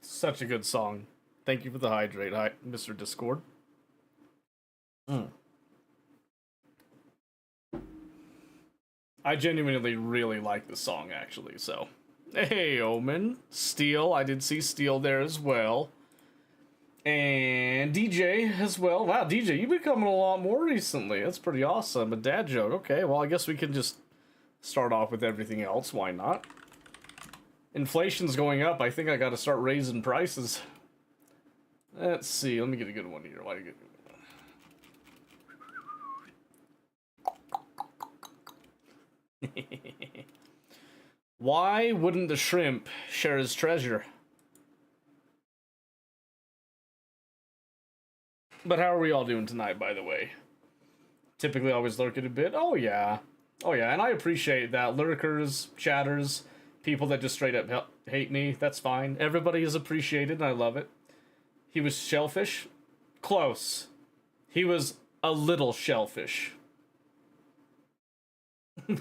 Such a good song. Thank you for the hydrate, hi, Mr. Discord. Mm. I genuinely really like the song, actually, so. Hey, Omen. Steel, I did see Steel there as well. And DJ as well. Wow, DJ, you've been coming a lot more recently. That's pretty awesome. A dad joke. Okay, well, I guess we can just start off with everything else. Why not? Inflation's going up. I think I gotta start raising prices. Let's see. Let me get a good one here. Why do you get... Why wouldn't the shrimp share his treasure? But how are we all doing tonight, by the way? Typically always lurking a bit. Oh, yeah. Oh, yeah, and I appreciate that. Lurkers, chatters, people that just straight up hate me, that's fine. Everybody is appreciated, and I love it. He was shellfish? Close. He was a little shellfish. You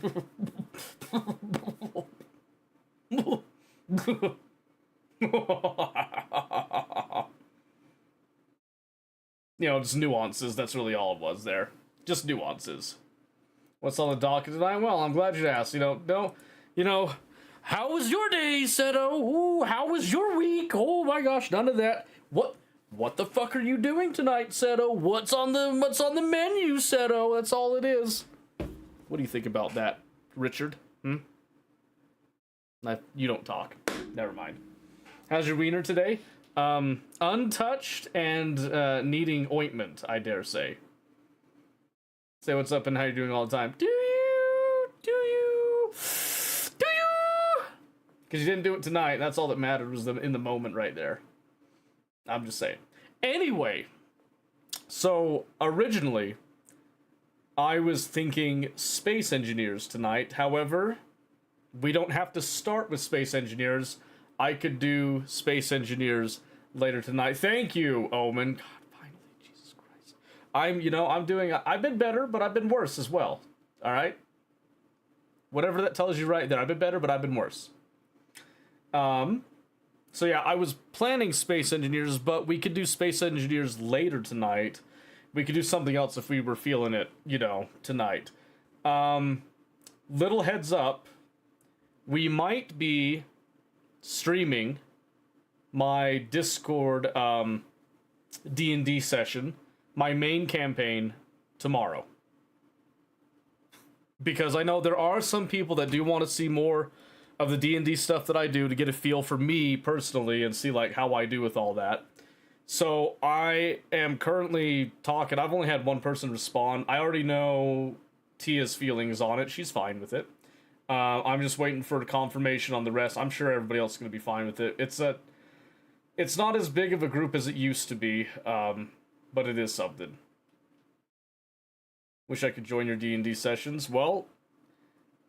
know, just nuances. That's really all it was there. Just nuances. What's on the docket tonight? Well, I'm glad you asked. How was your day, Seto? Ooh, how was your week? Oh my gosh, none of that. What the fuck are you doing tonight, Seto? What's on the menu, Seto? That's all it is. What do you think about that, Richard? You don't talk. Never mind. How's your wiener today? Untouched and needing ointment, I dare say. Say what's up and how you're doing all the time. Do you? Because you didn't do it tonight. That's all that mattered, was in the moment right there. I'm just saying. Anyway, so originally, I was thinking space engineers tonight. However, we don't have to start with space engineers. I could do space engineers later tonight. Thank you, Omen. God, finally, Jesus Christ. I've been better, but I've been worse as well. All right? Whatever that tells you right there. I've been better, but I've been worse. So yeah, I was planning space engineers, but we could do space engineers later tonight. We could do something else if we were feeling it, tonight. Little heads up, we might be streaming my Discord D&D session, my main campaign, tomorrow. Because I know there are some people that do want to see more of the D&D stuff that I do to get a feel for me personally and see like how I do with all that. So I am currently talking. I've only had one person respond. I already know Tia's feelings on it. She's fine with it. I'm just waiting for confirmation on the rest. I'm sure everybody else is going to be fine with it. It's not as big of a group as it used to be, but it is something. Wish I could join your D&D sessions. Well,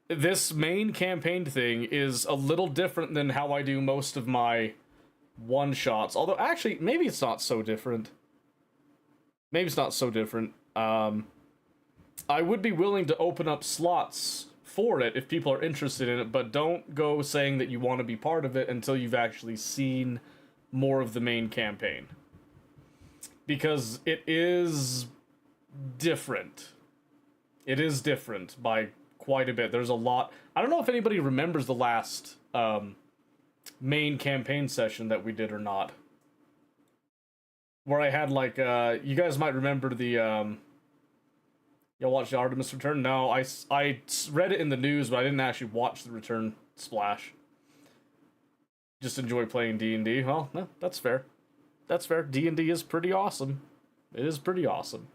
this main campaign thing is a little different than how I do most of my one-shots. Although, actually, maybe it's not so different. I would be willing to open up slots for it if people are interested in it, but don't go saying that you want to be part of it until you've actually seen more of the main campaign. Because it is different. It is different by quite a bit. There's a lot. I don't know if anybody remembers the last main campaign session that we did or not. Where I had like, you guys might remember the, y'all watch the Artemis Return? No, I read it in the news, but I didn't actually watch the Return splash. Just enjoy playing D&D. Well, no, that's fair. That's fair. D&D is pretty awesome. It is pretty awesome.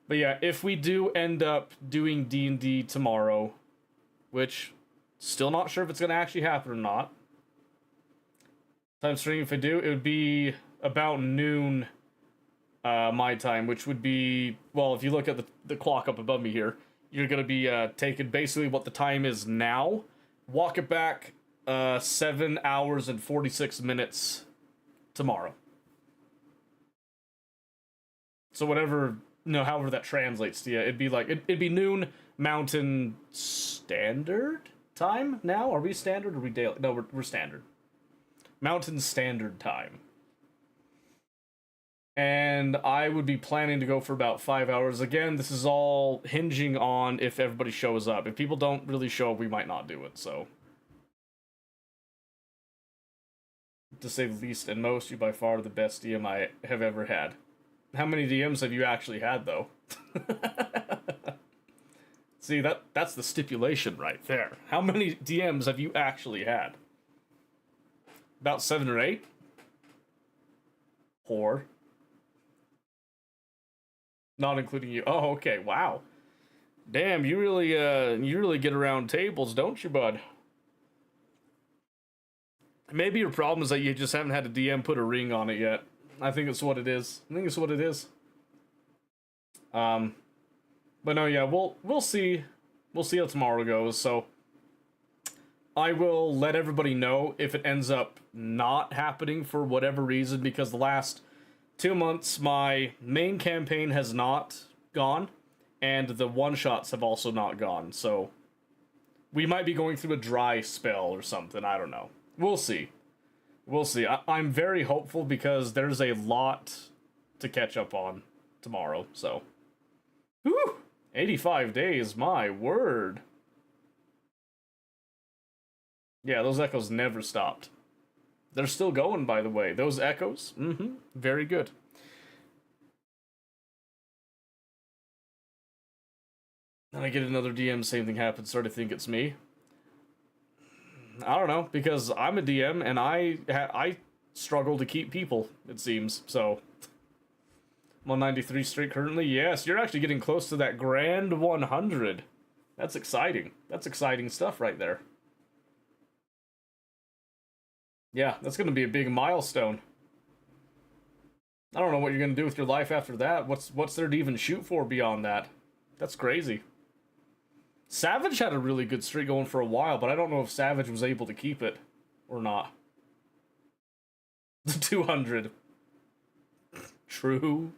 But yeah, if we do end up doing D&D tomorrow, which still not sure if it's going to actually happen or not. Time stream, if I do, it would be about noon my time, which would be, well, if you look at the clock up above me here, you're going to be taking basically what the time is now, walk it back 7 hours and 46 minutes tomorrow. So whatever, however that translates to you, it'd be like, it'd be noon Mountain Standard time now? Are we standard or are we daily? No, we're standard. Mountain Standard Time. And I would be planning to go for about 5 hours. Again, this is all hinging on if everybody shows up. If people don't really show up, we might not do it, so. To say the least, and most, you by far the best DM I have ever had. How many DMs have you actually had, though? See, that's the stipulation right there. How many DMs have you actually had? About 7 or 8? Whore. Not including you. Oh, okay. Wow. Damn, you really get around tables, don't you, bud? Maybe your problem is that you just haven't had a DM put a ring on it yet. I think it's what it is. But no, yeah, we'll see. We'll see how tomorrow goes. So I will let everybody know if it ends up not happening for whatever reason, because the last 2 months my main campaign has not gone and the one-shots have also not gone. So we might be going through a dry spell or something. I don't know. We'll see. We'll see. I'm very hopeful because there's a lot to catch up on tomorrow. So, whew, 85 days, my word. Yeah, those echoes never stopped. They're still going, by the way. Those echoes, very good. And I get another DM, same thing happens, start to think it's me. I don't know, because I'm a DM and I struggle to keep people, it seems, so. I'm on 93 straight currently. Yes, you're actually getting close to that grand 100. That's exciting. That's exciting stuff right there. Yeah, that's going to be a big milestone. I don't know what you're going to do with your life after that. What's there to even shoot for beyond that? That's crazy. Savage had a really good streak going for a while, but I don't know if Savage was able to keep it or not. 200. True.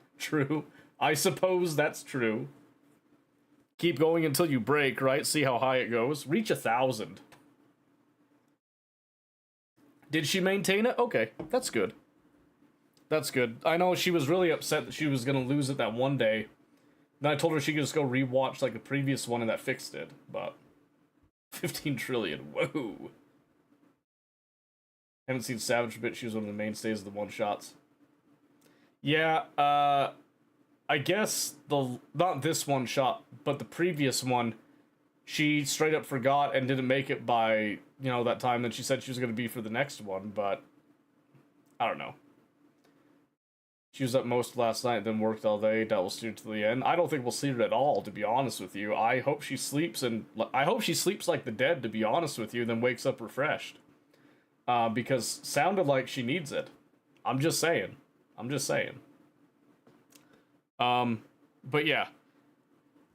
I suppose that's true. Keep going until you break, right? See how high it goes. Reach 1,000. Did she maintain it? Okay, that's good. That's good. I know she was really upset that she was going to lose it that one day. And I told her she could just go rewatch like the previous one and that fixed it, but 15 trillion, whoa. Haven't seen Savage a bit, she was one of the mainstays of the one-shots. Yeah, I guess not this one shot, but the previous one, she straight up forgot and didn't make it by, that time. Then she said she was going to be for the next one, but I don't know. She was up most last night, then worked all day, dealt with student to the end. I don't think we'll see her at all, to be honest with you. I hope she sleeps like the dead, to be honest with you, then wakes up refreshed. Because sounded like she needs it. I'm just saying. But yeah.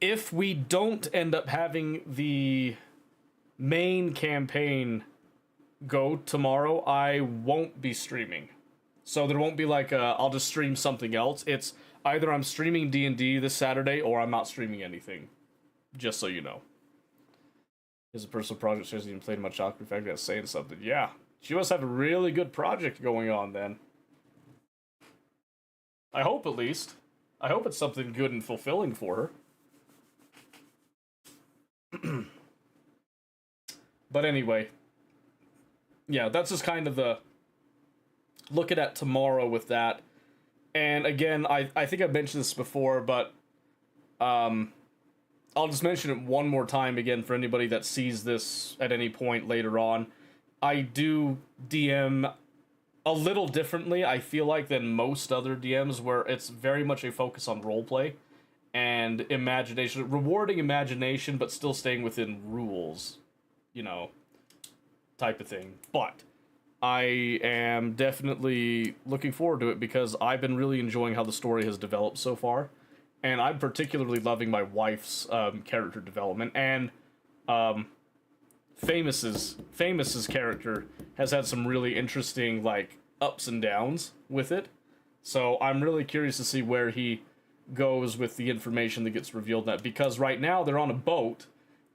If we don't end up having the main campaign go tomorrow, I won't be streaming. So there won't be like I'll just stream something else. It's either I'm streaming D&D this Saturday or I'm not streaming anything. Just so you know. Is a personal project, she hasn't even played much Octopus Effect, that's saying something. Yeah. She must have a really good project going on then. I hope at least. I hope it's something good and fulfilling for her. But anyway. Yeah, that's just kind of the looking at tomorrow with that. And again, I think I've mentioned this before, but I'll just mention it one more time again for anybody that sees this at any point later on. I do DM a little differently, I feel like, than most other DMs, where it's very much a focus on roleplay and imagination, rewarding imagination, but still staying within rules, type of thing. But I am definitely looking forward to it because I've been really enjoying how the story has developed so far. And I'm particularly loving my wife's character development. And Famous's character has had some really interesting, ups and downs with it. So I'm really curious to see where he goes with the information that gets revealed. That because right now they're on a boat,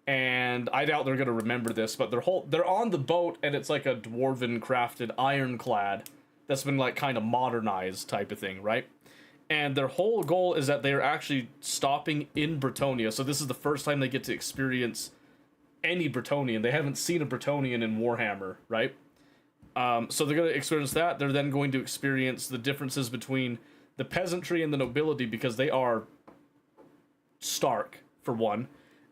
and I doubt they're gonna remember this, but they're on the boat, and it's like a dwarven crafted ironclad that's been like kind of modernized type of thing, right? And their whole goal is that they're actually stopping in Bretonnia, so this is the first time they get to experience any Bretonian. They haven't seen a Bretonian in Warhammer, right? So they're going to experience that. They're then going to experience the differences between the peasantry and the nobility, because they are stark, for one.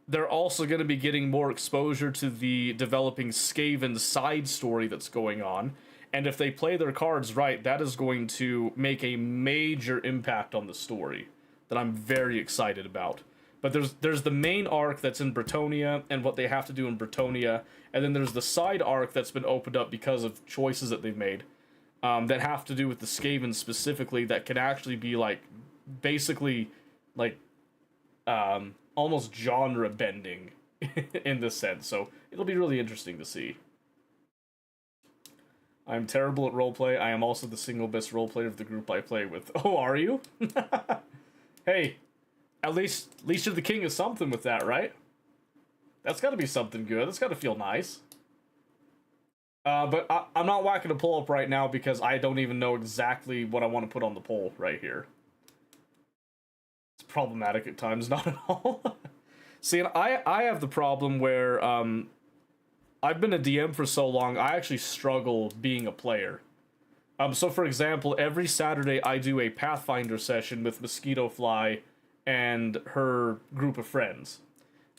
They're also going to be getting more exposure to the developing Skaven side story that's going on. And if they play their cards right, that is going to make a major impact on the story that I'm very excited about. But there's the main arc that's in Bretonnia and what they have to do in Bretonnia, and then there's the side arc that's been opened up because of choices that they've made that have to do with the Skaven specifically, that can actually be like basically like almost genre bending in this sense. So it'll be really interesting to see. I'm terrible at roleplay. I am also the single best roleplayer of the group I play with. Oh, are you? Hey, at least you're the king of something with that, right? That's got to be something good. That's got to feel nice. But I'm not whacking a poll up right now because I don't even know exactly what I want to put on the poll right here. It's problematic at times, not at all. See, and I have the problem where I've been a DM for so long, I actually struggle being a player. So for example, every Saturday I do a Pathfinder session with Mosquito Fly and her group of friends.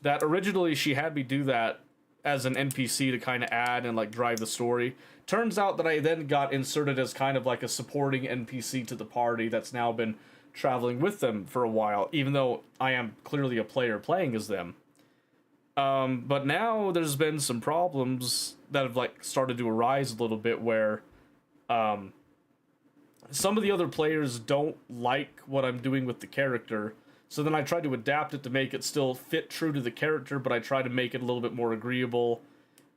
That originally she had me do that as an NPC to kind of add and like drive the story. Turns out that I then got inserted as kind of like a supporting NPC to the party that's now been traveling with them for a while, even though I am clearly a player playing as them. But now there's been some problems that have like started to arise a little bit where some of the other players don't like what I'm doing with the character. So then I try to adapt it to make it still fit true to the character, but I try to make it a little bit more agreeable.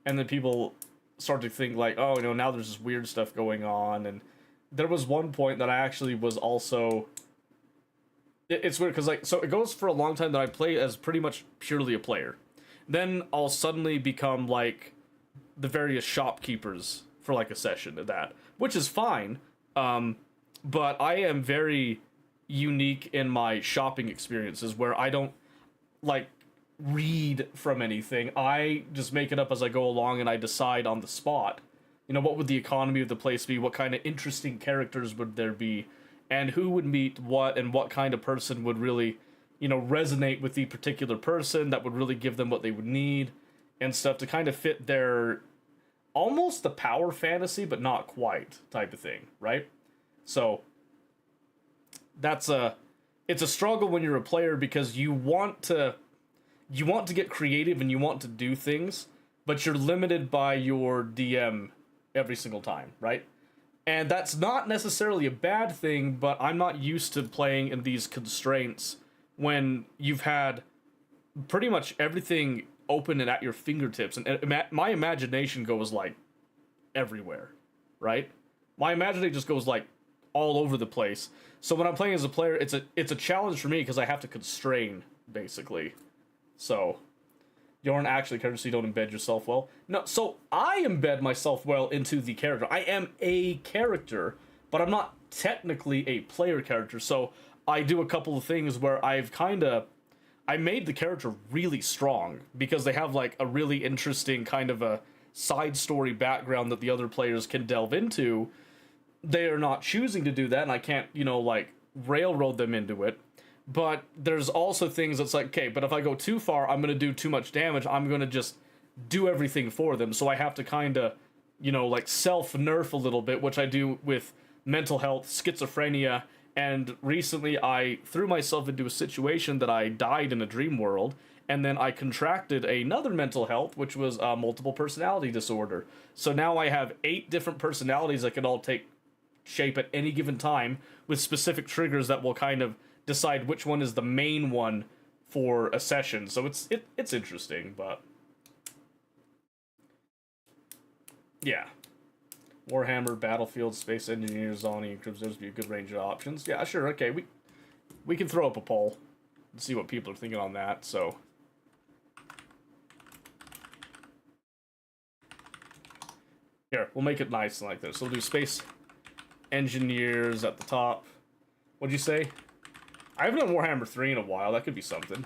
And then people start to think like, oh, you know, now there's this weird stuff going on. And there was one point that I actually was also... It's weird because like, so it goes for a long time that I play as pretty much purely a player. Then I'll suddenly become like the various shopkeepers for like a session of that, which is fine. But I am very unique in my shopping experiences where I don't like read from anything. I just make it up as I go along and I decide on the spot. You know, what would the economy of the place be? What kind of interesting characters would there be? And who would meet what, and what kind of person would really, you know, resonate with the particular person that would really give them what they would need and stuff to kind of fit their almost the power fantasy, but not quite type of thing, right? So it's a struggle when you're a player because you want to get creative and you want to do things, but you're limited by your DM every single time, right? And that's not necessarily a bad thing, but I'm not used to playing in these constraints when you've had pretty much everything open and at your fingertips, and my imagination goes like everywhere, right? My imagination just goes like all over the place. So when I'm playing as a player, it's a challenge for me because I have to constrain basically. So you aren't actually a character, so you don't embed yourself well. No, so I embed myself well into the character. I am a character, but I'm not technically a player character. So I do a couple of things where I made the character really strong because they have like a really interesting kind of a side story background that the other players can delve into. They are not choosing to do that, and I can't, you know, like railroad them into it. But there's also things that's like, okay, but if I go too far, I'm going to do too much damage. I'm going to just do everything for them. So I have to kind of, you know, like self-nerf a little bit, which I do with mental health, schizophrenia, and recently I threw myself into a situation that I died in a dream world, and then I contracted another mental health, which was a multiple personality disorder. So now I have 8 different personalities that can all take shape at any given time with specific triggers that will kind of decide which one is the main one for a session. So it's interesting, but yeah. Warhammer, Battlefield, Space Engineers, Zoni, and Cryptos would be a good range of options. Yeah, sure, okay, we can throw up a poll and see what people are thinking on that, so. Here, we'll make it nice like this. So we'll do space engineers at the top. What'd you say? I haven't done Warhammer 3 in a while. That could be something.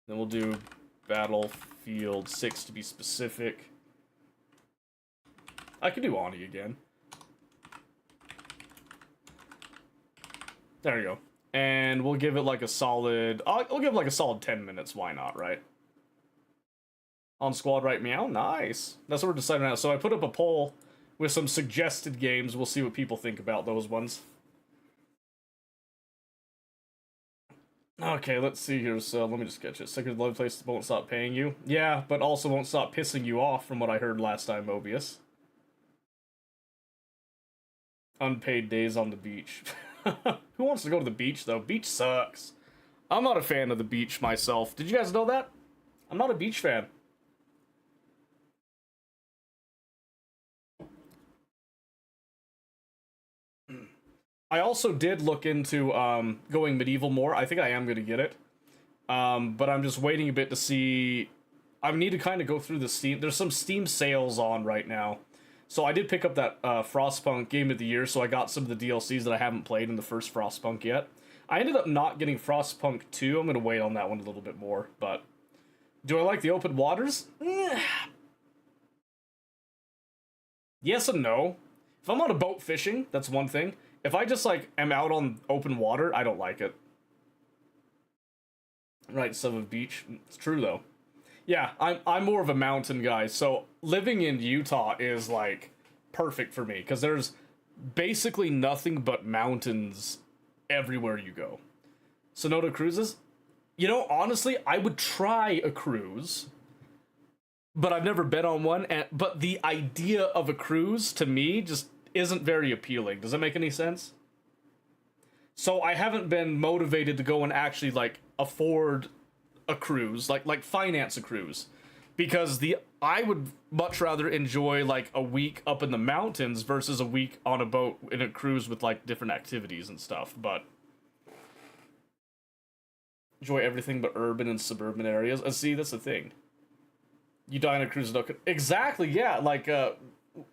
Then we'll do Battlefield 6 to be specific. I could do Ani again. There you go. And we'll give it like a solid... I'll give it like a solid 10 minutes. Why not, right? On squad right meow. Nice. That's what we're deciding now. So I put up a poll with some suggested games. We'll see what people think about those ones. Okay, let's see here. So let me just get you. Second Love Place won't stop paying you. Yeah, but also won't stop pissing you off from what I heard last time, Mobius. Unpaid days on the beach. Who wants to go to the beach, though? Beach sucks. I'm not a fan of the beach myself. Did you guys know that? I'm not a beach fan. I also did look into going medieval more. I think I am going to get it. But I'm just waiting a bit to see... I need to kind of go through the Steam... There's some Steam sales on right now. So I did pick up that Frostpunk Game of the Year, so I got some of the DLCs that I haven't played in the first Frostpunk yet. I ended up not getting Frostpunk 2. I'm going to wait on that one a little bit more, but... Do I like the open waters? Yes and no. If I'm on a boat fishing, that's one thing. If I just, like, am out on open water, I don't like it. Right, Son of Beach. It's true, though. Yeah, I'm more of a mountain guy, so living in Utah is, like, perfect for me, because there's basically nothing but mountains everywhere you go. Sonoda cruises? You know, honestly, I would try a cruise, but I've never been on one, but the idea of a cruise, to me, just isn't very appealing. Does that make any sense? So I haven't been motivated to go and actually, like, afford a cruise, like finance a cruise, because I would much rather enjoy like a week up in the mountains versus a week on a boat in a cruise with like different activities and stuff. But enjoy everything but urban and suburban areas. See, that's the thing. You die on a cruise, exactly. Yeah, like what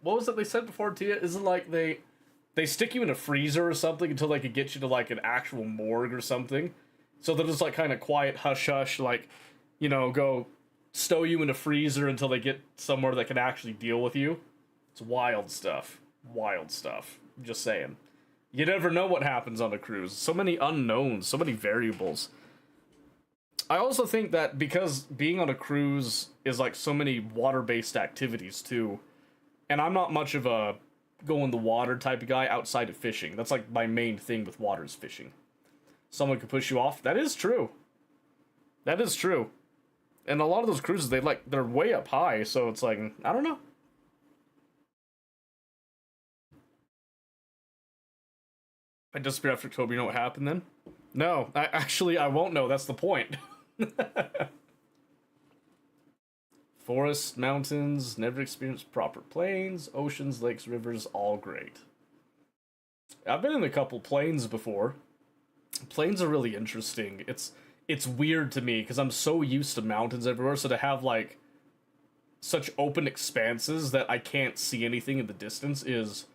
was it they said before, Tia? Isn't like they stick you in a freezer or something until they could get you to like an actual morgue or something. So they'll just, like, kind of quiet, hush-hush, like, you know, go stow you in a freezer until they get somewhere that can actually deal with you. It's wild stuff. Wild stuff. I'm just saying. You never know what happens on a cruise. So many unknowns, so many variables. I also think that because being on a cruise is, like, so many water-based activities, too, and I'm not much of a go-in-the-water type of guy outside of fishing. That's, like, my main thing with water is fishing. Someone could push you off. That is true. That is true. And a lot of those cruises, they're way up high, so it's like, I don't know. I disappear after October, you know what happened then? No, I won't know, that's the point. Forests, mountains, never experienced proper plains, oceans, lakes, rivers, all great. I've been in a couple plains before. Plains are really interesting. It's weird to me because I'm so used to mountains everywhere, so to have like such open expanses that I can't see anything in the distance is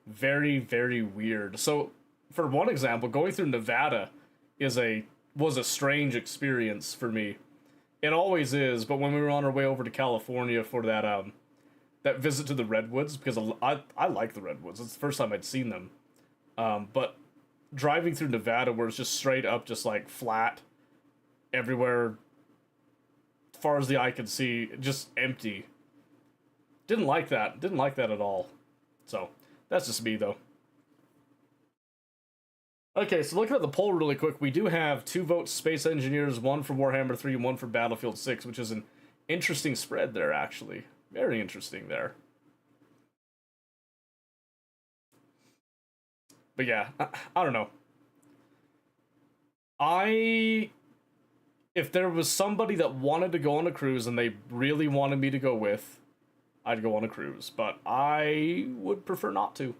very, very weird. So for one example, going through Nevada was a strange experience for me. It always is, but when we were on our way over to California for that visit to the Redwoods, because I like the Redwoods. It's the first time I'd seen them. But driving through Nevada where it's just straight up, just like flat everywhere, as far as the eye could see, just empty. Didn't like that. Didn't like that at all. So, that's just me though. Okay, so looking at the poll really quick, we do have 2 votes Space Engineers, 1 for Warhammer 3, and 1 for Battlefield 6, which is an interesting spread there, actually. Very interesting there. But yeah, I don't know. If there was somebody that wanted to go on a cruise and they really wanted me to go with, I'd go on a cruise. But I would prefer not to.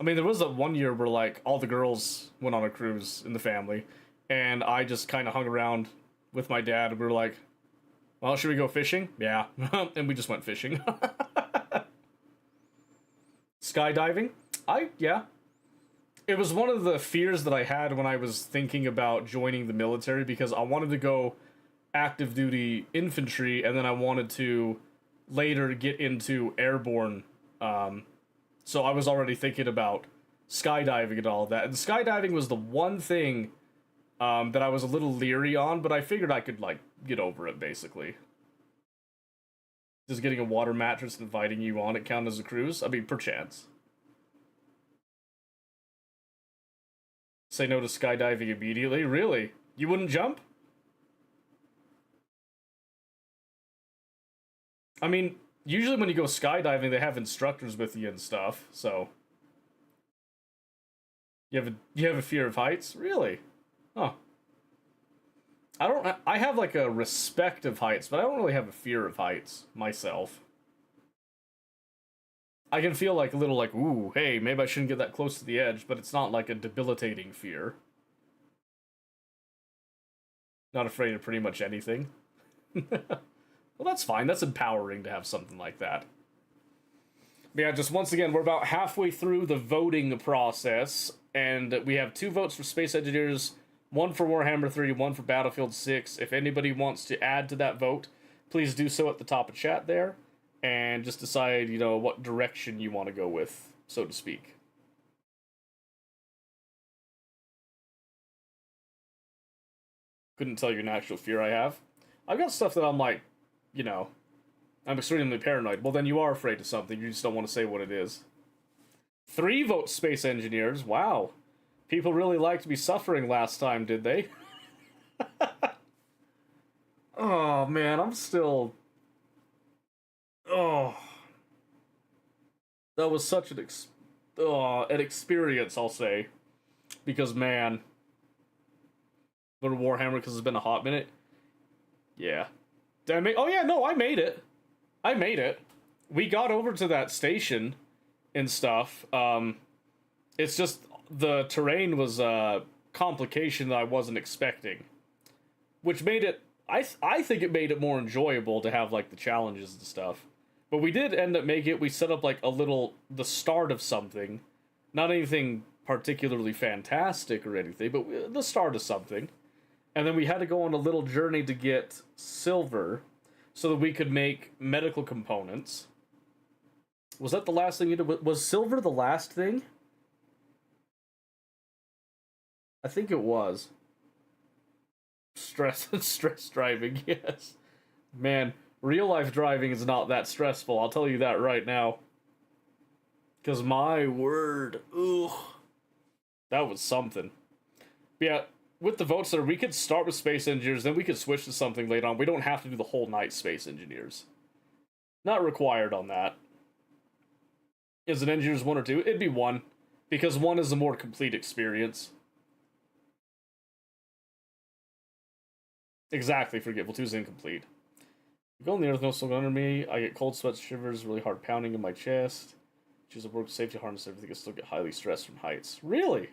I mean, there was that one year where, like, all the girls went on a cruise in the family, and I just kind of hung around with my dad, and we were like, Well, should we go fishing? Yeah. And we just went fishing. Skydiving? Yeah. It was one of the fears that I had when I was thinking about joining the military, because I wanted to go active duty infantry, and then I wanted to later get into airborne. So I was already thinking about skydiving and all of that. And skydiving was the one thing that I was a little leery on, but I figured I could, like, get over it, basically. Does getting a water mattress inviting you on it count as a cruise? I mean, perchance. Say no to skydiving immediately? Really? You wouldn't jump? I mean, usually when you go skydiving, they have instructors with you and stuff, so... You have a fear of heights? Really? Huh. I have like a respect of heights, but I don't really have a fear of heights myself. I can feel like a little like, ooh, hey, maybe I shouldn't get that close to the edge, but it's not like a debilitating fear. Not afraid of pretty much anything. Well, that's fine. That's empowering to have something like that. But yeah, just once again, we're about halfway through the voting process, and we have 2 votes for Space Engineers, 1 for Warhammer 3, 1 for Battlefield 6. If anybody wants to add to that vote, please do so at the top of chat there, and just decide, you know, what direction you want to go with, so to speak. Couldn't tell you an actual fear I have. I've got stuff that I'm like, you know, I'm extremely paranoid. Well, then you are afraid of something. You just don't want to say what it is. 3 votes Space Engineers. Wow. People really liked me suffering last time, did they? Oh, man, I'm still... Oh. That was such an experience, I'll say. Because, man... Go to Warhammer because it's been a hot minute. Yeah. Did I make... Oh, yeah, no, I made it. I made it. We got over to that station and stuff. It's just the terrain was a complication that I wasn't expecting, which made it... I think it made it more enjoyable to have, like, the challenges and stuff. But we did end up making it. We set up, like, the start of something. Not anything particularly fantastic or anything, but the start of something. And then we had to go on a little journey to get silver so that we could make medical components. Was that the last thing you did? Was silver the last thing? I think it was. Stress driving, yes. Man, real life driving is not that stressful, I'll tell you that right now. Because my word, ugh. That was something. But yeah, with the votes there, we could start with Space Engineers, then we could switch to something later on. We don't have to do the whole night Space Engineers. Not required on that. Is it Engineers 1 or 2? It'd be 1. Because 1 is a more complete experience. Exactly, Forgetful 2 is incomplete. Go on the earth, no still under me. I get cold sweats, shivers, really hard pounding in my chest. Choose a work safety harness, everything. I still get highly stressed from heights. Really?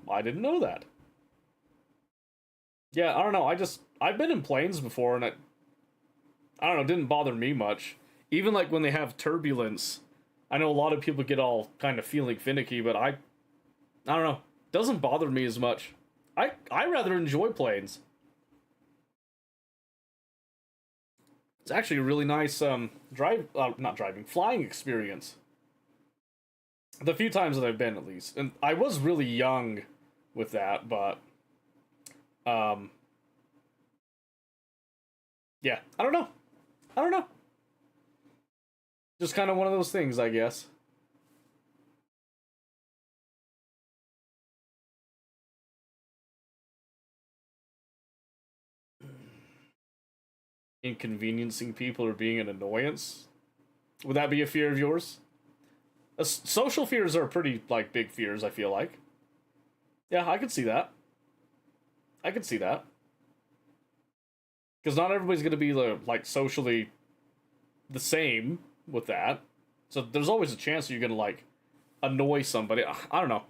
I didn't know that. Yeah, I don't know. I've been in planes before, and I don't know, it didn't bother me much. Even like when they have turbulence, I know a lot of people get all kind of feeling finicky, but I don't know. It doesn't bother me as much. I rather enjoy planes. It's actually a really nice flying experience. The few times that I've been, at least. And I was really young with that, but yeah, I don't know. Just kind of one of those things, I guess. Inconveniencing people or being an annoyance? Would that be a fear of yours? Social fears are pretty, like, big fears, I feel like. Yeah, I could see that. I could see that. Because not everybody's going to be, like, socially the same with that. So there's always a chance that you're going to, like, annoy somebody. I don't know.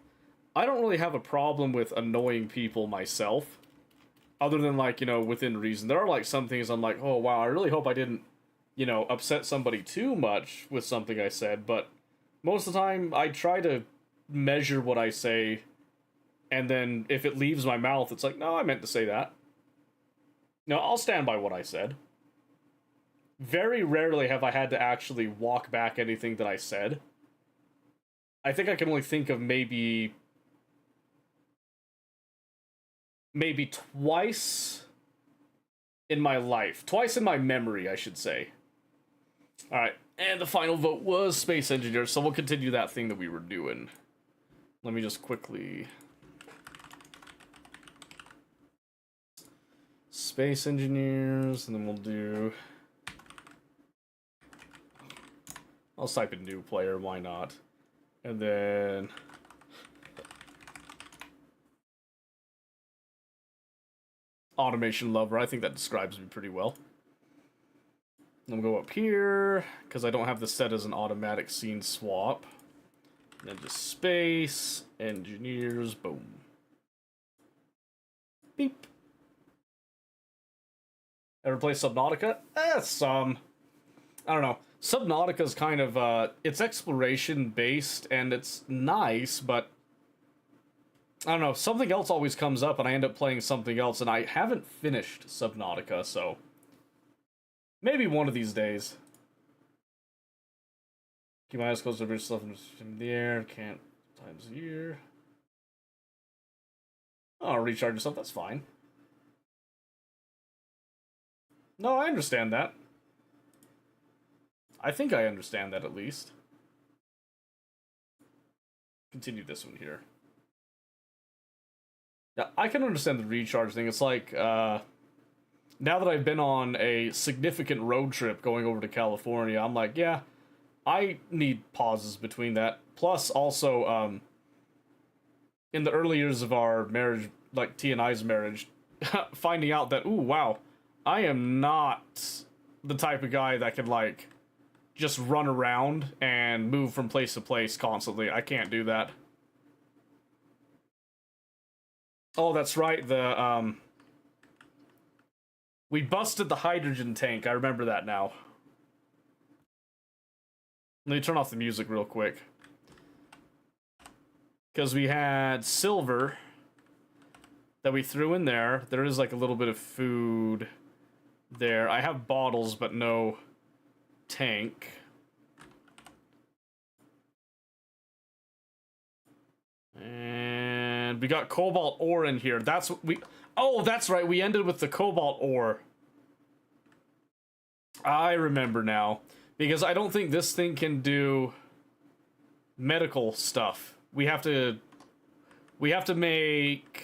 I don't really have a problem with annoying people myself. Other than, like, you know, within reason. There are, like, some things I'm like, oh, wow, I really hope I didn't, you know, upset somebody too much with something I said, but most of the time I try to measure what I say, and then if it leaves my mouth, it's like, no, I meant to say that. No, I'll stand by what I said. Very rarely have I had to actually walk back anything that I said. I think I can only think of maybe twice in my life. Twice in my memory, I should say. Alright, and the final vote was Space Engineers, so we'll continue that thing that we were doing. Let me just quickly... Space Engineers, and then we'll do... I'll type in new player, why not? And then... Automation Lover, I think that describes me pretty well. I'm gonna go up here, because I don't have this set as an automatic scene swap. And then just Space Engineers, boom. Beep. Ever play Subnautica? I don't know. Subnautica's kind of, it's exploration-based, and it's nice, but... I don't know, something else always comes up, and I end up playing something else, and I haven't finished Subnautica, so... Maybe one of these days. Keep my eyes closed to bridge stuff in the air, can't times a year. Oh, recharge yourself, that's fine. No, I understand that. I think I understand that at least. Continue this one here. Yeah, I can understand the recharge thing. It's like, now that I've been on a significant road trip going over to California, I'm like, yeah, I need pauses between that. Plus, also, in the early years of our marriage, like T and I's marriage, finding out that, ooh, wow, I am not the type of guy that can, like, just run around and move from place to place constantly. I can't do that. Oh, that's right, we busted the hydrogen tank, I remember that now. Let me turn off the music real quick. Because we had silver that we threw in there. There is like a little bit of food there. I have bottles, but no tank. And we got cobalt ore in here. That's what we... Oh, that's right. We ended with the cobalt ore. I remember now. Because I don't think this thing can do medical stuff. We have to make...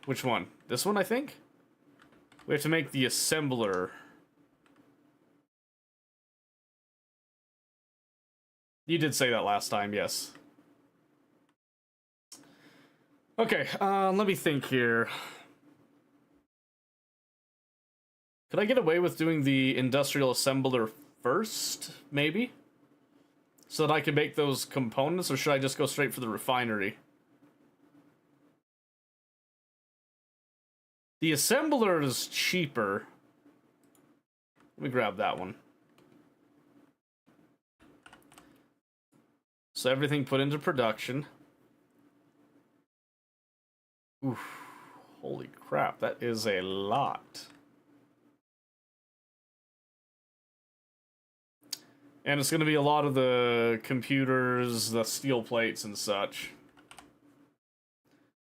Which one? This one, I think? We have to make the assembler. You did say that last time, yes. Okay, let me think here. Could I get away with doing the industrial assembler first, maybe? So that I can make those components, or should I just go straight for the refinery? The assembler is cheaper. Let me grab that one. So everything put into production. Oof. Holy crap, that is a lot. And it's going to be a lot of the computers, the steel plates, and such.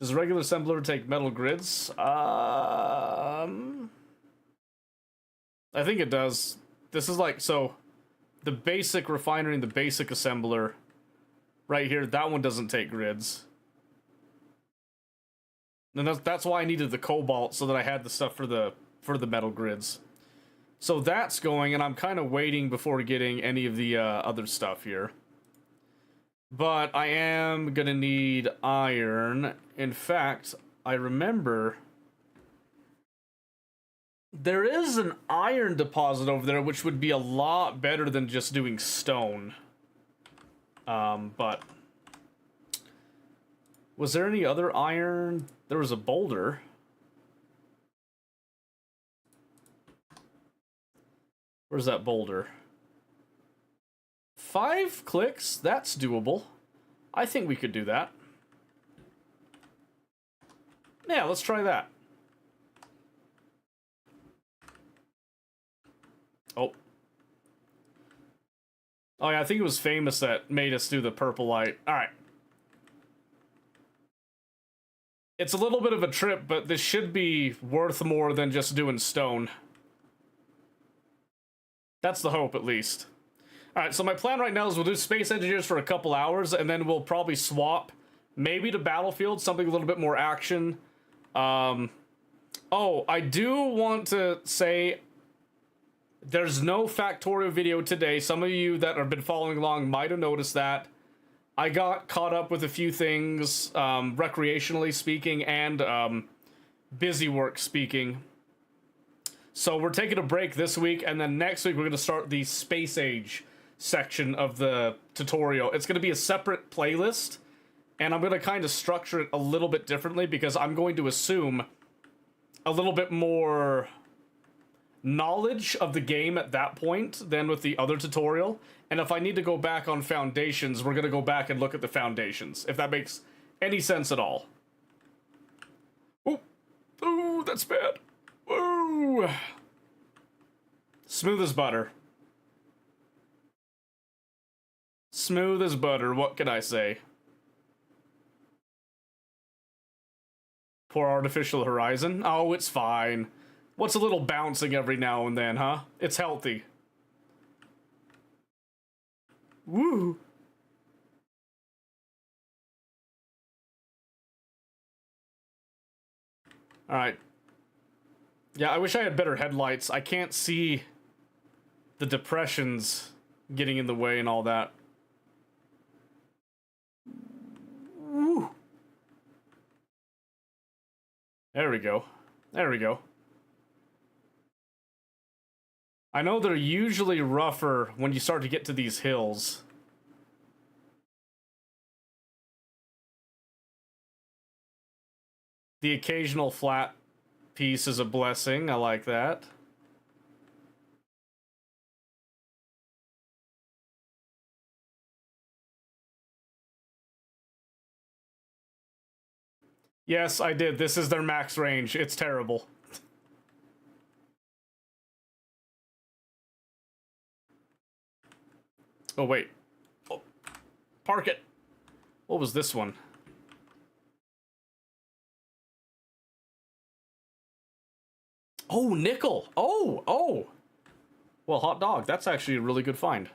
Does a regular assembler take metal grids? I think it does. This is like, so, the basic refinery and the basic assembler, right here, that one doesn't take grids. And that's why I needed the cobalt, so that I had the stuff for the metal grids. So that's going, and I'm kind of waiting before getting any of the other stuff here. But I am gonna need iron. In fact, I remember there is an iron deposit over there, which would be a lot better than just doing stone. But was there any other iron? There was a boulder. Where's that boulder? 5 clicks? That's doable. I think we could do that. Yeah, let's try that. Oh. Oh yeah, I think it was Famous that made us do the purple light. Alright. It's a little bit of a trip, but this should be worth more than just doing stone. That's the hope, at least. Alright, so my plan right now is we'll do Space Engineers for a couple hours, and then we'll probably swap maybe to Battlefield, something a little bit more action. Oh, I do want to say there's no Factorio video today. Some of you that have been following along might have noticed that. I got caught up with a few things, recreationally speaking, and busy work speaking. So we're taking a break this week, and then next week we're going to start the Space Age section of the tutorial. It's going to be a separate playlist, and I'm going to kind of structure it a little bit differently because I'm going to assume a little bit more knowledge of the game at that point than with the other tutorial. And if I need to go back on foundations, we're going to go back and look at the foundations, if that makes any sense at all. Oh, oh, that's bad. Whoa. Smooth as butter. Smooth as butter, what can I say? Poor Artificial Horizon. Oh, it's fine. What's a little bouncing every now and then, huh? It's healthy. Woo! Alright. Yeah, I wish I had better headlights. I can't see the depressions getting in the way and all that. Woo! There we go. There we go. I know they're usually rougher when you start to get to these hills. The occasional flat piece is a blessing. I like that. Yes, I did. This is their max range. It's terrible. Oh, wait. Oh, park it. What was this one? Oh, nickel. Oh, oh. Well, hot dog. That's actually a really good find.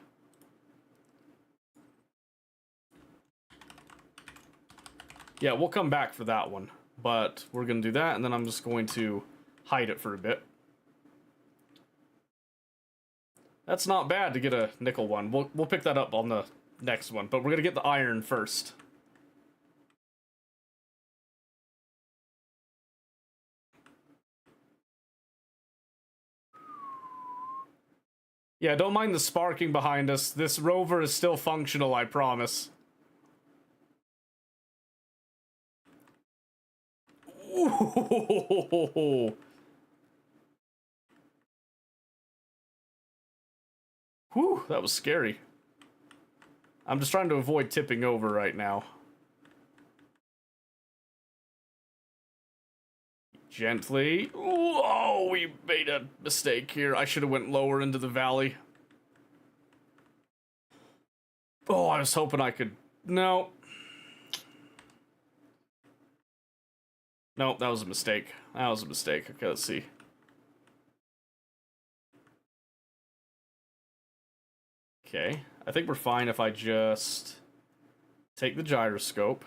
Yeah, we'll come back for that one. But we're going to do that, and then I'm just going to hide it for a bit. That's not bad to get a nickel one. We'll pick that up on the next one, but we're going to get the iron first. Yeah, don't mind the sparking behind us. This rover is still functional, I promise. Ooh. Whew, that was scary. I'm just trying to avoid tipping over right now. Gently. Ooh, oh, we made a mistake here. I should have went lower into the valley. Oh, I was hoping I could... No. No, that was a mistake. That was a mistake. Okay, let's see. Okay, I think we're fine if I just take the gyroscope.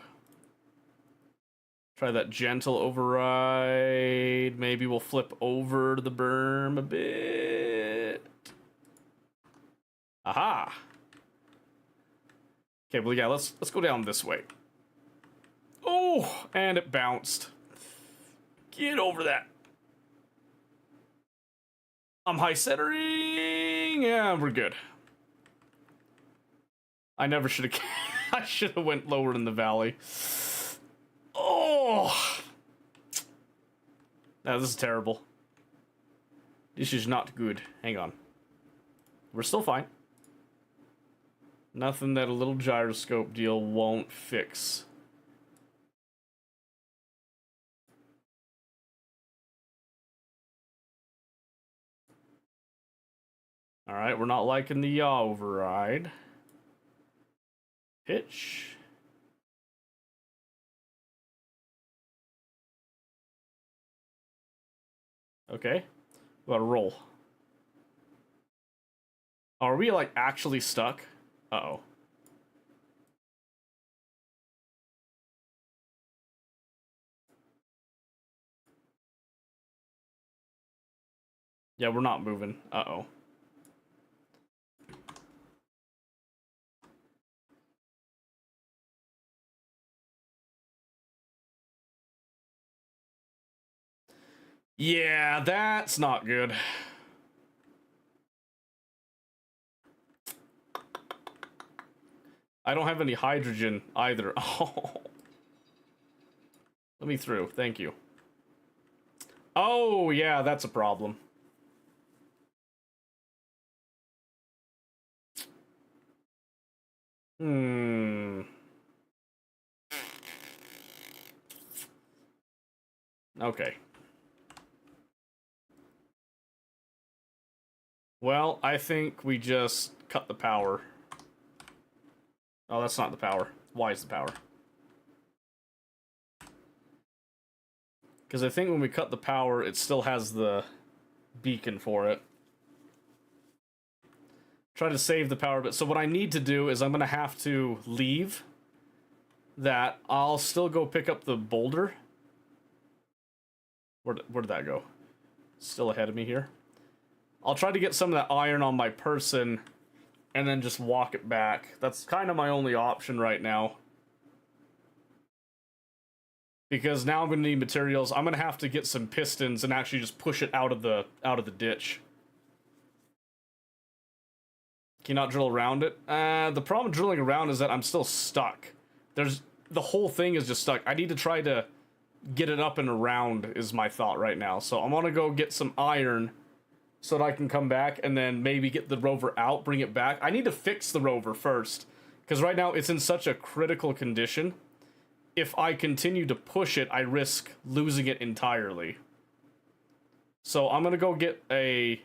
Try that gentle override. Maybe we'll flip over to the berm a bit. Aha! Okay, well, yeah, let's go down this way. Oh, and it bounced. Get over that. I'm high centering. Yeah, we're good. I never should have... I should have went lower in the valley. Oh! No, this is terrible. This is not good. Hang on. We're still fine. Nothing that a little gyroscope deal won't fix. Alright, we're not liking the yaw override. Pitch. Okay. What a roll. Are we, like, actually stuck? Uh-oh. Yeah, we're not moving. Uh-oh. Yeah, that's not good. I don't have any hydrogen either. Oh. Let me through. Thank you. Oh, yeah, that's a problem. Okay. Well, I think we just cut the power. Oh, that's not the power. Why is the power? Because I think when we cut the power, it still has the beacon for it. Try to save the power bit. So what I need to do is I'm going to have to leave that. I'll still go pick up the boulder. Where did that go? Still ahead of me here. I'll try to get some of that iron on my person and then just walk it back. That's kind of my only option right now. Because now I'm going to need materials. I'm going to have to get some pistons and actually just push it out of the ditch. Can you not drill around it? The problem with drilling around is that I'm still stuck. The whole thing is just stuck. I need to try to get it up and around is my thought right now. So I'm gonna go get some iron so that I can come back and then maybe get the rover out, bring it back. I need to fix the rover first, because right now it's in such a critical condition. If I continue to push it, I risk losing it entirely. So I'm gonna go get a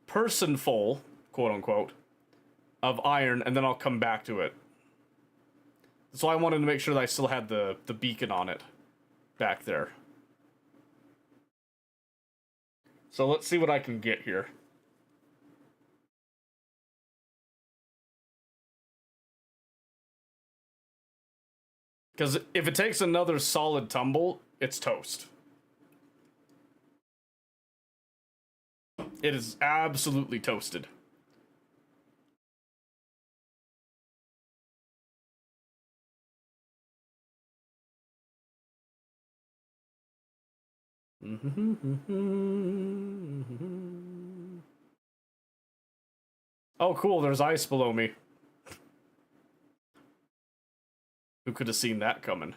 person full, quote unquote, of iron, and then I'll come back to it. So I wanted to make sure that I still had the beacon on it back there. So let's see what I can get here. Because if it takes another solid tumble, it's toast. It is absolutely toasted. Oh, cool, there's ice below me. Who could have seen that coming?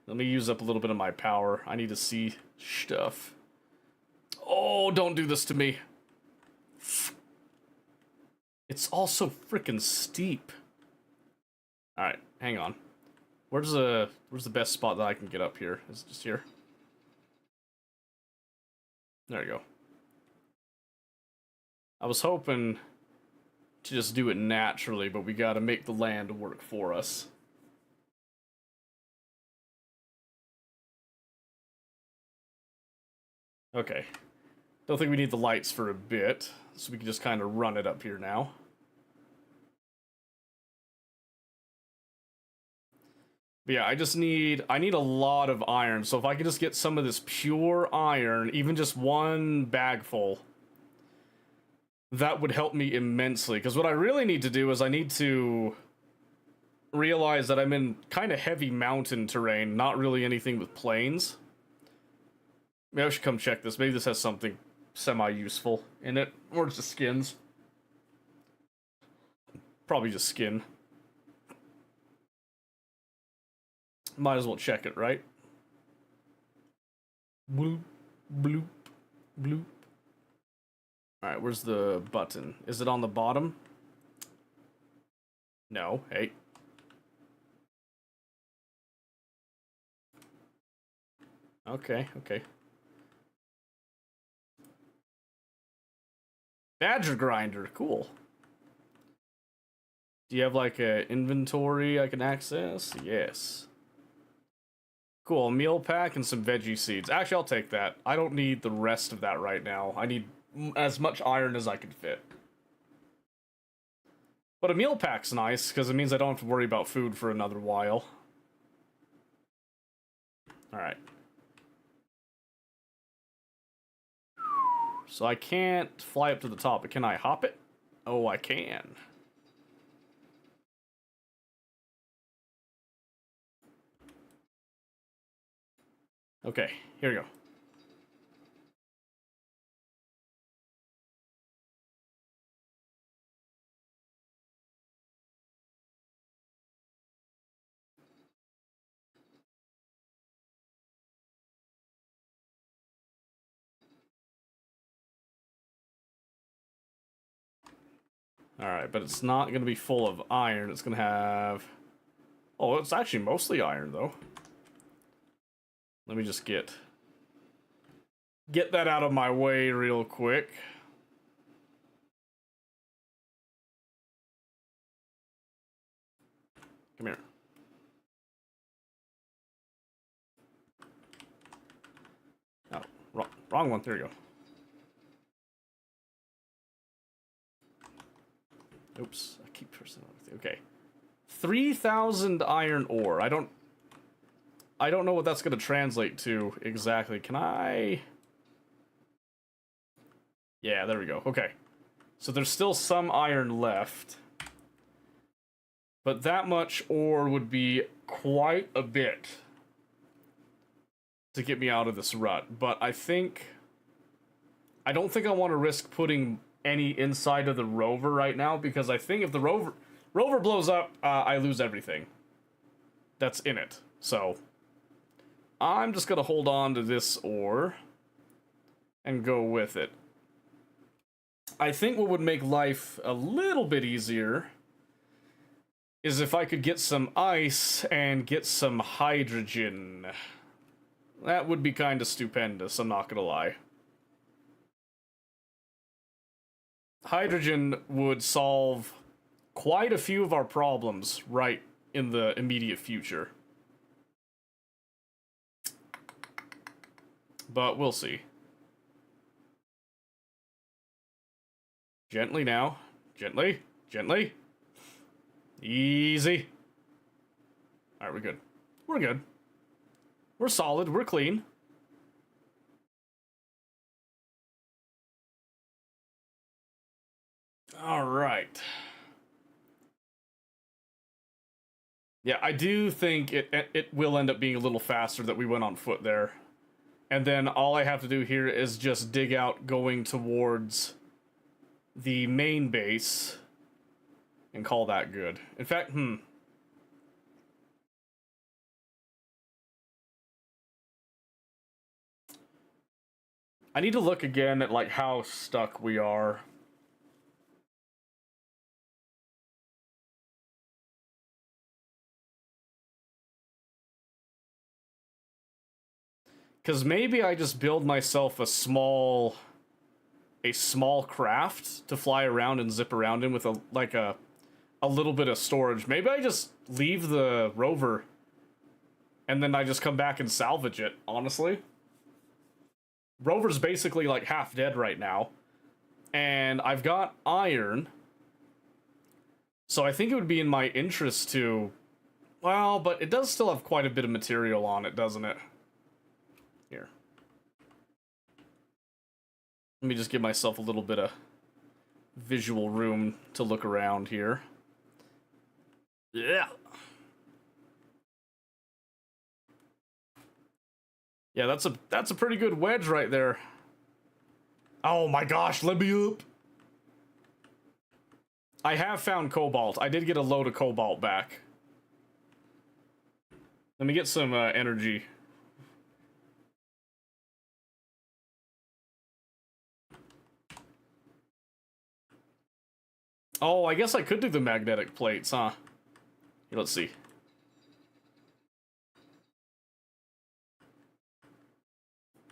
Let me use up a little bit of my power. I need to see stuff. Oh, don't do this to me. It's also freaking steep. Alright, hang on. Where's the best spot that I can get up here? Is it just here? There you go. I was hoping to just do it naturally, but we gotta make the land work for us. Okay. Don't think we need the lights for a bit, so we can just kind of run it up here now. But yeah, I need a lot of iron, so if I could just get some of this pure iron, even just one bag full, that would help me immensely. Because what I really need to do is I need to realize that I'm in kind of heavy mountain terrain, not really anything with plains. Maybe I should come check this. Maybe this has something semi-useful in it. Or it's just skins. Probably just skin. Might as well check it, right? Bloop, bloop, bloop. Alright, where's the button? Is it on the bottom? No. Hey. Okay, okay. Badger grinder, cool. Do you have like a inventory I can access? Yes. Cool, a meal pack and some veggie seeds. Actually, I'll take that. I don't need the rest of that right now. I need as much iron as I can fit. But a meal pack's nice, because it means I don't have to worry about food for another while. Alright. So I can't fly up to the top, but can I hop it? Oh, I can. Okay, here we go. Alright, but it's not going to be full of iron. It's going to have... Oh, it's actually mostly iron, though. Let me just get that out of my way real quick. Come here. Oh, wrong one. There you go. Oops, I keep pressing everything. Okay. 3,000 iron ore. I don't know what that's going to translate to exactly. Can I... Yeah, there we go. Okay. So there's still some iron left. But that much ore would be quite a bit to get me out of this rut. But I don't think I want to risk putting any inside of the rover right now, because I think if the rover blows up, I lose everything that's in it. So I'm just gonna hold on to this ore and go with it. I think what would make life a little bit easier is if I could get some ice and get some hydrogen. That would be kind of stupendous, I'm not gonna lie. Hydrogen would solve quite a few of our problems right in the immediate future. But we'll see. Gently now. Gently. Gently. Easy. Alright, we're good. We're good. We're solid. We're clean. Alright. Yeah, I do think it will end up being a little faster that we went on foot there. And then all I have to do here is just dig out going towards the main base and call that good. In fact, I need to look again at like how stuck we are. Because maybe I just build myself a small craft to fly around and zip around in with a little bit of storage. Maybe I just leave the rover and then I just come back and salvage it, honestly. Rover's basically like half dead right now. And I've got iron. So I think it would be in my interest to... Well, but it does still have quite a bit of material on it, doesn't it? Here. Let me just give myself a little bit of visual room to look around here. Yeah. Yeah, that's a pretty good wedge right there. Oh my gosh, let me up. I have found cobalt. I did get a load of cobalt back. Let me get some energy. Oh, I guess I could do the magnetic plates, huh? Here, let's see.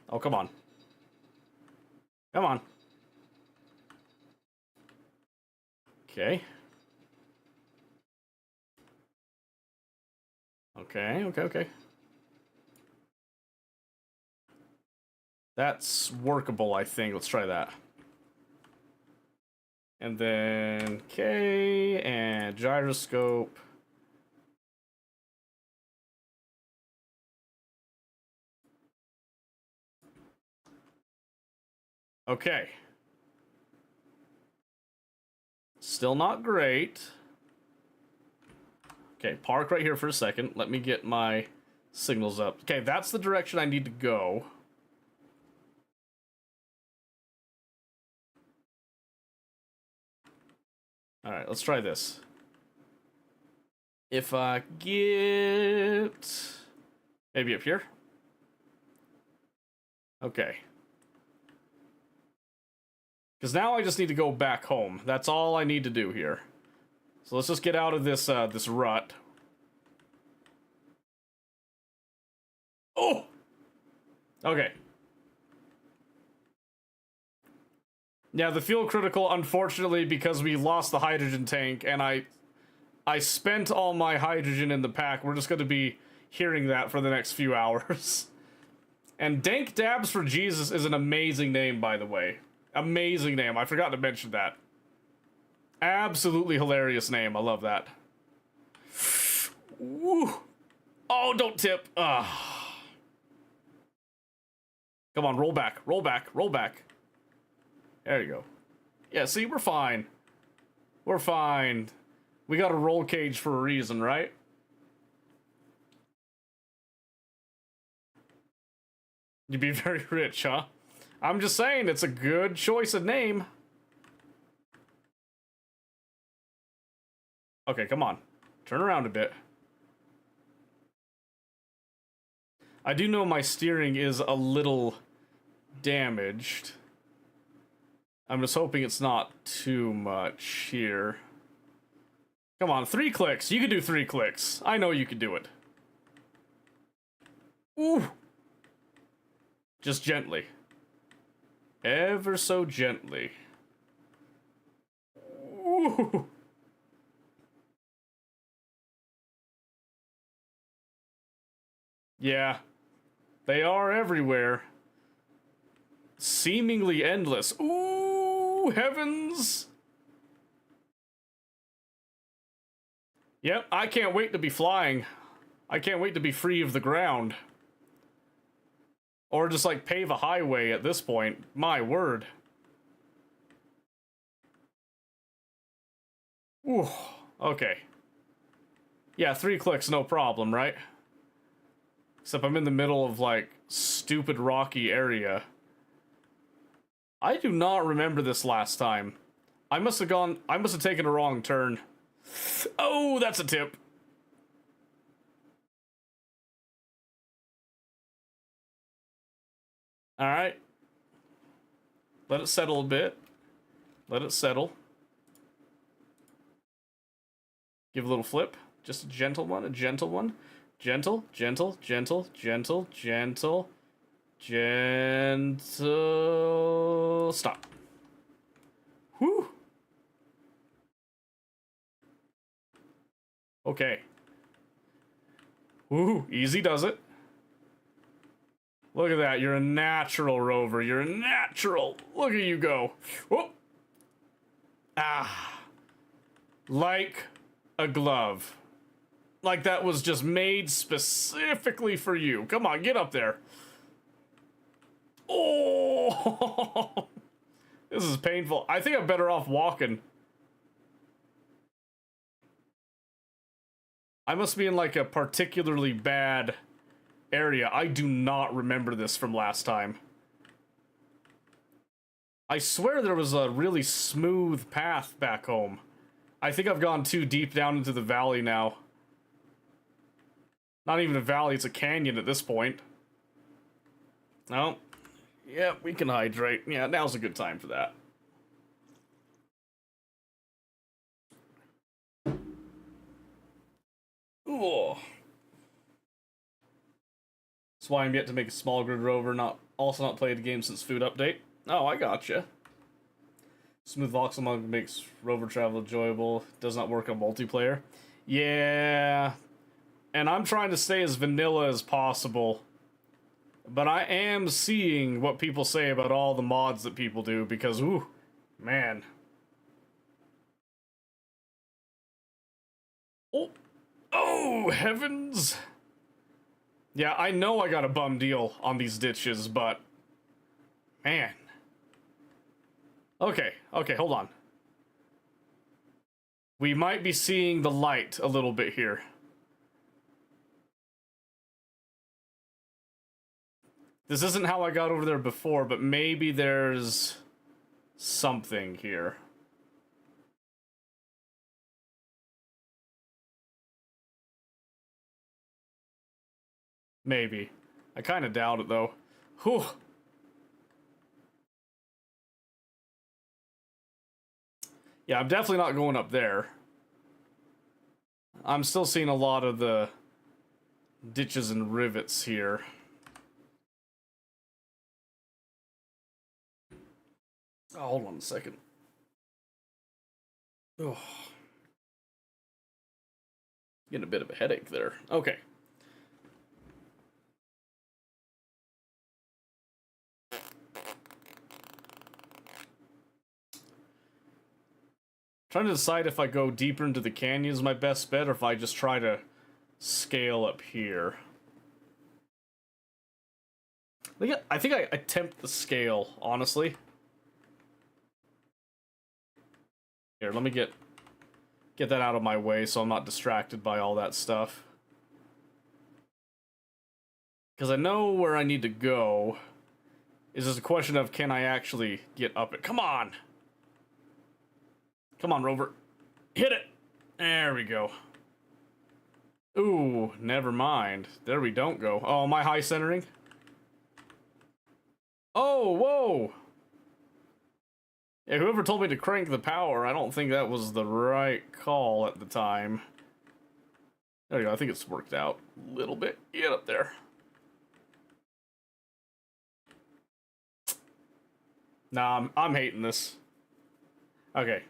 Oh, come on. Come on. Okay. Okay. That's workable, I think. Let's try that. And then K and gyroscope. Okay. Still not great. Okay, park right here for a second. Let me get my signals up. Okay, that's the direction I need to go. Alright, let's try this. If I get... maybe up here? Okay. Because now I just need to go back home. That's all I need to do here. So let's just get out of this, this rut. Oh! Okay. Yeah, the fuel critical, unfortunately, because we lost the hydrogen tank, and I spent all my hydrogen in the pack. We're just going to be hearing that for the next few hours. And Dank Dabs for Jesus is an amazing name, by the way. Amazing name. I forgot to mention that. Absolutely hilarious name. I love that. Woo. Oh, don't tip. Ugh. Come on, roll back. Roll back. Roll back. There you go. Yeah, see, we're fine. We're fine. We got a roll cage for a reason, right? You'd be very rich, huh? I'm just saying, it's a good choice of name. Okay, come on. Turn around a bit. I do know my steering is a little damaged. I'm just hoping it's not too much here. Come on, 3 clicks. You can do 3 clicks. I know you can do it. Ooh. Just gently. Ever so gently. Ooh. Yeah. They are everywhere. Seemingly endless. Ooh, heavens! Yep, I can't wait to be flying. I can't wait to be free of the ground. Or just, like, pave a highway at this point. My word. Ooh, okay. Yeah, 3 clicks, no problem, right? Except I'm in the middle of, like, stupid rocky area. I do not remember this last time. I must have taken a wrong turn. Oh, that's a tip. Alright. Let it settle a bit. Let it settle. Give a little flip. Just a gentle one, a gentle one. Gentle, gentle, gentle, gentle, gentle, gentle. Stop. Whew. Okay. Woo, easy does it. Look at that. You're a natural, Rover. You're a natural. Look at you go. Whoop. Ah. Like a glove. Like that was just made specifically for you. Come on, get up there. Oh. This is painful. I think I'm better off walking. I must be in like a particularly bad area. I do not remember this from last time. I swear there was a really smooth path back home. I think I've gone too deep down into the valley now. Not even a valley, it's a canyon at this point. No. Yeah, we can hydrate. Yeah, now's a good time for that. Ooh. That's why I'm yet to make a small grid rover, not played the game since food update. Oh, I gotcha. Smooth voxel mode makes rover travel enjoyable. Does not work on multiplayer. Yeah. And I'm trying to stay as vanilla as possible. But I am seeing what people say about all the mods that people do, because, ooh, man. Oh, heavens. Yeah, I know I got a bum deal on these ditches, but... Man. Okay, hold on. We might be seeing the light a little bit here. This isn't how I got over there before, but maybe there's something here. Maybe. I kind of doubt it, though. Whew. Yeah, I'm definitely not going up there. I'm still seeing a lot of the ditches and rivets here. Oh, hold on a second. Oh. Getting a bit of a headache there. Okay. Trying to decide if I go deeper into the canyon is my best bet, or if I just try to scale up here. I think I attempt the scale, honestly. Here, let me get that out of my way so I'm not distracted by all that stuff. Because I know where I need to go. Is just a question of, can I actually get up it? Come on! Come on, Rover. Hit it! There we go. Ooh, never mind. There we don't go. Oh, am I high centering? Oh, whoa! Yeah, whoever told me to crank the power, I don't think that was the right call at the time. There we go, I think it's worked out a little bit. Get up there. Nah, I'm hating this. Okay.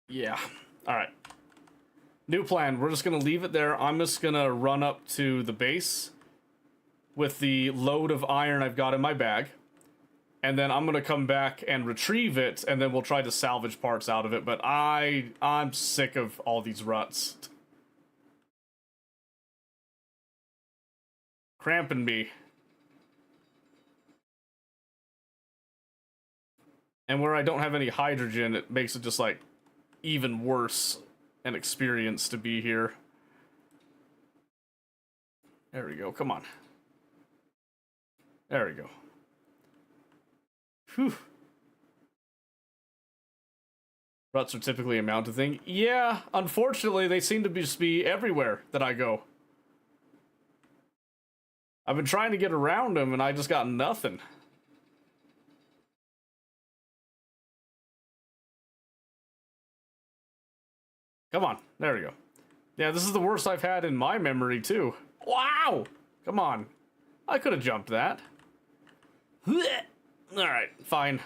Yeah. Alright. New plan. We're just gonna leave it there. I'm just gonna run up to the base with the load of iron I've got in my bag. And then I'm gonna come back and retrieve it, and then we'll try to salvage parts out of it. But I'm sick of all these ruts. Cramping me. And where I don't have any hydrogen, it makes it just, like, even worse an experience to be here. There we go, come on. There we go. Whew. Ruts are typically a mountain thing. Yeah, unfortunately, they seem to just be everywhere that I go. I've been trying to get around them, and I just got nothing. Come on, there we go. Yeah, this is the worst I've had in my memory, too. Wow! Come on. I could have jumped that. Alright, fine.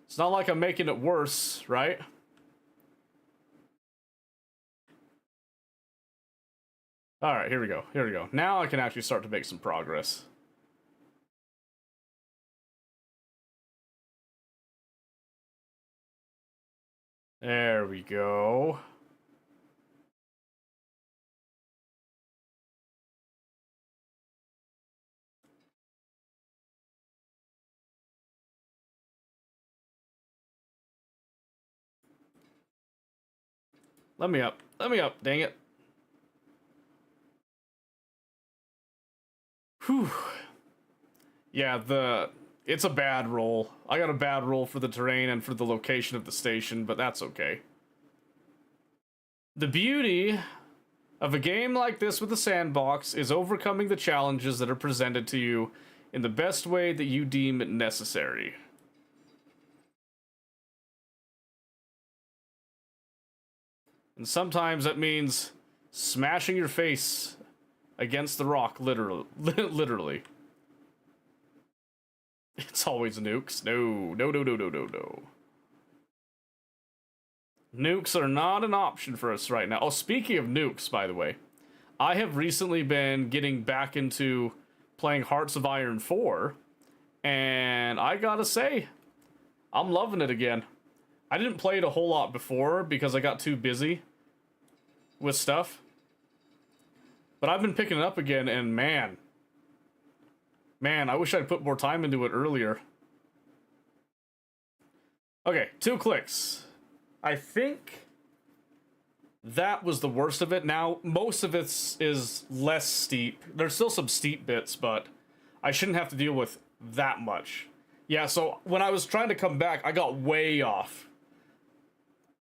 It's not like I'm making it worse, right? Alright, here we go. Here we go. Now I can actually start to make some progress. There we go. Let me up. Let me up, dang it. Whew. Yeah, it's a bad roll. I got a bad roll for the terrain and for the location of the station, but that's okay. The beauty of a game like this with a sandbox is overcoming the challenges that are presented to you in the best way that you deem necessary. And sometimes that means smashing your face against the rock, literally. It's always nukes. No. Nukes are not an option for us right now. Oh, speaking of nukes, by the way, I have recently been getting back into playing Hearts of Iron 4, and I gotta say, I'm loving it again. I didn't play it a whole lot before because I got too busy with stuff. But I've been picking it up again, and man, I wish I'd put more time into it earlier. Okay, 2 clicks. I think that was the worst of it. Now, most of it is less steep. There's still some steep bits, but I shouldn't have to deal with that much. Yeah, so when I was trying to come back, I got way off.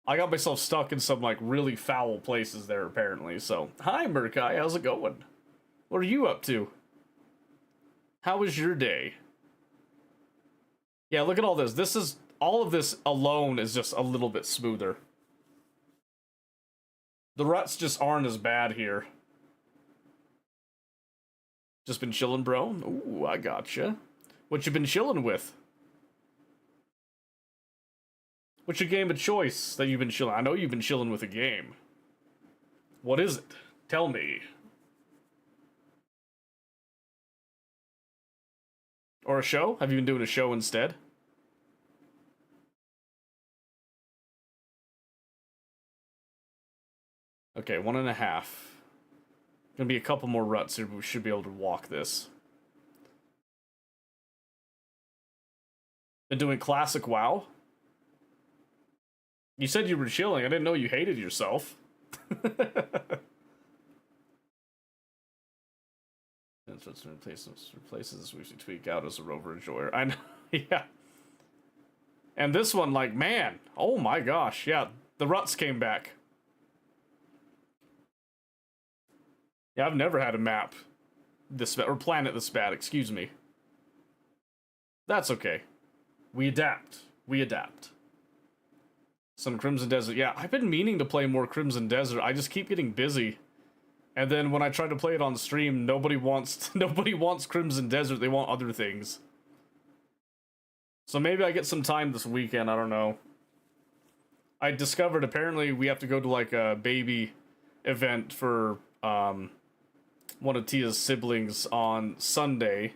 I got myself stuck in some, like, really foul places there, apparently. So, hi, Murkai, how's it going? What are you up to? How was your day? Yeah, look at all this. All of this alone is just a little bit smoother. The ruts just aren't as bad here. Just been chilling, bro? Ooh, I gotcha. What you been chilling with? What's your game of choice that you've been chilling? I know you've been chilling with a game. What is it? Tell me. Or a show? Have you been doing a show instead? Okay, 1.5. Gonna be a couple more ruts here, but we should be able to walk this. Been doing classic WoW? You said you were chilling. I didn't know you hated yourself. Replaces this weekly tweak out as a rover enjoyer. I know, yeah. And this one, like, man, oh my gosh, yeah, the ruts came back. Yeah, I've never had a map this bad, or planet this bad, excuse me. That's okay. We adapt. Some Crimson Desert. Yeah, I've been meaning to play more Crimson Desert. I just keep getting busy. And then when I try to play it on stream, nobody wants Crimson Desert. They want other things. So maybe I get some time this weekend. I don't know. I discovered apparently we have to go to like a baby event for one of Tia's siblings on Sunday.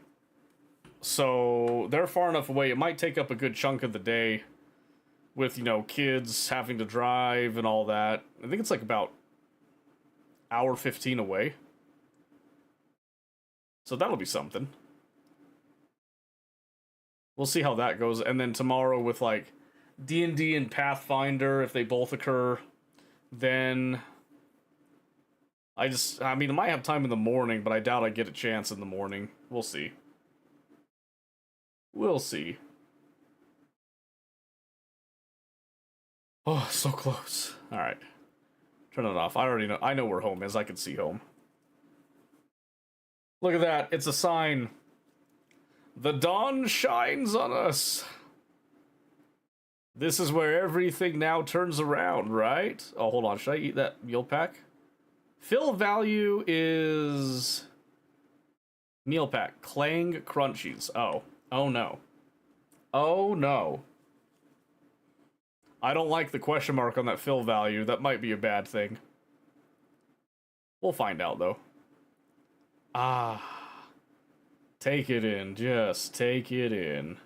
So they're far enough away. It might take up a good chunk of the day with, you know, kids having to drive and all that. I think it's like about hour 15 away. So that'll be something. We'll see how that goes. And then tomorrow with like D&D and Pathfinder, if they both occur, then I mean, I might have time in the morning, but I doubt I get a chance in the morning. We'll see. We'll see. Oh, so close. Alright. Turn it off. I know where home is. I can see home. Look at that. It's a sign. The dawn shines on us. This is where everything now turns around, right? Oh, hold on. Should I eat that meal pack? Fill value is meal pack. Clang Crunchies. Oh. Oh no. Oh no. I don't like the question mark on that fill value. That might be a bad thing. We'll find out, though. Ah. Take it in. Just take it in.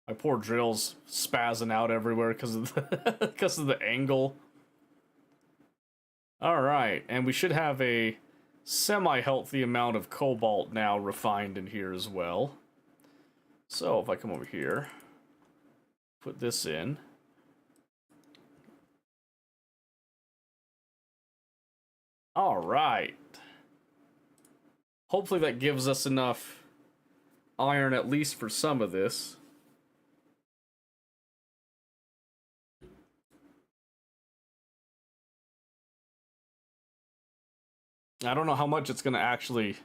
My poor drill's spazzing out everywhere because of the angle. Alright, and we should have a semi-healthy amount of cobalt now refined in here as well. So, if I come over here, put this in. Alright. Hopefully that gives us enough iron at least for some of this. I don't know how much it's going to actually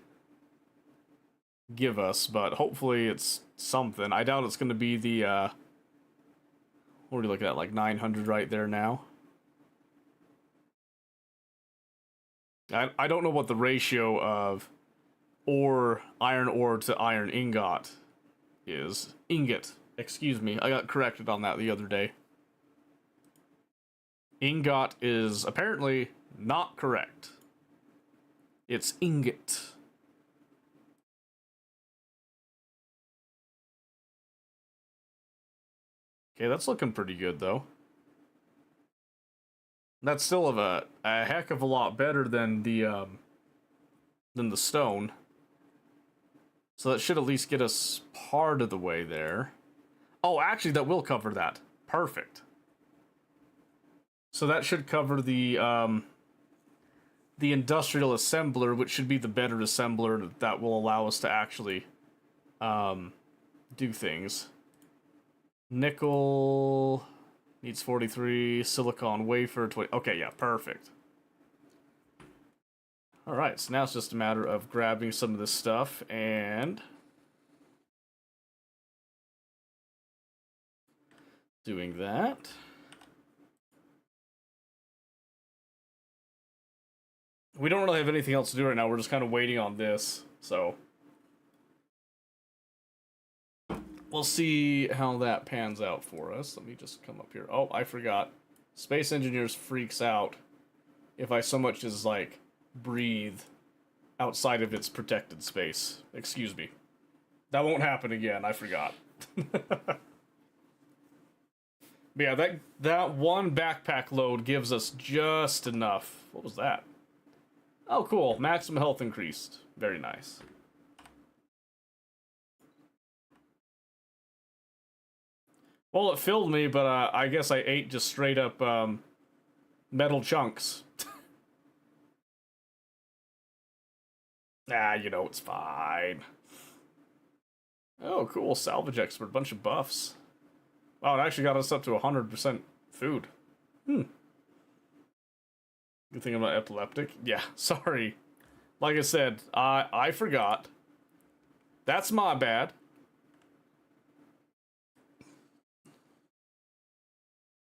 give us, but hopefully it's something. I doubt it's going to be the, what are we looking at, like 900 right there now? I don't know what the ratio of iron ore to iron ingot is. Ingot, excuse me. I got corrected on that the other day. Ingot is apparently not correct. It's ingot. Okay, that's looking pretty good though. That's still a heck of a lot better than the stone. So that should at least get us part of the way there. Oh, actually, that will cover that. Perfect. So that should cover the industrial assembler, which should be the better assembler that will allow us to actually do things. Nickel needs 43, silicon wafer 20. Okay, yeah, perfect. All right, so now it's just a matter of grabbing some of this stuff and doing that. We don't really have anything else to do right now. We're just kind of waiting on this, so we'll see how that pans out for us. Let me just come up here. Oh, I forgot. Space Engineers freaks out if I so much as, like, breathe outside of its protected space. Excuse me. That won't happen again. I forgot. But yeah, that one backpack load gives us just enough. What was that? Oh, cool. Maximum health increased. Very nice. Well, it filled me, but I guess I ate just straight up metal chunks. Ah, you know, it's fine. Oh, cool. Salvage expert. Bunch of buffs. Wow, it actually got us up to 100% food. Good thing I'm not epileptic. Yeah, sorry. Like I said, I forgot. That's my bad.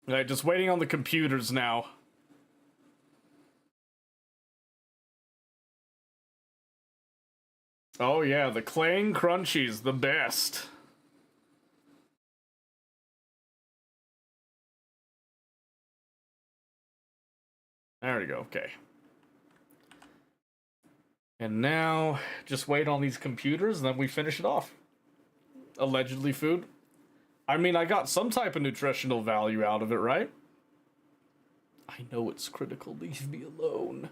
Alright, just waiting on the computers now. Oh yeah, the Clang Crunchies, the best. There we go, okay. And now, just wait on these computers, and then we finish it off. Allegedly food. I mean, I got some type of nutritional value out of it, right? I know it's critical, leave me alone.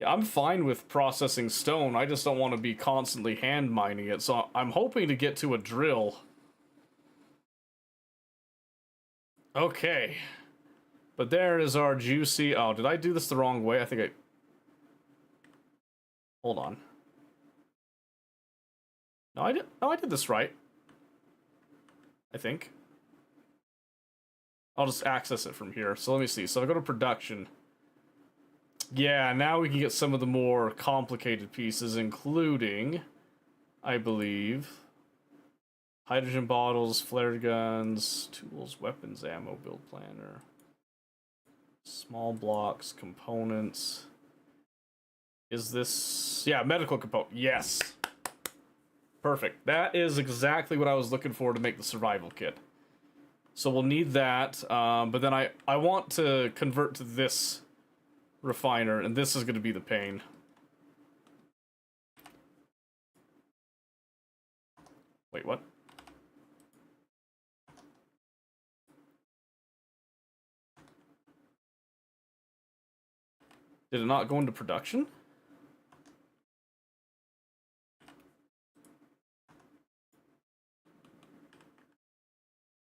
Yeah, I'm fine with processing stone, I just don't want to be constantly hand mining it, so I'm hoping to get to a drill. Okay. But there is our juicy... Oh, did I do this the wrong way? I think I... Hold on. No, I did this right. I think. I'll just access it from here. So let me see. So I go to production. Yeah, now we can get some of the more complicated pieces, including, I believe, hydrogen bottles, flare guns, tools, weapons, ammo, build planner, small blocks, components. Is this... Yeah, medical component. Yes. Perfect. That is exactly what I was looking for to make the survival kit. So we'll need that, but then I want to convert to this refiner, and this is going to be the pain. Wait, what? Did it not go into production?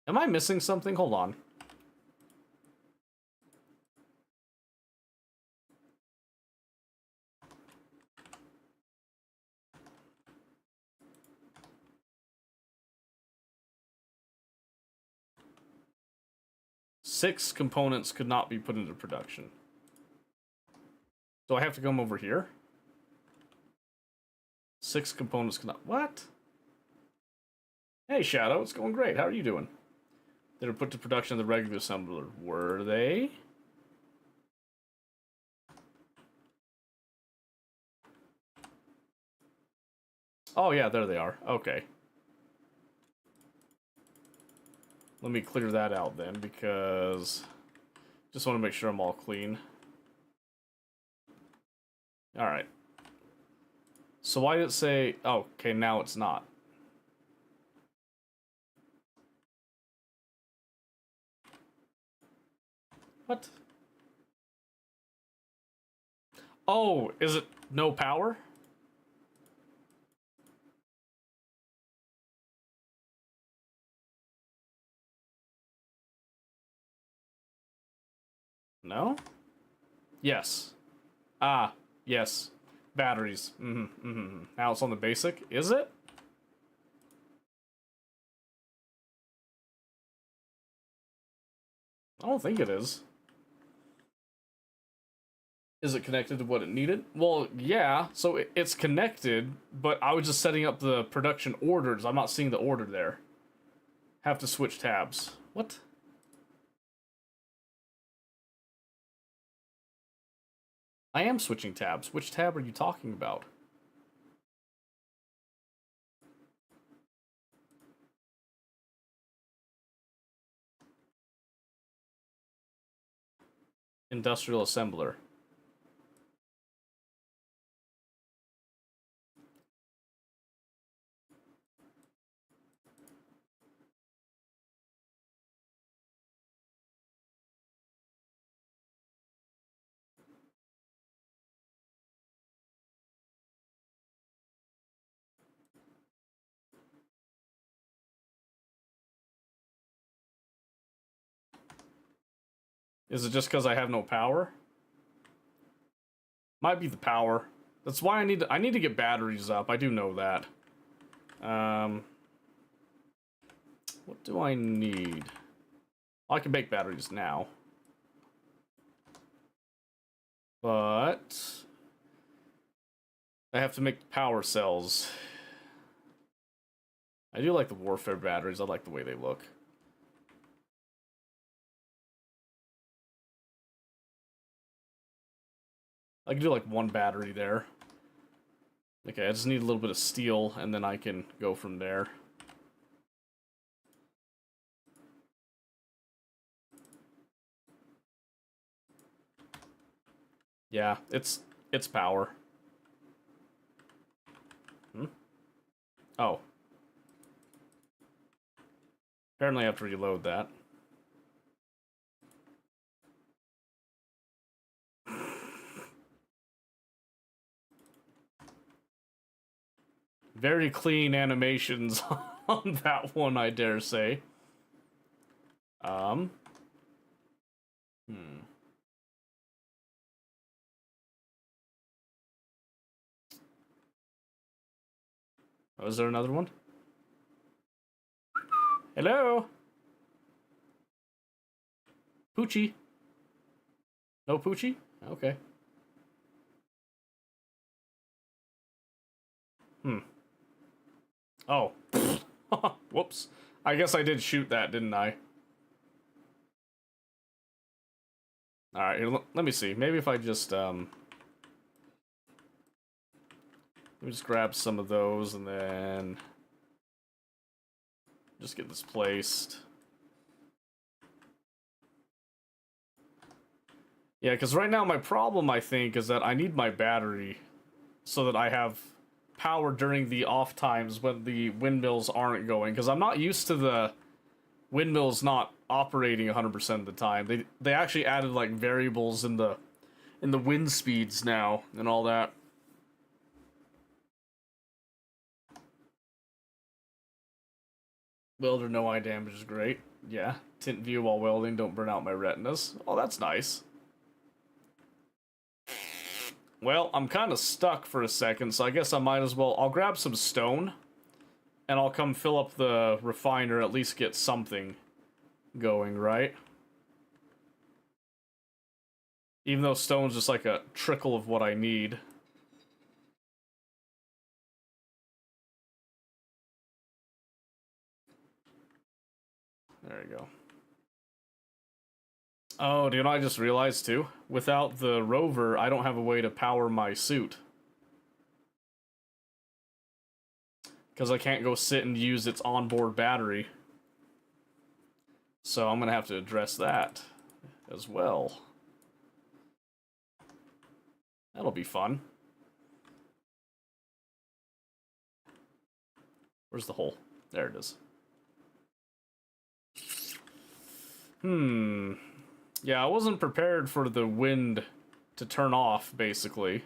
Am I missing something? Hold on. Six components could not be put into production. Do I have to come over here? 6 components cannot. What? Hey, Shadow, it's going great. How are you doing? They were put to production in the regular assembler. Were they? Oh, yeah, there they are. Okay. Let me clear that out then, because just want to make sure I'm all clean. Alright. So why did it say... Oh, okay, now it's not. What? Oh, is it no power? No? Yes. Ah, yes. Batteries. Now it's on the basic. Is it? I don't think it is. Is it connected to what it needed? Well, yeah, so it's connected, but I was just setting up the production orders. I'm not seeing the order there. Have to switch tabs. What? I am switching tabs. Which tab are you talking about? Industrial assembler. Is it just because I have no power? Might be the power. That's why I need to get batteries up. I do know that. What do I need? I can make batteries now. But I have to make power cells. I do like the warfare batteries. I like the way they look. I can do like one battery there. Okay, I just need a little bit of steel, and then I can go from there. Yeah, it's power. Oh. Apparently I have to reload that. Very clean animations on that one, I dare say. Oh, is there another one? Hello? Poochie? No Poochie? Okay. Oh. Whoops. I guess I did shoot that, didn't I? Alright, let me see. Maybe if I just, let me just grab some of those and then just get this placed. Yeah, because right now my problem, I think, is that I need my battery so that I have power during the off times when the windmills aren't going. Because I'm not used to the windmills not operating 100% of the time. They actually added like variables in the wind speeds now and all that. Welder no eye damage is great. Yeah, tint view while welding, don't burn out my retinas. Oh, that's nice. Well, I'm kind of stuck for a second, so I guess I might as well... I'll grab some stone, and I'll come fill up the refiner, at least get something going, right? Even though stone's just like a trickle of what I need. There you go. Oh, do you know what I just realized too? Without the rover, I don't have a way to power my suit. Because I can't go sit and use its onboard battery. So I'm going to have to address that as well. That'll be fun. Where's the hole? There it is. Yeah, I wasn't prepared for the wind to turn off, basically.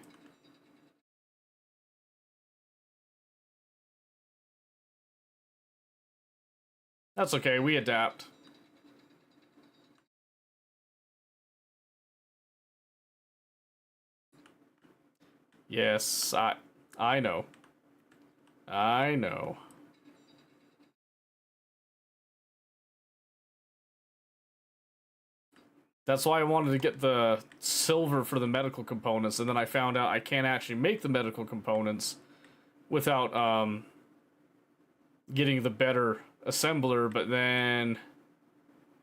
That's okay, we adapt. Yes, I know. I know. That's why I wanted to get the silver for the medical components, and then I found out I can't actually make the medical components without, getting the better assembler, but then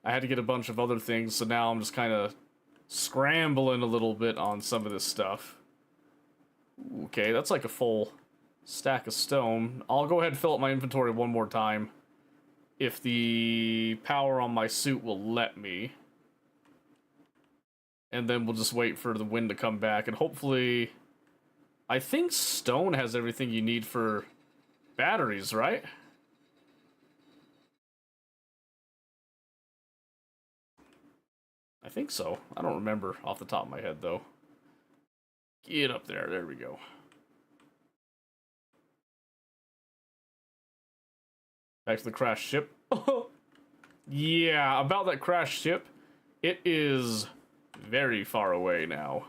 I had to get a bunch of other things, so now I'm just kind of scrambling a little bit on some of this stuff. Okay, that's like a full stack of stone. I'll go ahead and fill up my inventory one more time if the power on my suit will let me. And then we'll just wait for the wind to come back, and hopefully... I think stone has everything you need for batteries, right? I think so. I don't remember off the top of my head, though. Get up there. There we go. Back to the crashed ship. Yeah, about that crashed ship. It is very far away now.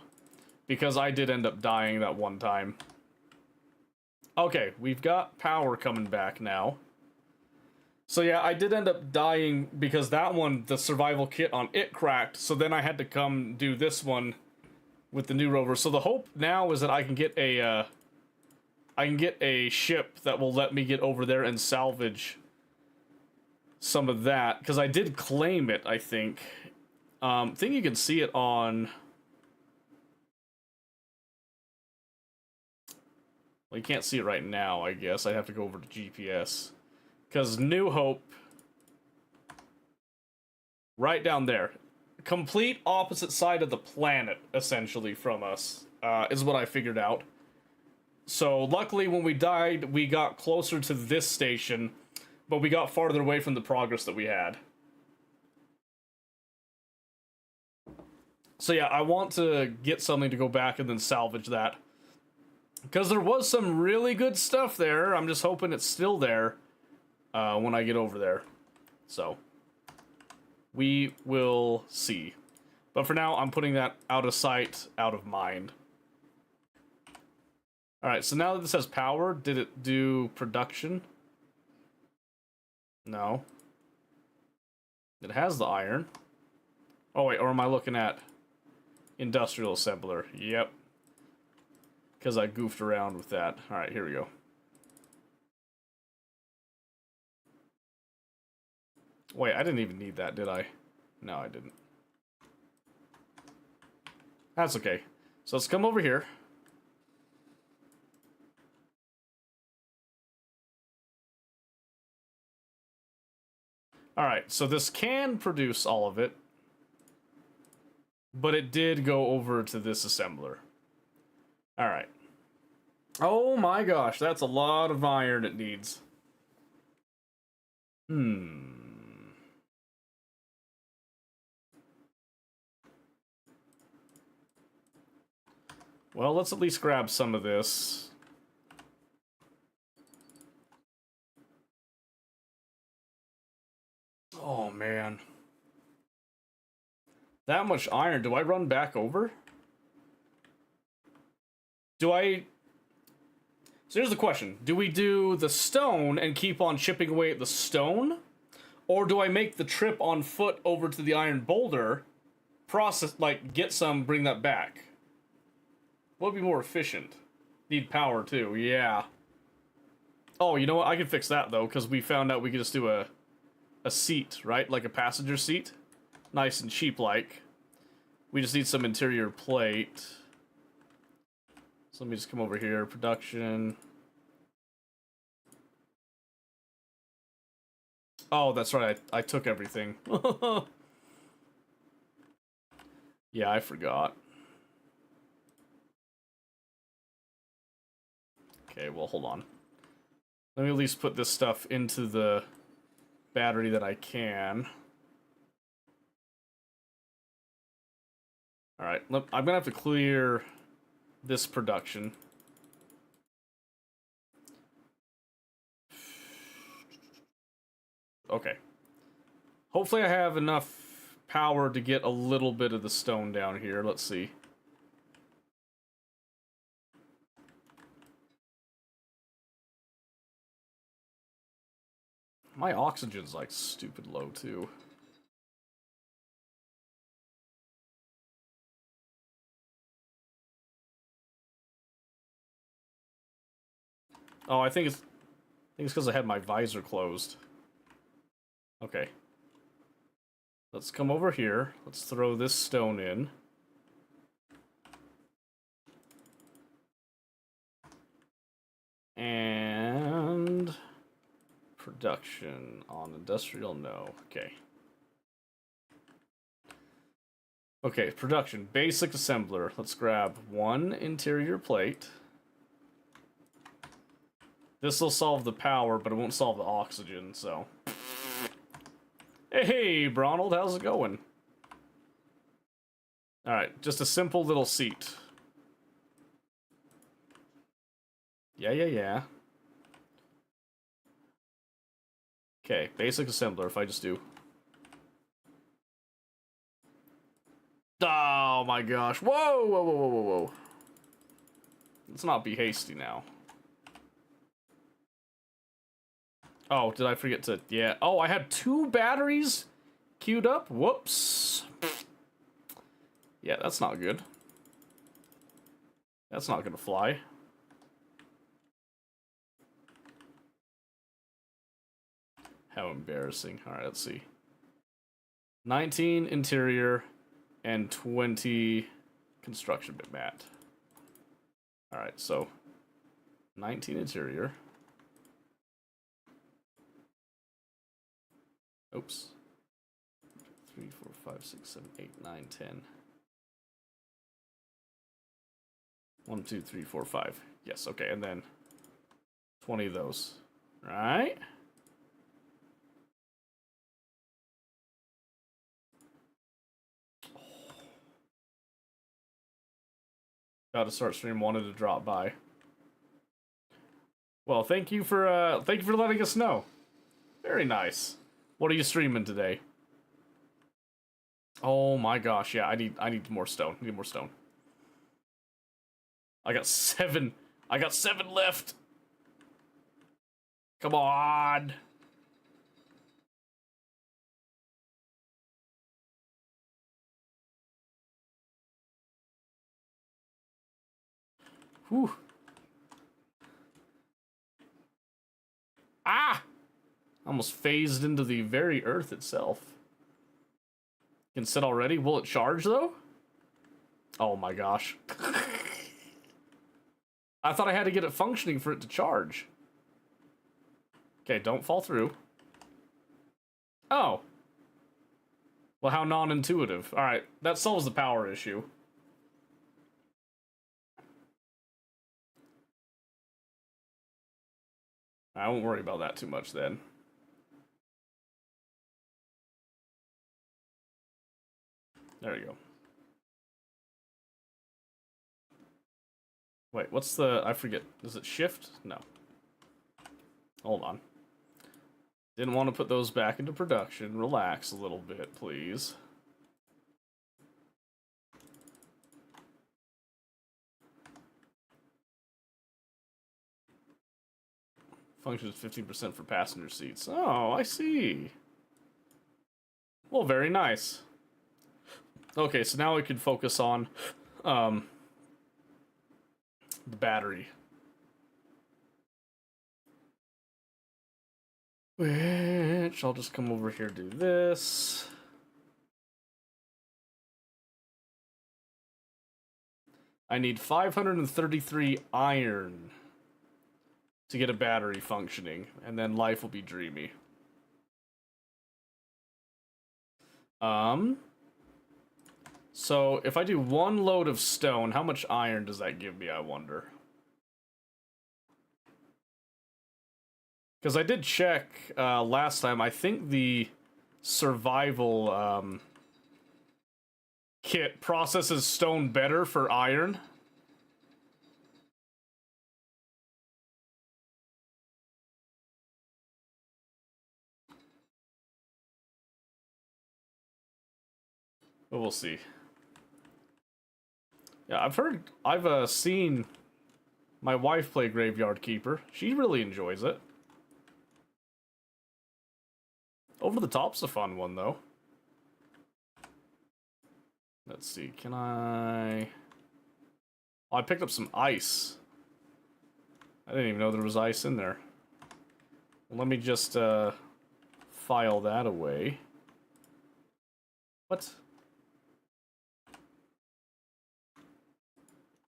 Because I did end up dying that one time. Okay, we've got power coming back now. So yeah, I did end up dying because that one, the survival kit on it cracked. So then I had to come do this one with the new rover. So the hope now is that I can get a ship that will let me get over there and salvage some of that, because I did claim it, I think. Think you can see it on... Well, you can't see it right now, I guess. I have to go over to GPS. Because New Hope... Right down there. Complete opposite side of the planet, essentially, from us, is what I figured out. So, luckily, when we died, we got closer to this station, but we got farther away from the progress that we had. So yeah, I want to get something to go back and then salvage that. Because there was some really good stuff there. I'm just hoping it's still there when I get over there. So, we will see. But for now, I'm putting that out of sight, out of mind. Alright, so now that this has power, did it do production? No. It has the iron. Oh wait, or am I looking at industrial assembler? Yep. Because I goofed around with that. Alright, here we go. Wait, I didn't even need that, did I? No, I didn't. That's okay. So let's come over here. Alright, so this can produce all of it. But it did go over to this assembler. Alright. Oh my gosh, that's a lot of iron it needs. Well, let's at least grab some of this. Oh, man. That much iron. Do I run back over? So here's the question. Do we do the stone and keep on chipping away at the stone? Or do I make the trip on foot over to the iron boulder process, like, get some, bring that back. What would be more efficient? Need power, too, yeah. Oh, you know what? I can fix that, though, because we found out we could just do a seat, right? Like a passenger seat. Nice and cheap-like. We just need some interior plate. So let me just come over here. Production. Oh, that's right. I took everything. Yeah, I forgot. Okay, well, hold on. Let me at least put this stuff into the battery that I can. Alright, I'm gonna have to clear this production. Okay. Hopefully I have enough power to get a little bit of the stone down here. Let's see. My oxygen's like stupid low too. Oh, I think it's because I had my visor closed. Okay. Let's come over here. Let's throw this stone in. And production on industrial, no. Okay. Okay, production. Basic assembler. Let's grab one interior plate. This will solve the power, but it won't solve the oxygen, so. Hey, Bronald, how's it going? Alright, just a simple little seat. Yeah. Okay, basic assembler, if I just do. Oh my gosh. Whoa. Let's not be hasty now. Oh, did I forget to... Yeah. Oh, I had 2 batteries queued up? Whoops. Yeah, that's not good. That's not gonna fly. How embarrassing. Alright, let's see. 19 interior and 20 construction bit mat. Alright, so 19 interior. Oops. 3, 4, 5, 6, 7, 8, 9, 10. 1, 2, 3, 4, 5. Yes, okay, and then 20 of those. Right? About to start stream, wanted to drop by. Well, thank you for letting us know. Very nice. What are you streaming today? Oh my gosh, yeah, I need more stone. I need more stone. I got 7. I got 7 left. Come on. Whew. Ah! Almost phased into the very earth itself. Can sit already? Will it charge, though? Oh my gosh. I thought I had to get it functioning for it to charge. Okay, don't fall through. Oh. Well, how non-intuitive. Alright, that solves the power issue. I won't worry about that too much then. There you go. Wait, what's the... I forget. Is it shift? No. Hold on. Didn't want to put those back into production. Relax a little bit, please. Functions 15% for passenger seats. Oh, I see. Well, very nice. Okay, so now we can focus on the battery. Which I'll just come over here, do this. I need 533 iron to get a battery functioning, and then life will be dreamy. So if I do 1 load of stone, how much iron does that give me, I wonder? Because I did check last time, I think the survival kit processes stone better for iron. But we'll see. Yeah, I've seen my wife play Graveyard Keeper. She really enjoys it. Over the Top's a fun one, though. Let's see, can I... Oh, I picked up some ice. I didn't even know there was ice in there. Let me just, file that away. What?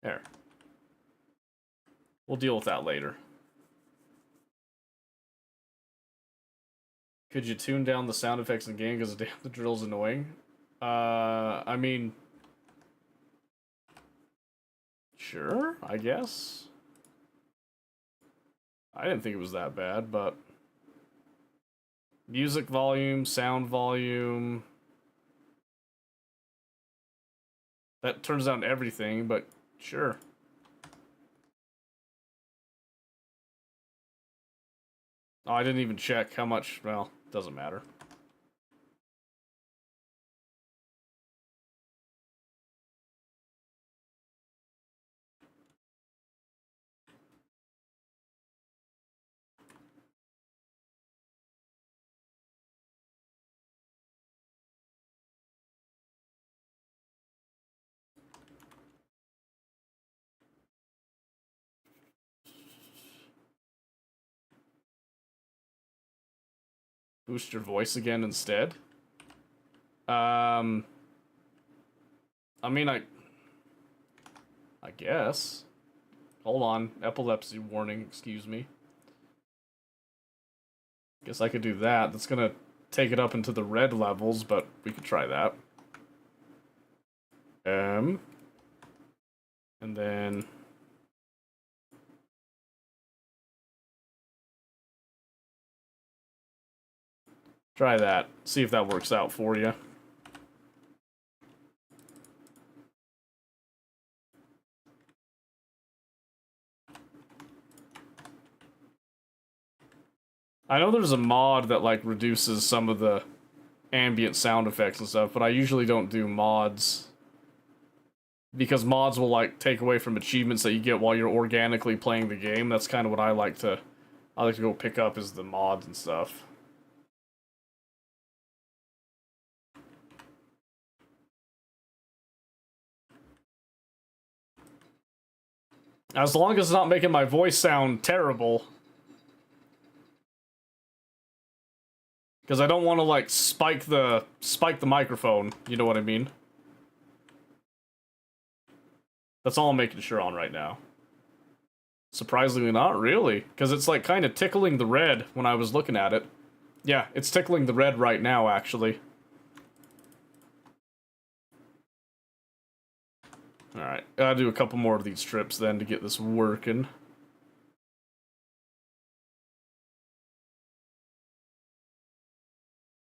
There. We'll deal with that later. Could you tune down the sound effects in the game because the drill's annoying? I mean... Sure, I guess. I didn't think it was that bad, but... Music volume, sound volume... That turns down everything, but sure. Oh, I didn't even check how much... Well, doesn't matter. Boost your voice again instead? I mean, I guess. Hold on. Epilepsy warning, excuse me. Guess I could do that. That's gonna take it up into the red levels, but we could try that. And then... Try that. See if that works out for you. I know there's a mod that, like, reduces some of the ambient sound effects and stuff, but I usually don't do mods. Because mods will, like, take away from achievements that you get while you're organically playing the game. That's kind of what I like to go pick up, is the mods and stuff. As long as it's not making my voice sound terrible. Because I don't want to, like, spike the microphone, you know what I mean? That's all I'm making sure on right now. Surprisingly not really, because it's, like, kind of tickling the red when I was looking at it. Yeah, it's tickling the red right now, actually. Alright, gotta do a couple more of these trips then to get this working.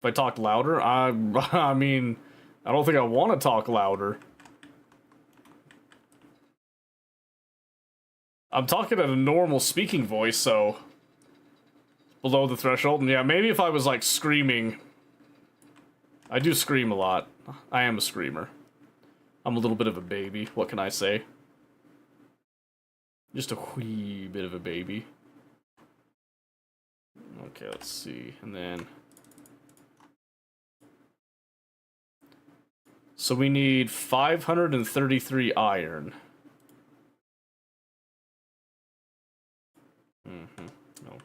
If I talk louder, I mean, I don't think I want to talk louder. I'm talking at a normal speaking voice, so... Below the threshold, and yeah, maybe if I was, like, screaming... I do scream a lot. I am a screamer. I'm a little bit of a baby, what can I say? Just a wee bit of a baby. Okay, let's see, and then... So we need 533 iron.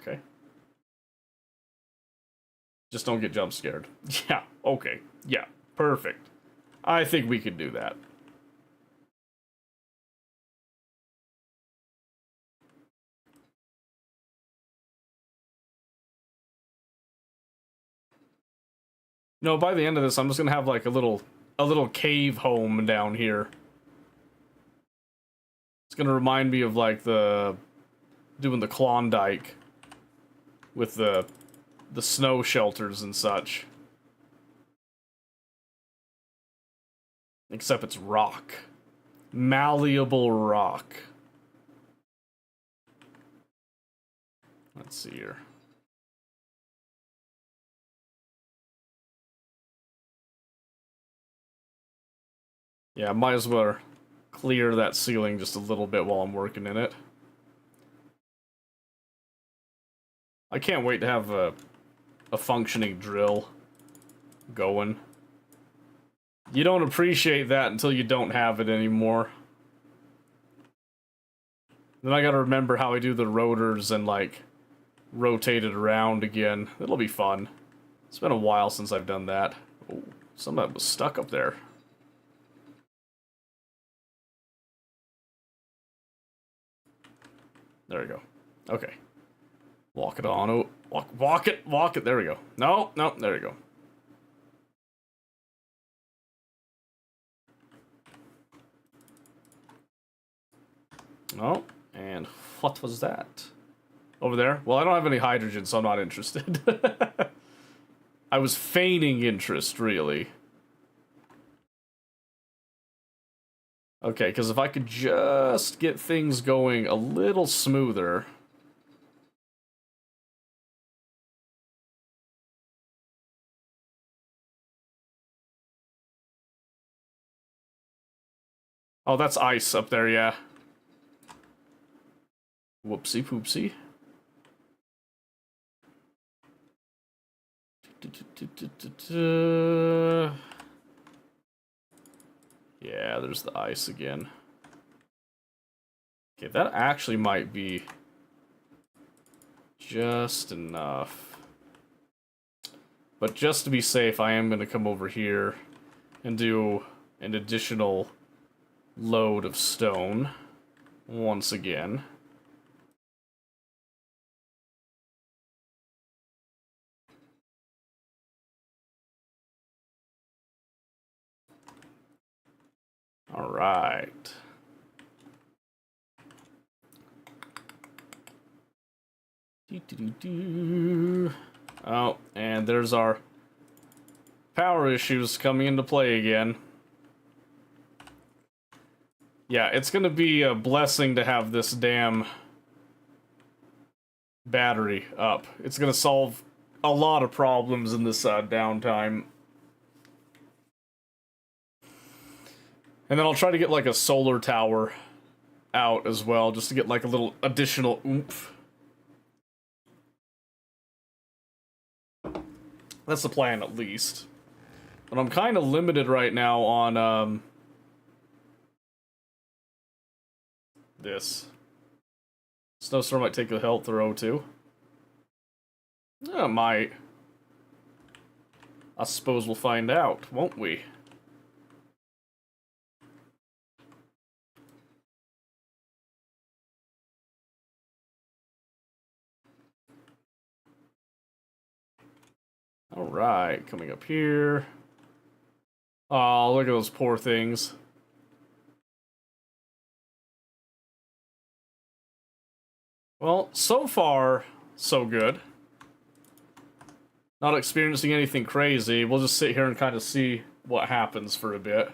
Okay. Just don't get jump scared. Yeah, okay. Yeah, perfect. I think we could do that. No, by the end of this, I'm just gonna have like a little cave home down here. It's gonna remind me of like doing the Klondike with the snow shelters and such. Except it's rock. Malleable rock. Let's see here. Yeah, might as well clear that ceiling just a little bit while I'm working in it. I can't wait to have a functioning drill going. You don't appreciate that until you don't have it anymore. Then I gotta remember how I do the rotors and, like, rotate it around again. It'll be fun. It's been a while since I've done that. Oh, some of that was stuck up there. There we go. Okay. Walk it on. Oh, walk it. There we go. No, there we go. Oh, and what was that? Over there? Well, I don't have any hydrogen, so I'm not interested. I was feigning interest, really. Okay, because if I could just get things going a little smoother. Oh, that's ice up there, yeah. Whoopsie poopsie. Yeah, there's the ice again. Okay, that actually might be just enough. But just to be safe, I am going to come over here and do an additional load of stone once again. All right. Oh, and there's our power issues coming into play again. Yeah, it's gonna be a blessing to have this damn battery up. It's gonna solve a lot of problems in this downtime. And then I'll try to get like a solar tower out as well, just to get like a little additional oomph. That's the plan, at least. But I'm kind of limited right now on, this. Snowstorm might take a health throw, too. Yeah, it might. I suppose we'll find out, won't we? Alright, coming up here. Oh, look at those poor things. Well, so far, so good. Not experiencing anything crazy. We'll just sit here and kind of see what happens for a bit.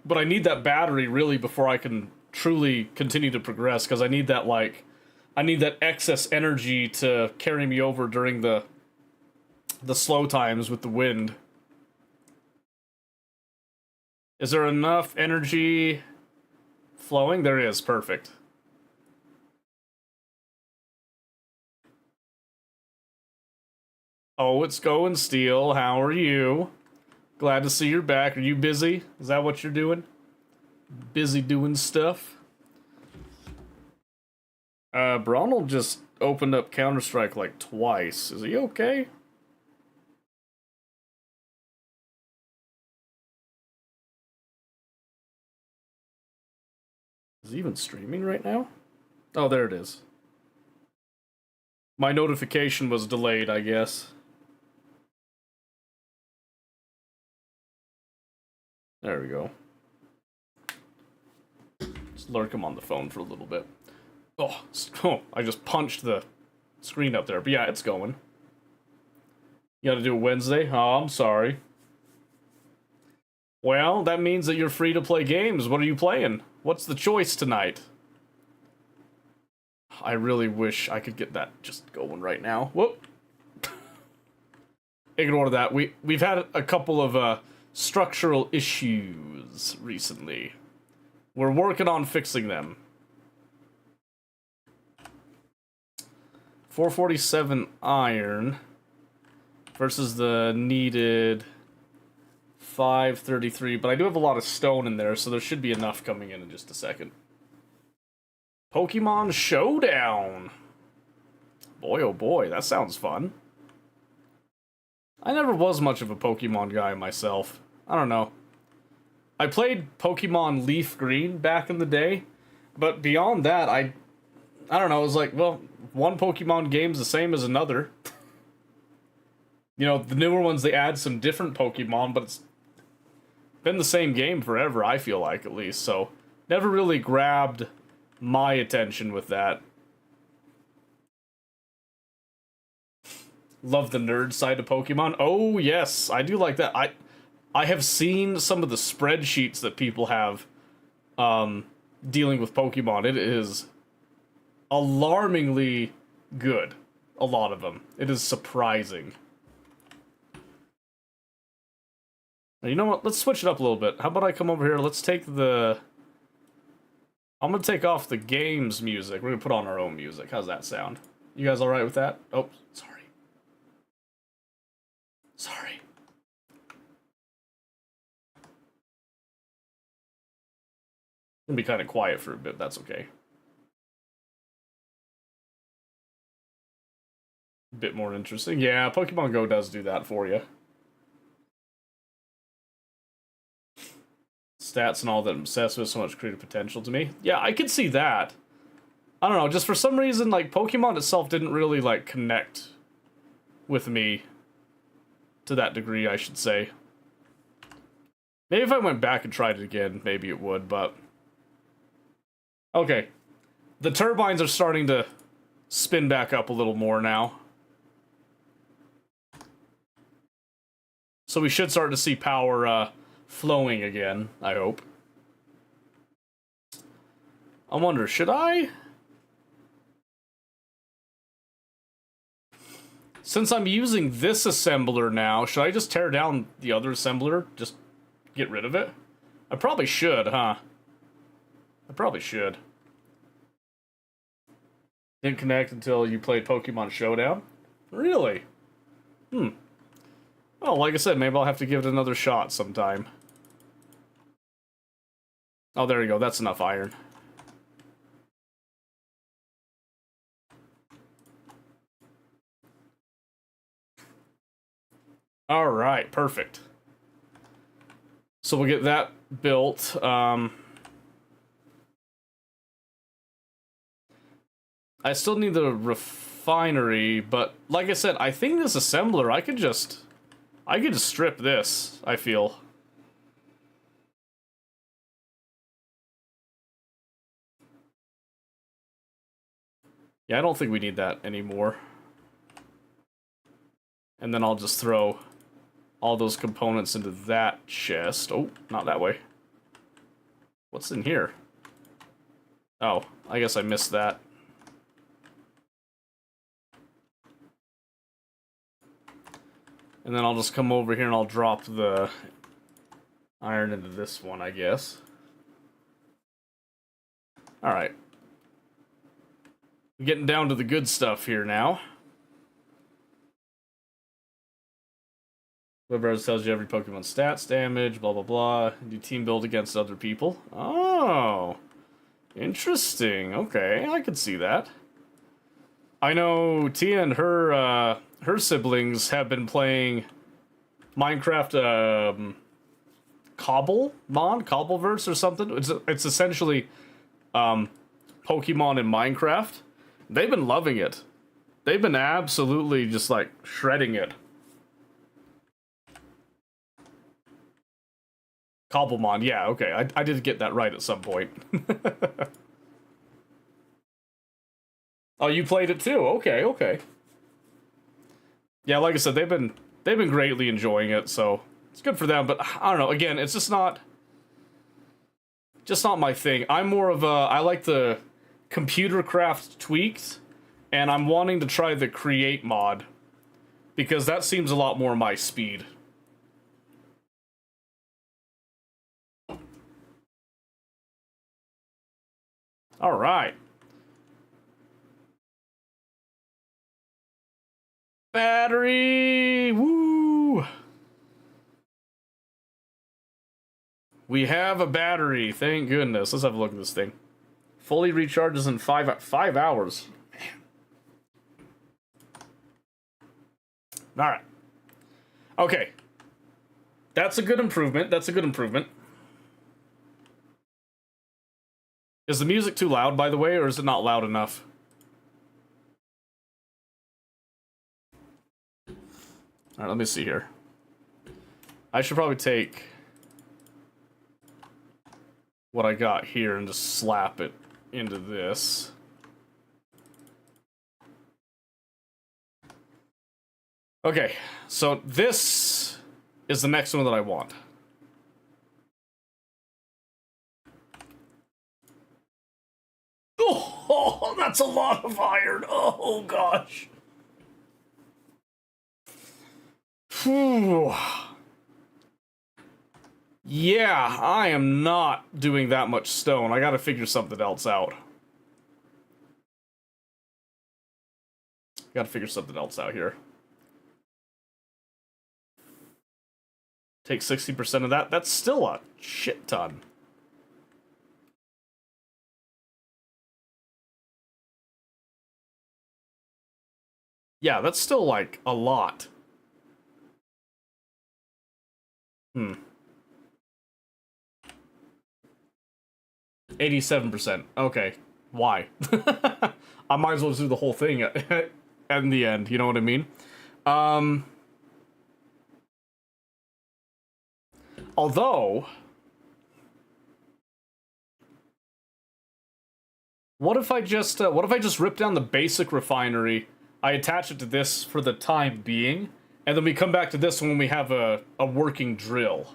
But I need that battery, really, before I can truly continue to progress, because I need that, like... I need that excess energy to carry me over during the slow times with the wind. Is there enough energy flowing? There is, perfect. Oh, it's going steel. How are you? Glad to see you're back. Are you busy? Is that what you're doing? Busy doing stuff? Bronald just opened up Counter-Strike like twice. Is he okay? Is he even streaming right now? Oh, there it is. My notification was delayed, I guess. There we go. Just lurk him on the phone for a little bit. Oh, I just punched the screen up there. But yeah, it's going. You gotta do it Wednesday? Oh, I'm sorry. Well, that means that you're free to play games. What are you playing? What's the choice tonight? I really wish I could get that just going right now. Whoop. Ignore that. We've had a couple of structural issues recently. We're working on fixing them. 447 iron versus the needed 533, but I do have a lot of stone in there, so there should be enough coming in just a second. Pokemon Showdown! Boy, oh boy, that sounds fun. I never was much of a Pokemon guy myself. I don't know. I played Pokemon Leaf Green back in the day, but beyond that, I don't know, it was like, well, one Pokemon game's the same as another. You know, the newer ones, they add some different Pokemon, but it's been the same game forever, I feel like, at least, so never really grabbed my attention with that. Love the nerd side of Pokemon. Oh, yes, I do like that. I have seen some of the spreadsheets that people have dealing with Pokemon. It is alarmingly good. A lot of them. It is surprising. Now, you know what? Let's switch it up a little bit. How about I come over here? Let's take the... I'm gonna take off the game's music. We're gonna put on our own music. How's that sound? You guys alright with that? Oh, sorry. Sorry. Gonna be kind of quiet for a bit. That's okay. A bit more interesting. Yeah, Pokemon Go does do that for you. Stats and all that I'm obsessed with, so much creative potential to me. Yeah, I could see that. I don't know, just for some reason, like, Pokemon itself didn't really, like, connect with me to that degree, I should say. Maybe if I went back and tried it again, maybe it would, but... Okay. The turbines are starting to spin back up a little more now. So we should start to see power, flowing again, I hope. I wonder, should I? Since I'm using this assembler now, should I just tear down the other assembler? Just get rid of it? I probably should, huh? I probably should. Didn't connect until you played Pokemon Showdown? Really? Well, like I said, maybe I'll have to give it another shot sometime. Oh, there you go. That's enough iron. Alright, perfect. So we'll get that built. I still need the refinery, but like I said, I think this assembler, I could just strip this, I feel. Yeah, I don't think we need that anymore. And then I'll just throw all those components into that chest. Oh, not that way. What's in here? Oh, I guess I missed that. And then I'll just come over here and I'll drop the iron into this one, I guess. Alright. Getting down to the good stuff here now. Webbrowser tells you every Pokemon stats, damage, blah blah blah. You team build against other people. Oh, interesting. Okay, I could see that. I know Tia and her siblings have been playing Minecraft Cobbleverse or something. It's essentially Pokemon in Minecraft. They've been loving it. They've been absolutely just like shredding it. Cobblemon, yeah, okay. I did get that right at some point. Oh, you played it too? Okay, okay. Yeah, like I said, they've been greatly enjoying it, so it's good for them, but I don't know, again, it's just not my thing. I'm more of a I like the computer craft tweaked, and I'm wanting to try the create mod because that seems a lot more my speed. All right. Battery! Woo! We have a battery, thank goodness. Let's have a look at this thing. Fully recharges in 5 hours. Man. Alright. Okay. That's a good improvement. That's a good improvement. Is the music too loud, by the way, or is it not loud enough? Alright, let me see here. I should probably take what I got here and just slap it into this. Okay, so this is the next one that I want. Oh, that's a lot of iron. Oh, gosh. Whew. Yeah, I am not doing that much stone. I gotta figure something else out. Gotta figure something else out here. Take 60% of that. That's still a shit ton. Yeah, that's still, like, a lot. 87%. Okay. Why? I might as well do the whole thing in the end, you know what I mean? Although, what if I just rip down the basic refinery, I attach it to this for the time being, and then we come back to this when we have a working drill?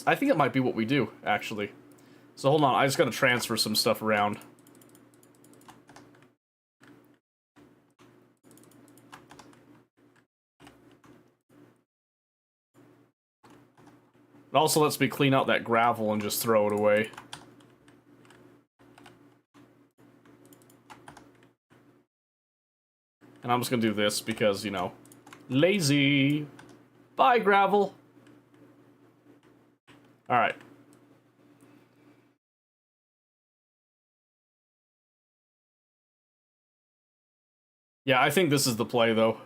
I think it might be what we do, actually. So hold on, I just gotta transfer some stuff around. It also lets me clean out that gravel and just throw it away. And I'm just gonna do this because, you know, lazy. Bye, gravel. Alright. Yeah, I think this is the play, though.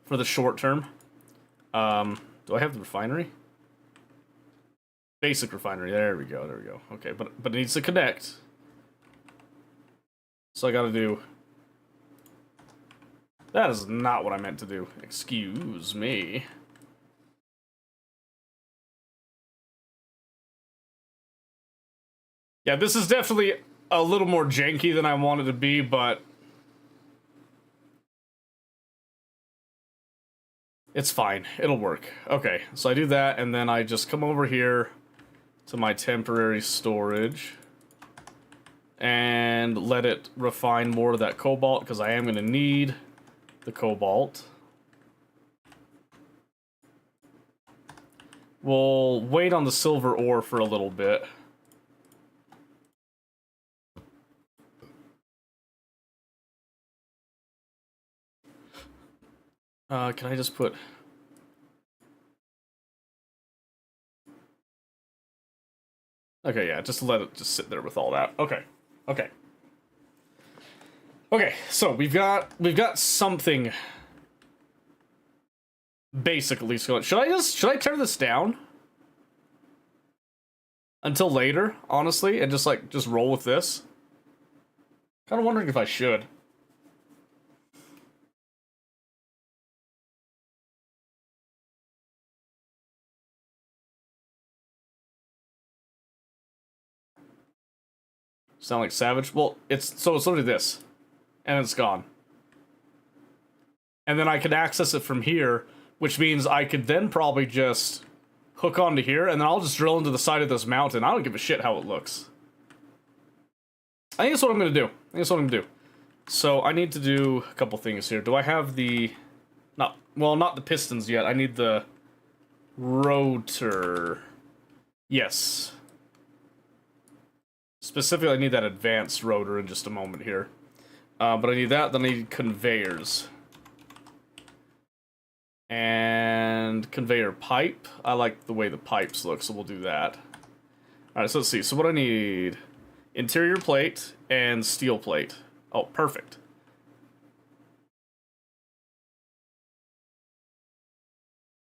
For the short term. Do I have the refinery? Basic refinery. There we go, there we go. Okay, but it needs to connect. So I gotta do... That is not what I meant to do. Excuse me. Yeah, this is definitely a little more janky than I wanted to be, but... It's fine. It'll work. Okay, so I do that, and then I just come over here to my temporary storage and let it refine more of that cobalt, because I am going to need the cobalt. We'll wait on the silver ore for a little bit. Can I just put... Okay, yeah, just let it just sit there with all that. Okay. Okay. Okay, so we've got something basically going. Should I turn this down until later, honestly, and just roll with this? Kind of wondering if I should. Sound like Savage? Well, it's literally this, and it's gone. And then I could access it from here, which means I could then probably just hook onto here, and then I'll just drill into the side of this mountain. I don't give a shit how it looks. I think that's what I'm gonna do. So I need to do a couple things here. Do I have the... not the pistons yet. I need the rotor. Yes. Specifically, I need that advanced rotor in just a moment here. But I need that, then I need conveyors. And conveyor pipe. I like the way the pipes look, so we'll do that. Alright, so let's see. So what I need... interior plate and steel plate. Oh, perfect.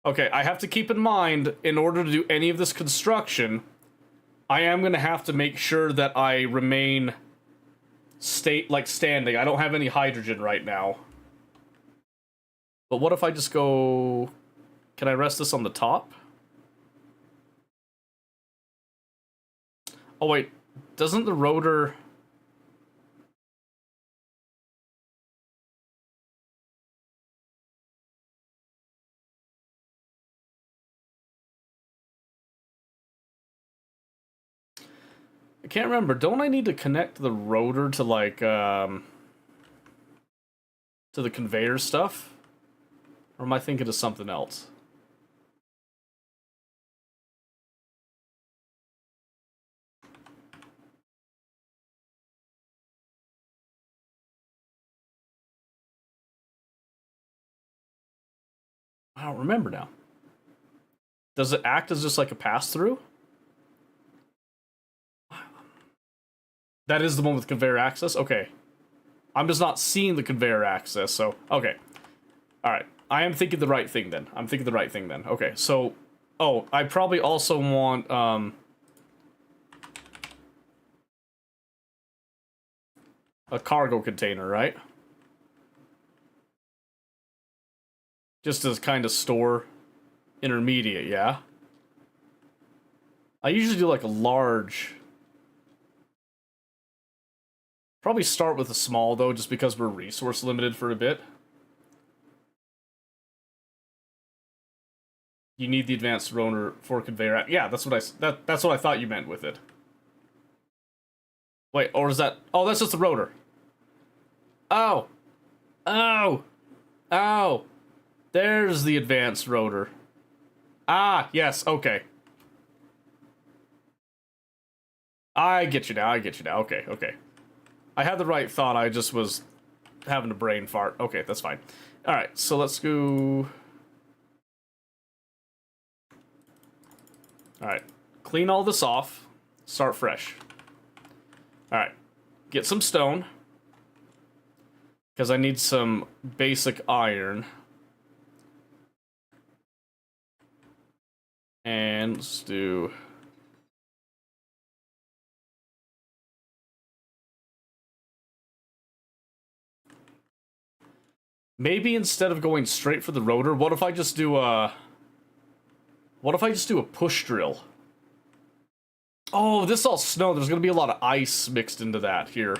Okay, I have to keep in mind, in order to do any of this construction, I am going to have to make sure that I remain standing. I don't have any hydrogen right now. But what if I just go... Can I rest this on the top? Oh, wait. Doesn't the rotor... I can't remember. Don't I need to connect the rotor to, like, to the conveyor stuff? Or am I thinking of something else? I don't remember now. Does it act as just like a pass-through? That is the one with conveyor access? Okay. I'm just not seeing the conveyor access, so... Okay. Alright. I am thinking the right thing, then. Okay, so... Oh, I probably also want, a cargo container, right? Just to kind of store intermediate, yeah? I usually do, like, a large... Probably start with a small, though, just because we're resource limited for a bit. You need the advanced rotor for conveyor. Yeah, that's what that's what I thought you meant with it. Wait, or is that... Oh, that's just the rotor. Oh. Oh. Oh. There's the advanced rotor. Ah, yes, okay. I get you now, Okay, okay. I had the right thought, I just was having a brain fart. Okay, that's fine. Alright, so let's go... Alright, clean all this off. Start fresh. Alright, get some stone. Because I need some basic iron. And let's do... Maybe instead of going straight for the rotor, what if I just do a... What if I just do a push drill? Oh, this is all snow. There's gonna be a lot of ice mixed into that here.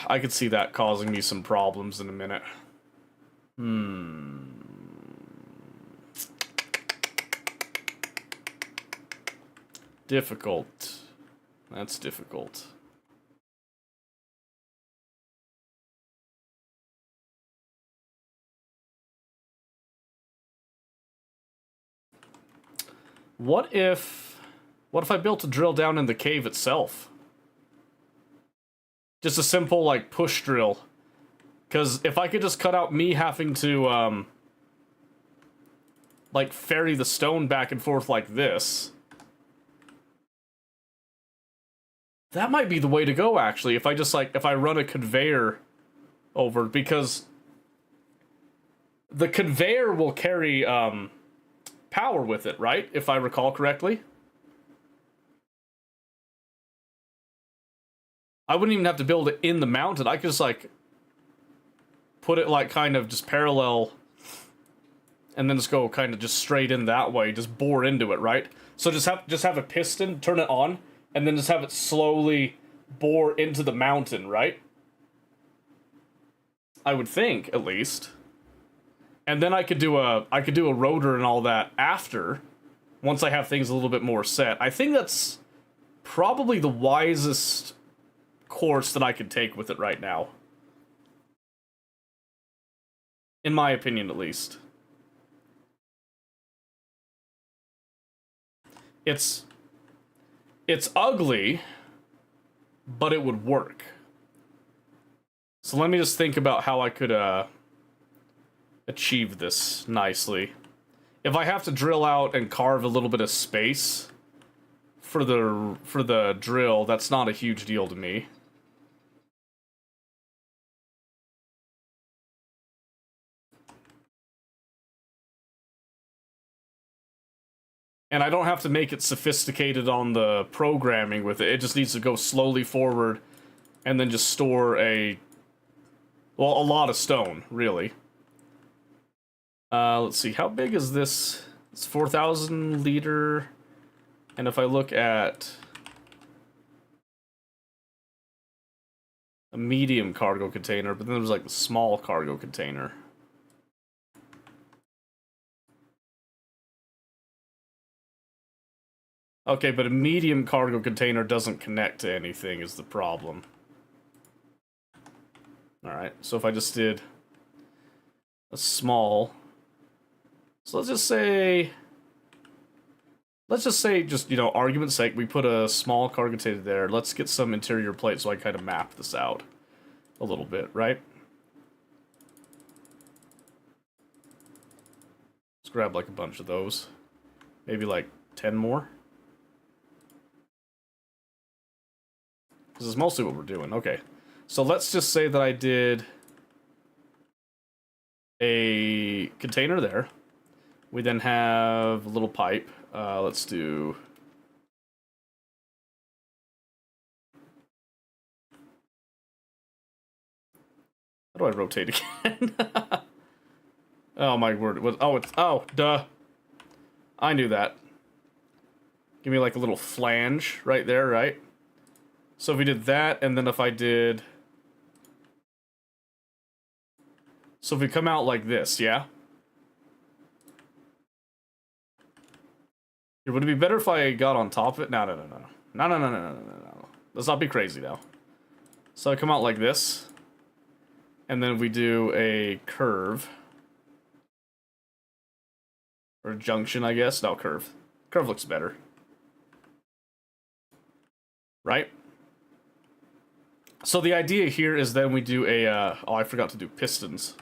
I could see that causing me some problems in a minute. Difficult. That's difficult. What if I built a drill down in the cave itself? Just a simple, like, push drill. Because if I could just cut out me having to, like, ferry the stone back and forth like this. That might be the way to go, actually, if I just, like, if I run a conveyor over, because the conveyor will carry, power with it, right? If I recall correctly. I wouldn't even have to build it in the mountain. I could just, like, put it, like, kind of just parallel, and then just go kind of just straight in that way, just bore into it, right? So just have a piston, turn it on, and then just have it slowly bore into the mountain, right? I would think, at least. And then I could do a rotor and all that after, once I have things a little bit more set. I think that's probably the wisest course that I could take with it right now. In my opinion, at least. It's ugly, but it would work. So let me just think about how I could, achieve this nicely. If I have to drill out and carve a little bit of space for the drill, that's not a huge deal to me. And I don't have to make it sophisticated on the programming with it. It just needs to go slowly forward and then just store a lot of stone, really. Let's see, how big is this? It's 4,000 liter. And if I look at a medium cargo container, but then there's like the small cargo container. Okay, but a medium cargo container doesn't connect to anything is the problem. Alright, so if I just did a small... So let's just say, just, you know, argument's sake, we put a small cargo container there. Let's get some interior plate so I kind of map this out a little bit, right? Let's grab like a bunch of those. Maybe like 10 more. This is mostly what we're doing. Okay. So let's just say that I did a container there. We then have a little pipe. Let's do... How do I rotate again? Oh my word. Oh, duh. I knew that. Give me like a little flange right there, right? So if we did that, and then if I did... So if we come out like this, yeah? Would it be better if I got on top of it? No. Let's not be crazy now. So I come out like this. And then we do a curve. Or a junction, I guess. No, curve. Curve looks better. Right? So the idea here is then we do a, oh, I forgot to do pistons.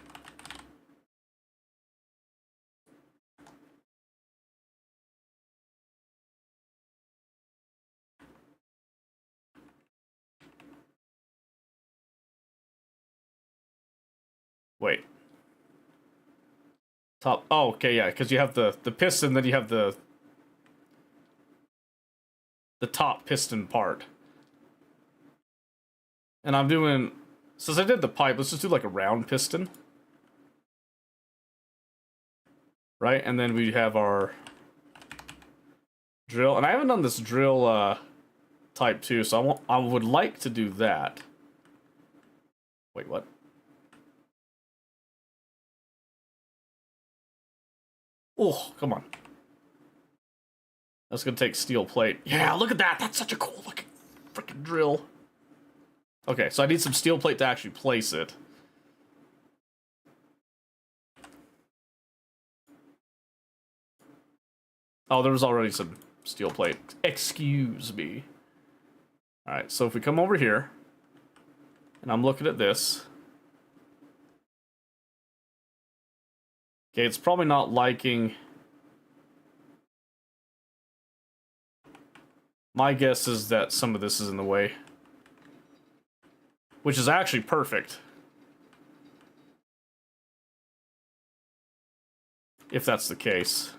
Wait. Top. Oh, okay, yeah, because you have the piston, then you have the top piston part. And I'm doing, since I did the pipe, let's just do like a round piston. Right, and then we have our drill. And I haven't done this drill type 2, so I would like to do that. Wait, what? Oh, come on. That's gonna take steel plate. Yeah, look at that! That's such a cool looking freaking drill. Okay, so I need some steel plate to actually place it. Oh, there was already some steel plate. Excuse me. Alright, so if we come over here, And I'm looking at this. Okay, it's probably not liking... My guess is that some of this is in the way. Which is actually perfect. If that's the case.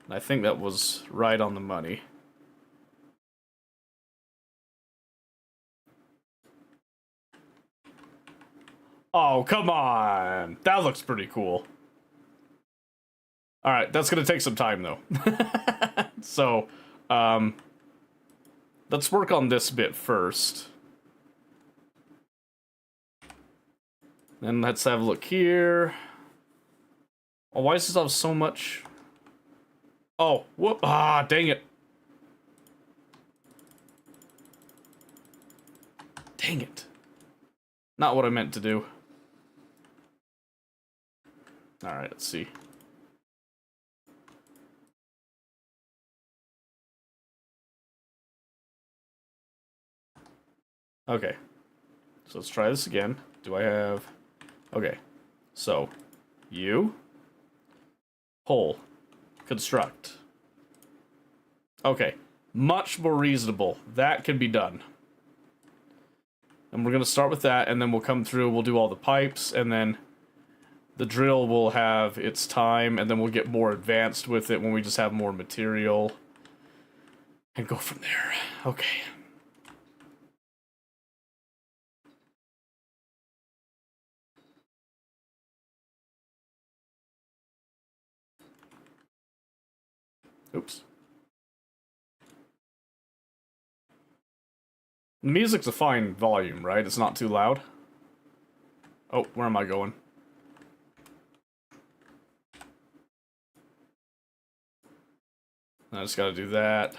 And I think that was right on the money. Oh, come on! That looks pretty cool. Alright, that's gonna take some time, though. So, let's work on this bit first. Then let's have a look here. Oh, why does this have so much? Oh, whoop! Ah, dang it! Dang it! Not what I meant to do. Alright, let's see. Okay. So let's try this again. Do I have... Okay. So, you... Pull. Construct. Okay. Much more reasonable. That can be done. And we're going to start with that, and then we'll come through, we'll do all the pipes, and then the drill will have its time, and then we'll get more advanced with it when we just have more material. And go from there. Okay. Oops. The music's a fine volume, right? It's not too loud. Oh, where am I going? I just gotta do that.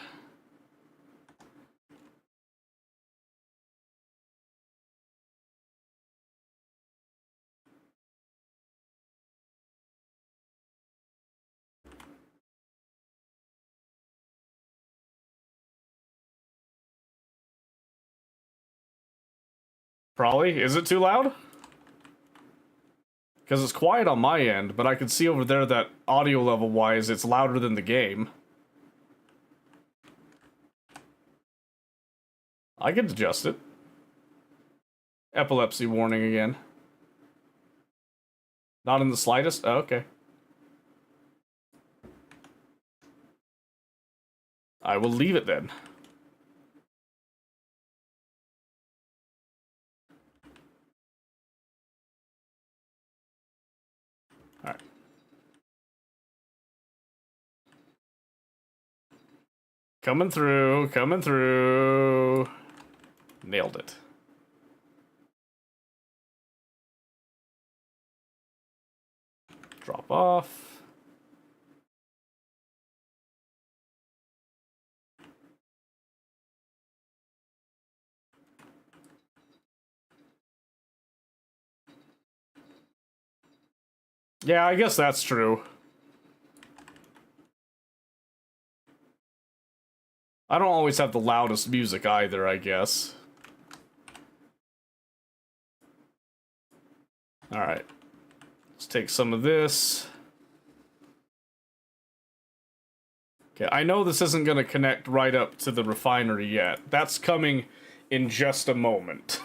Probably. Is it too loud? Because it's quiet on my end, but I can see over there that audio level-wise, it's louder than the game. I can adjust it. Epilepsy warning again. Not in the slightest? Oh, okay. I will leave it then. Alright. Coming through, coming through. Nailed it. Drop off. Yeah, I guess that's true. I don't always have the loudest music either, I guess. Alright. Let's take some of this. Okay, I know this isn't going to connect right up to the refinery yet. That's coming in just a moment.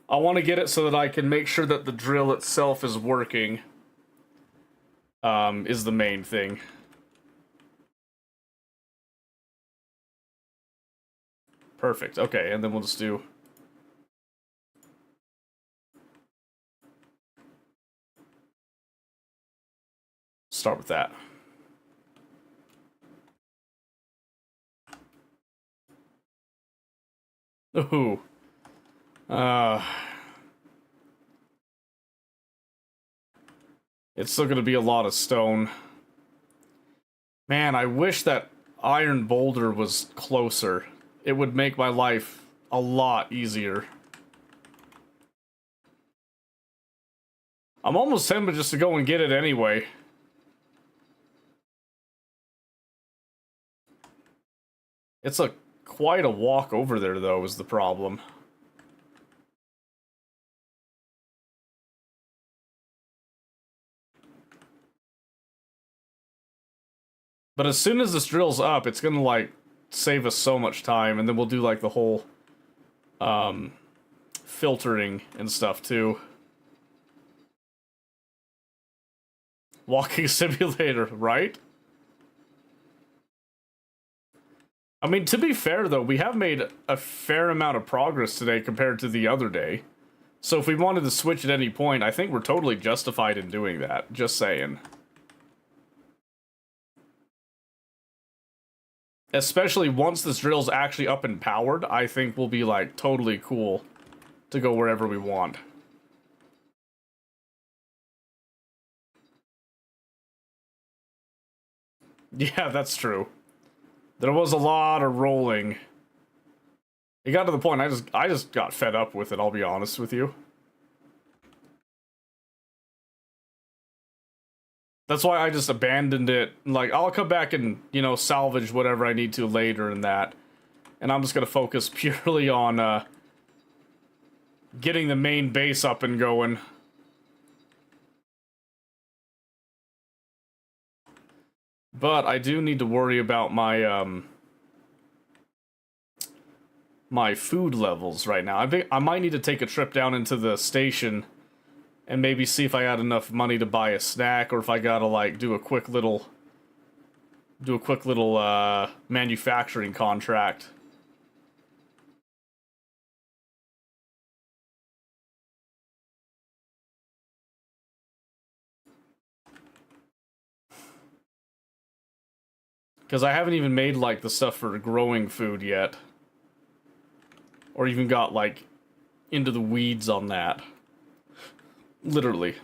I want to get it so that I can make sure that the drill itself is working. Is the main thing. Perfect. Okay, and then we'll just do... Start with that. Ooh. It's still gonna be a lot of stone. Man, I wish that iron boulder was closer. It would make my life a lot easier. I'm almost tempted just to go and get it anyway. It's quite a walk over there, though, is the problem. But as soon as this drill's up, it's gonna, like, save us so much time, and then we'll do, like, the whole, filtering and stuff, too. Walking simulator, right? I mean, to be fair, though, we have made a fair amount of progress today compared to the other day. So if we wanted to switch at any point, I think we're totally justified in doing that. Just saying. Especially once this drill's actually up and powered, I think we'll be, like, totally cool to go wherever we want. Yeah, that's true. There was a lot of rolling. It got to the point I just got fed up with it, I'll be honest with you. That's why I just abandoned it. Like, I'll come back and, you know, salvage whatever I need to later in that. And I'm just gonna focus purely on, getting the main base up and going. But I do need to worry about my, my food levels right now. I might need to take a trip down into the station and maybe see if I had enough money to buy a snack, or if I gotta, like, do a quick little manufacturing contract. Because I haven't even made, like, the stuff for growing food yet. Or even got, like, into the weeds on that. Literally.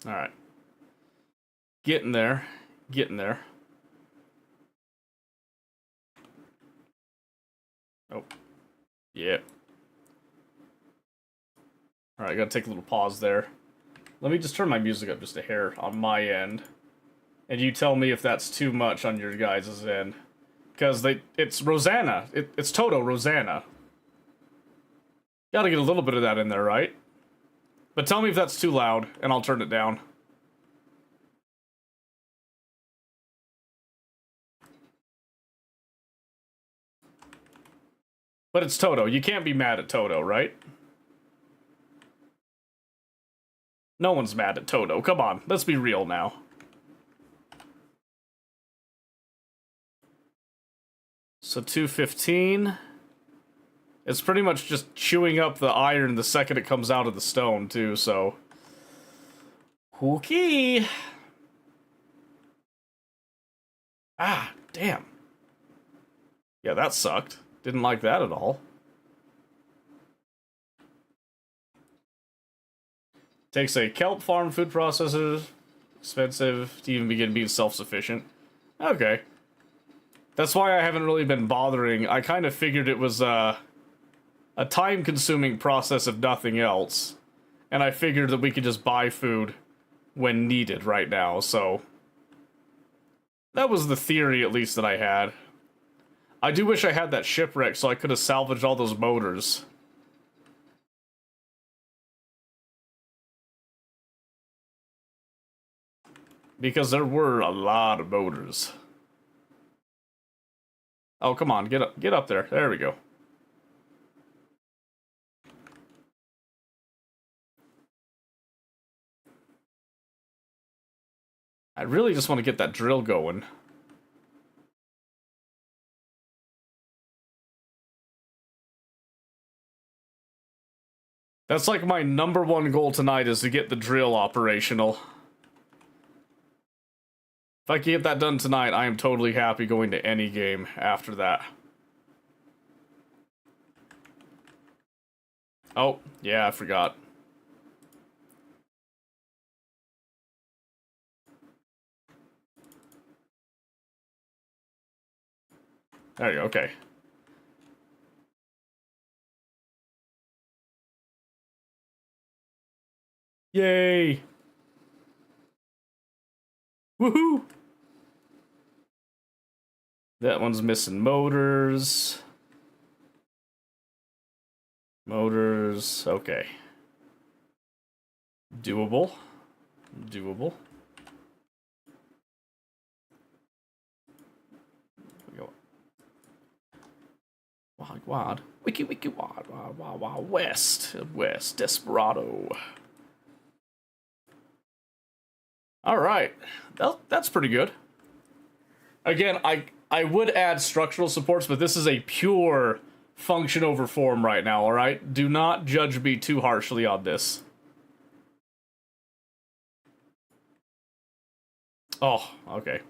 Alright. Getting there. Getting there. Oh. Yeah. Alright, gotta take a little pause there. Let me just turn my music up just a hair on my end. And you tell me if that's too much on your guys' end. Because it's Rosanna. It's Toto Rosanna. Gotta get a little bit of that in there, right? But tell me if that's too loud, and I'll turn it down. But it's Toto. You can't be mad at Toto, right? No one's mad at Toto. Come on, let's be real now. So 215. It's pretty much just chewing up the iron the second it comes out of the stone, too, so... Okay. Ah, damn. Yeah, that sucked. Didn't like that at all. Takes a kelp farm, food processors, expensive to even begin being self-sufficient. Okay. That's why I haven't really been bothering. I kind of figured it was, a time-consuming process if nothing else. And I figured that we could just buy food when needed right now, so... That was the theory, at least, that I had. I do wish I had that shipwreck so I could have salvaged all those motors. Because there were a lot of motors. Oh, come on, get up there. There we go. I really just want to get that drill going. That's like my #1 goal tonight, is to get the drill operational. If I can get that done tonight, I am totally happy going to any game after that. Oh, yeah, I forgot. There you go, okay. Yay! Woohoo! That one's missing motors. Motors, okay. Doable. Doable. Wad. Wiki wad. West. West. Desperado. Alright. That's pretty good. Again, I would add structural supports, but this is a pure function over form right now, alright? Do not judge me too harshly on this. Oh, okay.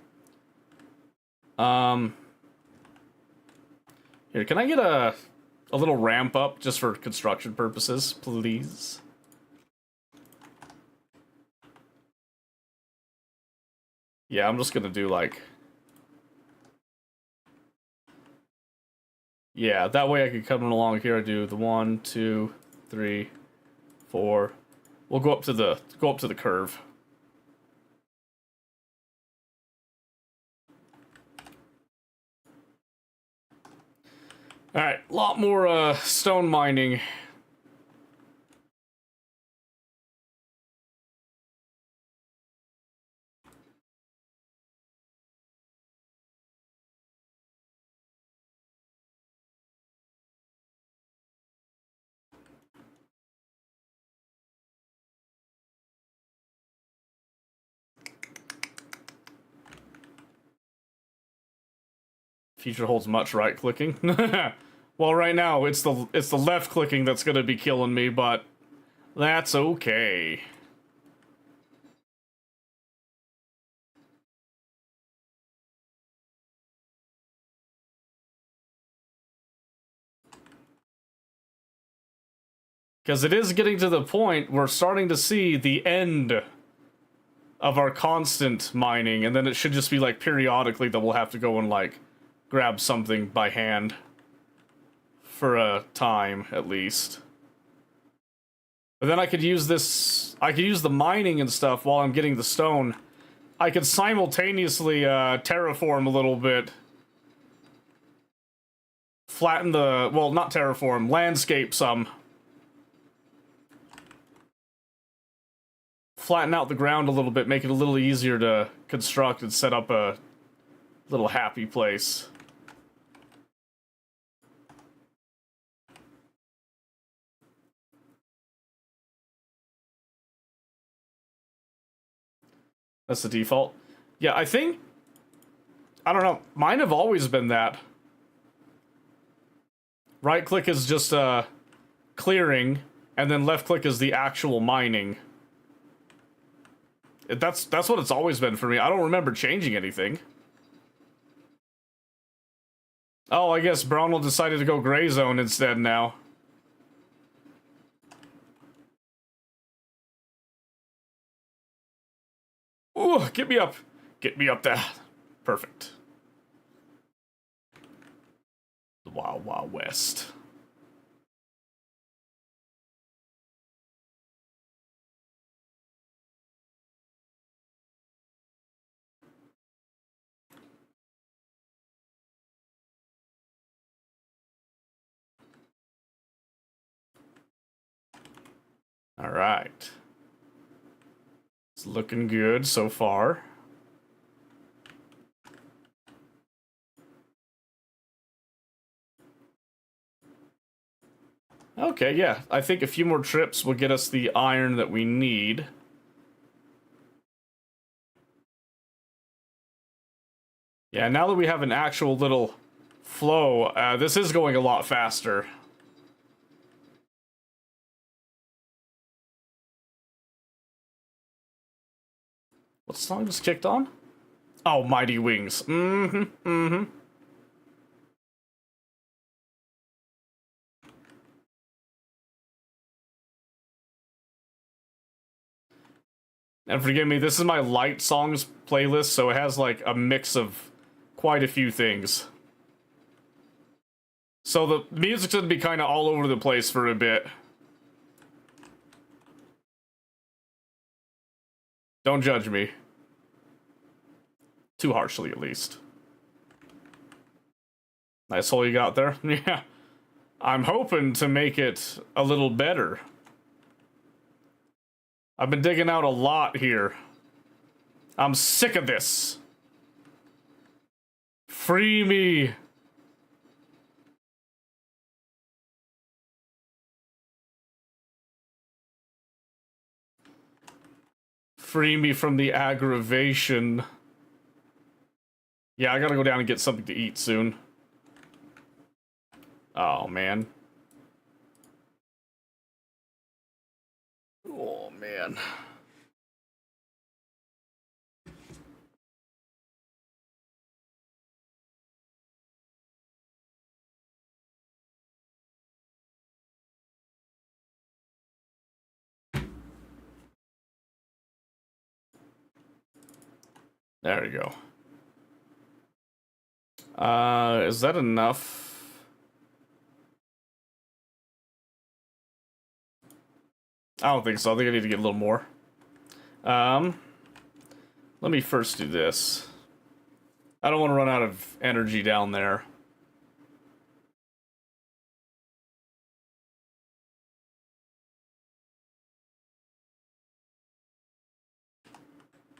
Here, can I get a little ramp up just for construction purposes, please? Yeah, I'm just gonna do like... Yeah, that way I can come along here and do the 1, 2, 3, 4. We'll go up to the curve. Alright, a lot more stone mining. Future holds much right clicking. Well, right now it's the left clicking that's gonna be killing me, but that's okay. Because it is getting to the point we're starting to see the end of our constant mining, and then it should just be like periodically that we'll have to go and like grab something by hand for a time at least. But then I could use this, I could use the mining and stuff while I'm getting the stone. I could simultaneously terraform a little bit. Flatten the, well, not terraform, landscape some. Flatten out the ground a little bit, make it a little easier to construct and set up a little happy place. That's the default. Yeah, I think, I don't know, mine have always been that. Right click is just clearing, and then left click is the actual mining. That's what it's always been for me. I don't remember changing anything. Oh, I guess Brownell decided to go gray zone instead now. Ooh, get me up. Get me up there. Perfect. The Wild Wild West. All right. It's looking good so far. Okay, yeah. I think a few more trips will get us the iron that we need. Yeah, now that we have an actual little flow, this is going a lot faster. What song just kicked on? Oh, Mighty Wings. And forgive me, this is my light songs playlist, so it has like a mix of quite a few things. So the music's gonna be kind of all over the place for a bit. Don't judge me. Too harshly, at least. Nice hole you got there. Yeah. I'm hoping to make it a little better. I've been digging out a lot here. I'm sick of this. Free me. Free me from the aggravation. Yeah, I gotta go down and get something to eat soon. Oh, man. Oh, man. There we go. Is that enough? I don't think so. I think I need to get a little more. Let me first do this. I don't want to run out of energy down there.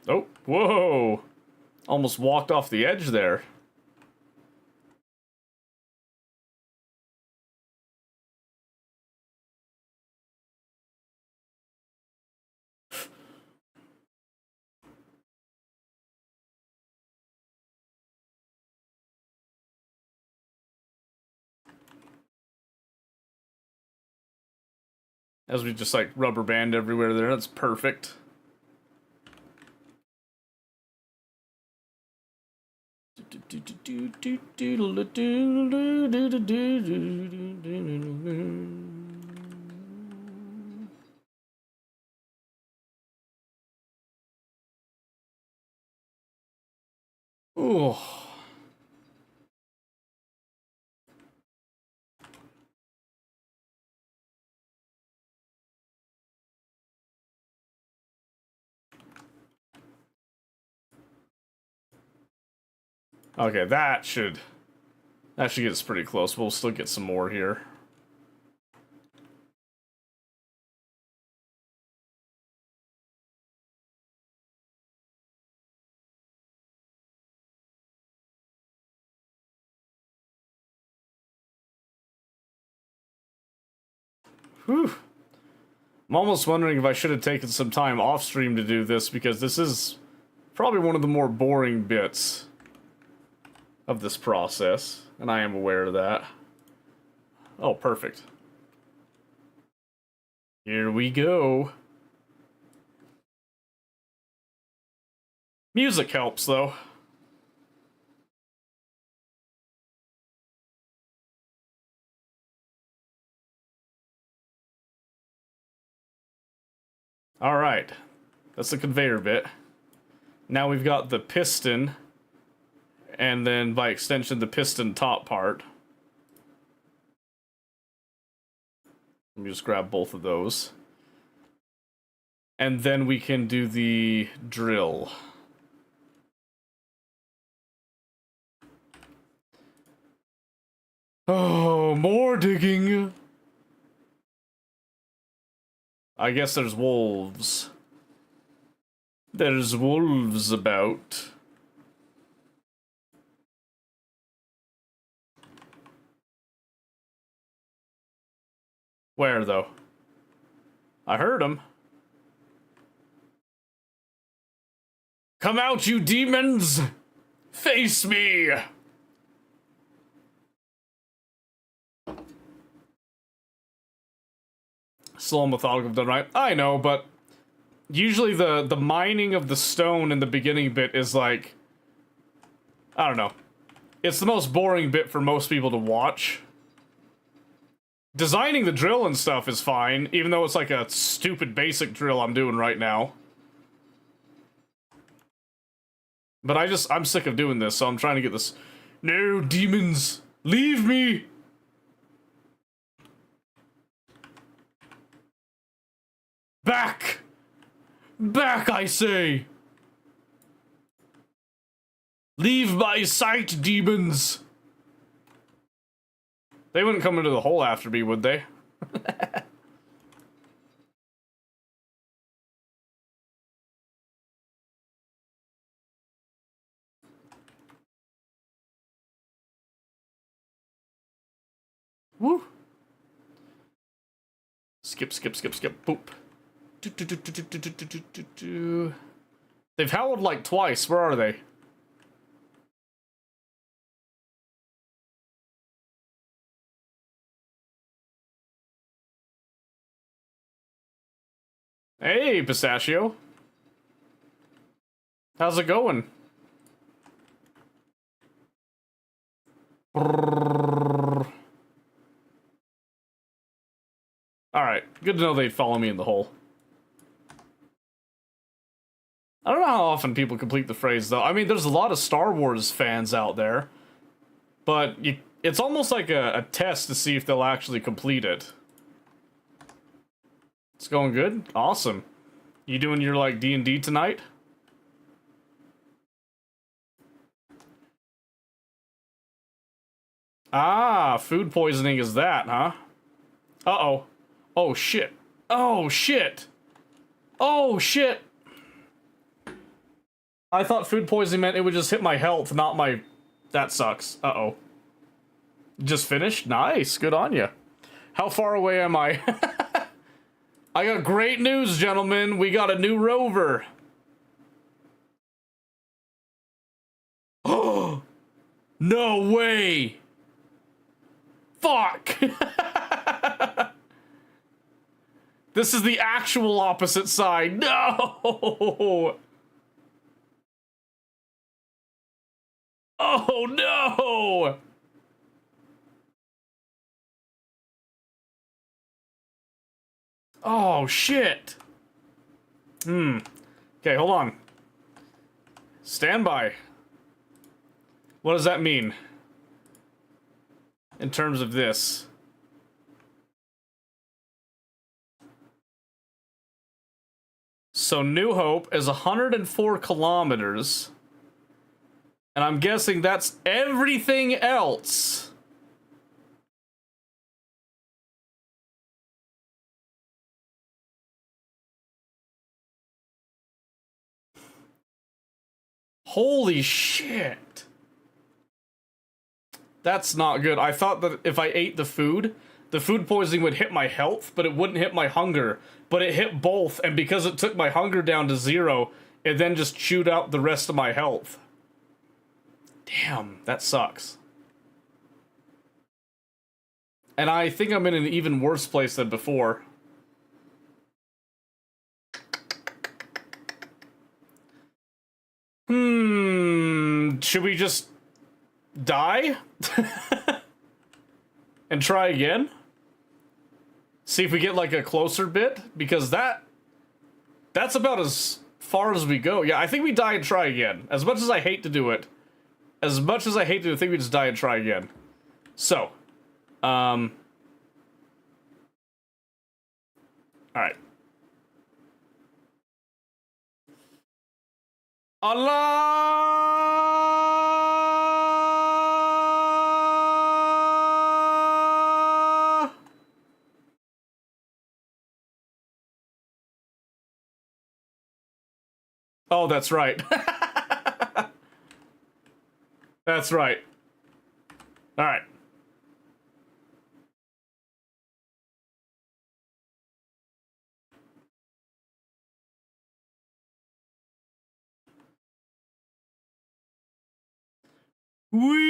Oh, whoa! Almost walked off the edge there. As we just like rubber band everywhere there, that's perfect. Ooh. Okay, that should get us pretty close. We'll still get some more here. Whew. I'm almost wondering if I should have taken some time off stream to do this, because this is probably one of the more boring bits of this process, and I am aware of that. Oh, perfect. Here we go. Music helps, though. Alright. That's the conveyor bit. Now we've got the piston, and then by extension the piston top part. Let me just grab both of those. And then we can do the drill. Oh, more digging! I guess there's wolves. There's wolves about. Where, though? I heard them. Come out, you demons! Face me! Slow and methodical done right. I know, but usually the mining of the stone in the beginning bit is like, I don't know. It's the most boring bit for most people to watch. Designing the drill and stuff is fine, even though it's like a stupid basic drill I'm doing right now. But I'm sick of doing this, so I'm trying to get this. No, demons! Leave me! Back! Back, I say! Leave my sight, demons! They wouldn't come into the hole after me, would they? Woo! Skip, skip, skip, skip, boop. They've howled like twice. Where are they? Hey, Pistachio. How's it going? Alright, good to know they'd follow me in the hole. I don't know how often people complete the phrase, though. I mean, there's a lot of Star Wars fans out there, but it's almost like a test to see if they'll actually complete it. It's going good? Awesome. You doing your, like, D&D tonight? Ah, food poisoning is that, huh? Uh-oh. Oh, shit. Oh, shit. Oh, shit. I thought food poisoning meant it would just hit my health, not my... That sucks. Uh-oh. Just finished? Nice. Good on you. How far away am I? I got great news, gentlemen. We got a new rover. Oh! No way! Fuck! This is the actual opposite side. No! Oh no! Oh shit! Okay, hold on. Stand by. What does that mean? In terms of this. So New Hope is 104 kilometers. And I'm guessing that's everything else. Holy shit. That's not good. I thought that if I ate the food poisoning would hit my health, but it wouldn't hit my hunger. But it hit both, and because it took my hunger down to 0, it then just chewed out the rest of my health. Damn, that sucks. And I think I'm in an even worse place than before. Should we just die? And try again? See if we get like a closer bit? Because that's about as far as we go. Yeah, I think we die and try again. As much as I hate to do it. As much as I hate to do it, I think we just die and try again. So. Alright. Allah! Oh, that's right. That's right. Alright. Whee!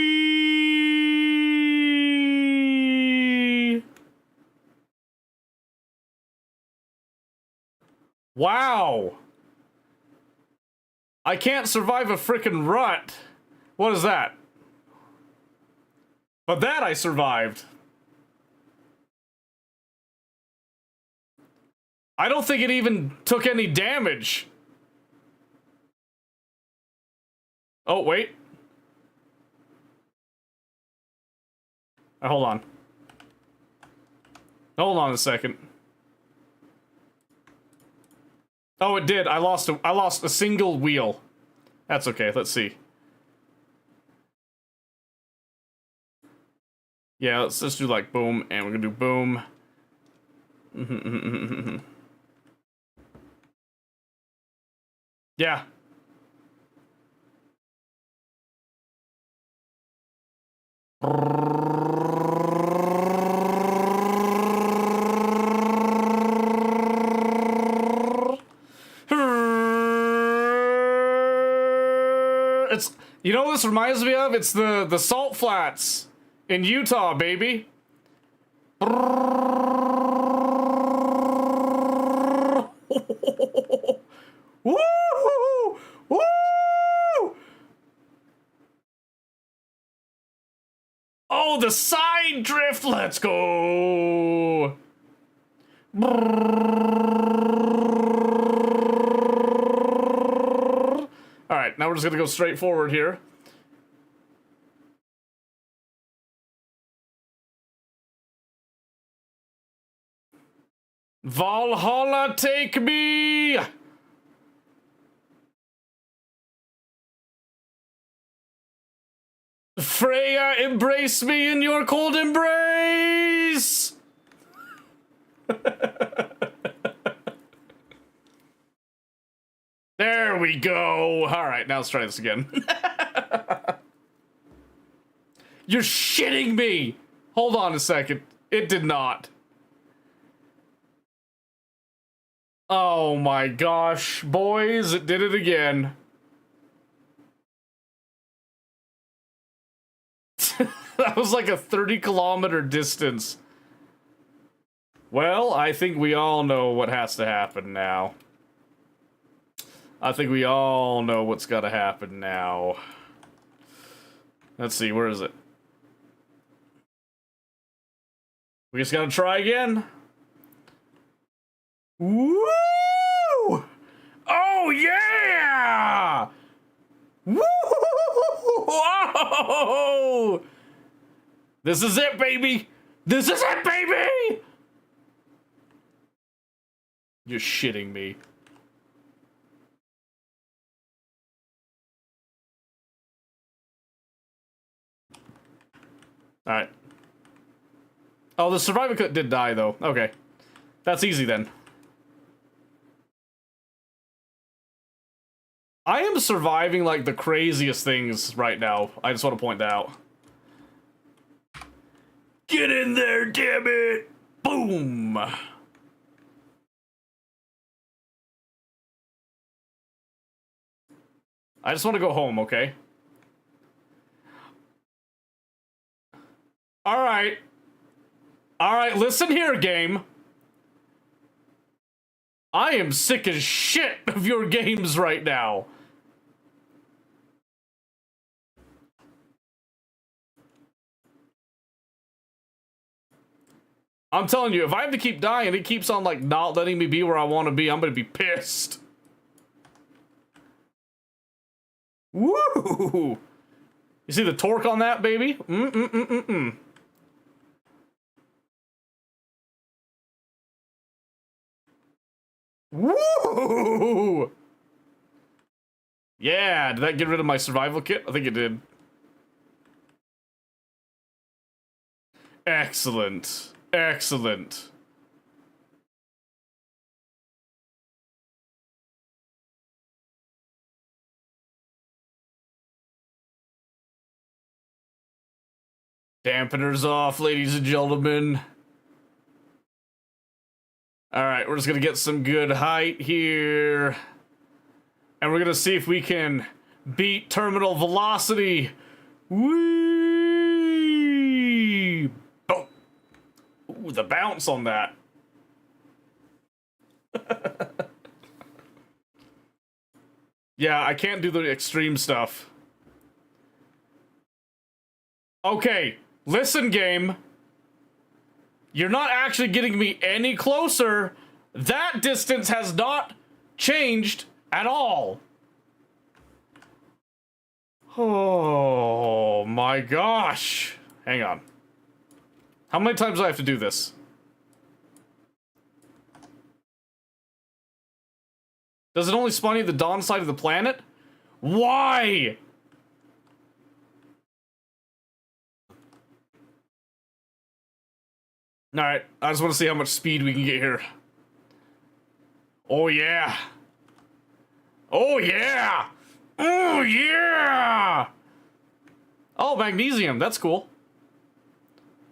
Wow! I can't survive a frickin' rut. What is that? But that I survived. I don't think it even took any damage. Oh, wait. Hold on. Hold on a second. Oh, it did. I lost a single wheel. That's okay. Let's see. Yeah, let's just do like boom, and we're gonna do boom. Yeah. It's, you know what this reminds me of? It's the Salt Flats in Utah, baby. Woo! Woo! Oh, the side drift. Let's go. All right, now we're just gonna go straight forward here. Valhalla, take me! Freya, embrace me in your cold embrace! There we go. All right, now let's try this again. You're shitting me! Hold on a second. It did not. Oh my gosh, boys, it did it again. That was like a 30-kilometer distance. Well, I think we all know what has to happen now. I think we all know what's gotta happen now. Let's see, where is it? We just gotta try again. Woo! Oh yeah! Woo! Whoa! This is it, baby! This is it, baby! You're shitting me. Alright. Oh, the survivor did die, though. Okay. That's easy, then. I am surviving, like, the craziest things right now. I just want to point that out. Get in there, damn it! Boom! I just want to go home, okay? Alright. Alright, listen here, game. I am sick as shit of your games right now. I'm telling you, if I have to keep dying, it keeps on, like, not letting me be where I want to be, I'm gonna be pissed. Woo! You see the torque on that, baby? Woo! Yeah, did that get rid of my survival kit? I think it did. Excellent. Excellent. Dampeners off, ladies and gentlemen. Alright, we're just gonna get some good height here. And we're gonna see if we can beat terminal velocity. Whee! Oh. Ooh, the bounce on that. Yeah, I can't do the extreme stuff. Okay, listen, game. You're not actually getting me any closer. That distance has not changed at all. Oh my gosh. Hang on. How many times do I have to do this? Does it only spawn you the dawn side of the planet? Why? Alright, I just want to see how much speed we can get here. Oh yeah! Oh yeah! Oh yeah! Oh, magnesium, that's cool.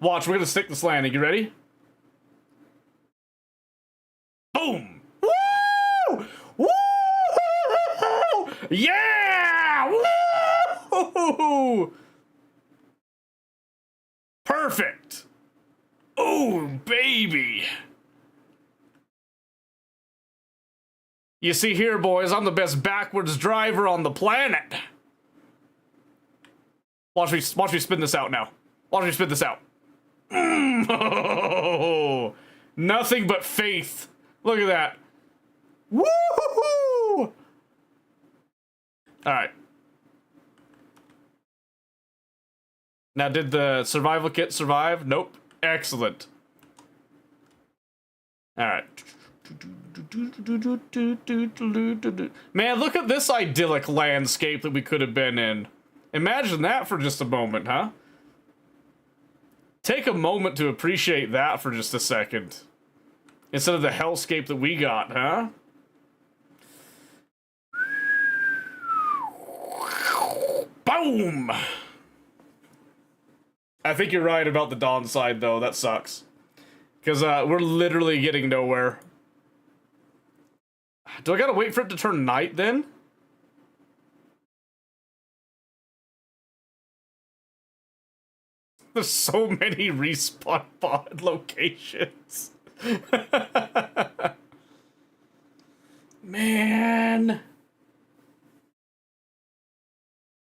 Watch, we're gonna stick this landing, you ready? Boom! Woo! Woo! Yeah! Woo! Perfect! Oh, baby! You see here, boys, I'm the best backwards driver on the planet. Watch me spin this out now. Watch me spin this out. Oh, nothing but faith. Look at that. Woo-hoo-hoo! All right. Now, did the survival kit survive? Nope. Excellent. All right. Man, look at this idyllic landscape that we could have been in. Imagine that for just a moment, huh? Take a moment to appreciate that for just a second. Instead of the hellscape that we got, huh? Boom! I think you're right about the dawn side, though. That sucks. Because we're literally getting nowhere. Do I gotta wait for it to turn night, then? There's so many respawn pod locations. Man.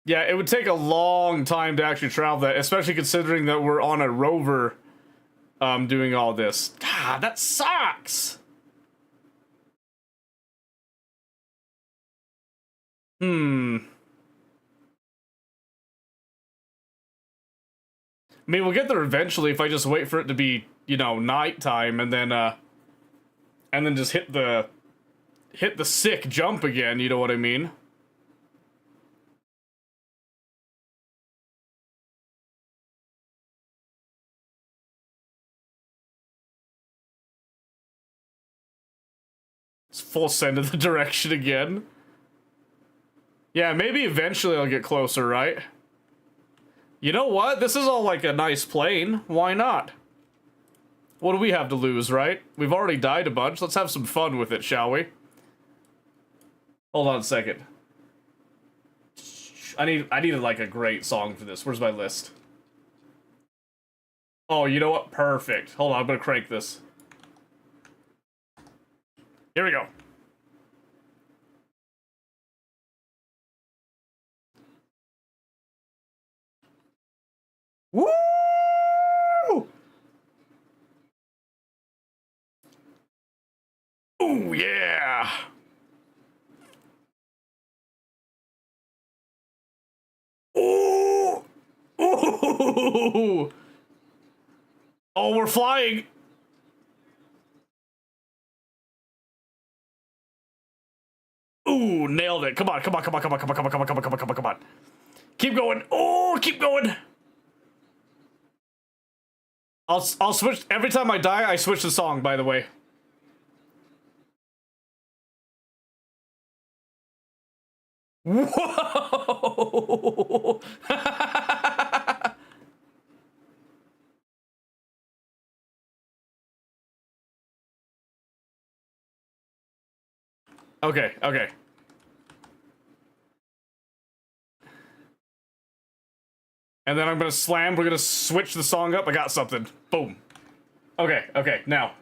Yeah, it would take a long time to actually travel that, especially considering that we're on a rover doing all this. God, that sucks! I mean, we'll get there eventually if I just wait for it to be, you know, nighttime and then just hit the sick jump again, you know what I mean? It's full send in the direction again. Yeah, maybe eventually I'll get closer, right? You know what? This is all like a nice plane. Why not? What do we have to lose, right? We've already died a bunch. Let's have some fun with it, shall we? Hold on a second. I needed like a great song for this. Where's my list? Oh, you know what? Perfect. Hold on, I'm gonna crank this. Here we go. Woo! Ooh, yeah! Ooh! Ooh! Oh, we're flying! Ooh, nailed it. Come on, come on, come on, come on, come on, come on, come on, come on, come on, come on, come on. Keep going. Oh, keep going. I'll switch every time I die. I switch the song. By the way. Whoa! Okay. Okay. And then I'm gonna slam. We're gonna switch the song up. I got something. Boom. Okay. Okay. Now.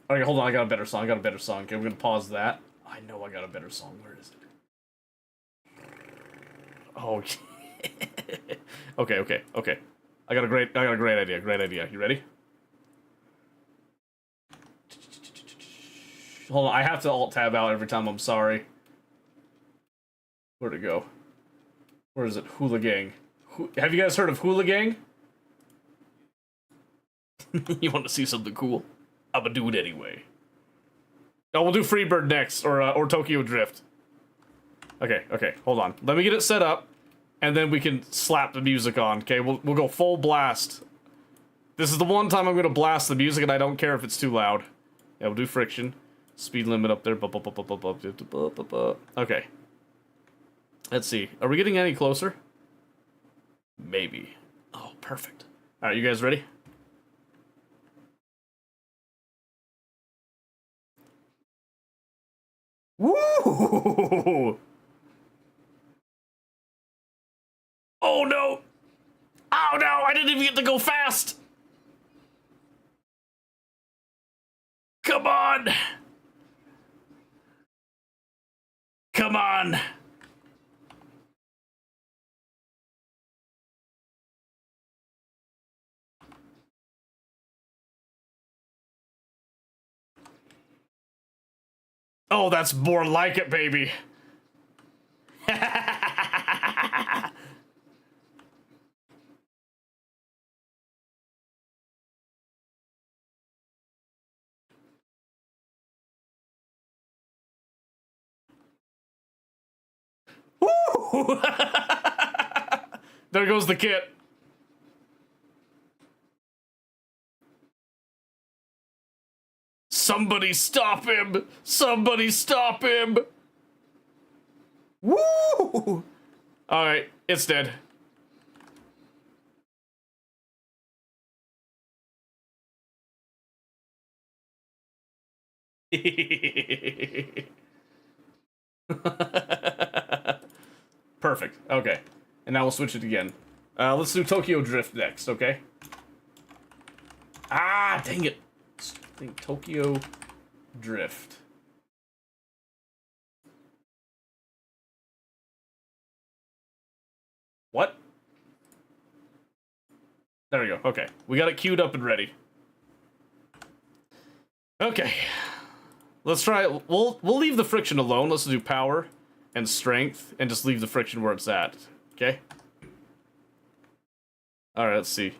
Okay. Hold on. I got a better song. I got a better song. Okay. We're gonna pause that. I know I got a better song. Where is it? Oh. Okay. Okay. Okay. I got a great idea. Great idea. You ready? Hold on. I have to alt tab out every time. I'm sorry. Where'd it go? Where is it? Hula Gang. Have you guys heard of Hula Gang? You want to see something cool? I'ma do it anyway. Oh, we'll do Freebird next, or Tokyo Drift. Okay, okay, hold on. Let me get it set up, and then we can slap the music on. Okay, we'll go full blast. This is the one time I'm gonna blast the music, and I don't care if it's too loud. Yeah, we'll do friction. Speed limit up there. Okay. Let's see. Are we getting any closer? Maybe. Oh, perfect. All right, you guys ready? Woo! Oh no! Oh no! I didn't even get to go fast! Come on! Come on! Oh, that's more like it, baby. There goes the kit. Somebody stop him! Somebody stop him! Woo! Alright, it's dead. Perfect. Okay. And now we'll switch it again. Let's do Tokyo Drift next, okay? Ah, dang it. I think Tokyo Drift. What? There we go. Okay. We got it queued up and ready. Okay. Let's try it. We'll leave the friction alone. Let's do power and strength and just leave the friction where it's at. Okay? Alright, let's see.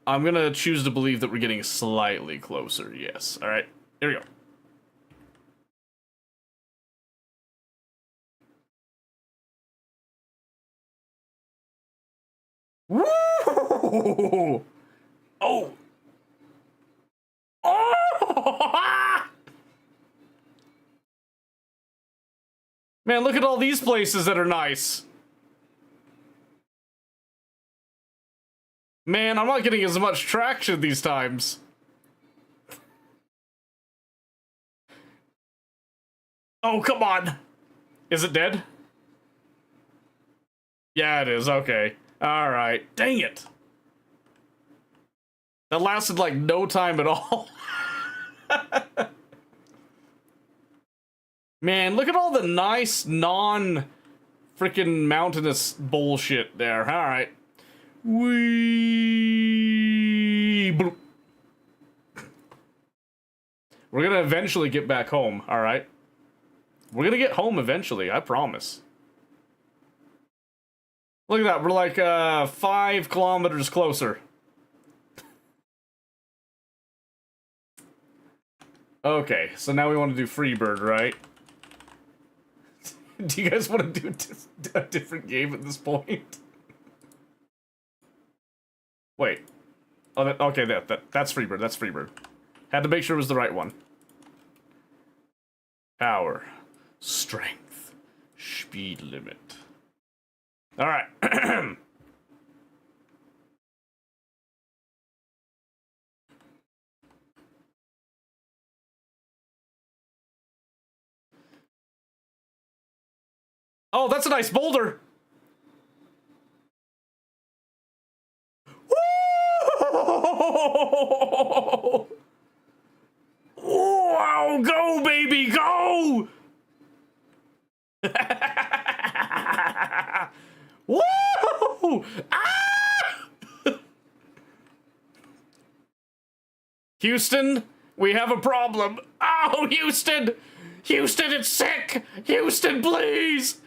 I'm gonna choose to believe that we're getting slightly closer. Yes. Alright. Here we go. Woo! Oh! Oh! Man, look at all these places that are nice. Man, I'm not getting as much traction these times. Oh, come on. Is it dead? Yeah, it is. Okay. Alright. Dang it. That lasted like no time at all. Man, look at all the nice non-freaking mountainous bullshit there. Alright. Wee. Bloop. We're gonna eventually get back home, alright? We're gonna get home eventually, I promise. Look at that, we're like 5 kilometers closer. Okay, so now we want to do Freebird, right? Do you guys want to do a different game at this point? Wait. Oh, okay, that's Freebird, that's Freebird. Had to make sure it was the right one. Power. Strength. Speed limit. Alright. Oh, that's a nice boulder! Whoa! Wow, go, baby, go! Woo! Ah! Houston, we have a problem. Oh, Houston! Houston, it's sick! Houston, please!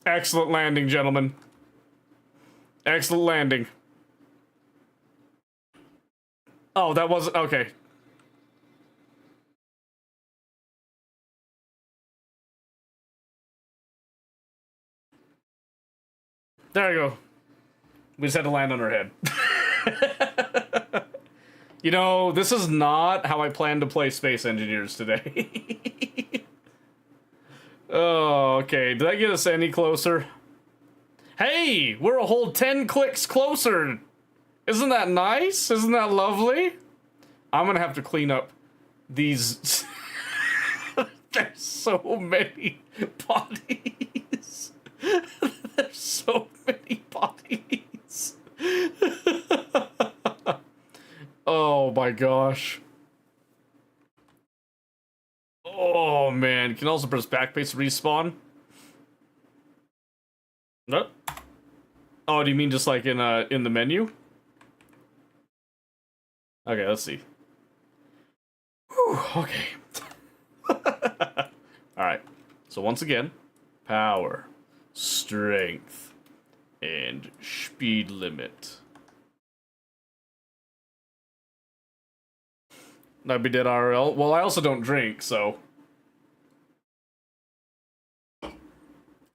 Excellent landing, gentlemen. Excellent landing. Oh, that wasn't... Okay. There you go. We just had to land on her head. You know, this is not how I plan to play Space Engineers today. Oh, okay. Did that get us any closer? Hey, we're a whole 10 clicks closer. Isn't that nice? Isn't that lovely? I'm gonna have to clean up these. There's so many bodies. There's so many bodies. Oh my gosh. Oh man, you can also press backspace to respawn. No. Oh, do you mean just like in the menu? Okay, let's see. Whew, okay. Alright. So once again, power, strength, and speed limit. That'd be dead RL. Well, I also don't drink, so.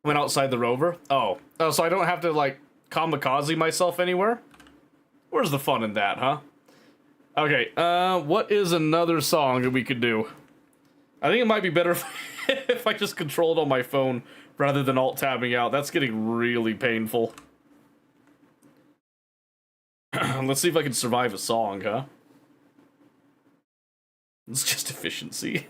Went outside the rover? Oh, so I don't have to, like, kamikaze myself anywhere? Where's the fun in that, huh? Okay, what is another song that we could do? I think it might be better if I just controlled on my phone rather than alt-tabbing out. That's getting really painful. Let's see if I can survive a song, huh? It's just efficiency.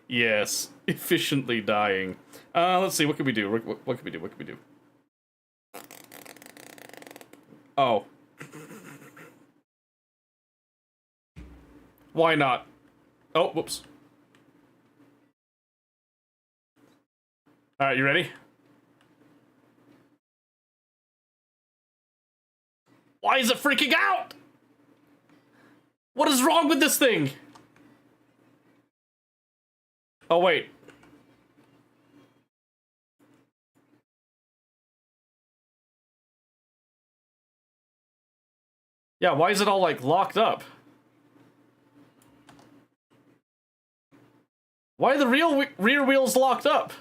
Yes, efficiently dying. Let's see, what can we do? What can we do? What can we do? Oh. Why not? Oh, whoops. Alright, you ready? Why is it freaking out? What is wrong with this thing? Oh, wait. Yeah, why is it all, like, locked up? Why are the rear wheels locked up?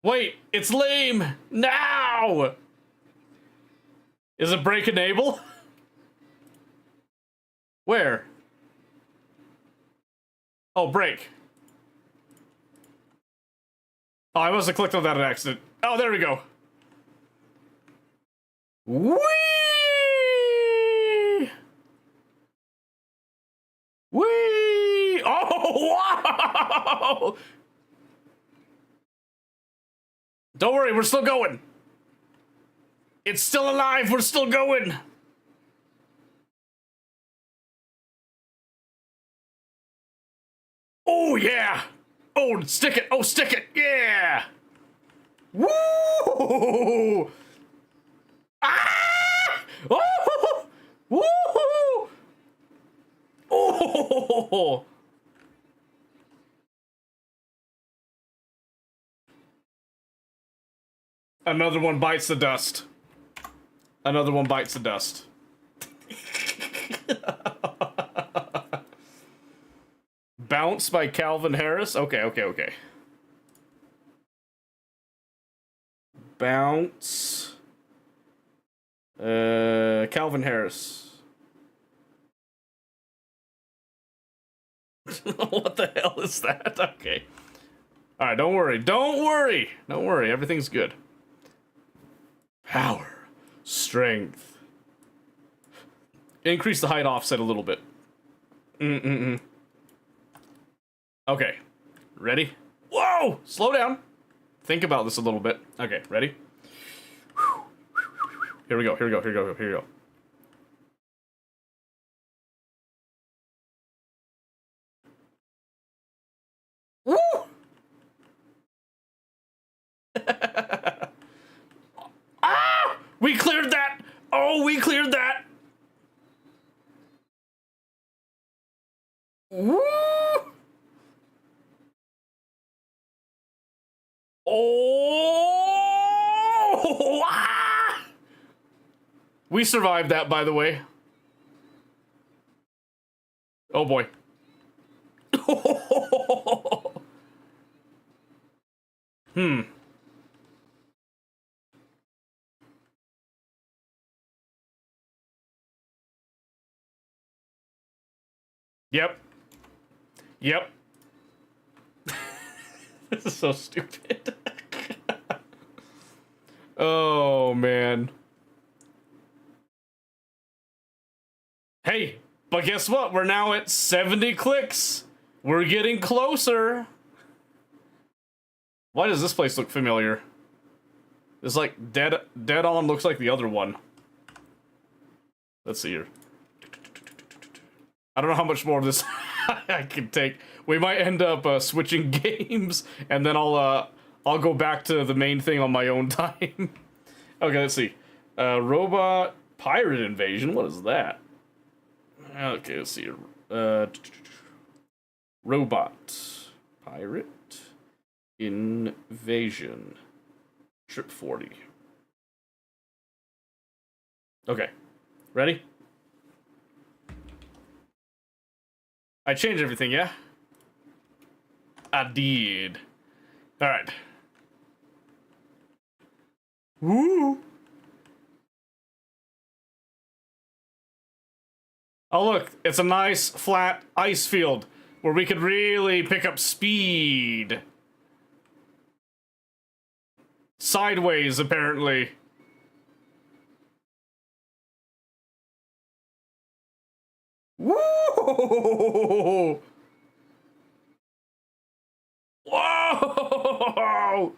Wait, it's lame! Now! Is it brake enable? Where? Oh, brake. Oh, I must have clicked on that on accident. Oh, there we go. Whee! Whee! Oh, wow! Don't worry, we're still going. It's still alive, we're still going. Oh, yeah. Oh, stick it. Oh, stick it. Yeah. Woo! Ah! Oh! Woo! Oh! Another one bites the dust. Another one bites the dust. Bounce by Calvin Harris? Okay. Bounce. Calvin Harris. What the hell is that? Okay. Alright, don't worry. Everything's good. Power. Strength. Increase the height offset a little bit. Okay. Ready? Whoa! Slow down. Think about this a little bit. Okay, ready? Here we go. Woo! Ah! We cleared that! Oh, we cleared that! Woo! Oh! Ah! We survived that, by the way. Oh boy. Hmm. Yep. Yep. This is so stupid. Oh, man. Hey, but guess what? We're now at 70 clicks. We're getting closer. Why does this place look familiar? It's like Dead On looks like the other one. Let's see here. I don't know how much more of this I can take. We might end up switching games, and then I'll go back to the main thing on my own time. Okay, let's see. Robot pirate invasion. What is that? Okay, let's see. Robot pirate invasion. Trip 40. Okay, ready? I changed everything, yeah? I did. Alright. Woo! Oh look, it's a nice flat ice field where we could really pick up speed. Sideways, apparently. Woo! Whoa!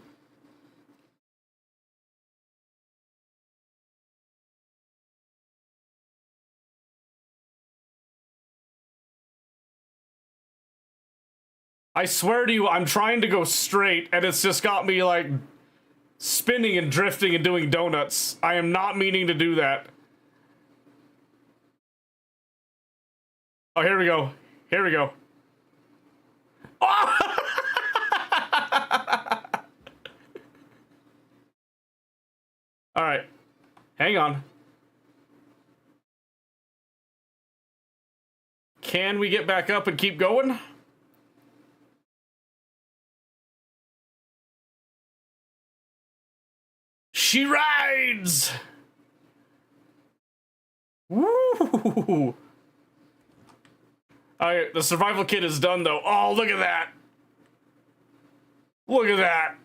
I swear to you, I'm trying to go straight, and it's just got me, like, spinning and drifting and doing donuts. I am not meaning to do that. Oh, here we go. Here we go. Oh! All right. Hang on. Can we get back up and keep going? She rides! Woo! Alright, the survival kit is done though. Oh, look at that! Look at that!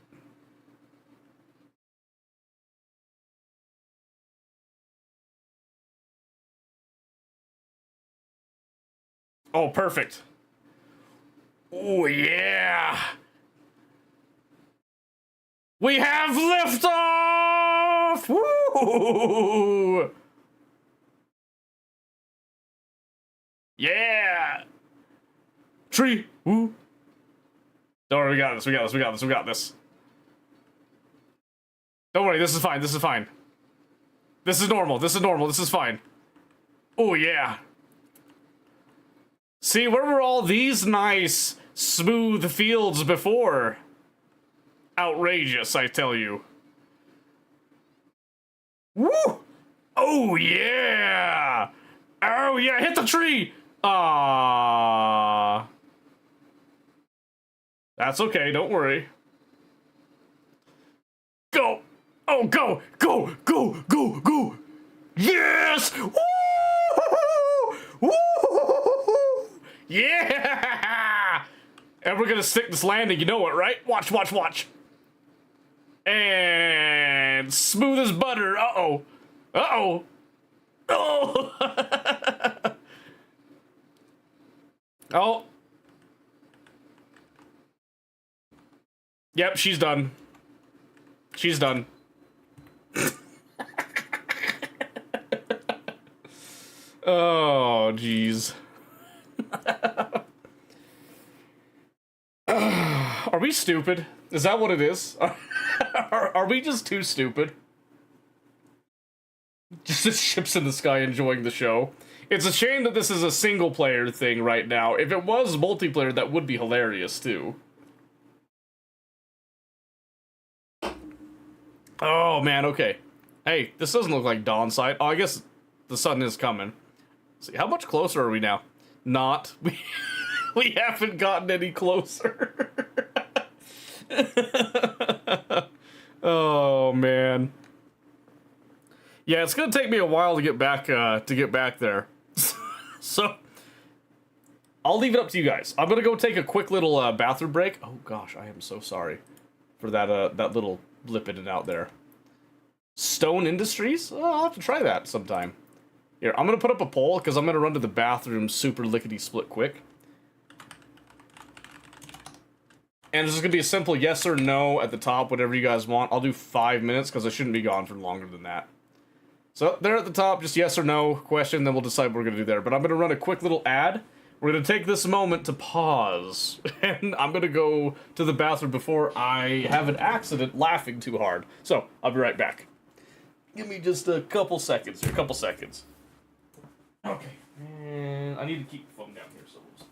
Oh, perfect. Oh, yeah! We have liftoff! Woo! Yeah! Tree! Woo! Don't worry, we got this, we got this, we got this, we got this. Don't worry, this is fine, this is fine. This is normal, this is normal, this is fine. Oh, yeah. See, where were all these nice, smooth fields before? Outrageous, I tell you. Woo! Oh, yeah! Oh, yeah, hit the tree! Ah. That's okay, don't worry. Go! Oh, go! Go! Go! Go! Go! Yes! Woo! Woo! Yeah! And we're gonna stick this landing, you know it, right? Watch, watch, watch. And smooth as butter. Uh-oh. Uh-oh. Oh! Oh. Yep, she's done. She's done. Oh, jeez. Are we stupid? Is that what it is? Are we just too stupid? Just the ships in the sky enjoying the show. It's a shame that this is a single player thing right now. If it was multiplayer, that would be hilarious too. Oh man, okay. Hey, this doesn't look like dawn sight. Oh, I guess the sun is coming. Let's see, how much closer are we now? not. We haven't gotten any closer. Oh man. Yeah, it's gonna take me a while to get back there. So I'll leave it up to you guys. I'm gonna go take a quick little bathroom break. Oh gosh, I am so sorry for that that little blip in and out there. Stone Industries? Oh, I'll have to try that sometime. Here, I'm gonna put up a poll because I'm gonna run to the bathroom super lickety split quick. And it's just gonna be a simple yes or no at the top, whatever you guys want. I'll do 5 minutes because I shouldn't be gone for longer than that. So there at the top, just yes or no question, then we'll decide what we're gonna do there. But I'm gonna run a quick little ad. We're gonna take this moment to pause, and I'm gonna go to the bathroom before I have an accident laughing too hard. So I'll be right back. Give me just a couple seconds here, Okay, and I need to keep the phone down here, so we'll just...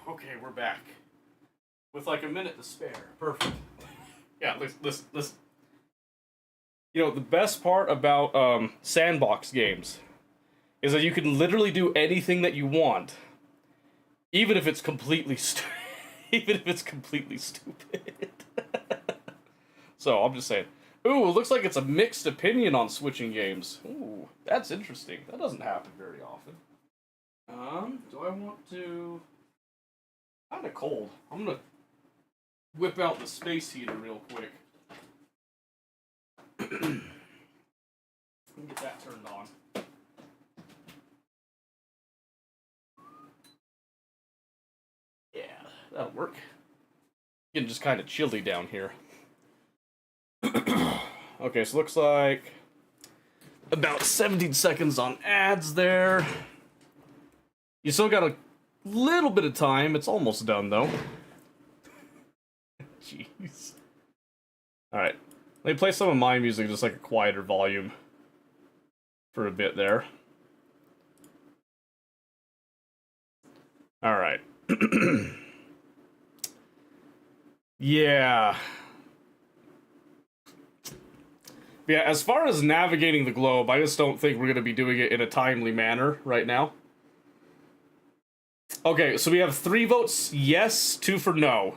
Okay, we're back. With like a minute to spare. Perfect. Yeah, listen. You know, the best part about sandbox games is that you can literally do anything that you want, even if it's completely even if it's completely stupid. So I'm just saying. Ooh, it looks like it's a mixed opinion on switching games. Ooh, that's interesting. That doesn't happen very often. Do I want to... Kinda cold. I'm gonna whip out the space heater real quick. Let me get that turned on. Yeah, that'll work. Getting just kind of chilly down here. Okay, so looks like about 17 seconds on ads there. You still got a little bit of time. It's almost done, though. Jeez. Alright. Let me play some of my music, just like a quieter volume. For a bit there. Alright. Yeah. Yeah, as far as navigating the globe, I just don't think we're going to be doing it in a timely manner right now. Okay, so we have 3 votes yes, 2 for no.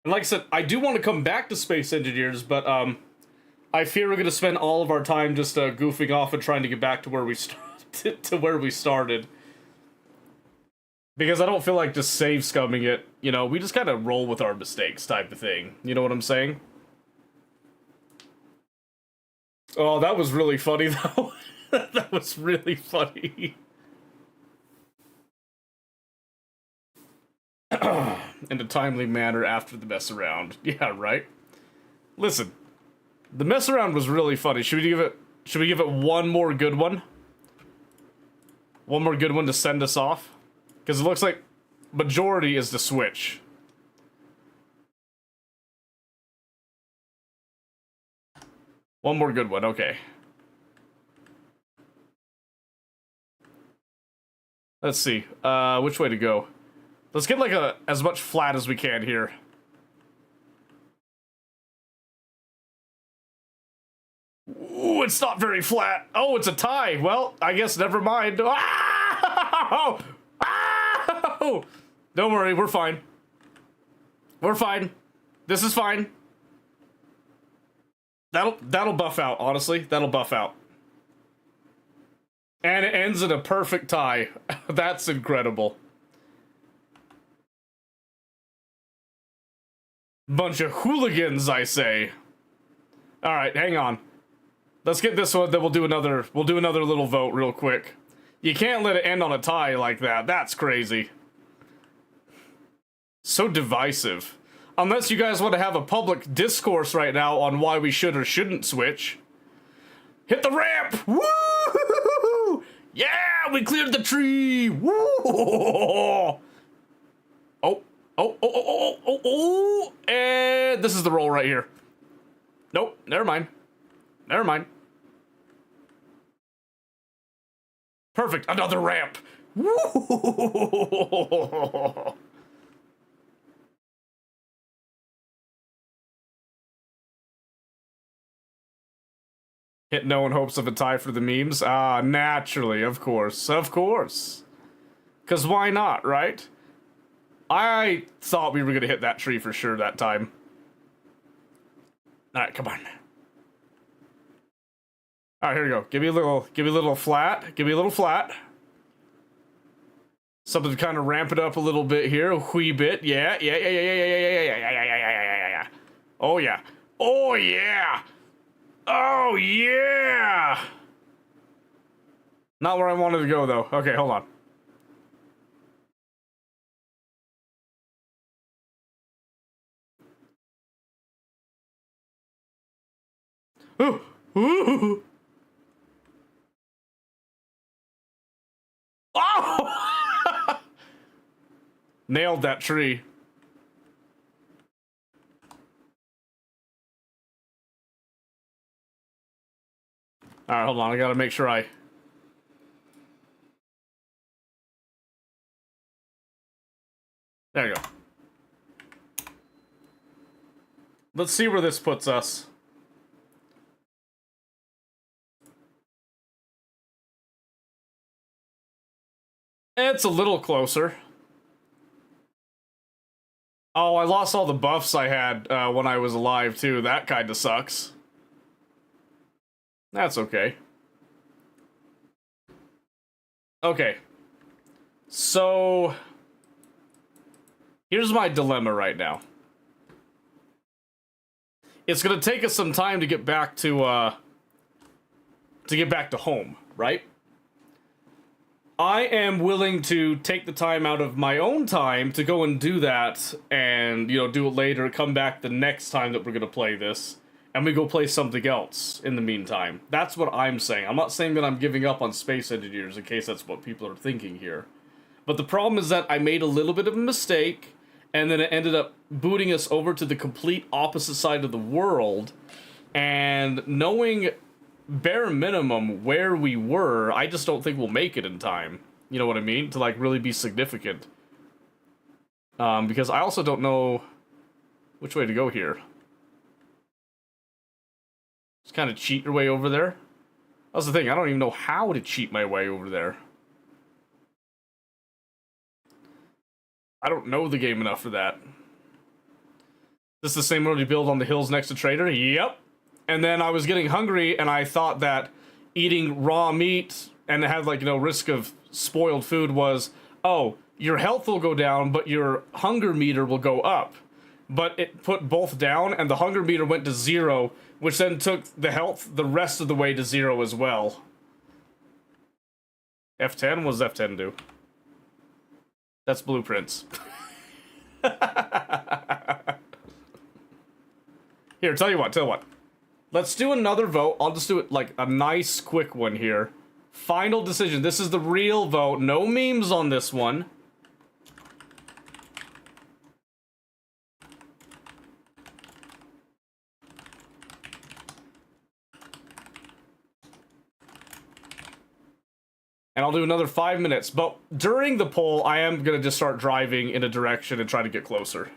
And like I said, I do want to come back to Space Engineers, but I fear we're going to spend all of our time just goofing off and trying to get back to where we started. Because I don't feel like just save scumming it. You know, we just kind of roll with our mistakes type of thing. You know what I'm saying? Oh, that was really funny, though. That was really funny. In a timely manner after the mess around. Yeah, right? Listen, the mess around was really funny. Should we give it one more good one? One more good one to send us off. Because it looks like majority is the switch. One more good one, okay. Let's see, which way to go? Let's get like as much flat as we can here. Ooh, it's not very flat. Oh, it's a tie. Well, I guess never mind. Ah! Ah! Don't worry, we're fine. We're fine. This is fine. That'll buff out, honestly. That'll buff out. And it ends in a perfect tie. That's incredible. Bunch of hooligans, I say. Alright, hang on. Let's get this one, then we'll do another little vote real quick. You can't let it end on a tie like that. That's crazy. So divisive. Unless you guys want to have a public discourse right now on why we should or shouldn't switch. Hit the ramp! Woo! Yeah, we cleared the tree! Woo! Oh, and this is the roll right here. Nope, never mind. Never mind. Perfect, another ramp. Woo! Hit no in hopes of a tie for the memes? Ah, naturally, of course. Of course. Because why not, right? I thought we were going to hit that tree for sure that time. Alright, come on. Alright, here we go. Give me a little flat. Give me a little flat. Something to kind of ramp it up a little bit here. A wee bit. Yeah. Oh, yeah. Oh, yeah. Oh, yeah! Not where I wanted to go, though. Okay, hold on. Ooh! Ooh! Oh! Nailed that tree. Alright, hold on, I gotta make sure I... There you go. Let's see where this puts us. It's a little closer. Oh, I lost all the buffs I had when I was alive, too. That kinda sucks. That's okay. Okay. So... here's my dilemma right now. It's gonna take us some time to get back to home, right? I am willing to take the time out of my own time to go and do that and, you know, do it later, come back the next time that we're gonna play this. And we go play something else in the meantime. That's what I'm saying. I'm not saying that I'm giving up on Space Engineers, in case that's what people are thinking here. But the problem is that I made a little bit of a mistake, and then it ended up booting us over to the complete opposite side of the world. And knowing bare minimum where we were, I just don't think we'll make it in time. You know what I mean? To, like, really be significant. Because I also don't know which way to go here. Just kind of cheat your way over there. That's the thing, I don't even know how to cheat my way over there. I don't know the game enough for that. This is the same road you build on the hills next to Trader? Yep. And then I was getting hungry, and I thought that eating raw meat and have, like, you know, risk of spoiled food was, oh, your health will go down, but your hunger meter will go up. But it put both down, and the hunger meter went to 0, which then took the health the rest of the way to 0 as well. F10? What does F10 do? That's blueprints. Here, tell you what. Let's do another vote. I'll just do it like a nice quick one here. Final decision. This is the real vote. No memes on this one. And I'll do another 5 minutes. But during the poll, I am going to just start driving in a direction and try to get closer.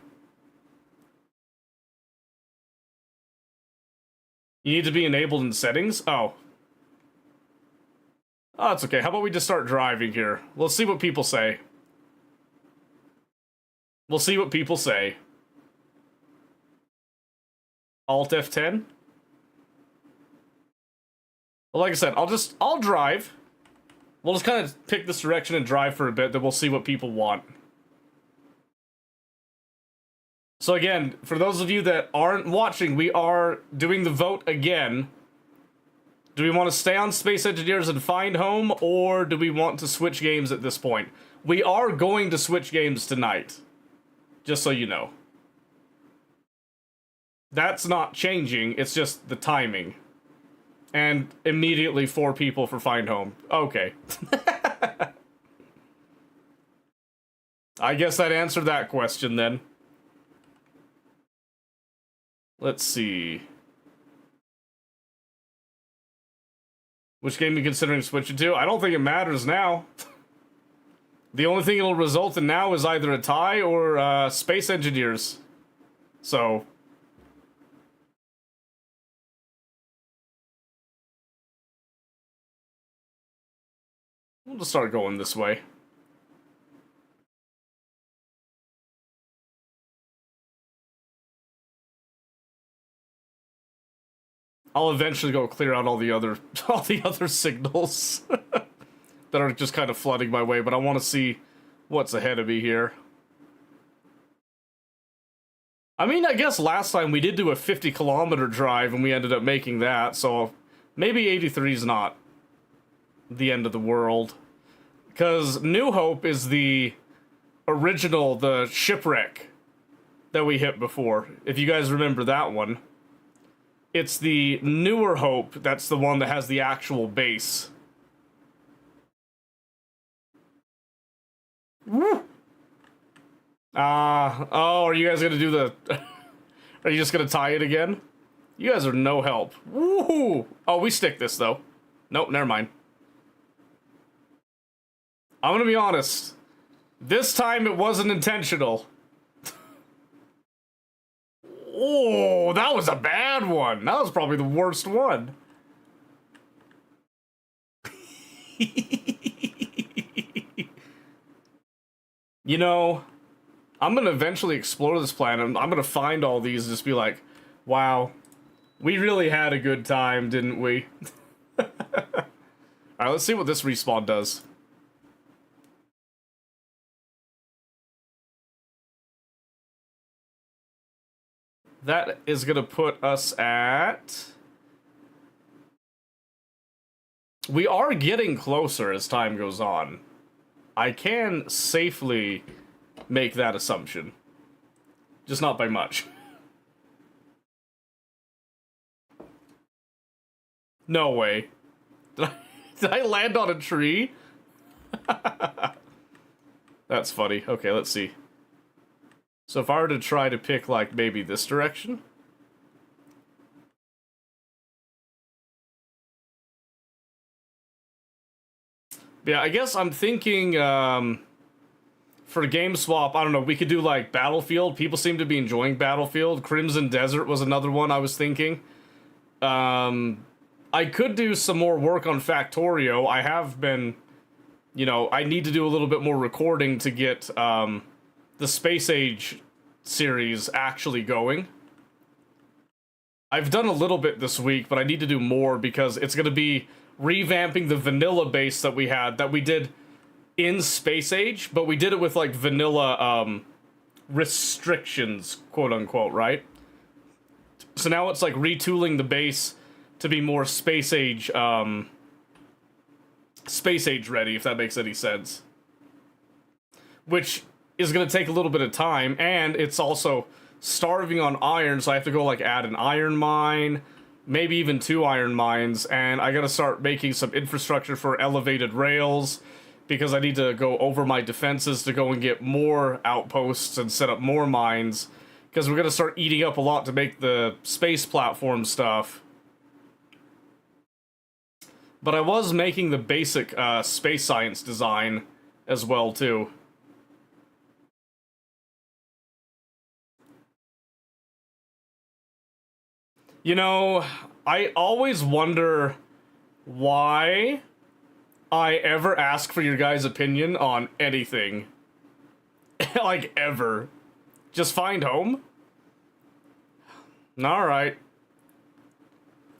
You need to be enabled in settings? Oh. Oh, that's okay. How about we just start driving here? We'll see what people say. We'll see what people say. Alt F10? Well, like I said, I'll drive. We'll just kind of pick this direction and drive for a bit, then we'll see what people want. So again, for those of you that aren't watching, we are doing the vote again. Do we want to stay on Space Engineers and find home, or do we want to switch games at this point? We are going to switch games tonight. Just so you know. That's not changing, it's just the timing. And immediately 4 people for find home. Okay. I guess that answered that question then. Let's see. Which game are you considering switching to? I don't think it matters now. The only thing it'll result in now is either a tie or Space Engineers. So... we'll just start going this way. I'll eventually go clear out all the other signals that are just kind of flooding my way, but I want to see what's ahead of me here. I mean, I guess last time we did do a 50-kilometer drive and we ended up making that, so maybe 83 is not the end of the world. Because New Hope is the original, the shipwreck that we hit before, if you guys remember that one. It's the newer Hope that's the one that has the actual base. Woo! Oh, are you guys gonna do the... are you just gonna tie it again? You guys are no help. Woohoo! Oh, we stick this, though. Nope, never mind. I'm gonna be honest. This time it wasn't intentional. Oh, that was a bad one. That was probably the worst one. You know, I'm gonna eventually explore this planet. I'm gonna find all these and just be like, wow, we really had a good time, didn't we? Alright, let's see what this respawn does. That is gonna put us at... we are getting closer as time goes on. I can safely make that assumption. Just not by much. No way. Did I land on a tree? That's funny. Okay, let's see. So if I were to try to pick, like, maybe this direction? Yeah, I guess I'm thinking, for Game Swap, I don't know, we could do, like, Battlefield. People seem to be enjoying Battlefield. Crimson Desert was another one I was thinking. I could do some more work on Factorio. I have been, you know, I need to do a little bit more recording to get, the Space Age series actually going. I've done a little bit this week, but I need to do more because it's going to be revamping the vanilla base that we had, that we did in Space Age, but we did it with, like, vanilla, restrictions, quote-unquote, right? So now it's, like, retooling the base to be more Space Age ready, if that makes any sense. Which is going to take a little bit of time, and it's also starving on iron, so I have to go, like, add an iron mine. maybe even 2 iron mines, and I gotta start making some infrastructure for elevated rails, because I need to go over my defenses to go and get more outposts and set up more mines, because we're gonna start eating up a lot to make the space platform stuff. But I was making the basic space science design as well, too. You know, I always wonder why I ever ask for your guys' opinion on anything. Like, ever. Just find home? Alright.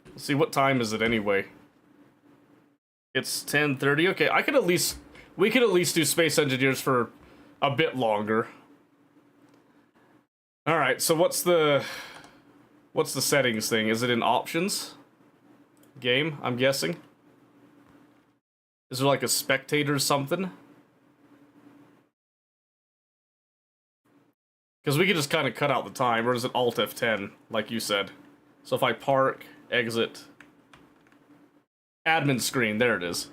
Let's see, what time is it anyway? It's 10:30. Okay, we could at least do Space Engineers for a bit longer. Alright, so what's the settings thing? Is it in options? Game, I'm guessing? Is there like a spectator or something? Because we could just kind of cut out the time, or is it Alt F10, like you said? So if I park, exit, admin screen, there it is.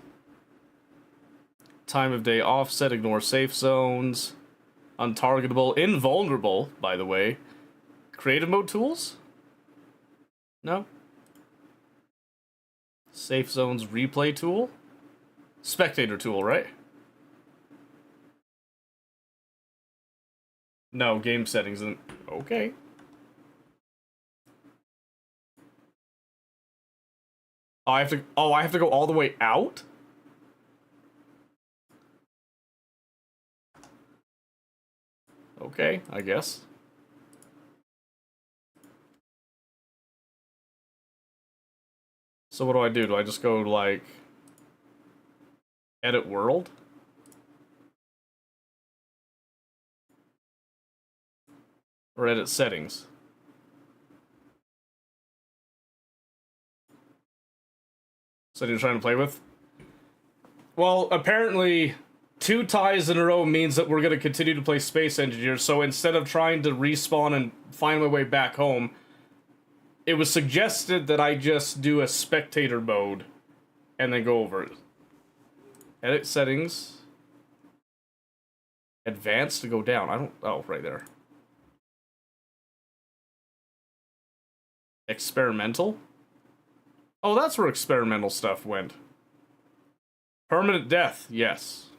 Time of day offset, ignore safe zones, untargetable, invulnerable, by the way. Creative mode tools? No? Safe zones replay tool? Spectator tool, right? No, game settings. Okay. Oh, I have to go all the way out? Okay, I guess. So what do I do? Do I just go, like, edit world? Or edit settings? So you're trying to play with? Well, apparently 2 ties in a row means that we're going to continue to play Space Engineers, so instead of trying to respawn and find my way back home, it was suggested that I just do a spectator mode and then go over it. Edit settings. Advanced to go down. I don't... Oh, right there. Experimental? Oh, that's where experimental stuff went. Permanent death, yes.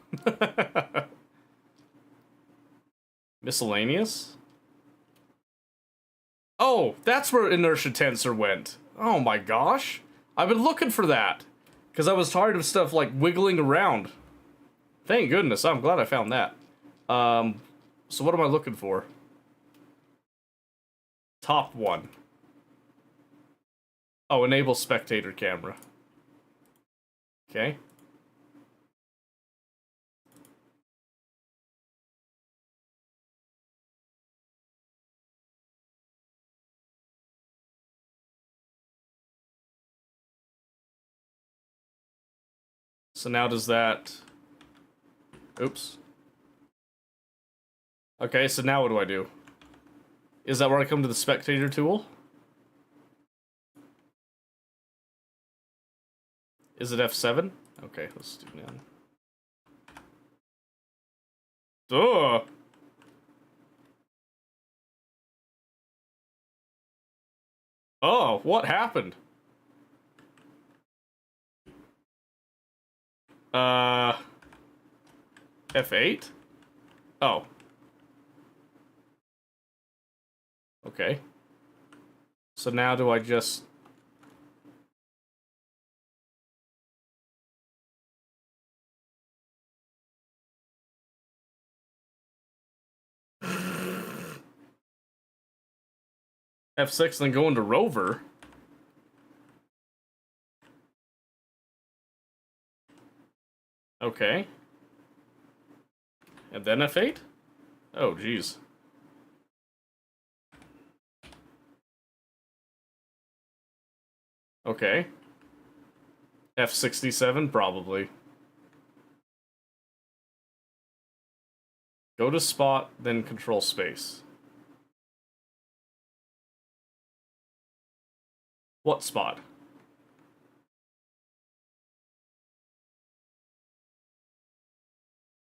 Miscellaneous? Oh, that's where inertia tensor went. Oh my gosh. I've been looking for that. Because I was tired of stuff like wiggling around. Thank goodness, I'm glad I found that. So what am I looking for? Top one. Oh, enable spectator camera. Okay. So now does that... Oops. Okay, so now what do I do? Is that where I come to the spectator tool? Is it F7? Okay, let's do that. Duh! Oh, what happened? F8? Oh. Okay. So now do I just... F6 and then go into rover? Okay. And then F8? Oh, jeez. Okay. F67, probably. Go to spot, then control space. What spot?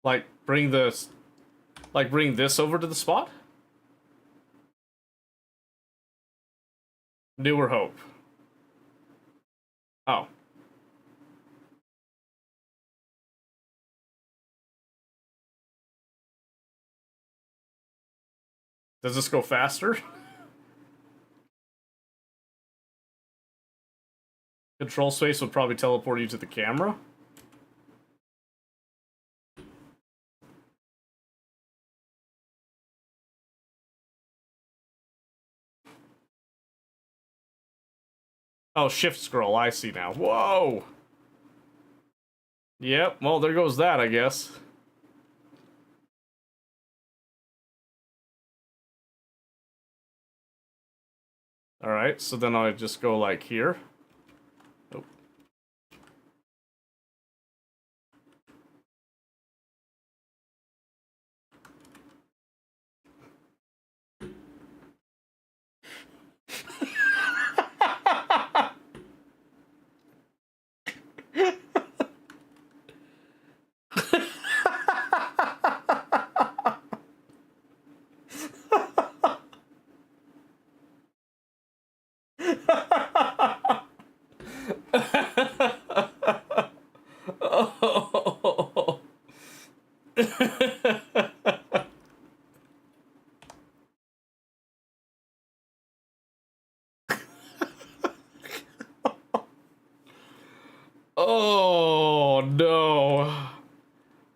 Like, bring this... Like, bring this over to the spot? Newer Hope. Oh. Does this go faster? Control space would probably teleport you to the camera. Oh, shift scroll, I see now. Whoa! Yep, well, there goes that, I guess. Alright, so then I just go like here. Oh. Oh. Oh no.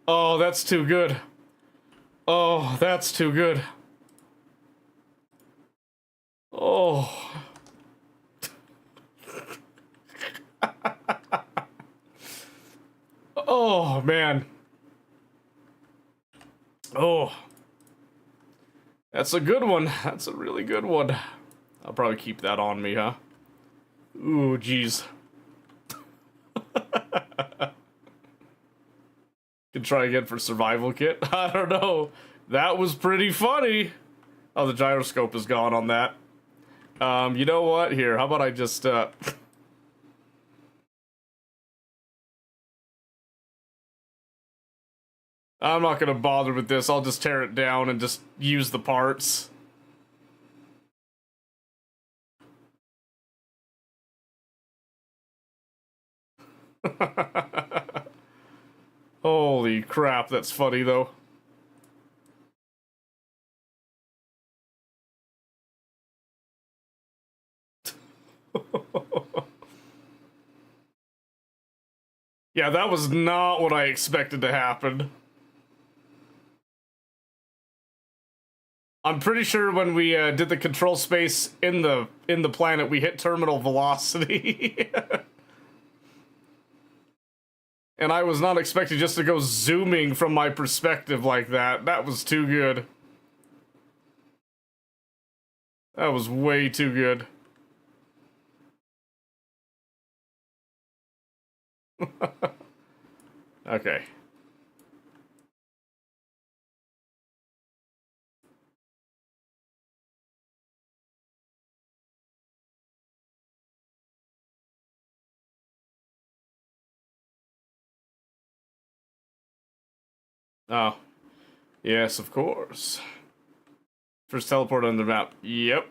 Oh, that's too good. Oh, that's too good. Oh. Oh, man. Oh. That's a good one. That's a really good one. I'll probably keep that on me, huh? Ooh, jeez. Can try again for survival kit. I don't know. That was pretty funny. Oh, the gyroscope is gone on that. You know what? Here, how about I just, I'm not gonna bother with this. I'll just tear it down and just use the parts. Holy crap, that's funny, though. Yeah, that was not what I expected to happen. I'm pretty sure when we did the control space in the planet, we hit terminal velocity. And I was not expecting just to go zooming from my perspective like that. That was too good. That was way too good. Okay. Oh. Yes, of course. First teleport on the map. Yep.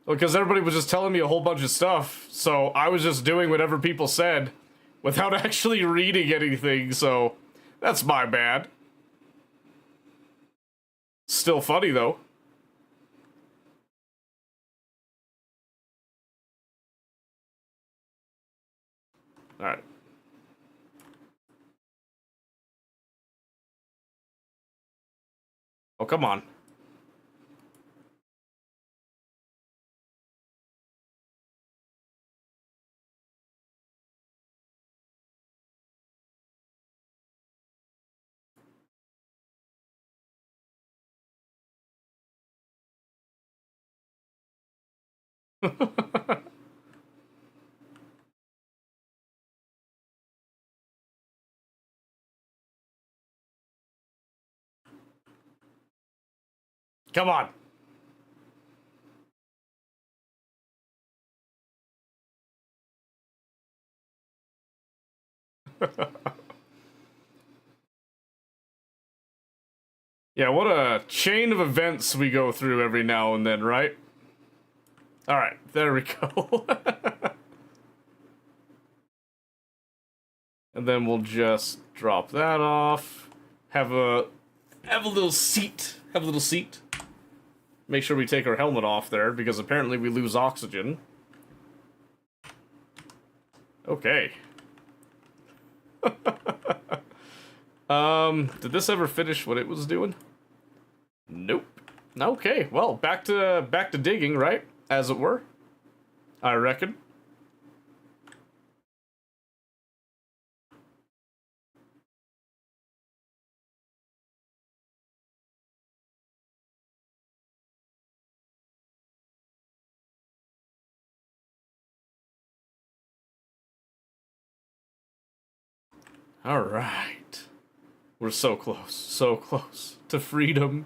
Well, because everybody was just telling me a whole bunch of stuff, so I was just doing whatever people said without actually reading anything, so that's my bad. Still funny, though. Alright. Oh, come on. Come on. Yeah, what a chain of events we go through every now and then, right? Alright, there we go. And then we'll just drop that off. Have a little seat. Have a little seat. Make sure we take our helmet off there, because apparently we lose oxygen. Okay. Did this ever finish what it was doing? Nope. Okay, well, back to digging, right? As it were. I reckon. Alright. We're so close to freedom.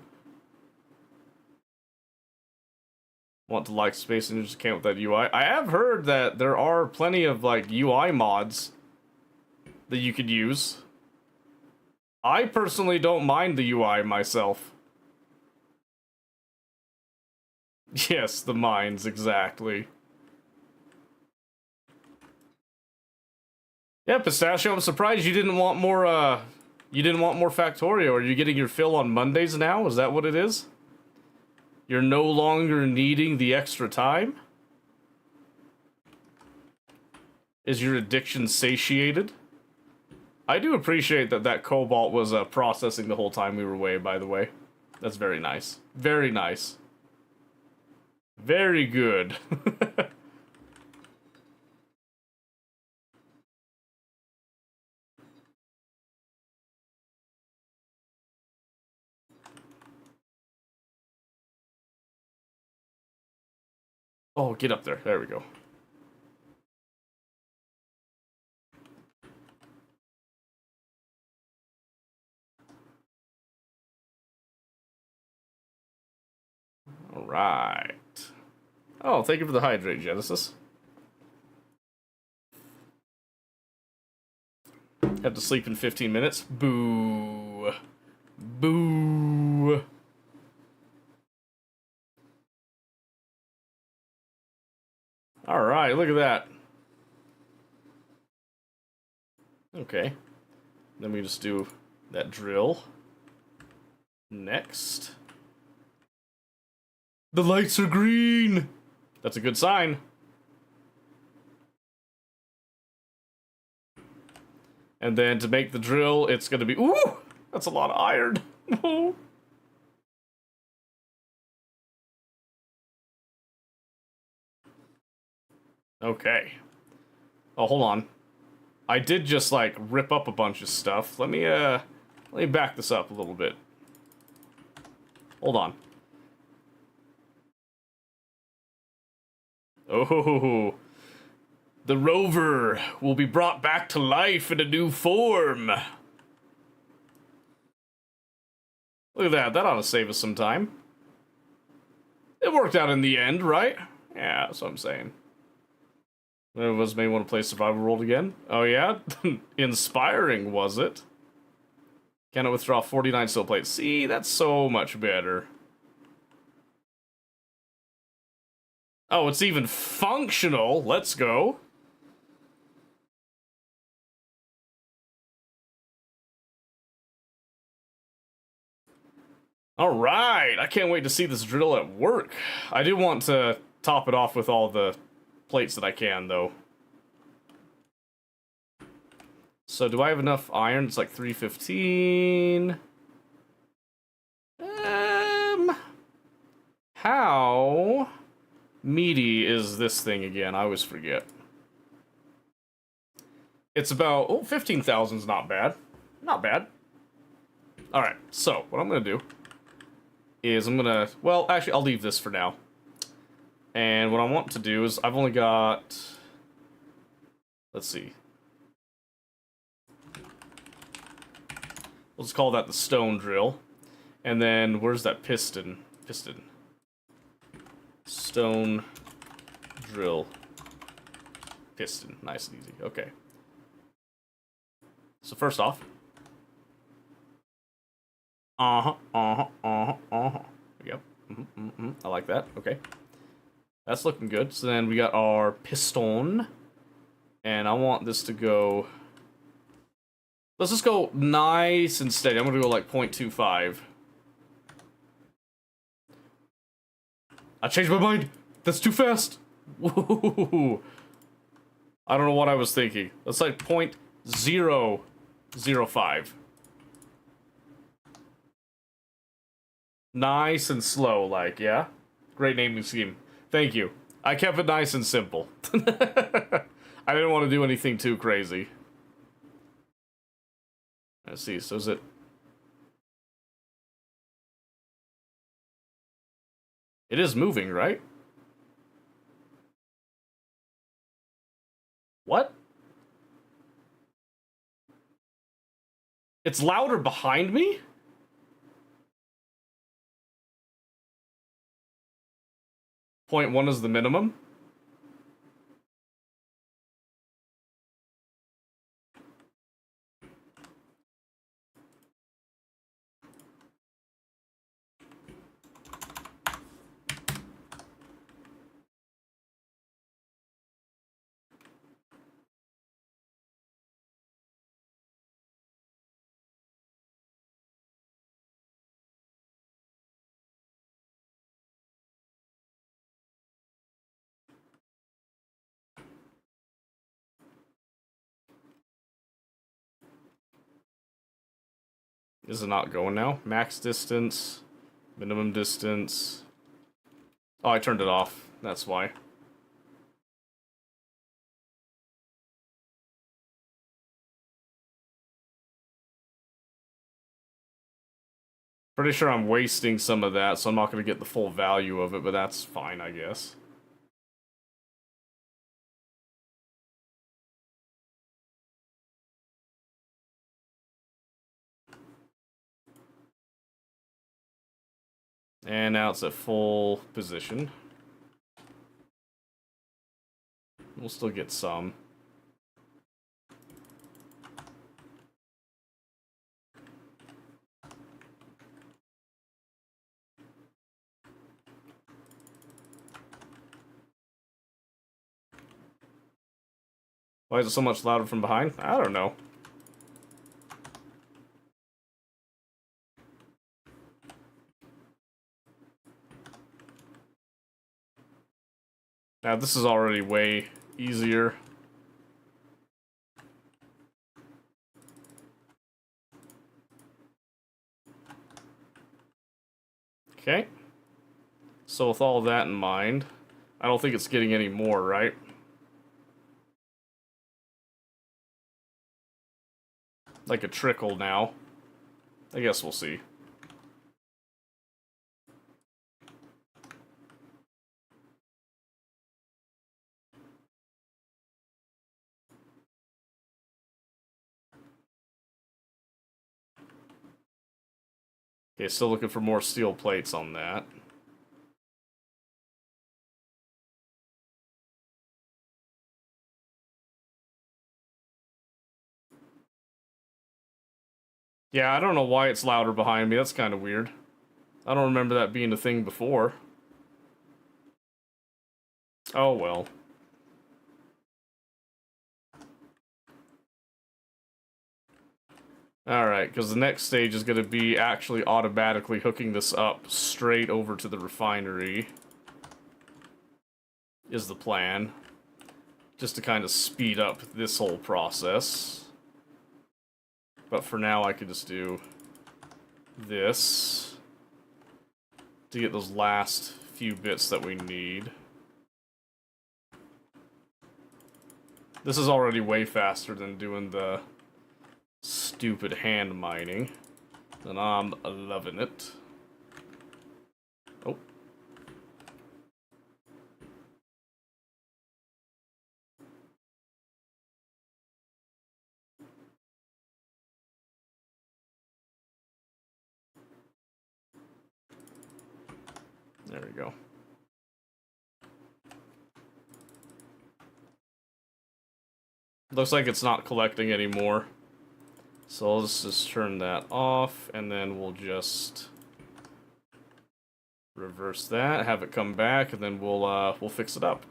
Want to like Space Ninja's account with that UI? I have heard that there are plenty of, like, UI mods that you could use. I personally don't mind the UI myself. Yes, the mines, exactly. Yeah, Pistachio, I'm surprised you didn't want more, Factorio. Are you getting your fill on Mondays now? Is that what it is? You're no longer needing the extra time? Is your addiction satiated? I do appreciate that Cobalt was processing the whole time we were away, by the way. That's very nice. Very nice. Very good. Oh, get up there. There we go. Alright. Oh, thank you for the hydrate, Genesis. Have to sleep in 15 minutes? Boo. Boo. Alright, look at that. Okay. Then we just do that drill. Next. The lights are green! That's a good sign. And then to make the drill, it's gonna be... Ooh! That's a lot of iron. Okay. Oh, hold on. I did just, like, rip up a bunch of stuff. Let me back this up a little bit. Hold on. Oh, the rover will be brought back to life in a new form. Look at that. That ought to save us some time. It worked out in the end, right? Yeah, that's what I'm saying. None of us may want to play Survival World again. Oh, yeah? Inspiring, was it? Cannot withdraw 49 still plates. See, that's so much better. Oh, it's even functional. Let's go. Alright, I can't wait to see this drill at work. I do want to top it off with all the plates that I can, though. So, do I have enough iron? It's like 315. How meaty is this thing again? I always forget. It's about, oh, 15,000 is not bad. Not bad. Alright, so, what I'm gonna do is I'm gonna, well, actually, I'll leave this for now. And what I want to do is, I've only got, let's see. Let's call that the stone drill. And then, where's that piston? Piston. Stone drill. Piston. Nice and easy. Okay. So first off, yep, I like that. Okay, that's looking good. So then we got our piston, and I want this to go. Let's just go nice and steady. I'm gonna go like 0.25. I changed my mind. That's too fast. Whoa. I don't know what I was thinking. That's like 0.005. Nice and slow, like, yeah? Great naming scheme. Thank you. I kept it nice and simple. I didn't want to do anything too crazy. Let's see, so is it... It is moving, right? What? It's louder behind me? Point 1 is the minimum? Is it not going now? Max distance, minimum distance. Oh, I turned it off. That's why. Pretty sure I'm wasting some of that, so I'm not going to get the full value of it, but that's fine, I guess. And now it's at full position. We'll still get some. Why is it so much louder from behind? I don't know. Now this is already way easier. Okay. So with all that in mind, I don't think it's getting any more, right? Like a trickle now. I guess we'll see. Okay, still looking for more steel plates on that. Yeah, I don't know why it's louder behind me. That's kind of weird. I don't remember that being a thing before. Oh well. Alright, because the next stage is going to be actually automatically hooking this up straight over to the refinery. Is the plan. Just to kind of speed up this whole process. But for now, I could just do this to get those last few bits that we need. This is already way faster than doing the stupid hand mining, and I'm loving it. Oh. There we go. Looks like it's not collecting anymore. So let's just turn that off, and then we'll just reverse that, have it come back, and then we'll fix it up.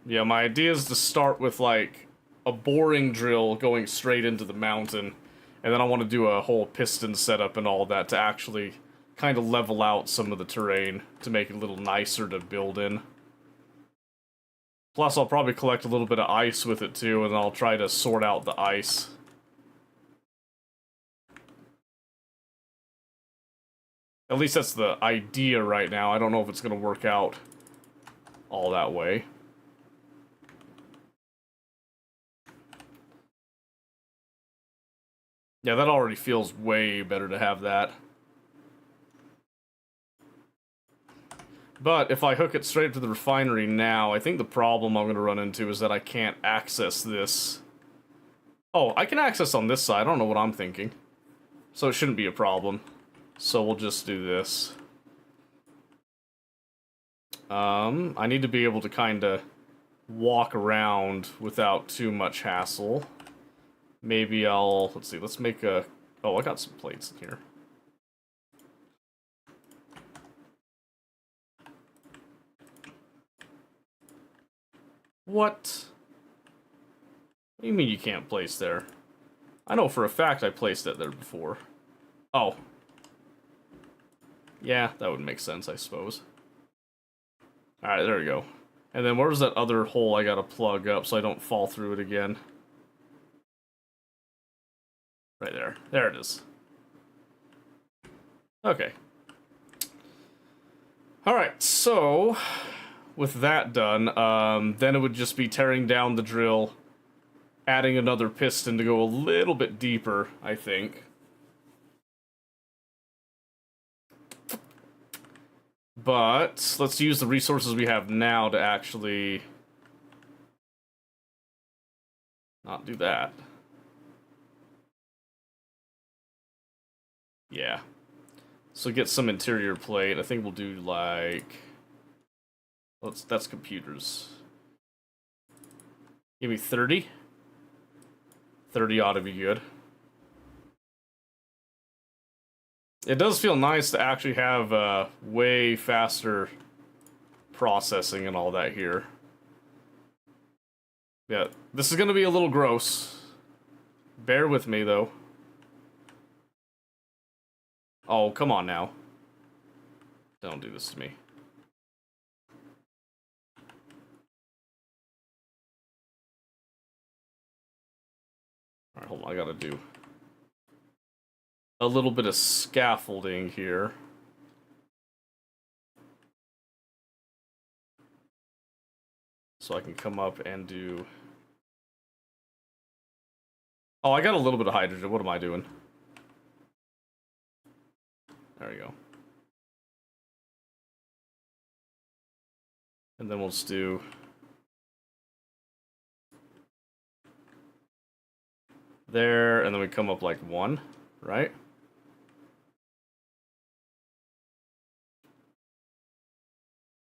Yeah, my idea is to start with, like, a boring drill going straight into the mountain, and then I want to do a whole piston setup and all that to actually kind of level out some of the terrain to make it a little nicer to build in. Plus, I'll probably collect a little bit of ice with it too, and I'll try to sort out the ice. At least that's the idea right now. I don't know if it's going to work out all that way. Yeah, that already feels way better to have that. But if I hook it straight to the refinery now, I think the problem I'm going to run into is that I can't access this. Oh, I can access on this side. I don't know what I'm thinking. So it shouldn't be a problem. So we'll just do this. I need to be able to kind of walk around without too much hassle. Maybe let's see, let's make a... Oh, I got some plates in here. What? What do you mean you can't place there? I know for a fact I placed it there before. Oh. Yeah, that would make sense, I suppose. Alright, there we go. And then where's that other hole I gotta plug up so I don't fall through it again? Right there. There it is. Okay. Alright, so... with that done, then it would just be tearing down the drill, adding another piston to go a little bit deeper, I think. But let's use the resources we have now to actually not do that. Yeah. So get some interior plate. I think we'll do like... that's computers. Give me 30. 30 ought to be good. It does feel nice to actually have way faster processing and all that here. Yeah, this is going to be a little gross. Bear with me, though. Oh, come on now. Don't do this to me. Alright, hold on, I gotta do a little bit of scaffolding here. So I can come up and do... Oh, I got a little bit of hydrogen. What am I doing? There we go. And then we'll just do... there, and then we come up like 1, right?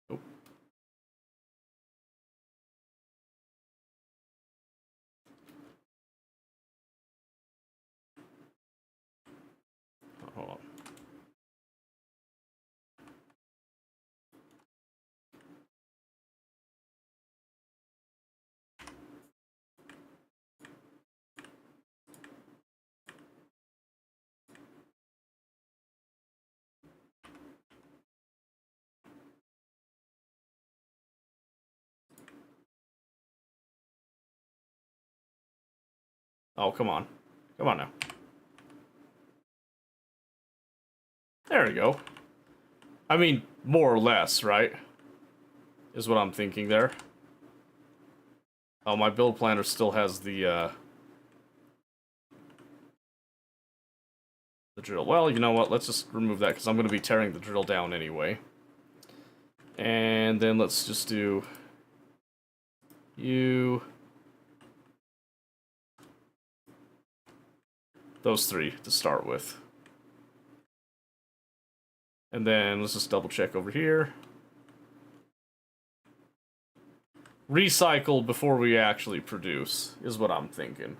Oh. Hold on. Oh, come on. Come on now. There we go. I mean, more or less, right? Is what I'm thinking there. Oh, my build planner still has the drill. Well, you know what? Let's just remove that, because I'm going to be tearing the drill down anyway. And then let's just do you. Those three to start with. And then let's just double check over here. Recycle before we actually produce is what I'm thinking.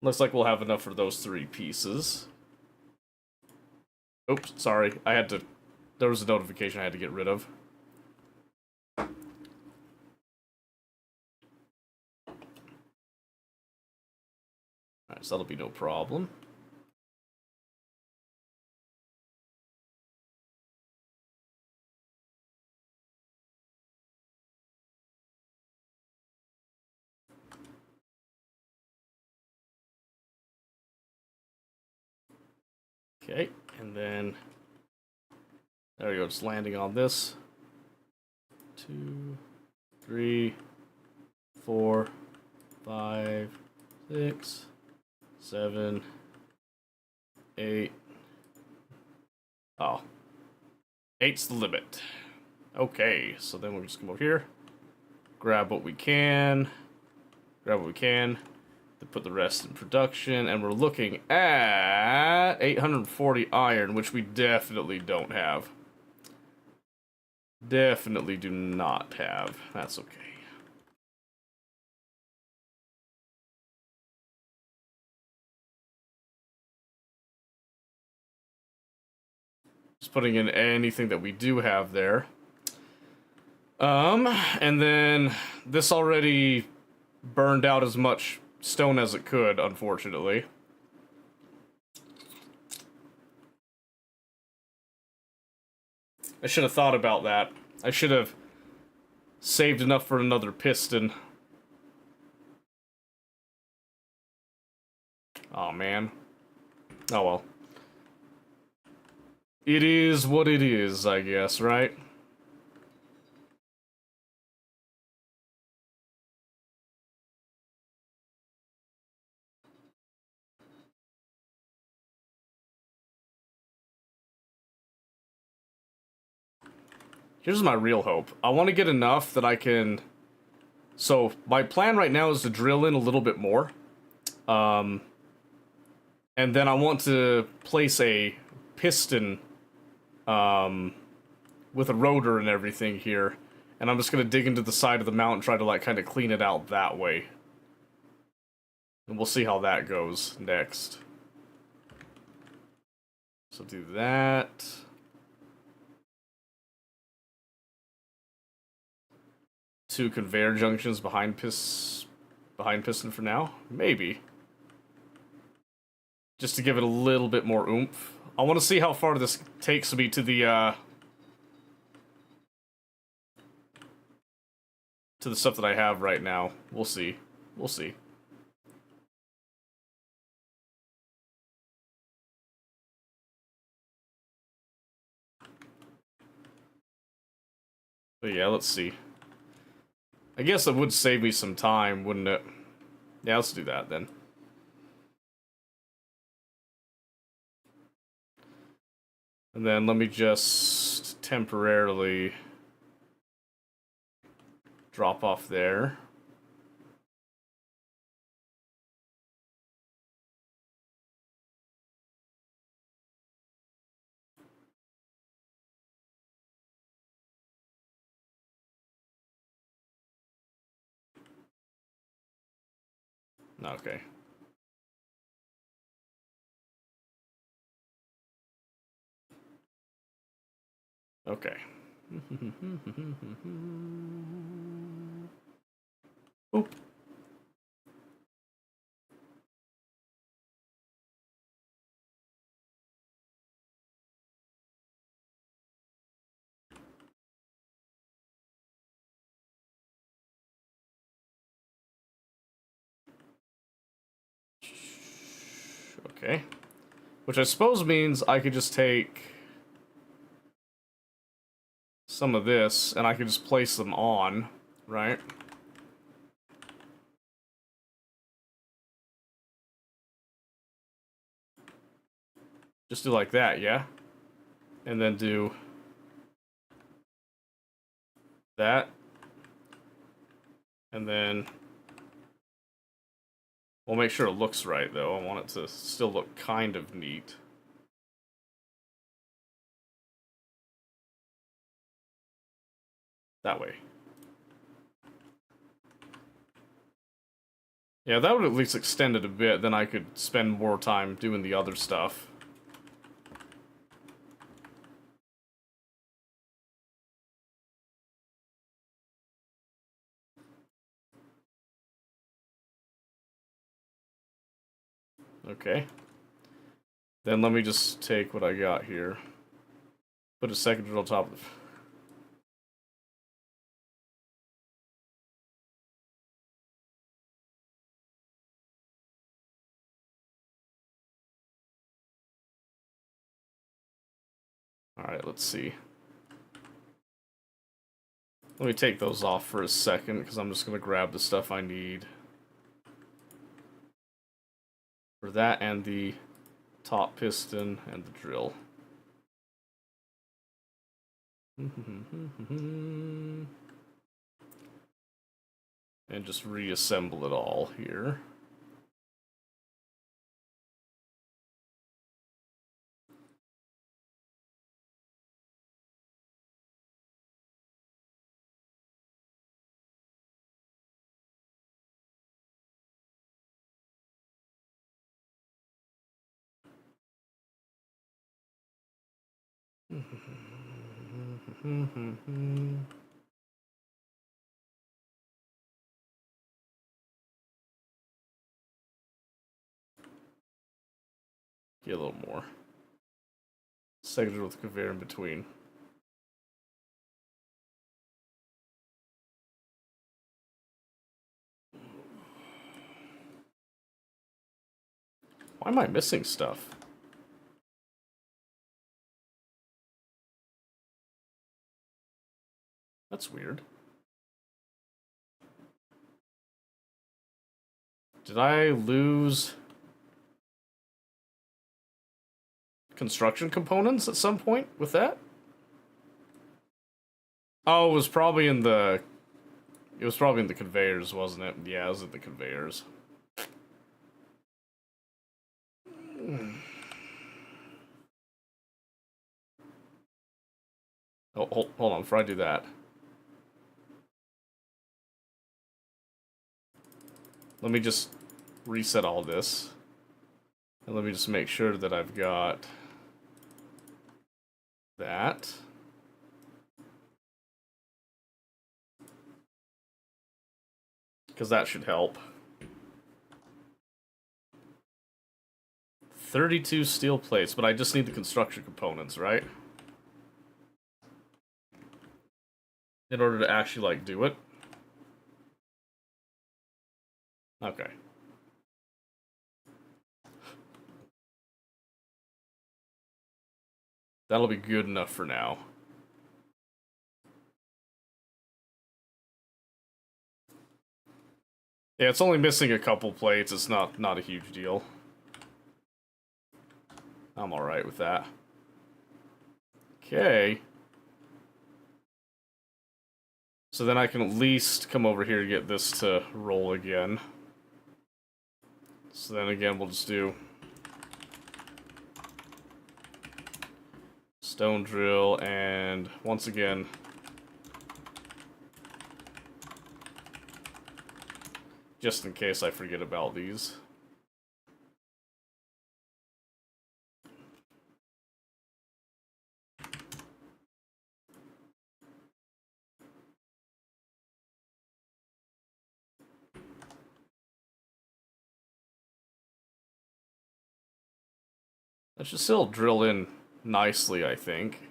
Looks like we'll have enough for those 3 pieces. Oops, sorry. There was a notification I had to get rid of. Alright, so that'll be no problem. Okay, and then there we go, just landing on this. 2, 3, 4, 5, 6, 7, 8. Oh. 8's the limit. Okay, so then we'll just come over here, grab what we can, to put the rest in production, and we're looking at 840 iron, which we definitely don't have. Definitely do not have. That's okay. Just putting in anything that we do have there. And then this already burned out as much stone as it could, unfortunately. I should have thought about that. I should have saved enough for another piston. Oh man. Oh well. It is what it is, I guess, right? Here's my real hope. I want to get enough that I can... So, my plan right now is to drill in a little bit more. And then I want to place a piston with a rotor and everything here. And I'm just going to dig into the side of the mountain and try to, like, kind of clean it out that way. And we'll see how that goes next. So do that. Two conveyor junctions behind piston for now? Maybe. Just to give it a little bit more oomph. I want to see how far this takes me to the stuff that I have right now. We'll see. We'll see. But yeah, let's see. I guess it would save me some time, wouldn't it? Yeah, let's do that then. And then let me just temporarily drop off there. Okay. Okay. Oop. Okay. Which I suppose means I could just take some of this and I could just place them on, right? Just do like that, yeah? And then do that. And then we'll make sure it looks right, though. I want it to still look kind of neat. That way. Yeah, that would at least extend it a bit, then I could spend more time doing the other stuff. Okay. Then let me just take what I got here. Put a second drill on top of the... Alright, let's see. Let me take those off for a second, because I'm just going to grab the stuff I need. For that and the top piston and the drill. And just reassemble it all here. Get a little more. Second with conveyor in between. Why am I missing stuff? That's weird. Did I lose construction components at some point with that? Oh, it was probably in the... It was probably in the conveyors, wasn't it? Yeah, it was in the conveyors. Oh, hold on, before I do that. Let me just reset all this. And let me just make sure that I've got that. Because that should help. 32 steel plates, but I just need the construction components, right? In order to actually, like, do it. Okay. That'll be good enough for now. Yeah, it's only missing a couple plates. It's not a huge deal. I'm alright with that. Okay. So then I can at least come over here to get this to roll again. So then again, we'll just do stone drill, and once again, just in case I forget about these. That should still drill in nicely, I think.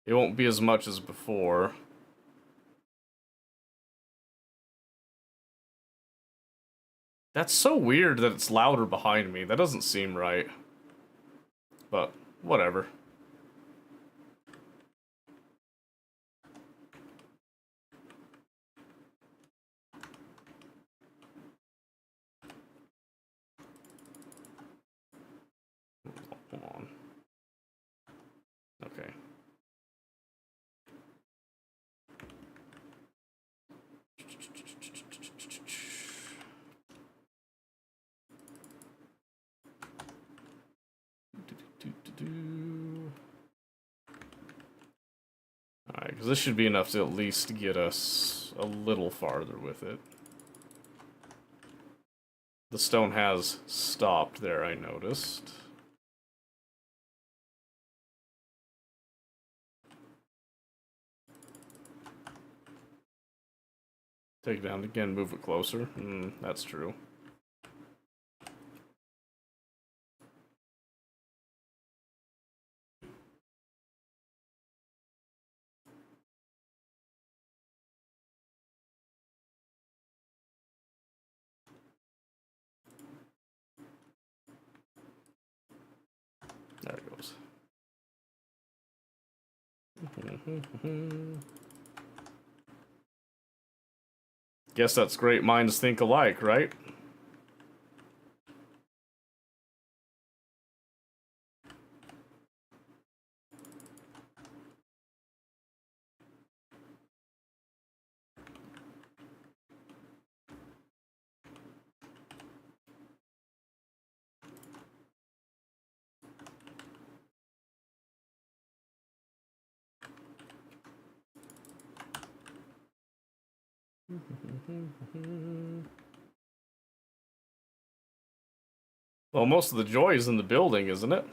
It won't be as much as before. That's so weird that it's louder behind me. That doesn't seem right. But, whatever. Hold on. Okay. Alright, because this should be enough to at least get us a little farther with it. The stone has stopped there, I noticed. Take it down again, move it closer. That's true. There it goes. Guess that's great minds think alike, right? Well, most of the joy is in the building, isn't it?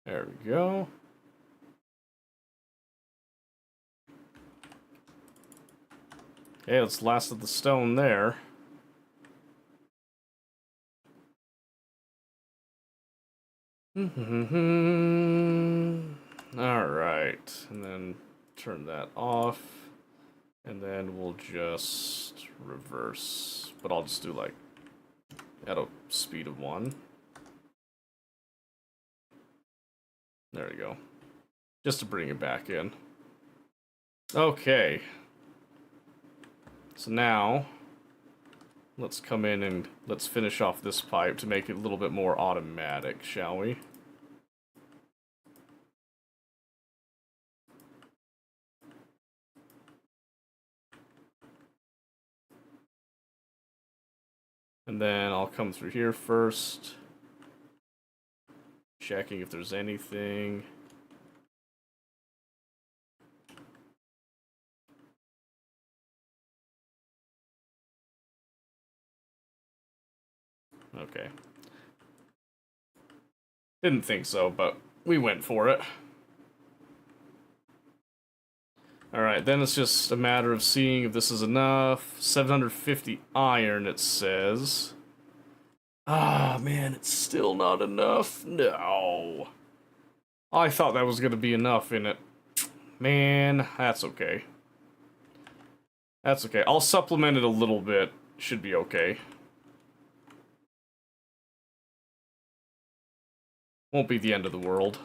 There we go. Okay, that's the last of the stone there. Alright, and then turn that off. And then we'll just reverse. But I'll just do like at a speed of 1. There we go. Just to bring it back in. Okay. So now, let's come in and let's finish off this pipe to make it a little bit more automatic, shall we? And then I'll come through here first. Checking if there's anything. Okay. Didn't think so, but we went for it. Alright, then it's just a matter of seeing if this is enough. 750 iron, it says. Ah, man, it's still not enough. No. I thought that was going to be enough in it. Man, that's okay. That's okay. I'll supplement it a little bit. Should be okay. Won't be the end of the world.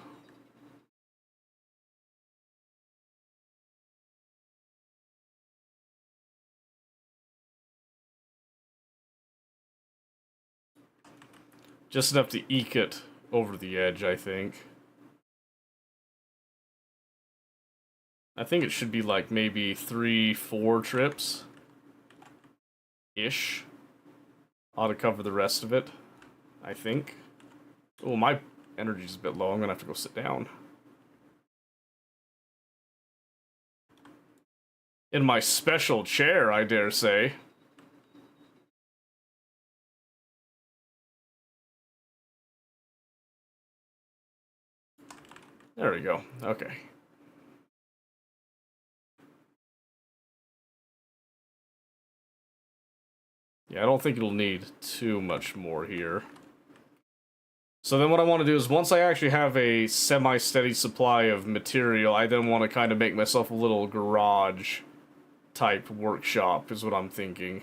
Just enough to eke it over the edge, I think. I think it should be like maybe 3-4 trips. Ish. Ought to cover the rest of it, I think. Oh, my energy's a bit low. I'm gonna have to go sit down. In my special chair, I dare say. There we go. Okay. Yeah, I don't think it'll need too much more here. So then what I want to do is, once I actually have a semi-steady supply of material, I then want to kind of make myself a little garage-type workshop, is what I'm thinking.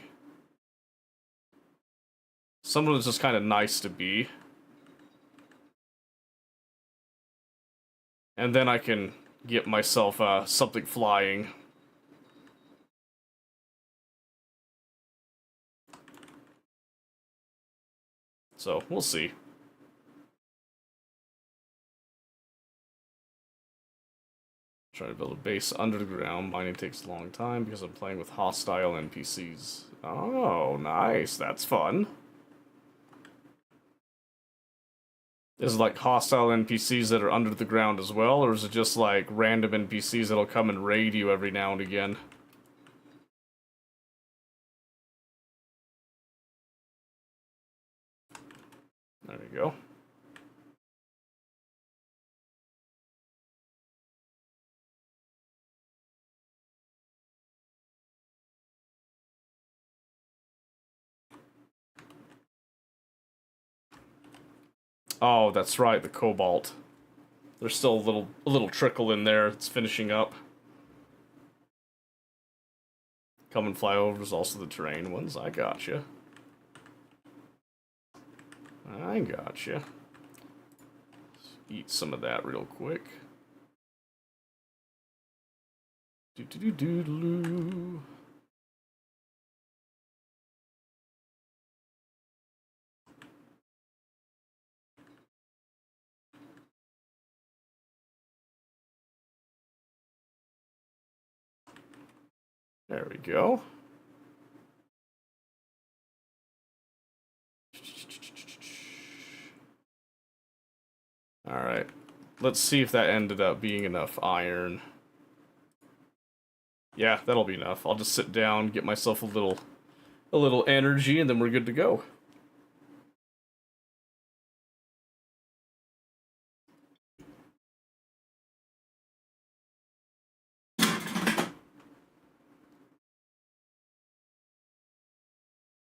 Something that's just kind of nice to be. And then I can get myself something flying. So, we'll see. Try to build a base under the ground. Mining takes a long time because I'm playing with hostile NPCs. Oh, nice. That's fun. Is it like hostile NPCs that are under the ground as well, or is it just like random NPCs that'll come and raid you every now and again? There we go. Oh, that's right, the cobalt. There's still a little trickle in there. It's finishing up. Come and flyovers, also the terrain ones. I gotcha. I gotcha. Let's eat some of that real quick. Do-do-do-do-do. There we go. Alright. Let's see if that ended up being enough iron. Yeah, that'll be enough. I'll just sit down, get myself a little energy, and then we're good to go.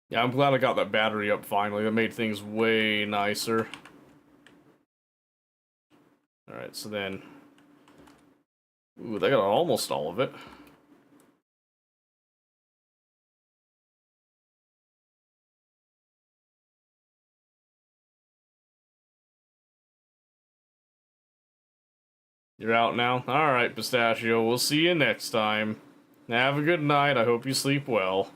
Yeah, I'm glad I got that battery up finally. That made things way nicer. Alright, so then... Ooh, they got almost all of it. You're out now? Alright, Pistachio, we'll see you next time. Have a good night, I hope you sleep well.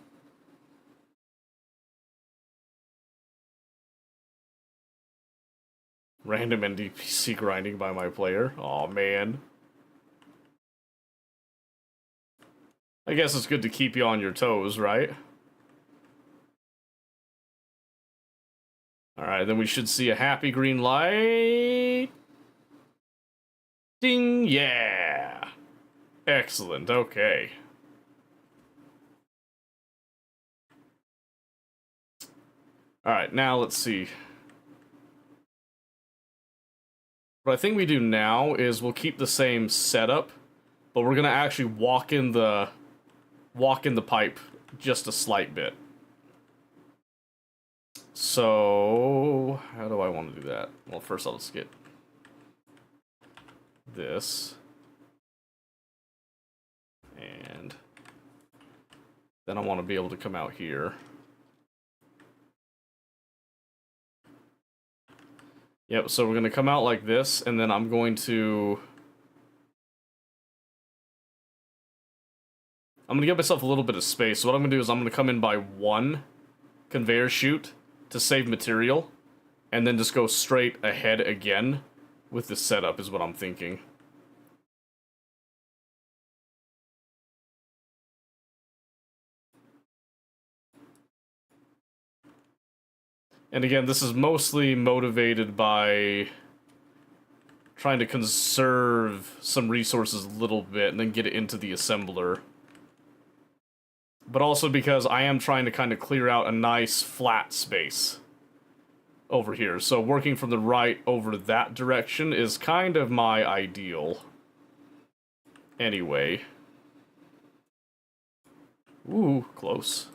Random NPC grinding by my player. Aw, man. I guess it's good to keep you on your toes, right? Alright, then we should see a happy green light. Ding! Yeah! Excellent, okay. Alright, now let's see. What I think we do now is we'll keep the same setup, but we're gonna actually walk in the pipe just a slight bit. So, how do I want to do that? Well, first I'll just get this. And then I want to be able to come out here. Yep, so we're going to come out like this, and then I'm going to give myself a little bit of space. So what I'm going to do is I'm going to come in by one conveyor chute to save material, and then just go straight ahead again with the setup is what I'm thinking. And again, this is mostly motivated by trying to conserve some resources a little bit and then get it into the assembler. But also because I am trying to kind of clear out a nice flat space over here. So working from the right over that direction is kind of my ideal. Anyway. Ooh, close.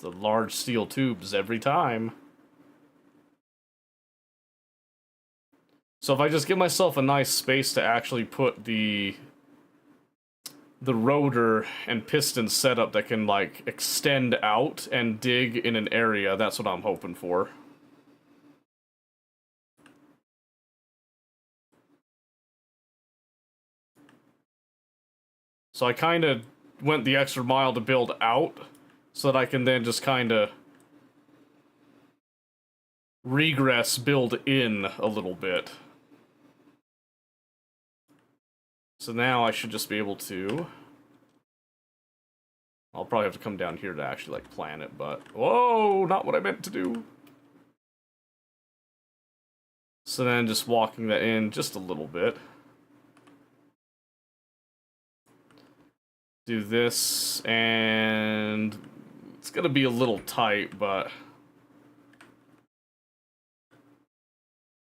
The large steel tubes every time. So if I just give myself a nice space to actually put the rotor and piston setup that can, like, extend out and dig in an area, that's what I'm hoping for. So I kind of went the extra mile to build out, so that I can then just kind of regress build in a little bit. So now I should just be able to... I'll probably have to come down here to actually, like, plan it, but... Whoa! Not what I meant to do! So then just walking that in just a little bit. Do this, and... It's gonna be a little tight, but...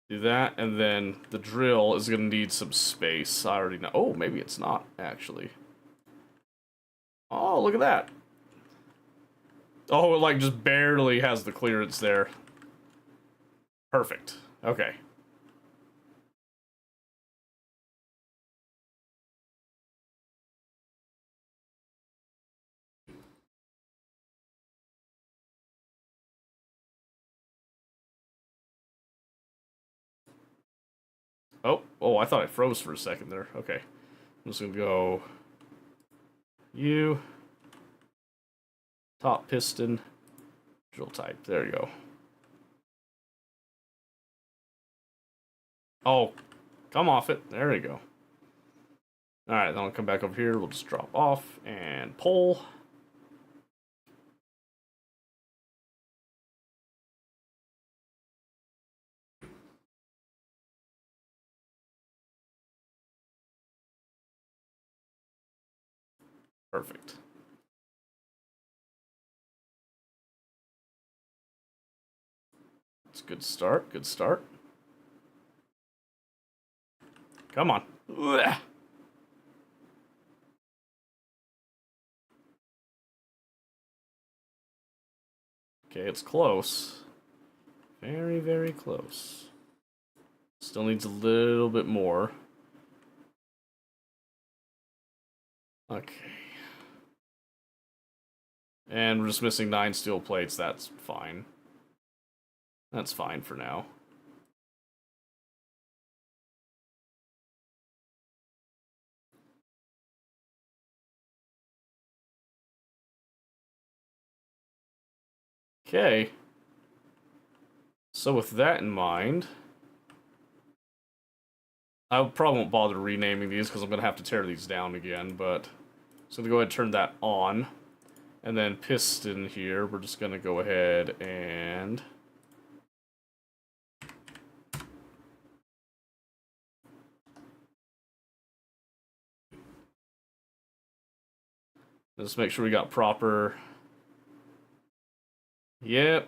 Do that, and then the drill is gonna need some space. I already know. Oh, maybe it's not, actually. Oh, look at that. Oh, it like just barely has the clearance there. Perfect. Okay. Oh, I thought I froze for a second there. Okay. I'm just gonna go... You... Top piston... Drill type. There you go. Oh, come off it. There you go. Alright, then I'll come back over here. We'll just drop off and pull. Perfect. It's a good start. Good start. Come on. Ugh. Okay, it's close. Very, very close. Still needs a little bit more. Okay. And we're just missing 9 steel plates. That's fine. That's fine for now. Okay. So with that in mind, I probably won't bother renaming these because I'm going to have to tear these down again, but... So I'm going to go ahead and turn that on. And then piston here, we're just going to go ahead and... Let's make sure we got proper... Yep.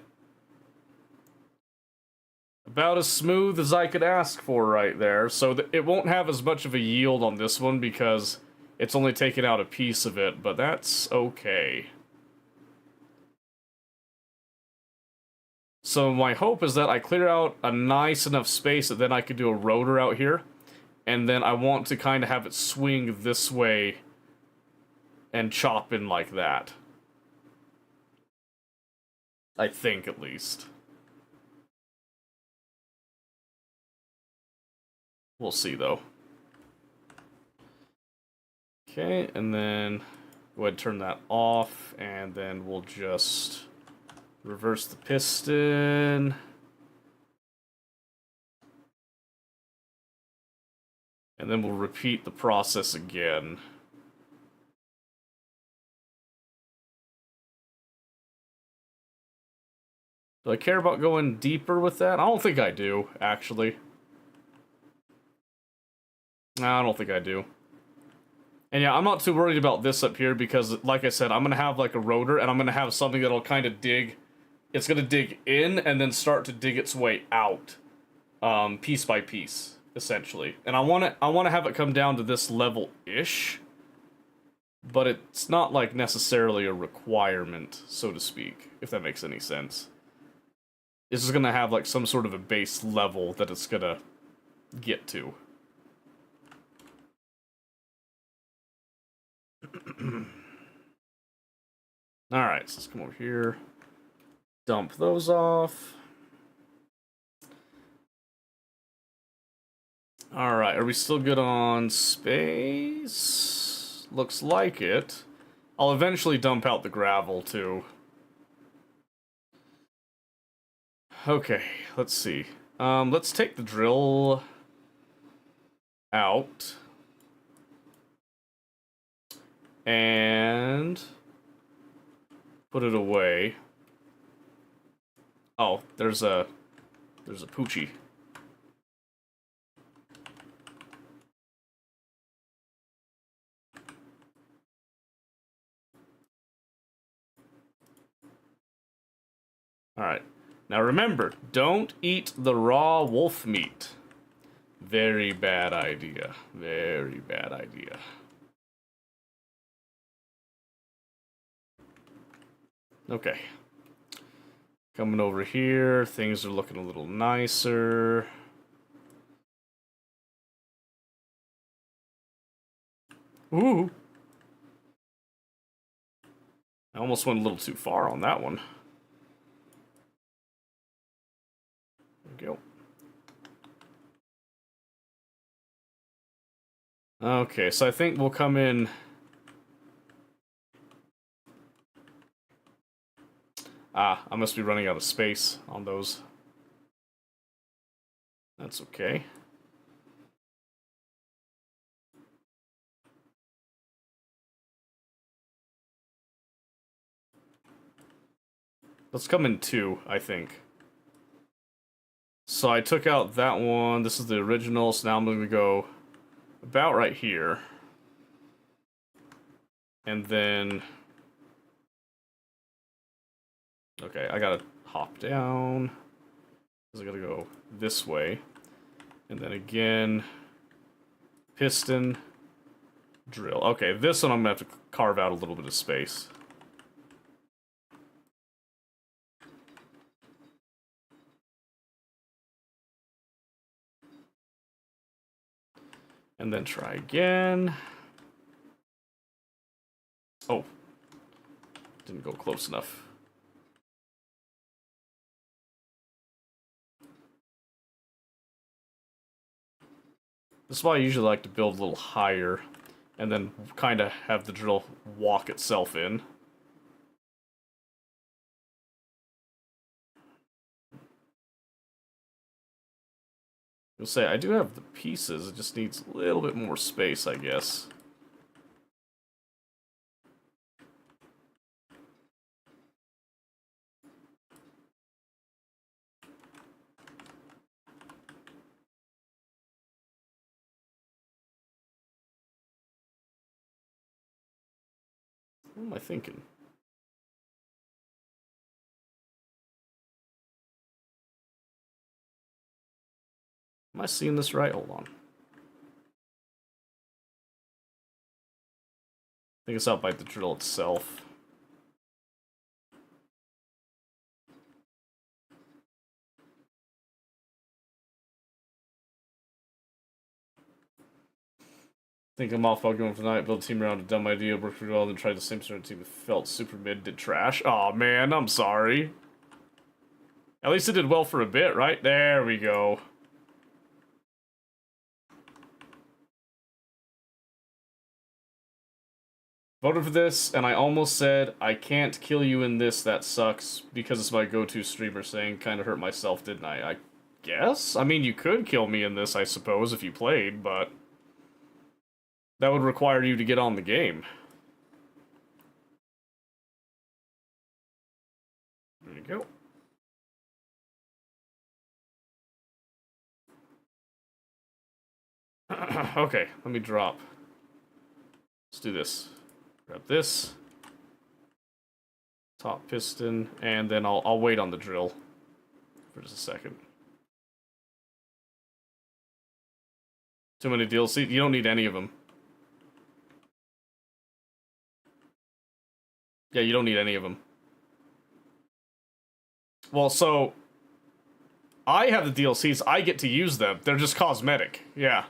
About as smooth as I could ask for right there. So it won't have as much of a yield on this one because it's only taken out a piece of it, but that's okay. So my hope is that I clear out a nice enough space that then I could do a rotor out here. And then I want to kind of have it swing this way and chop in like that. I think, at least. We'll see, though. Okay, and then go ahead and turn that off, and then we'll just reverse the piston. And then we'll repeat the process again. Do I care about going deeper with that? I don't think I do, actually. No, I don't think I do. And yeah, I'm not too worried about this up here because, like I said, I'm going to have like a rotor and I'm going to have something that'll kind of dig. It's going to dig in and then start to dig its way out, piece by piece, essentially. And I want to have it come down to this level-ish, but it's not like necessarily a requirement, so to speak, if that makes any sense. It's just going to have like some sort of a base level that it's going to get to. Alright, so let's come over here. Dump those off. Alright, are we still good on space? Looks like it. I'll eventually dump out the gravel, too. Okay, let's see. Let's take the drill out. And put it away. Oh, there's a Poochie. Alright. Now remember, don't eat the raw wolf meat. Very bad idea. Very bad idea. Okay. Coming over here, things are looking a little nicer. Ooh. I almost went a little too far on that one. There we go. Okay, so I think we'll come in. Ah, I must be running out of space on those. That's okay. Let's come in 2, I think. So I took out that one. This is the original, so now I'm going to go about right here. And then... Okay, I gotta hop down. Because I gotta go this way. And then again... Piston. Drill. Okay, this one I'm gonna have to carve out a little bit of space. And then try again. Oh. Didn't go close enough. This is why I usually like to build a little higher, and then kind of have the drill walk itself in. You'll say, I do have the pieces, it just needs a little bit more space, I guess. What am I thinking? Am I seeing this right? Hold on. I think it's out by the drill itself. Think I'm off going for tonight, build a team around a dumb idea, worked pretty well, then tried the same sort of team that felt super mid, did trash. Aw, man, I'm sorry. At least it did well for a bit, right? There we go. Voted for this, and I almost said, I can't kill you in this, that sucks, because it's my go-to streamer saying, kinda hurt myself, didn't I? I guess? I mean, you could kill me in this, I suppose, if you played, but... that would require you to get on the game. There you go. Okay, let me drop. Let's do this. Grab this. Top piston, and then I'll wait on the drill for just a second. Too many DLC? You don't need any of them. Yeah, you don't need any of them. Well, so... I have the DLCs, I get to use them. They're just cosmetic, yeah.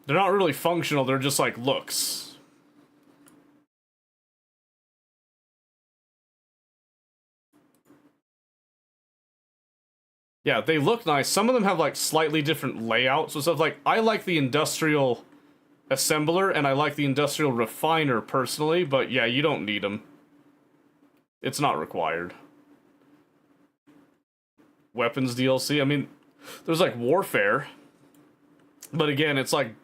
They're not really functional, they're just like looks. Yeah, they look nice. Some of them have like slightly different layouts and stuff. Like, I like the industrial assembler, and I like the industrial refiner personally, but yeah, you don't need them. It's not required. Weapons DLC, I mean, there's like warfare, but again, it's like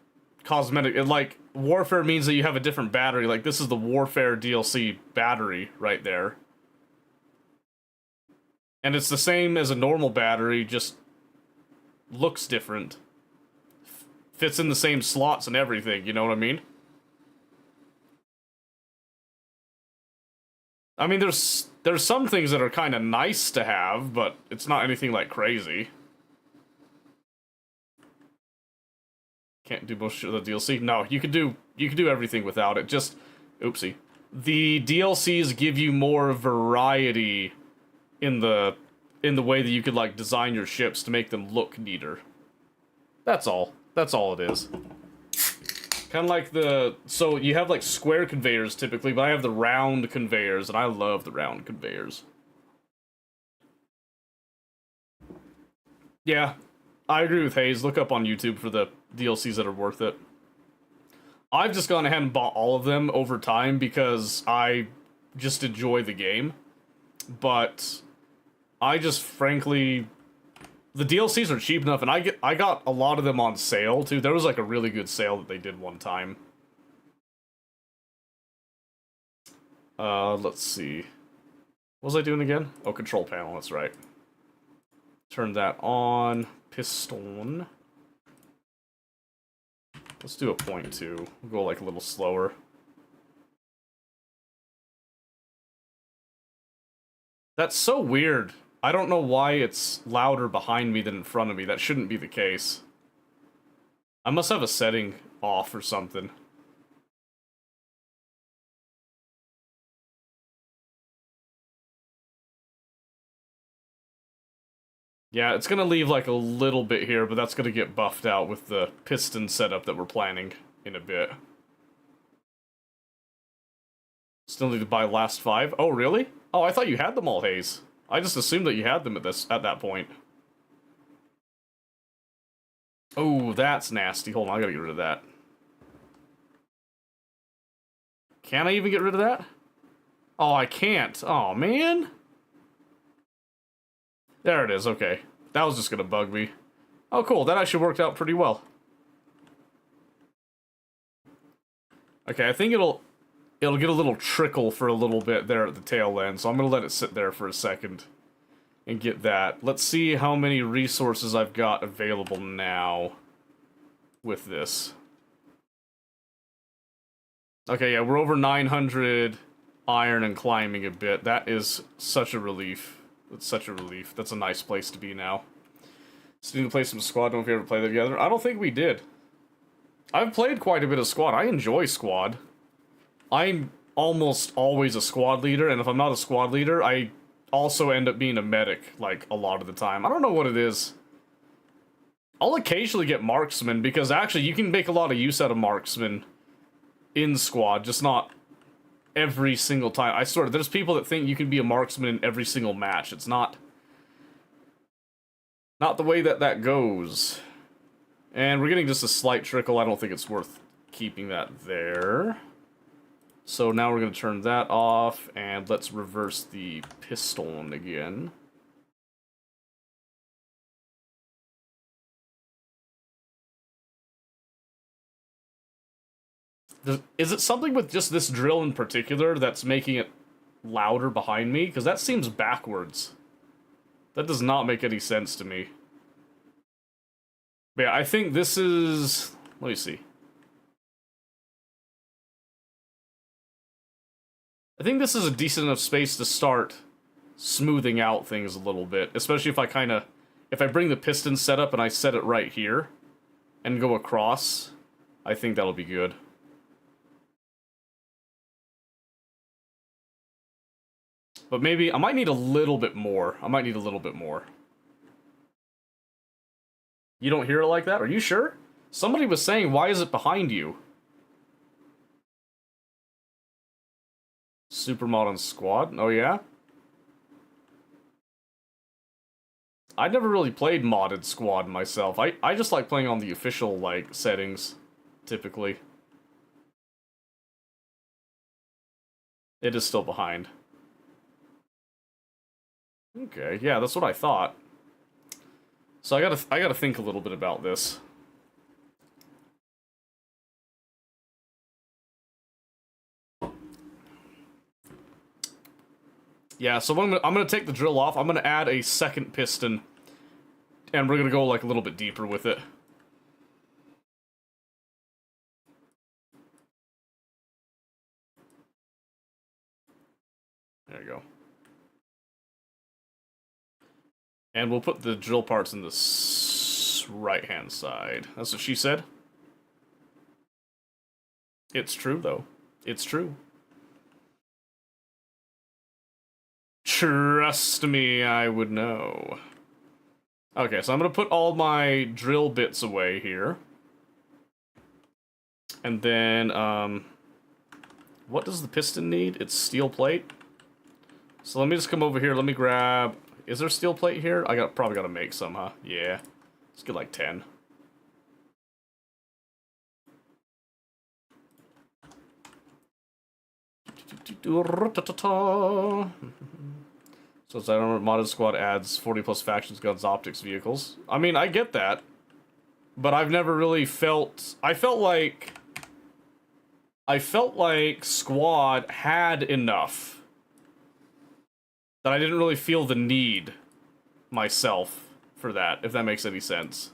cosmetic. Like, warfare means that you have a different battery. Like, this is the warfare DLC battery right there. And it's the same as a normal battery, just looks different. Fits in the same slots and everything, you know what I mean? I mean, there's some things that are kind of nice to have, but it's not anything like crazy. Can't do most of the DLC. No, you could do everything without it. Just, oopsie. The DLCs give you more variety in the way that you could like design your ships to make them look neater. That's all. That's all it is. Kind of like so you have like square conveyors typically, but I have the round conveyors, and I love the round conveyors. Yeah, I agree with Hayes. Look up on YouTube for the DLCs that are worth it. I've just gone ahead and bought all of them over time because I just enjoy the game. But I just frankly, the DLCs are cheap enough, and I got a lot of them on sale too. There was like a really good sale that they did one time. Let's see. What was I doing again? Oh, control panel, that's right. Turn that on. Piston. Let's do a 0.2. We'll go like a little slower. That's so weird. I don't know why it's louder behind me than in front of me. That shouldn't be the case. I must have a setting off or something. Yeah, it's gonna leave like a little bit here, but that's gonna get buffed out with the piston setup that we're planning in a bit. Still need to buy last 5. Oh, really? Oh, I thought you had them all, Hayes. I just assumed that you had them at that point. Oh, that's nasty. Hold on, I gotta get rid of that. Can I even get rid of that? Oh, I can't. Oh, man. There it is, okay. That was just gonna bug me. Oh, cool, that actually worked out pretty well. Okay, I think it'll get a little trickle for a little bit there at the tail end, so I'm gonna let it sit there for a second and get that. Let's see how many resources I've got available now with this. Okay, yeah, we're over 900 iron and climbing a bit. That is such a relief. That's such a relief. That's a nice place to be now. So need to play some Squad. Don't know if you ever played that together. I don't think we did. I've played quite a bit of Squad. I enjoy Squad. I'm almost always a squad leader, and if I'm not a squad leader, I also end up being a medic, like, a lot of the time. I don't know what it is. I'll occasionally get marksman, because actually you can make a lot of use out of marksman in Squad, just not every single time. I swear, there's people that think you can be a marksman in every single match. It's not the way that goes. And we're getting just a slight trickle. I don't think it's worth keeping that there. So now we're going to turn that off, and let's reverse the piston again. Is it something with just this drill in particular that's making it louder behind me? Because that seems backwards. That does not make any sense to me. But yeah, I think this is... Let me see. I think this is a decent enough space to start smoothing out things a little bit. Especially if I bring the piston setup and I set it right here and go across, I think that'll be good. But maybe, I might need a little bit more. You don't hear it like that? Are you sure? Somebody was saying, why is it behind you? Supermod on Squad? Oh yeah? I never really played modded Squad myself. I just like playing on the official, like, settings, typically. It is still behind. Okay, yeah, that's what I thought. So I gotta think a little bit about this. Yeah, so I'm gonna take the drill off. I'm gonna add a second piston, and we're gonna go like a little bit deeper with it. There you go. And we'll put the drill parts in the right-hand side. That's what she said. It's true, though. It's true. Trust me, I would know. Okay, so I'm gonna put all my drill bits away here. And then, what does the piston need? It's steel plate. So let me just come over here, let me grab... Is there steel plate here? Probably gotta make some, huh? Yeah. Let's get like 10. So it's modded squad adds 40 plus factions, guns, optics, vehicles. I mean, I get that. But I've never really felt... I felt like squad had enough that I didn't really feel the need myself for that, if that makes any sense.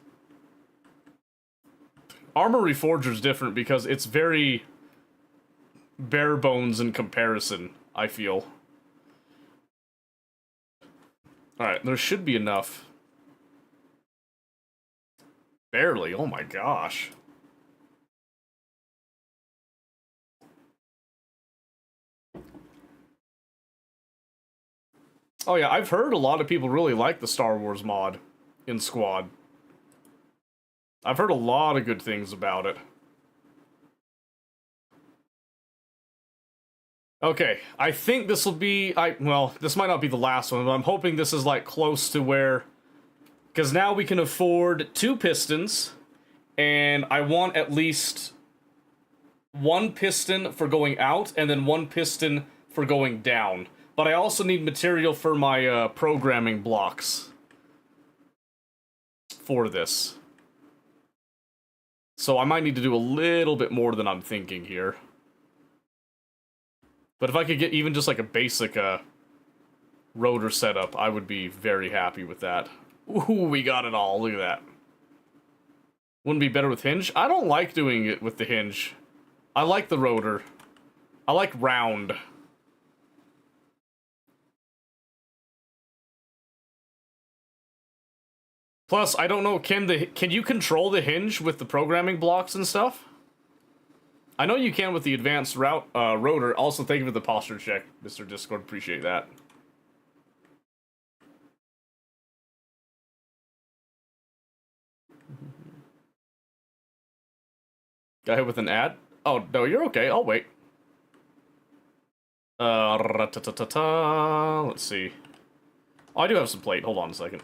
Armor Reforger's different because it's very bare bones in comparison, I feel. Alright, there should be enough. Barely, oh my gosh. Oh yeah, I've heard a lot of people really like the Star Wars mod in Squad. I've heard a lot of good things about it. Okay, I think this will be... well, this might not be the last one, but I'm hoping this is, like, close to where... Because now we can afford 2 pistons, and I want at least 1 piston for going out, and then 1 piston for going down. But I also need material for my programming blocks for this. So I might need to do a little bit more than I'm thinking here. But if I could get even just like a basic rotor setup, I would be very happy with that. Ooh, we got it all. Look at that. Wouldn't be better with hinge? I don't like doing it with the hinge. I like the rotor. I like round. Plus, I don't know, can you control the hinge with the programming blocks and stuff? I know you can with the advanced rotor. Also, thank you for the posture check, Mr. Discord. Appreciate that. Got hit with an ad? Oh, no, you're okay. I'll wait. Let's see. Oh, I do have some plate. Hold on a second.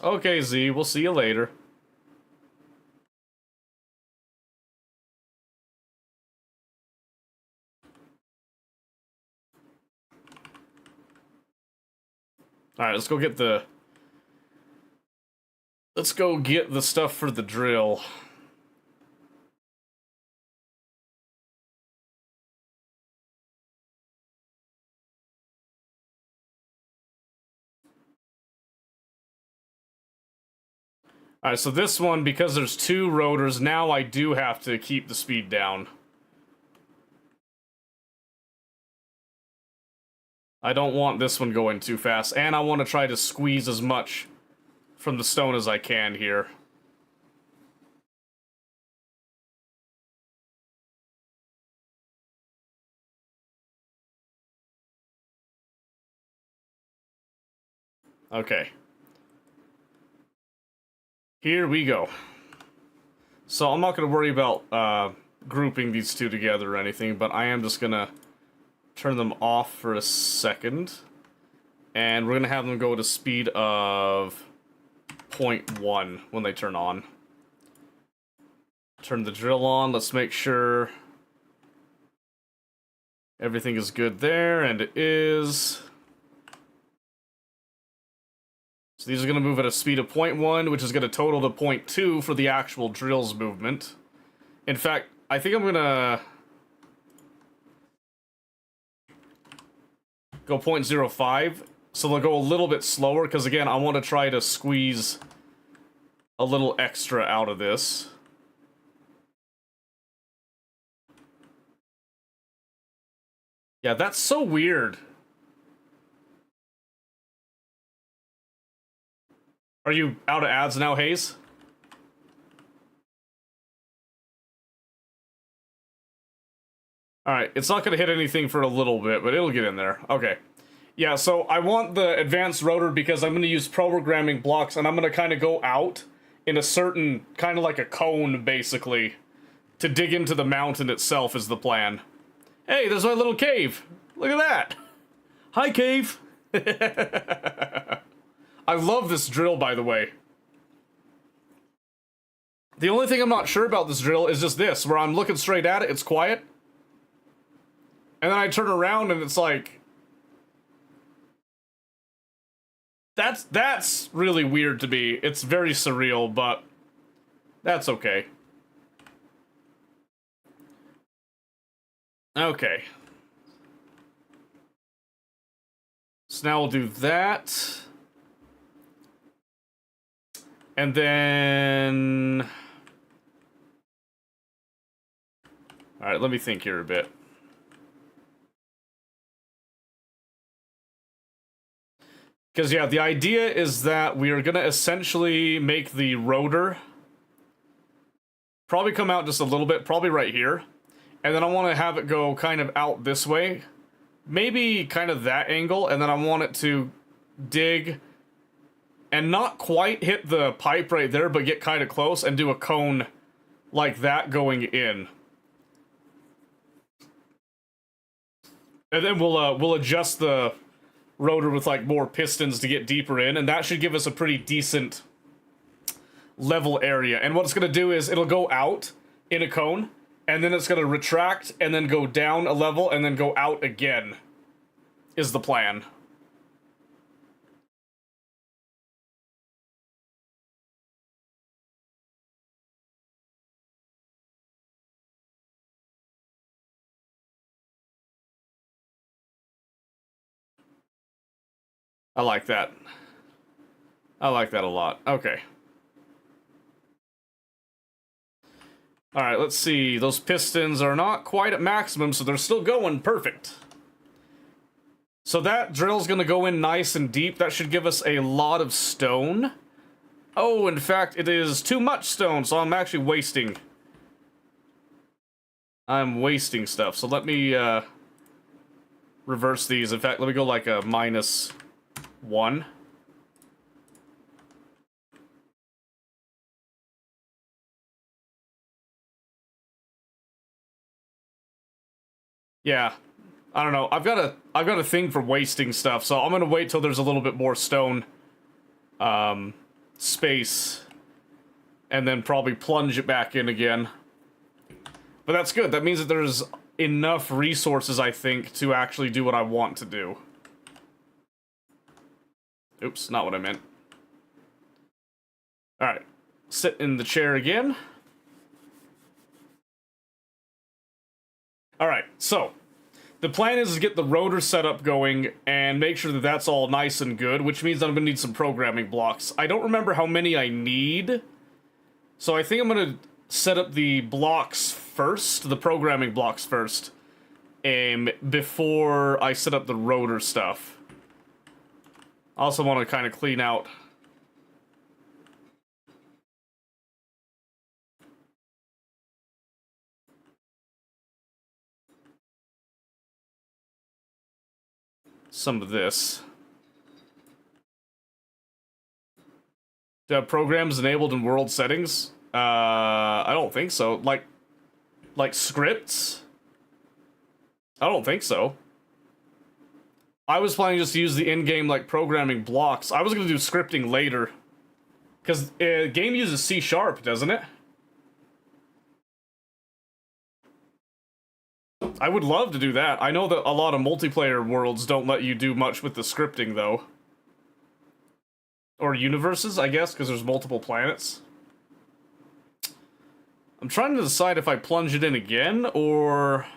Okay, Z, we'll see you later. Alright, let's go get the... Let's go get the stuff for the drill. Alright, so this one, because there's 2 rotors, now I do have to keep the speed down. I don't want this one going too fast, and I want to try to squeeze as much from the stone as I can here. Okay. Here we go. So I'm not going to worry about grouping these 2 together or anything, but I am just going to turn them off for a second. And we're going to have them go to speed of 0.1 when they turn on. Turn the drill on. Let's make sure everything is good there, and it is. So these are going to move at a speed of 0.1, which is going to total to 0.2 for the actual drill's movement. In fact, I think I'm going to go 0.05, so they'll go a little bit slower, because again, I want to try to squeeze a little extra out of this. Yeah, that's so weird. Are you out of ads now, Hayes? Alright, it's not going to hit anything for a little bit, but it'll get in there. Okay. Yeah, so I want the advanced rotor because I'm going to use programming blocks, and I'm going to kind of go out in a certain, kind of like a cone, basically, to dig into the mountain itself is the plan. Hey, there's my little cave. Look at that. Hi, cave. I love this drill, by the way. The only thing I'm not sure about this drill is just this, where I'm looking straight at it, it's quiet. And then I turn around and it's like... That's really weird to me. It's very surreal, but that's okay. Okay. So now we'll do that. And then... Alright, let me think here a bit. Because, yeah, the idea is that we are going to essentially make the rotor probably come out just a little bit, probably right here. And then I want to have it go kind of out this way. Maybe kind of that angle, and then I want it to dig and not quite hit the pipe right there, but get kind of close and do a cone like that going in. And then we'll adjust the rotor with like more pistons to get deeper in, and that should give us a pretty decent level area. And what it's going to do is it'll go out in a cone, and then it's going to retract and then go down a level and then go out again is the plan. I like that. I like that a lot. Okay. Alright, let's see. Those pistons are not quite at maximum, so they're still going perfect. So that drill's gonna go in nice and deep. That should give us a lot of stone. Oh, in fact, it is too much stone, so I'm actually wasting. I'm wasting stuff. So let me, reverse these. In fact, let me go like a -1. Yeah, I don't know. I've got a thing for wasting stuff, so I'm gonna wait till there's a little bit more stone space, and then probably plunge it back in again. But that's good. That means that there's enough resources, I think, to actually do what I want to do. Oops, not what I meant. Alright. Sit in the chair again. Alright, so the plan is to get the rotor setup going and make sure that that's all nice and good, which means that I'm going to need some programming blocks. I don't remember how many I need, so I think I'm going to set up the blocks first, the programming blocks first, before I set up the rotor stuff. I also want to kind of clean out some of this. Do I have programs enabled in world settings? I don't think so. Like scripts? I don't think so. I was planning just to use the in-game, like, programming blocks. I was going to do scripting later. Because game uses C#, doesn't it? I would love to do that. I know that a lot of multiplayer worlds don't let you do much with the scripting, though. Or universes, I guess, because there's multiple planets. I'm trying to decide if I plunge it in again, or...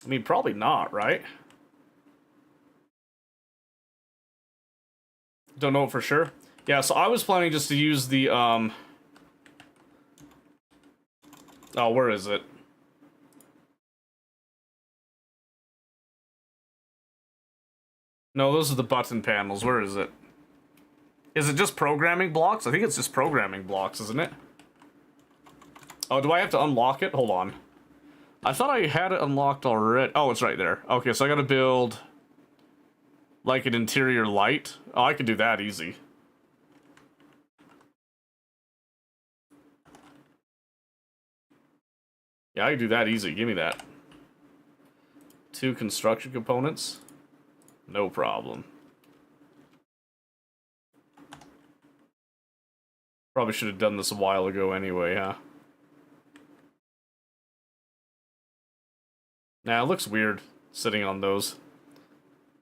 I mean, probably not, right? Don't know for sure. Yeah, so I was planning just to use the, Oh, where is it? No, those are the button panels. Where is it? Is it just programming blocks? I think it's just programming blocks, isn't it? Oh, do I have to unlock it? Hold on. I thought I had it unlocked already. Oh, it's right there. Okay, so I gotta build... like an interior light. Oh, I could do that easy. Yeah, I can do that easy. Give me that. 2 construction components. No problem. Probably should have done this a while ago anyway, huh? Nah, it looks weird sitting on those.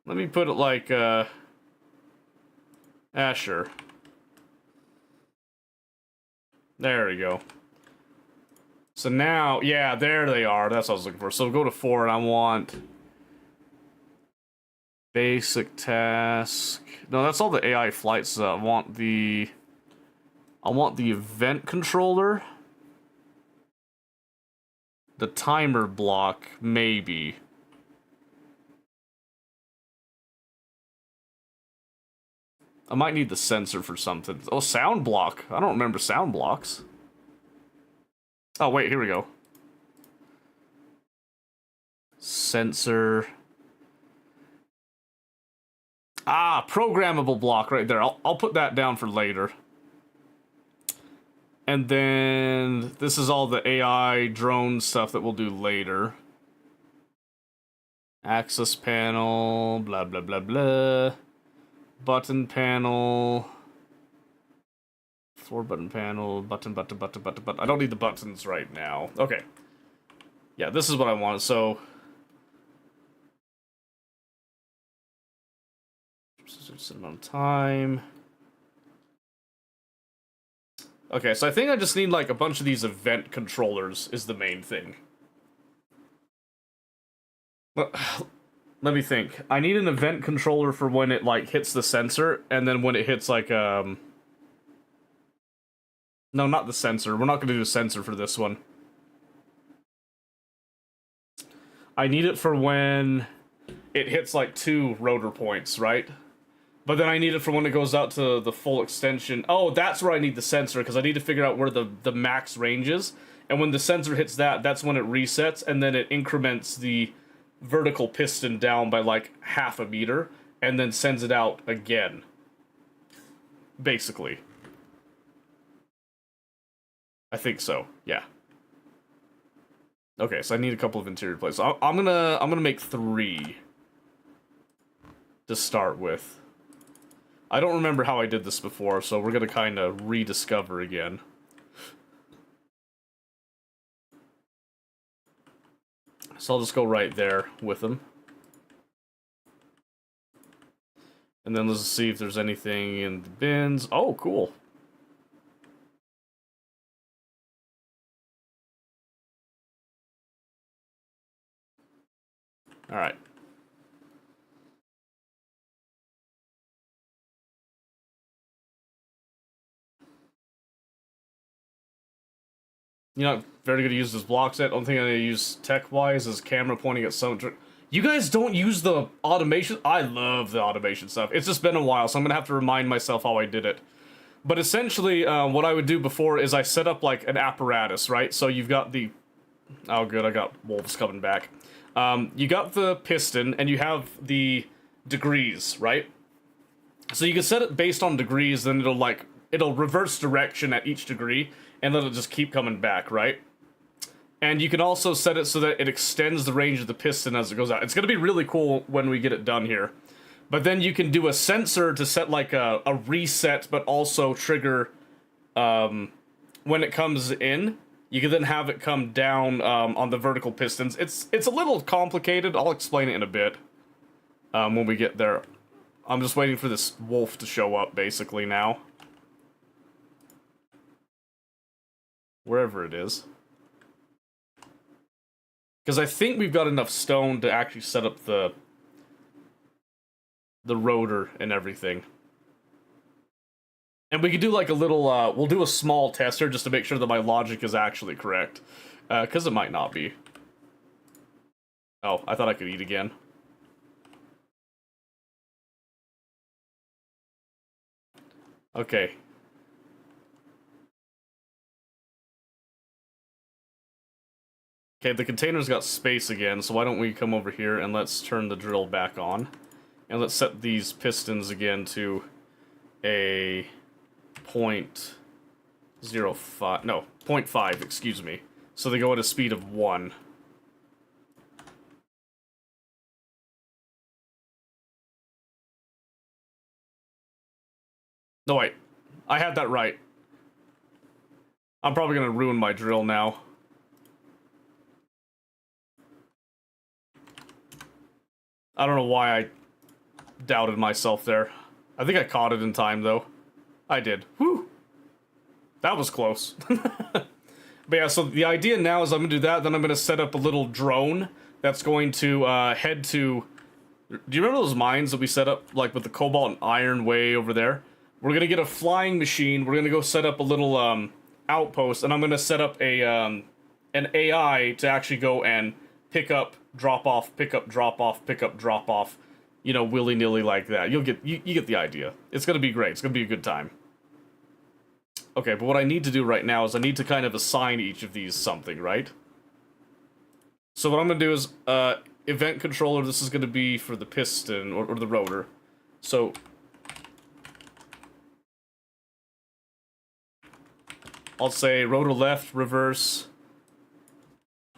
Let me put it like, sure. There we go. So now, yeah, there they are. That's what I was looking for. So go to 4, and I want... basic task. No, that's all the AI flights. I want the event controller. The timer block, maybe. I might need the sensor for something. Oh, sound block. I don't remember sound blocks. Oh, wait, here we go. Sensor. Ah, programmable block right there. I'll put that down for later. And then this is all the AI drone stuff that we'll do later. Access panel, blah, blah, blah, blah. Button panel. 4 button panel, button. I don't need the buttons right now. Okay. Yeah, this is what I want. So, certain amount of time. Okay, so I think I just need like a bunch of these event controllers is the main thing. Let me think. I need an event controller for when it like hits the sensor, and then when it hits like no, not the sensor. We're not going to do a sensor for this one. I need it for when it hits like 2 rotor points, right? But then I need it for when it goes out to the full extension. Oh, that's where I need the sensor, because I need to figure out where the max range is. And when the sensor hits that, that's when it resets, and then it increments the vertical piston down by like half a meter, and then sends it out again. Basically. I think so, yeah. Okay, so I need a couple of interior plates. I'm gonna make 3 to start with. I don't remember how I did this before, so we're gonna kind of rediscover again. So I'll just go right there with them. And then let's see if there's anything in the bins. Oh, cool. All right. You're not very good to use this block set. Only thing I use tech-wise is camera pointing at some... You guys don't use the automation? I love the automation stuff. It's just been a while, so I'm going to have to remind myself how I did it. But essentially, what I would do before is I set up, like, an apparatus, right? So you've got the... Oh, good, I got wolves coming back. You got the piston, and you have the degrees, right? So you can set it based on degrees, then it'll reverse direction at each degree, and then it'll just keep coming back, right? And you can also set it so that it extends the range of the piston as it goes out. It's going to be really cool when we get it done here. But then you can do a sensor to set like a reset, but also trigger when it comes in. You can then have it come down on the vertical pistons. It's a little complicated. I'll explain it in a bit when we get there. I'm just waiting for this wolf to show up, basically, now. Wherever it is. Because I think we've got enough stone to actually set up the rotor and everything. And we could do like a little, we'll do a small tester just to make sure that my logic is actually correct. Because it might not be. Oh, I thought I could eat again. Okay. Okay, the container's got space again, so why don't we come over here and let's turn the drill back on. And let's set these pistons again to a 0.05, no, 0.5, excuse me. So they go at a speed of 1. No, wait. I had that right. I'm probably gonna ruin my drill now. I don't know why I doubted myself there. I think I caught it in time, though. I did. Whew! That was close. But yeah, so the idea now is I'm gonna do that, then I'm gonna set up a little drone that's going to head to... Do you remember those mines that we set up, like, with the cobalt and iron way over there? We're gonna get a flying machine, we're gonna go set up a little, outpost, and I'm gonna set up a, an AI to actually go and pick up, drop off, pick up, drop off, pick up, drop off, you know, willy-nilly like that. You get the idea. It's gonna be great. It's gonna be a good time. Okay, but what I need to do right now is I need to kind of assign each of these something, right? So what I'm gonna do is, event controller, this is gonna be for the piston, or the rotor. So... I'll say rotor left, reverse,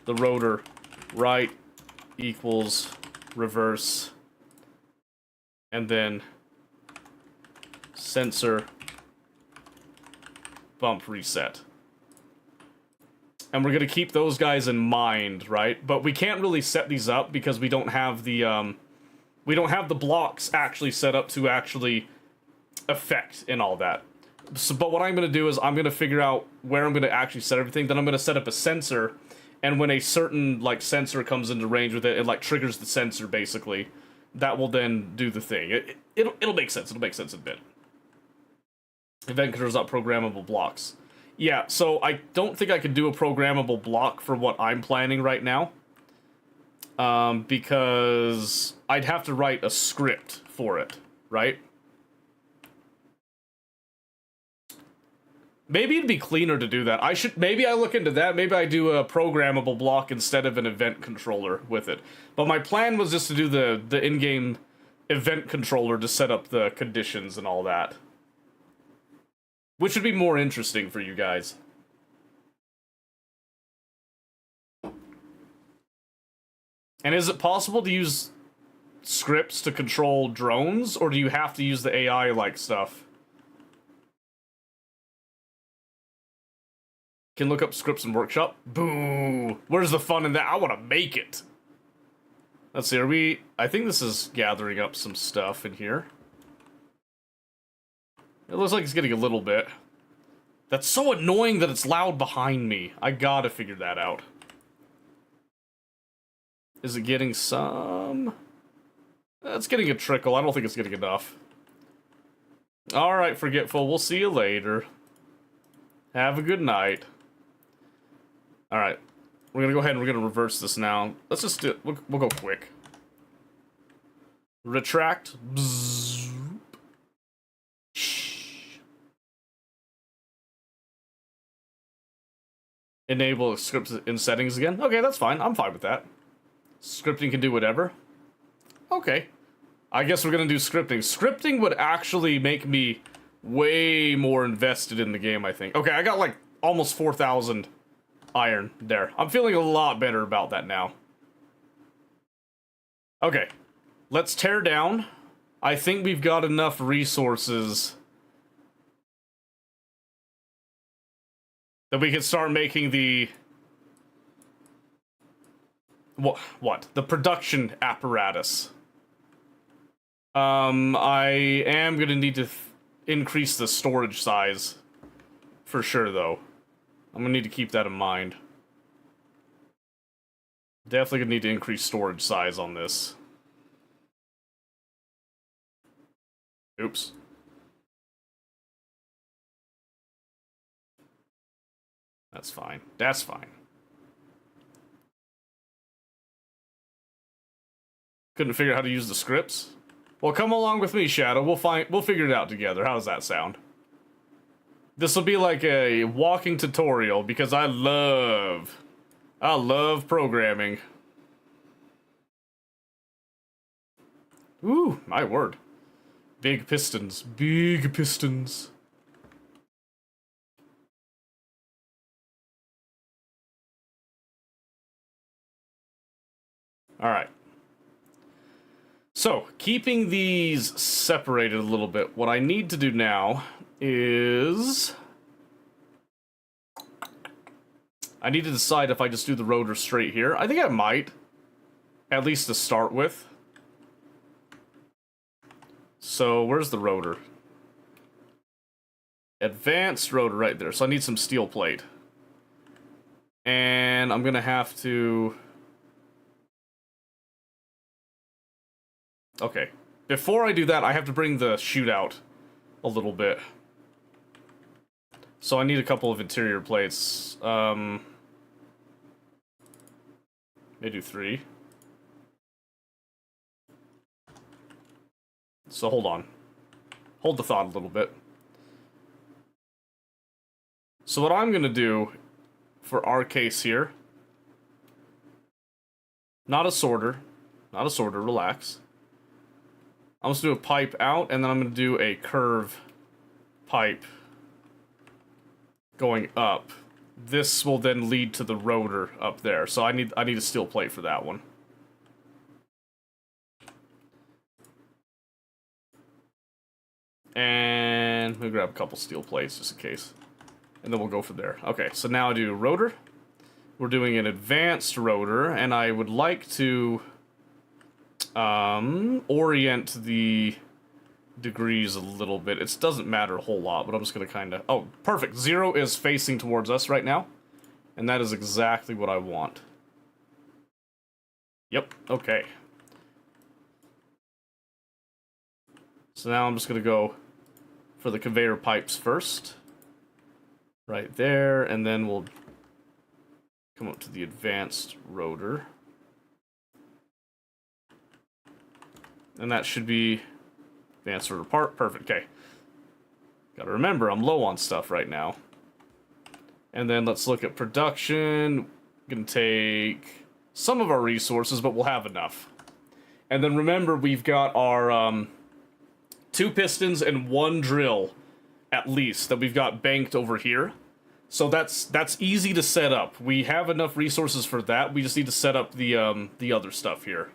the rotor right equals reverse, and then sensor bump reset. And we're gonna keep those guys in mind, right? But we can't really set these up because we don't have the blocks actually set up to actually affect and all that. So, but what I'm going to do is I'm going to figure out where I'm going to actually set everything. Then I'm going to set up a sensor, and when a certain, like, sensor comes into range with it, it, like, triggers the sensor, basically. That will then do the thing. It'll make sense. It'll make sense in a bit. Event controls out programmable blocks. Yeah, so I don't think I could do a programmable block for what I'm planning right now. Because I'd have to write a script for it, right? Maybe it'd be cleaner to do that. Maybe I look into that. Maybe I do a programmable block instead of an event controller with it. But my plan was just to do the in-game event controller to set up the conditions and all that. Which would be more interesting for you guys. And is it possible to use scripts to control drones, or do you have to use the AI-like stuff? Can look up scripts in workshop. Boo! Where's the fun in that? I want to make it. Let's see, I think this is gathering up some stuff in here. It looks like it's getting a little bit. That's so annoying that it's loud behind me. I gotta figure that out. Is it getting some? It's getting a trickle. I don't think it's getting enough. Alright, Forgetful. We'll see you later. Have a good night. Alright, we're gonna go ahead and we're gonna reverse this now. Let's just do it. We'll go quick. Retract. Bzzz. Enable scripts in settings again. Okay, that's fine. I'm fine with that. Scripting can do whatever. Okay. I guess we're gonna do scripting. Scripting would actually make me way more invested in the game, I think. Okay, I got like almost 4,000 iron there. I'm feeling a lot better about that now. Okay, let's tear down. I think we've got enough resources That we can start making the... What? The production apparatus. I am gonna need to increase the storage size. For sure, though. I'm gonna need to keep that in mind. Definitely gonna need to increase storage size on this. Oops. That's fine. That's fine. Couldn't figure out how to use the scripts? Well, come along with me, Shadow. We'll figure it out together. How does that sound? This will be like a walking tutorial because I love programming. Ooh, my word. Big pistons. Big pistons. Alright. So, keeping these separated a little bit, what I need to do now is... I need to decide if I just do the rotor straight here. I think I might. At least to start with. So, where's the rotor? Advanced rotor right there. So I need some steel plate. And I'm gonna have to... Okay. Before I do that, I have to bring the chute out a little bit. So I need a couple of interior plates. Maybe do 3. So hold on. Hold the thought a little bit. So what I'm gonna do for our case here, not a sorter, relax. I'm just gonna do a pipe out, and then I'm gonna do a curve pipe going up. This will then lead to the rotor up there. So I need a steel plate for that one. And let me grab a couple steel plates just in case. And then we'll go from there. Okay, so now I do rotor. We're doing an advanced rotor, and I would like to orient the degrees a little bit. It doesn't matter a whole lot, but I'm just gonna kind of... Oh, perfect. 0 is facing towards us right now. And that is exactly what I want. Yep, okay. So now I'm just gonna go for the conveyor pipes first. Right there, and then we'll come up to the advanced rotor. And that should be advanced rotor part. Perfect, okay. Gotta remember, I'm low on stuff right now. And then let's look at production. Gonna take some of our resources, but we'll have enough. And then remember, we've got our 2 pistons and 1 drill, at least, that we've got banked over here. So that's easy to set up. We have enough resources for that. We just need to set up the other stuff here.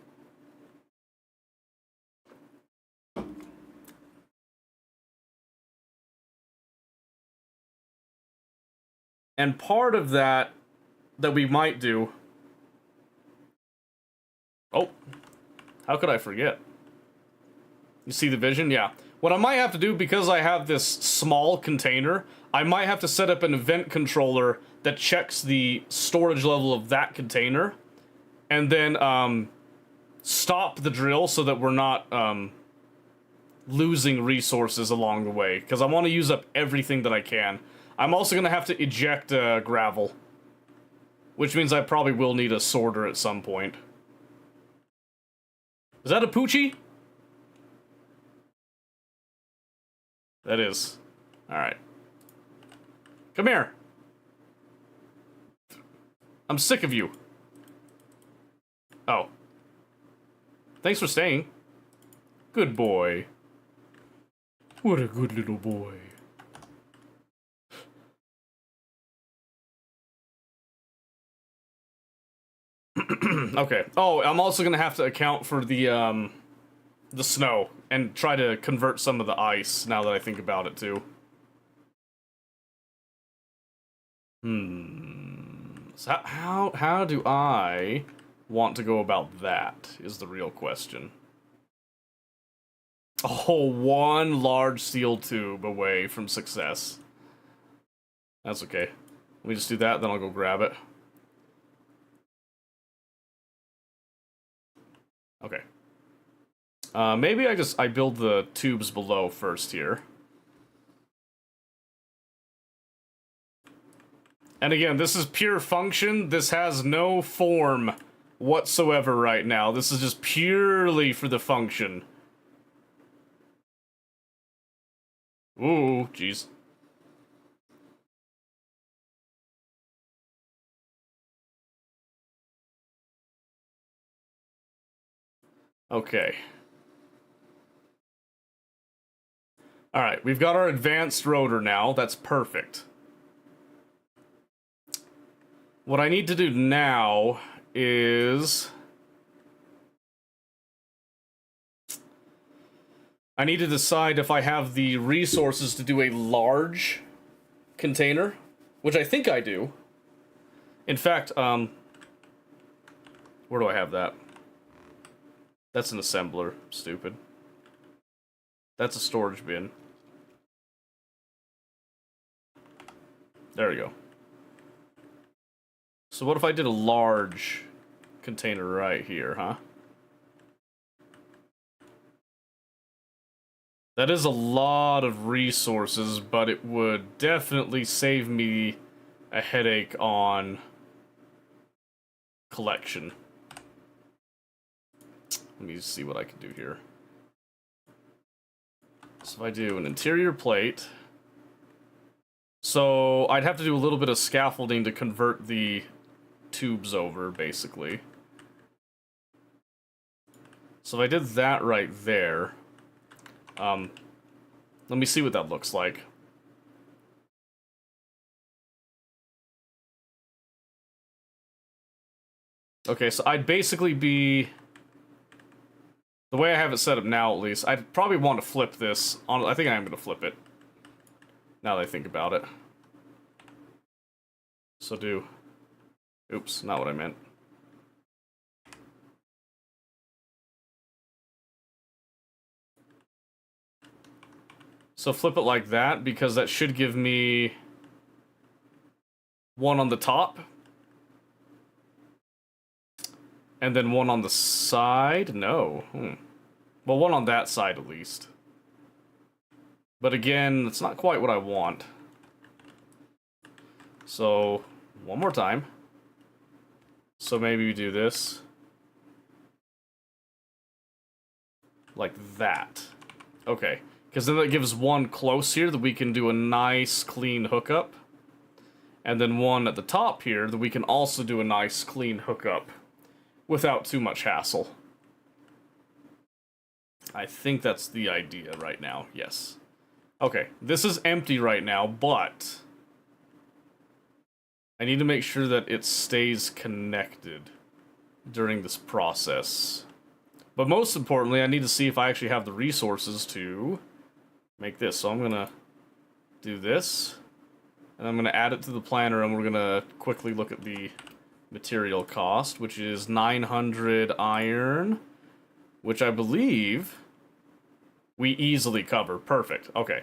And part of that we might do... Oh, how could I forget? You see the vision? Yeah. What I might have to do, because I have this small container, I might have to set up an event controller that checks the storage level of that container, and then stop the drill so that we're not losing resources along the way, because I want to use up everything that I can. I'm also going to have to eject gravel, which means I probably will need a sorter at some point. Is that a Poochie? That is. Alright. Come here. I'm sick of you. Oh. Thanks for staying. Good boy. What a good little boy. Okay. Oh, I'm also gonna have to account for the snow and try to convert some of the ice now that I think about it too. So how do I want to go about that is the real question. Oh, one large steel tube away from success. That's okay. Let me just do that, then I'll go grab it. Okay. Maybe I build the tubes below first here. And again, this is pure function. This has no form whatsoever right now. This is just purely for the function. Ooh, jeez. Okay. Alright, we've got our advanced rotor now. That's perfect. What I need to do now is... I need to decide if I have the resources to do a large container, which I think I do. In fact, where do I have that? That's an assembler, stupid. That's a storage bin. There we go. So what if I did a large container right here, huh? That is a lot of resources, but it would definitely save me a headache on collection. Let me see what I can do here. So if I do an interior plate... So I'd have to do a little bit of scaffolding to convert the tubes over, basically. So if I did that right there... let me see what that looks like. Okay, so I'd basically be... The way I have it set up now, at least, I'd probably want to flip this. I think I am going to flip it. Now that I think about it. So do... Oops, not what I meant. So flip it like that, because that should give me one on the top. And then one on the side? No. Well, one on that side at least. But again, it's not quite what I want. So, one more time. So maybe we do this. Like that. Okay. Because then that gives one close here that we can do a nice clean hookup. And then one at the top here that we can also do a nice clean hookup without too much hassle. I think that's the idea right now, yes. Okay, this is empty right now, but I need to make sure that it stays connected during this process. But most importantly, I need to see if I actually have the resources to make this. So I'm gonna do this, and I'm gonna add it to the planner, and we're gonna quickly look at the material cost, which is 900 iron, which I believe we easily cover. Perfect. Okay.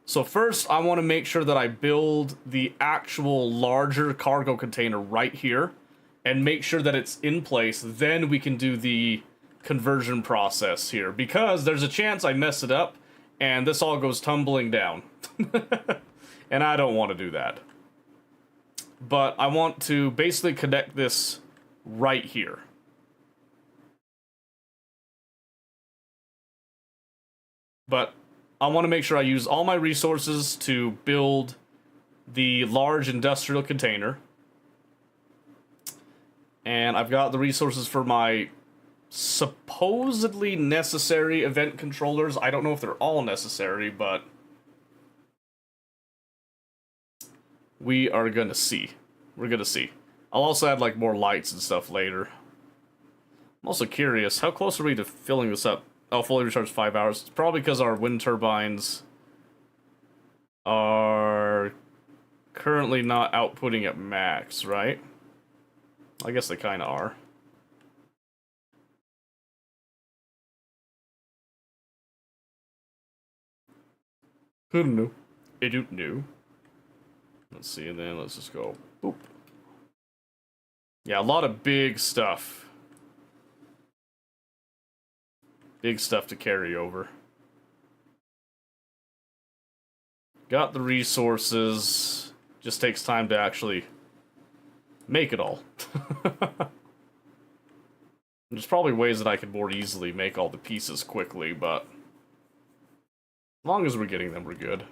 So first, I want to make sure that I build the actual larger cargo container right here, and make sure that it's in place. Then we can do the conversion process here, because there's a chance I mess it up, and this all goes tumbling down. And I don't want to do that. But I want to basically connect this right here. But I want to make sure I use all my resources to build the large industrial container. And I've got the resources for my supposedly necessary event controllers. I don't know if they're all necessary, but we are gonna see. We're gonna see. I'll also add like more lights and stuff later. I'm also curious, how close are we to filling this up? Oh, fully recharged 5 hours. It's probably because our wind turbines are currently not outputting at max, right? I guess they kind of are. Who knew? I don't know. Let's see, and then let's just go. Boop. Yeah, a lot of big stuff. Big stuff to carry over. Got the resources. Just takes time to actually make it all. There's probably ways that I could more easily make all the pieces quickly, but as long as we're getting them, we're good.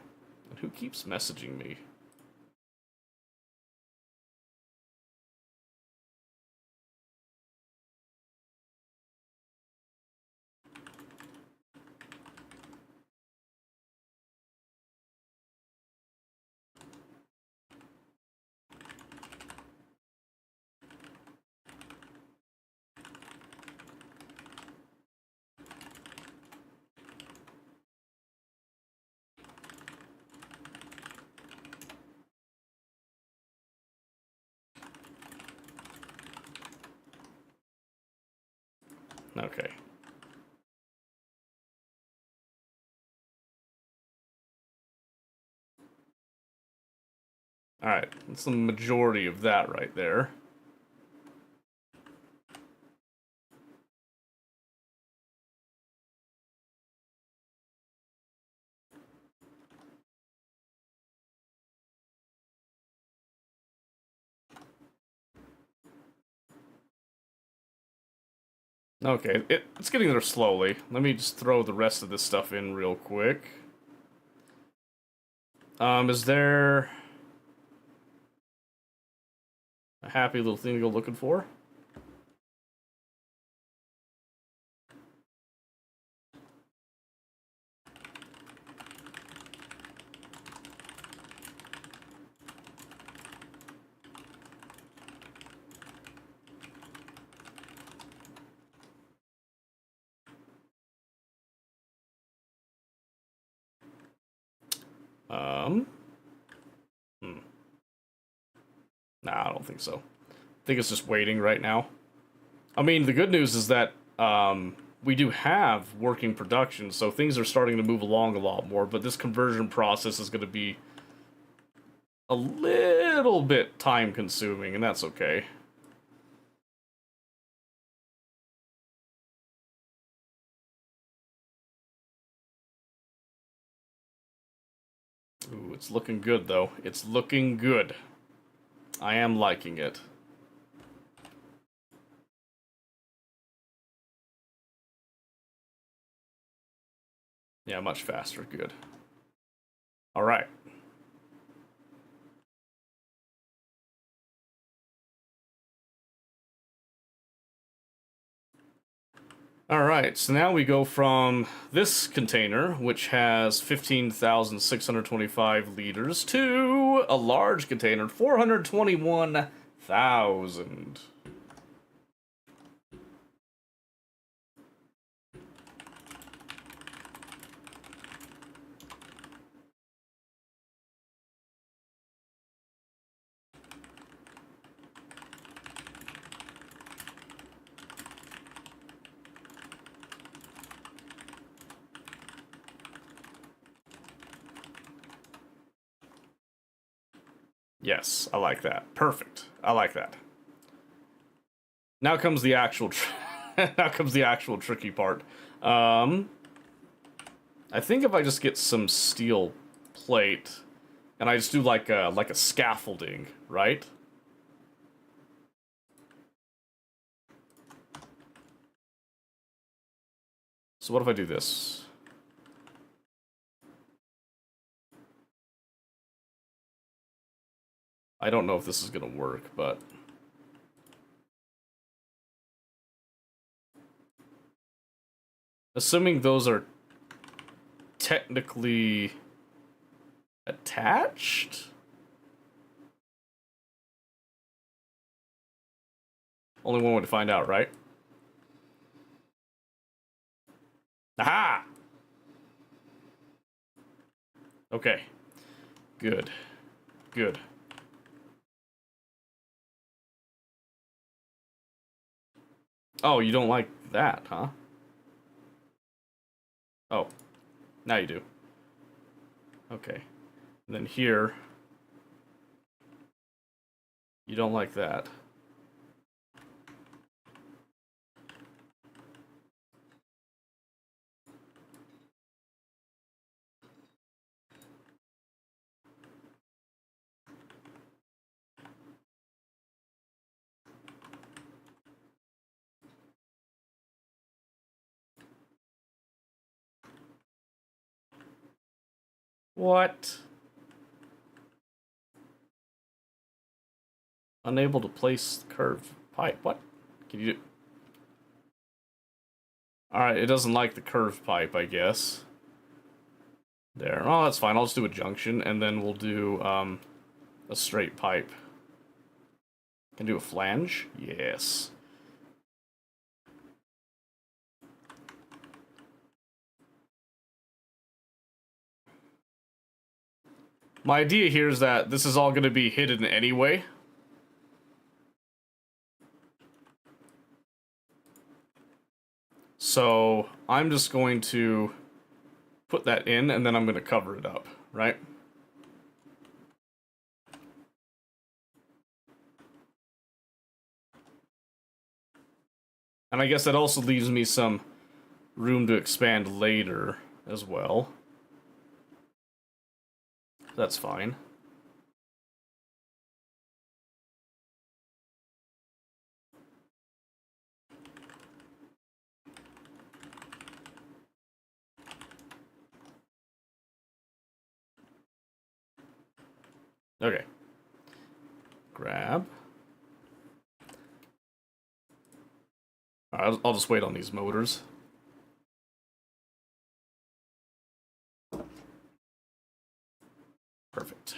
And who keeps messaging me? Okay. Alright, that's the majority of that right there. Okay, it's getting there slowly. Let me just throw the rest of this stuff in real quick. Is there a happy little thing to go looking for? Nah, I don't think so. I think it's just waiting right now. I mean, the good news is that we do have working production, so things are starting to move along a lot more, but this conversion process is going to be a little bit time consuming, and that's okay. Ooh, it's looking good, though. It's looking good. I am liking it. Yeah, much faster. Good. All right. All right, so now we go from this container, which has 15,625 liters, to a large container, 421,000. Yes, I like that. Perfect. I like that. Now comes the actual now comes the actual tricky part. I think if I just get some steel plate and I just do like a scaffolding, right? So what if I do this? I don't know if this is gonna work, but assuming those are technically attached? Only one way to find out, right? Aha! Okay. Good. Good. Oh, you don't like that, huh? Oh, now you do. Okay. And then here, you don't like that. What? Unable to place curved pipe. What? Can you do... Alright, it doesn't like the curved pipe, I guess. There. Oh, that's fine. I'll just do a junction, and then we'll do, a straight pipe. Can do a flange? Yes. My idea here is that this is all going to be hidden anyway. So, I'm just going to put that in, and then I'm going to cover it up, right? And I guess that also leaves me some room to expand later as well. That's fine. Okay. Grab. I'll just wait on these motors. Perfect.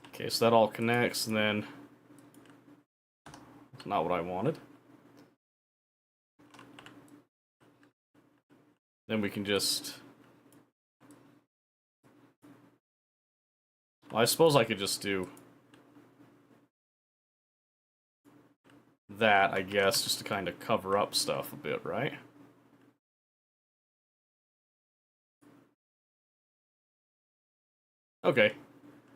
Okay, so that all connects, and then... It's not what I wanted. Then we can just... Well, I suppose I could just do... that, I guess, just to kind of cover up stuff a bit, right? Okay.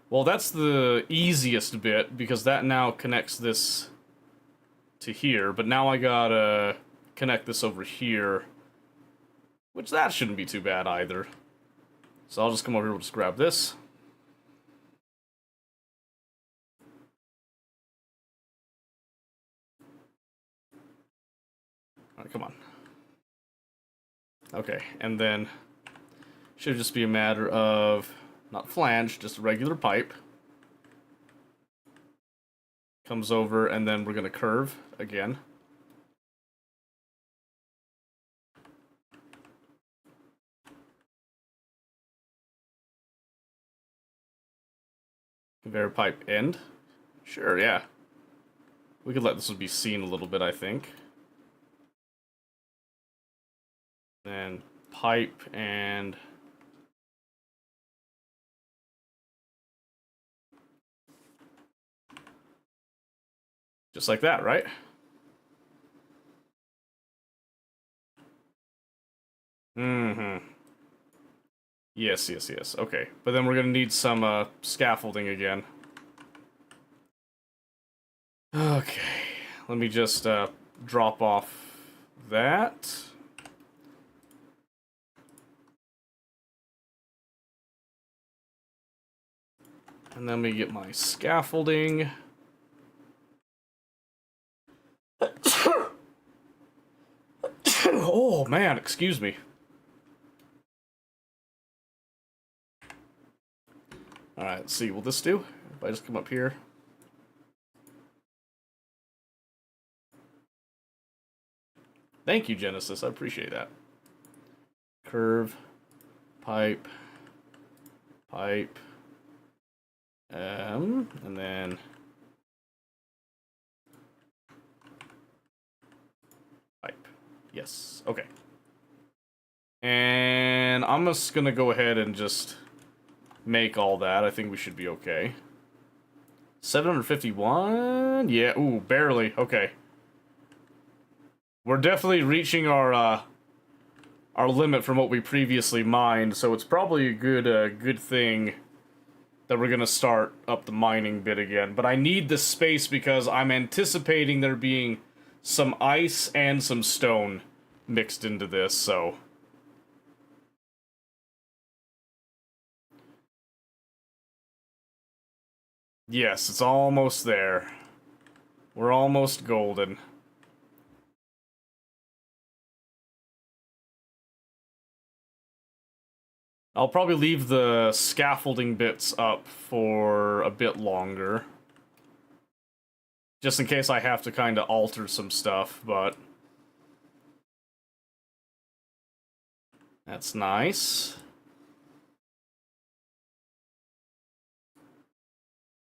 Well, that's the easiest bit, because that now connects this to here, but now I gotta connect this over here, which that shouldn't be too bad either. So I'll just come over here, we'll just grab this. Alright, come on. Okay, and then should just be a matter of not flange, just a regular pipe. Comes over, and then we're gonna curve again. Conveyor pipe end. Sure, yeah. We could let this one be seen a little bit, I think. Then pipe and... just like that, right? Mm-hmm. Yes, yes, yes. Okay. But then we're gonna need some, scaffolding again. Okay. Let me just, drop off that. And then we get my scaffolding. Oh, man, excuse me. Alright, let's see. Will this do? If I just come up here. Thank you, Genesis. I appreciate that. Curve. Pipe. Pipe. And then... Yes. Okay. And I'm just gonna go ahead and just make all that. I think we should be okay. 751? Yeah, ooh, barely. Okay. We're definitely reaching our limit from what we previously mined, so it's probably a good thing that we're gonna start up the mining bit again. But I need the space because I'm anticipating there being some ice and some stone mixed into this, so... Yes, it's almost there. We're almost golden. I'll probably leave the scaffolding bits up for a bit longer. Just in case I have to kind of alter some stuff, but... That's nice.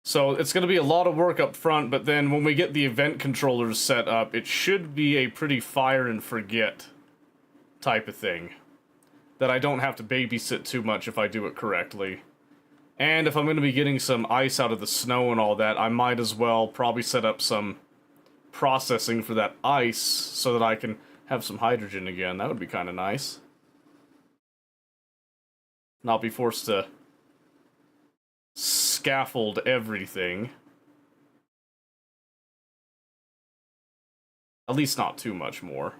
So it's going to be a lot of work up front, but then when we get the event controllers set up, it should be a pretty fire and forget type of thing. That I don't have to babysit too much if I do it correctly. And if I'm going to be getting some ice out of the snow and all that, I might as well probably set up some processing for that ice so that I can have some hydrogen again. That would be kind of nice. Not be forced to scaffold everything. At least not too much more.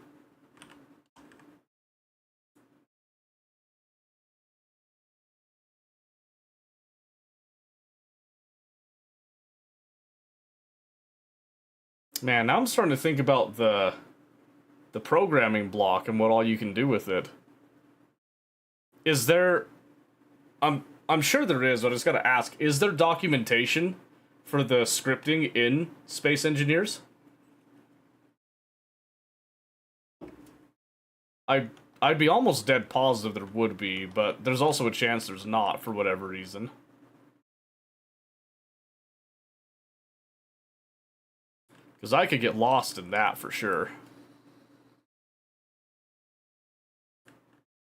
Man, now I'm starting to think about the programming block and what all you can do with it. Is there... I'm sure there is, but I just gotta ask, is there documentation for the scripting in Space Engineers? I'd be almost dead positive there would be, but there's also a chance there's not, for whatever reason. Because I could get lost in that for sure.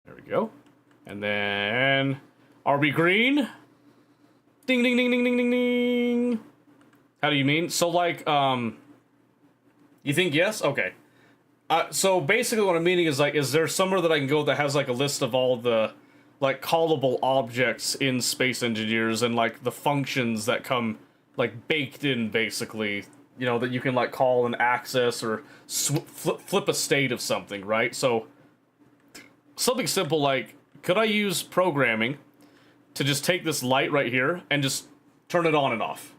There we go. And then... Are we green? Ding, ding, ding, ding, ding, ding, ding. How do you mean? So, like, you think yes? Okay. So, basically what I'm meaning is, like, is there somewhere that I can go that has, like, a list of all the, like, callable objects in Space Engineers and, like, the functions that come, like, baked in, basically, you know, that you can, like, call and access or flip a state of something, right? So, something simple like, could I use programming to just take this light right here and just turn it on and off?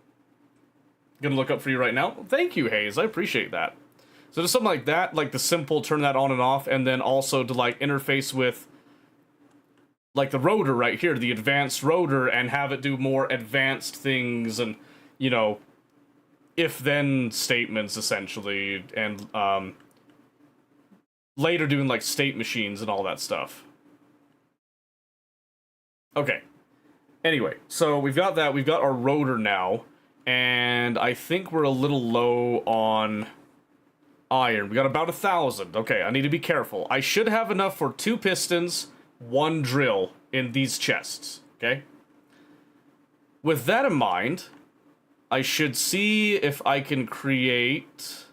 Gonna look up for you right now. Thank you, Hayes. I appreciate that. So just something like that, like the simple turn that on and off, and then also to like interface with like the rotor right here, the advanced rotor, and have it do more advanced things and, you know, if-then statements essentially, and later doing like state machines and all that stuff. Okay. Anyway, so we've got that, we've got our rotor now, and I think we're a little low on iron. We got about 1,000. Okay, I need to be careful. I should have enough for 2 pistons, 1 drill in these chests, okay? With that in mind, I should see if I can create...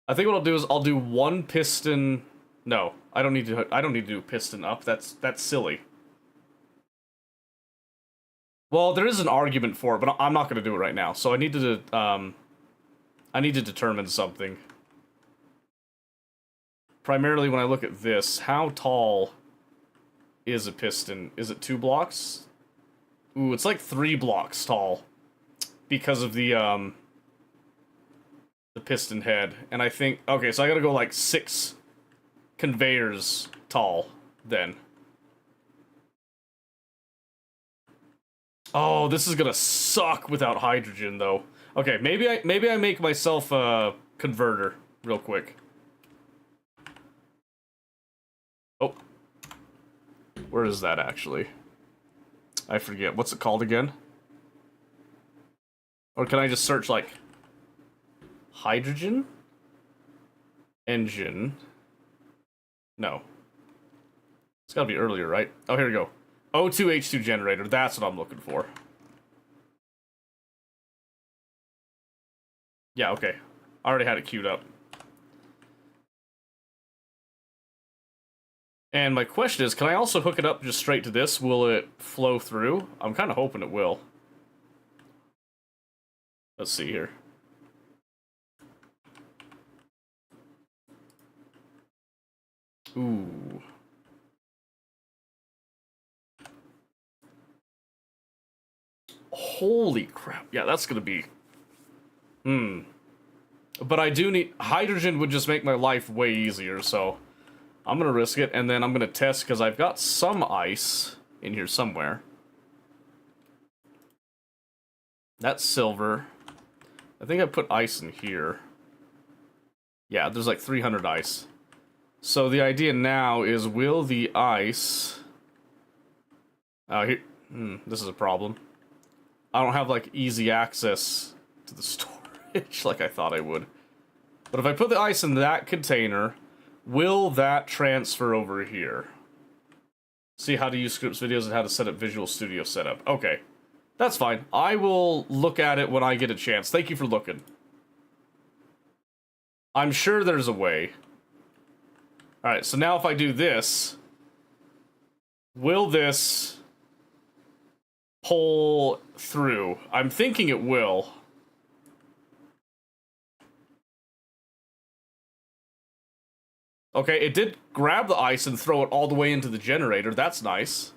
I think what I'll do is I'll do 1 piston... No, I don't need to do piston up. That's silly. Well, there is an argument for it, but I'm not going to do it right now. So I need to determine something. Primarily when I look at this, how tall is a piston? Is it 2 blocks? Ooh, it's like 3 blocks tall because of the piston head. And I think, okay, so I got to go like 6 conveyors tall then. Oh, this is gonna suck without hydrogen though. Okay, maybe I make myself a converter real quick. Oh. Where is that actually? I forget. What's it called again? Or can I just search like hydrogen engine. No. It's gotta be earlier, right? Oh, here we go. O2H2 generator. That's what I'm looking for. Yeah, okay. I already had it queued up. And my question is, can I also hook it up just straight to this? Will it flow through? I'm kind of hoping it will. Let's see here. Ooh. Holy crap. Yeah, that's gonna be... But I do need... Hydrogen would just make my life way easier, so... I'm gonna risk it, and then I'm gonna test, because I've got some ice in here somewhere. That's silver. I think I put ice in here. Yeah, there's like 300 ice. So the idea now is, will the ice... here... this is a problem. I don't have, like, easy access to the storage like I thought I would. But if I put the ice in that container, will that transfer over here? See how to use scripts videos and how to set up Visual Studio setup. Okay. That's fine. I will look at it when I get a chance. Thank you for looking. I'm sure there's a way. Alright, so now if I do this, will this pull through? I'm thinking it will. Okay, it did grab the ice and throw it all the way into the generator. That's nice.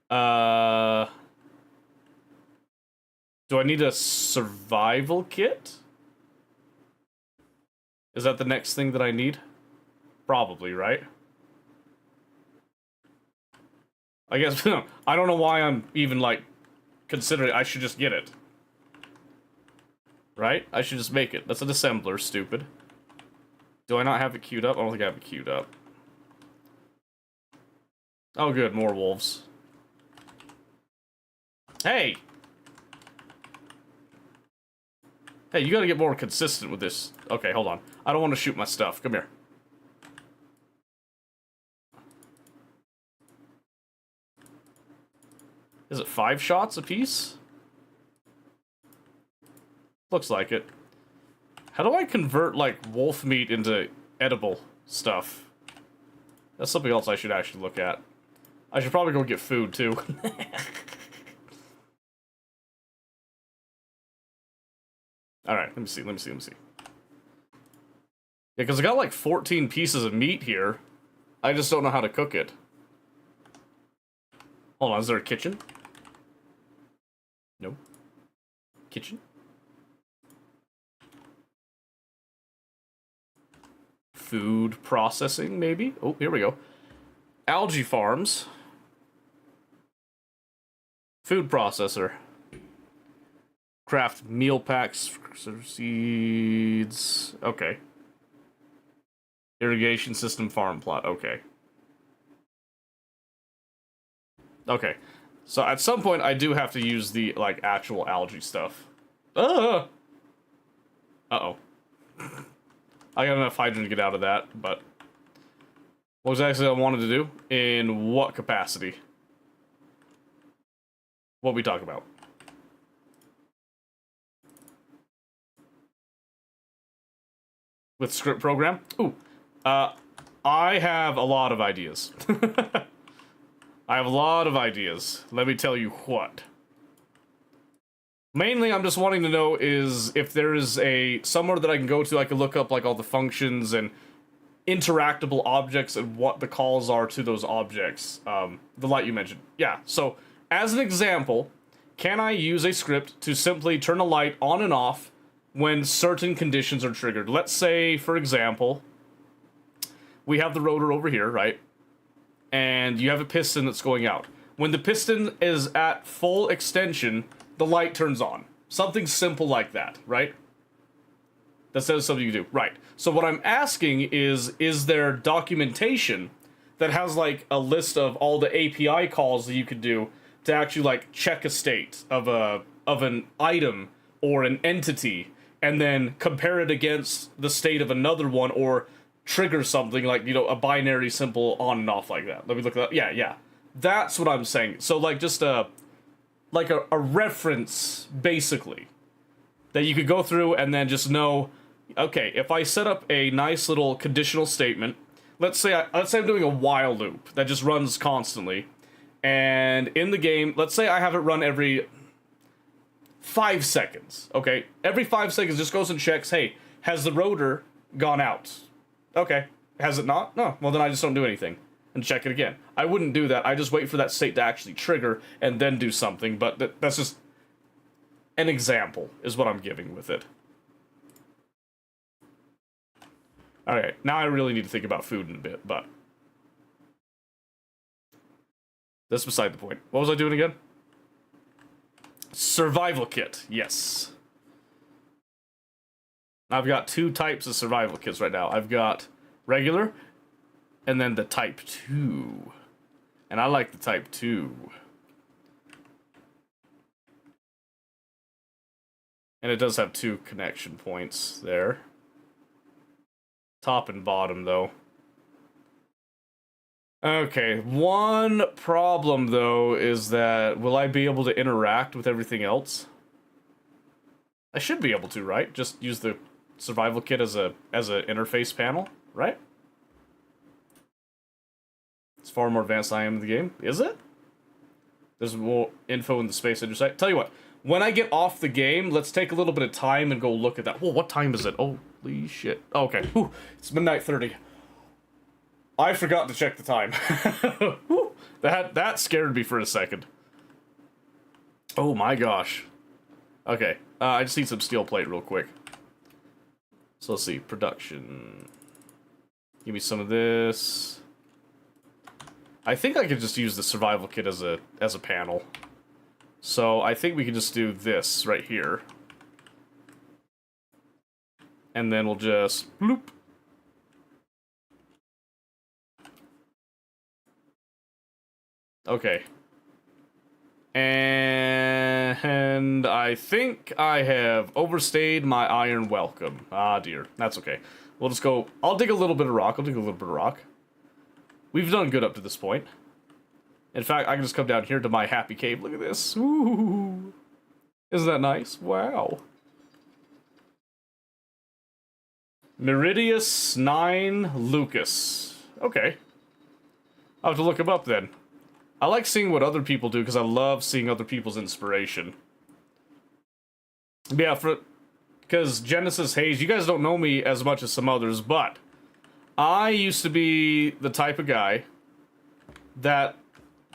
Do I need a survival kit? Is that the next thing that I need? Probably, right? I guess, I don't know why I'm even, like, considering I should just get it. Right? I should just make it. That's an assembler, stupid. Do I not have it queued up? I don't think I have it queued up. Oh good, more wolves. Hey! Hey, you gotta get more consistent with this. Okay, hold on. I don't want to shoot my stuff. Come here. Is it 5 shots apiece? Looks like it. How do I convert, like, wolf meat into edible stuff? That's something else I should actually look at. I should probably go get food, too. Alright, let me see. Yeah, because I got, like, 14 pieces of meat here. I just don't know how to cook it. Hold on, is there a kitchen? No. Kitchen? Food processing, maybe? Oh, here we go. Algae farms. Food processor. Craft meal packs, seeds. Okay. Irrigation system farm plot. Okay. Okay. So at some point I do have to use the, like, actual algae stuff. Uh-oh. I got enough hydrogen to get out of that, but... What exactly I wanted to do? In what capacity? What we talk about? With script program? Ooh. I have a lot of ideas. I have a lot of ideas. Let me tell you what. Mainly, I'm just wanting to know is if there is a somewhere that I can go to, I can look up like all the functions and interactable objects and what the calls are to those objects. The light you mentioned. Yeah, so as an example, can I use a script to simply turn a light on and off when certain conditions are triggered? Let's say, for example, we have the rotor over here, right? And you have a piston that's going out. When the piston is at full extension, the light turns on. Something simple like that, right? That says something you do. Right. So what I'm asking is there documentation that has, like, a list of all the API calls that you could do to actually, like, check a state of an item or an entity and then compare it against the state of another one, or trigger something like, you know, a binary symbol on and off like that. Let me look at that. Yeah. That's what I'm saying. So, like, just a reference, basically, that you could go through and then just know, okay, if I set up a nice little conditional statement, let's say I'm doing a while loop that just runs constantly, and in the game, let's say I have it run every 5 seconds, okay? Every 5 seconds just goes and checks, hey, has the rotor gone out? Okay. Has it not? No. Well, then I just don't do anything and check it again. I wouldn't do that. I just wait for that state to actually trigger and then do something, but that's just an example is what I'm giving with it. Alright, now I really need to think about food in a bit, but that's beside the point. What was I doing again? Survival kit, yes. I've got 2 types of survival kits right now. I've got regular, and then the type 2. And I like the type 2. And it does have 2 connection points there. Top and bottom, though. Okay, one problem, though, is that will I be able to interact with everything else? I should be able to, right? Just use the survival kit as a interface panel, right? It's far more advanced than I am in the game. Is it? There's more info in the Space Ranger site. Tell you what, when I get off the game, let's take a little bit of time and go look at that. Whoa, what time is it? Holy shit. Okay, whew, it's midnight 30. I forgot to check the time. Whew, that scared me for a second. Oh my gosh. Okay, I just need some steel plate real quick. So let's see, production. Give me some of this. I think I could just use the survival kit as a panel. So I think we can just do this right here. And then we'll just bloop. Okay. And I think I have overstayed my iron welcome. Ah, dear. That's okay. We'll just go... I'll dig a little bit of rock. We've done good up to this point. In fact, I can just come down here to my happy cave. Look at this. Ooh. Isn't that nice? Wow. Meridius 9 Lucas. Okay. I'll have to look him up then. I like seeing what other people do because I love seeing other people's inspiration. Yeah, because Genesis Hayes, you guys don't know me as much as some others, but I used to be the type of guy that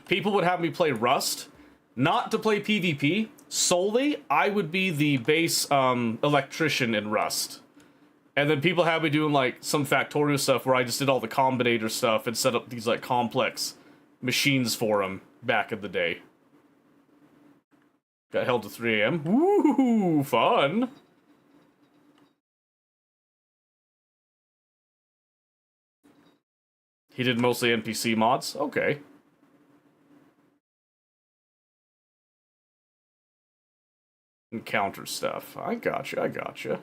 people would have me play Rust, not to play PvP solely. I would be the base electrician in Rust. And then people have me doing like some Factorio stuff where I just did all the combinator stuff and set up these like complex machines for them back in the day. Got held to 3 AM. Woo, fun. He did mostly NPC mods. Okay. Encounter stuff. I gotcha.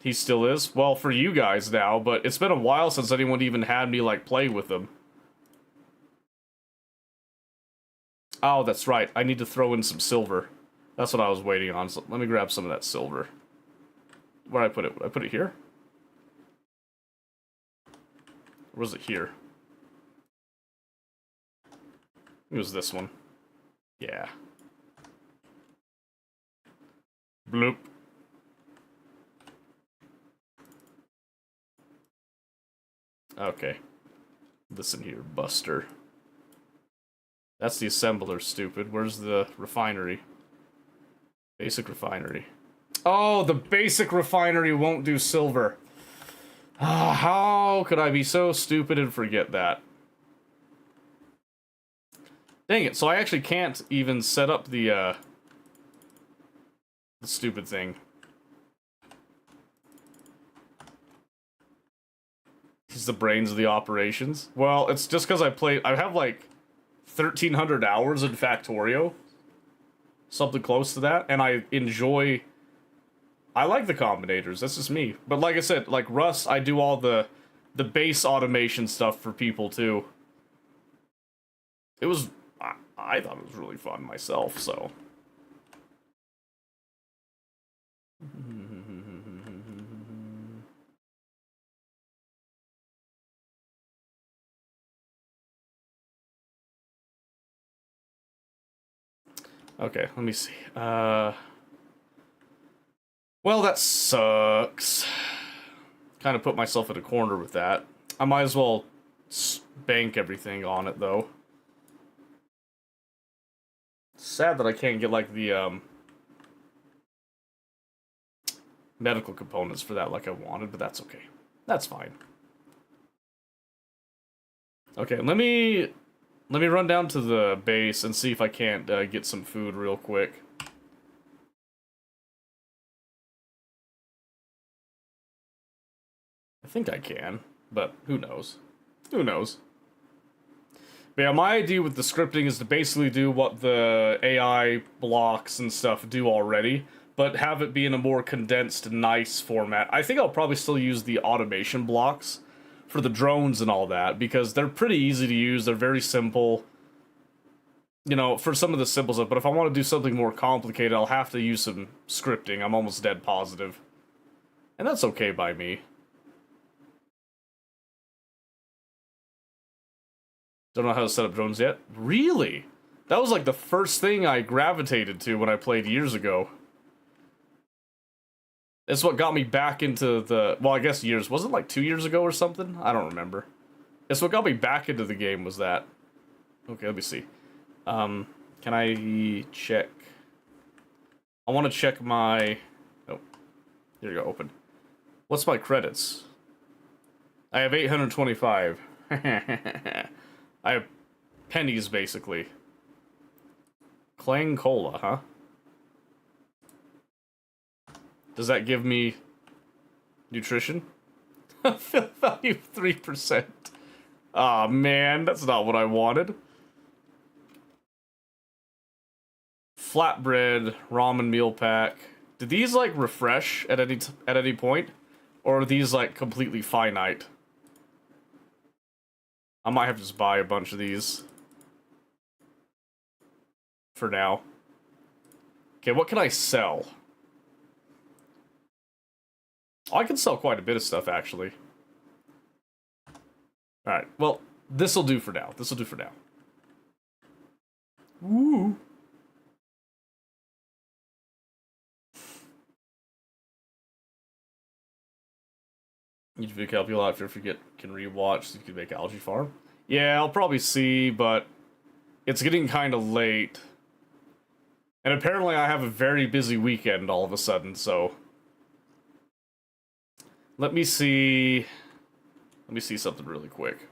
He still is? Well, for you guys now, but it's been a while since anyone even had me, like, play with him. Oh, that's right. I need to throw in some silver. That's what I was waiting on, so let me grab some of that silver. Where'd I put it? Would I put it here? Or was it here? It was this one. Yeah. Bloop. Okay. Listen here, Buster. That's the assembler, stupid. Where's the refinery? Basic refinery. Oh, the basic refinery won't do silver. How could I be so stupid and forget that? Dang it, so I actually can't even set up the stupid thing. He's the brains of the operations. Well, it's just because I have like 1,300 hours in Factorio. Something close to that. And I like the combinators. That's just me. But like I said, like Rust, I do all the base automation stuff for people too. It was, I thought it was really fun myself, so. Okay, let me see. Well, that sucks. Kind of put myself in a corner with that. I might as well bank everything on it, though. Sad that I can't get, like, the, medical components for that like I wanted, but that's okay. That's fine. Okay, let me run down to the base and see if I can't get some food real quick. I think I can, but who knows? Who knows? But yeah, my idea with the scripting is to basically do what the AI blocks and stuff do already, but have it be in a more condensed, nice format. I think I'll probably still use the automation blocks for the drones and all that, because they're pretty easy to use, they're very simple. You know, for some of the simple stuff, but if I want to do something more complicated, I'll have to use some scripting, I'm almost dead positive. And that's okay by me. Don't know how to set up drones yet. Really? That was like the first thing I gravitated to when I played years ago. It's what got me back into the... Well, I guess years. Was it like 2 years ago or something? I don't remember. It's what got me back into the game was that. Okay, let me see. Can I check? I want to check my... Oh, here you go, open. What's my credits? I have 825. I have pennies, basically. Clang Cola, huh? Does that give me nutrition? Fill value 3%. Aw, man, that's not what I wanted. Flatbread, ramen meal pack. Did these, like, refresh at any point? Or are these, like, completely finite? I might have to just buy a bunch of these. For now. Okay, what can I sell? Oh, I can sell quite a bit of stuff, actually. Alright, well, this'll do for now. This'll do for now. Woo! YouTube help you a lot if you can rewatch so you can make Algae Farm. Yeah, I'll probably see, but it's getting kind of late. And apparently I have a very busy weekend all of a sudden, so... Let me see something really quick.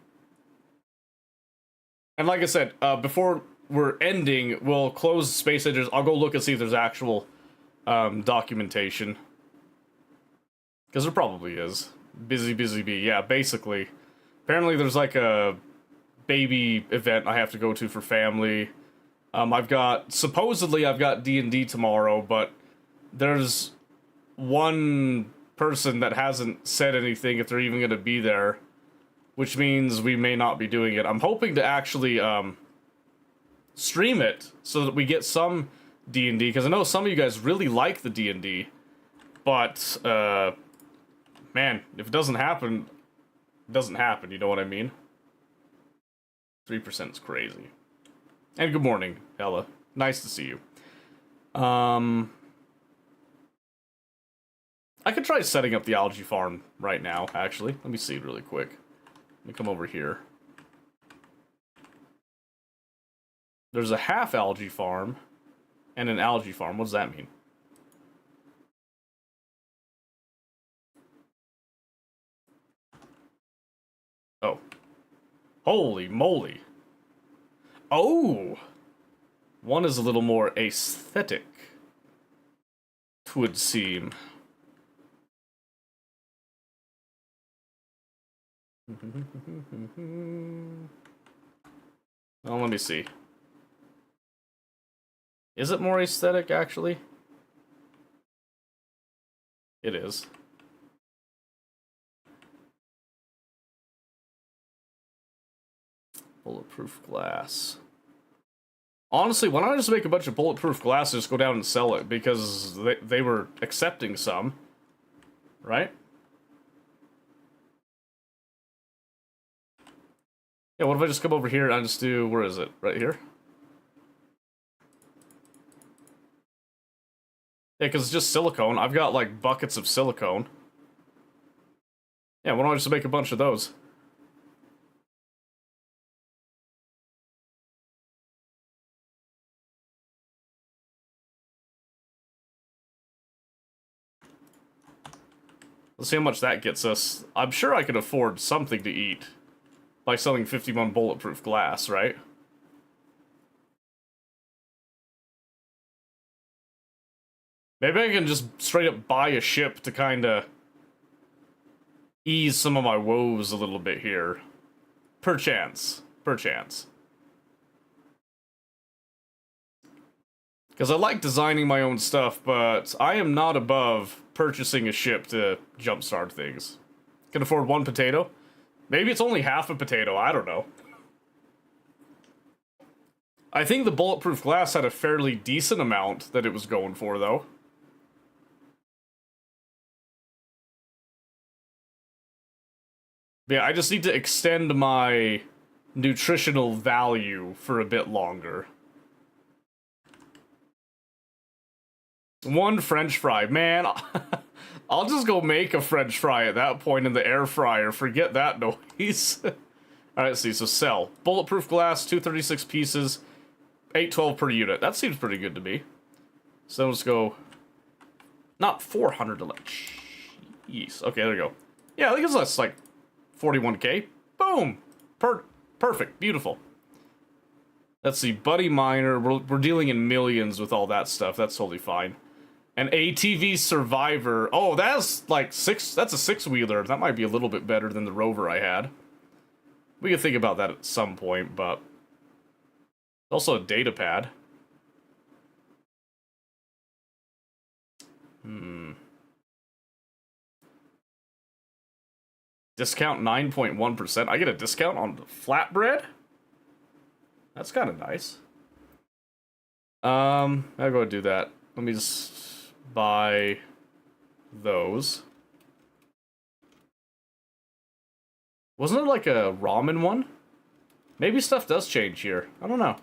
And like I said, before we're ending, we'll close Space Edges. I'll go look and see if there's actual documentation. Because there probably is. Busy bee. Yeah, basically. Apparently there's like a baby event I have to go to for family. Supposedly I've got D&D tomorrow, but there's one person that hasn't said anything if they're even going to be there, which means we may not be doing it. I'm hoping to actually stream it so that we get some D&D, because I know some of you guys really like the D&D, but man, if it doesn't happen, it doesn't happen, you know what I mean? 3% is crazy. And good morning, Ella. Nice to see you. I could try setting up the algae farm right now, actually. Let me see really quick. Let me come over here. There's a half algae farm and an algae farm. What does that mean? Oh. Holy moly. Oh! One is a little more aesthetic, 'twould seem. Oh, let me see. Is it more aesthetic, actually? It is. Bulletproof glass. Honestly, why not just make a bunch of bulletproof glass and just go down and sell it? Because they were accepting some. Right? Yeah, what if I just come over here and I just do... Where is it? Right here? Yeah, because it's just silicone. I've got, like, buckets of silicone. Yeah, why don't I just make a bunch of those? Let's see how much that gets us. I'm sure I could afford something to eat by selling 51 bulletproof glass, right? Maybe I can just straight up buy a ship to kind of ease some of my woes a little bit here. Perchance. Perchance. Because I like designing my own stuff, but I am not above purchasing a ship to jumpstart things. Can afford one potato? Maybe it's only half a potato, I don't know. I think the bulletproof glass had a fairly decent amount that it was going for, though. But yeah, I just need to extend my nutritional value for a bit longer. One French fry. Man, I'll just go make a French fry at that point in the air fryer. Forget that noise. Alright, let's see. So sell. Bulletproof glass, 236 pieces, 812 per unit. That seems pretty good to me. So let's go... Not 400 to like... Jeez. Okay, there we go. Yeah, I think it's less like 41k. Boom! Perfect. Beautiful. Let's see. Buddy Miner. We're dealing in millions with all that stuff. That's totally fine. An ATV Survivor. Oh, that's like that's a six-wheeler. That might be a little bit better than the Rover I had. We can think about that at some point, but... Also a data pad. Discount 9.1%. I get a discount on the flatbread? That's kind of nice. I'll go do that. Let me just buy those. Wasn't there like a ramen one? Maybe stuff does change here. I don't know.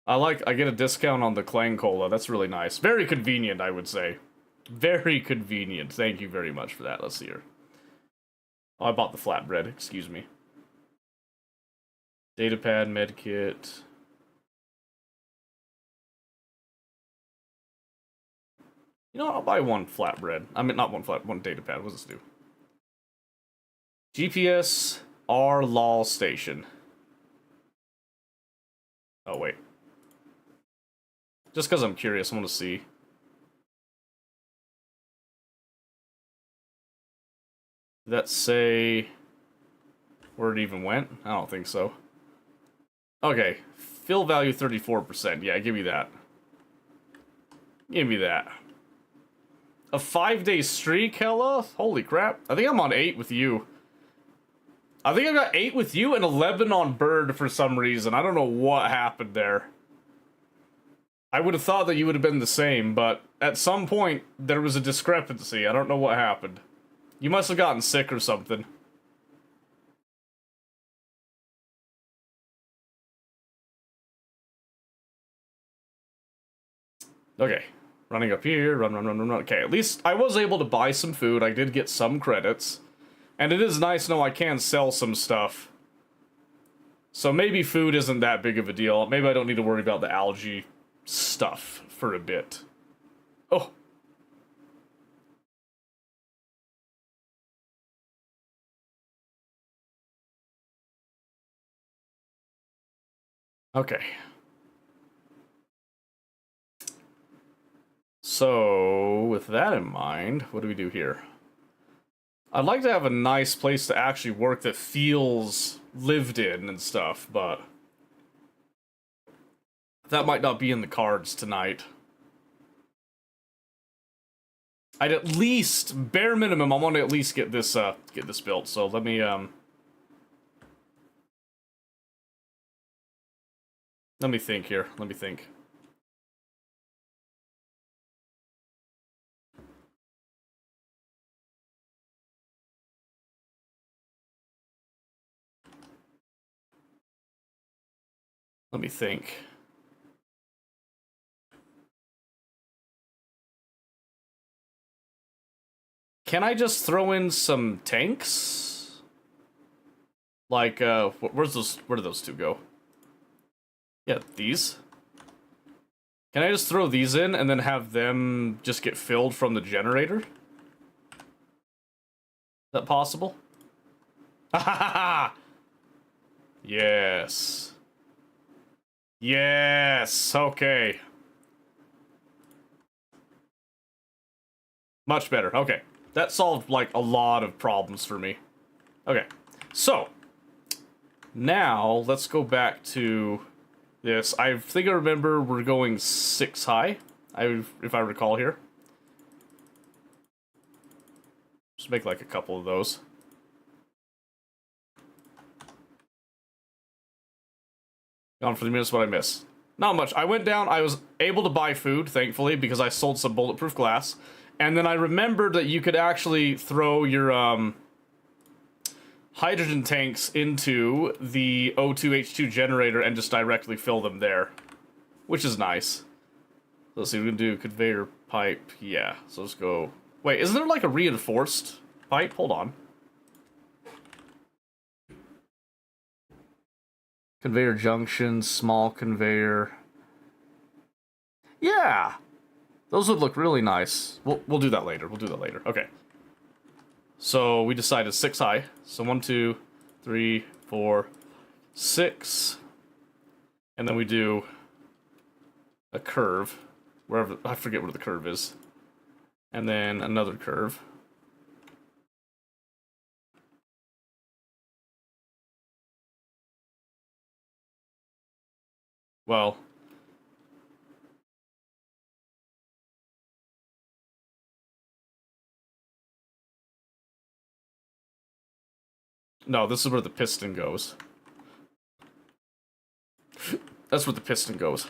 I get a discount on the Clang Cola. That's really nice. Very convenient, I would say. Very convenient. Thank you very much for that. Let's see here. Oh, I bought the flatbread. Excuse me. Datapad, medkit. You know what? I'll buy one flatbread. I mean, not one datapad. What does this do? GPS R LOL station. Oh, wait. Just because I'm curious, I want to see. Did that say where it even went? I don't think so. Okay. Fill value 34%. Yeah, give me that. Give me that. A 5-day streak, hella? Holy crap. I think I'm on 8 with you. I think I got 8 with you and 11 on Bird for some reason. I don't know what happened there. I would have thought that you would have been the same, but at some point, there was a discrepancy. I don't know what happened. You must have gotten sick or something. Okay. Running up here, run. Okay, at least I was able to buy some food. I did get some credits. And it is nice to know I can sell some stuff. So maybe food isn't that big of a deal. Maybe I don't need to worry about the algae stuff for a bit. Oh. Okay. So, with that in mind, what do we do here? I'd like to have a nice place to actually work that feels lived in and stuff, but that might not be in the cards tonight. I'd at least, bare minimum, I want to at least get this built. So let me think here. Let me think. Let me think. Can I just throw in some tanks? Like, where do those two go? Yeah, these. Can I just throw these in and then have them just get filled from the generator? Is that possible? Ha ha ha! Yes. Yes, okay. Much better, okay. That solved, like, a lot of problems for me. Okay, so, now, let's go back to this. I think I remember we're going 6 high, if I recall here. Just make, like, a couple of those. Gone for the minutes, what I miss. Not much. I went down, I was able to buy food, thankfully, because I sold some bulletproof glass. And then I remembered that you could actually throw your, hydrogen tanks into the O2H2 generator and just directly fill them there. Which is nice. Let's see, we're gonna do conveyor pipe. Yeah, so let's go. Wait, isn't there like a reinforced pipe? Hold on. Conveyor junction, small conveyor. Yeah! Those would look really nice. We'll do that later. We'll do that later. Okay. So we decided 6 high. So 1, 2, 3, 4, 6. And then we do a curve. Wherever, I forget where the curve is. And then another curve. Well, no, this is where the piston goes. That's where the piston goes.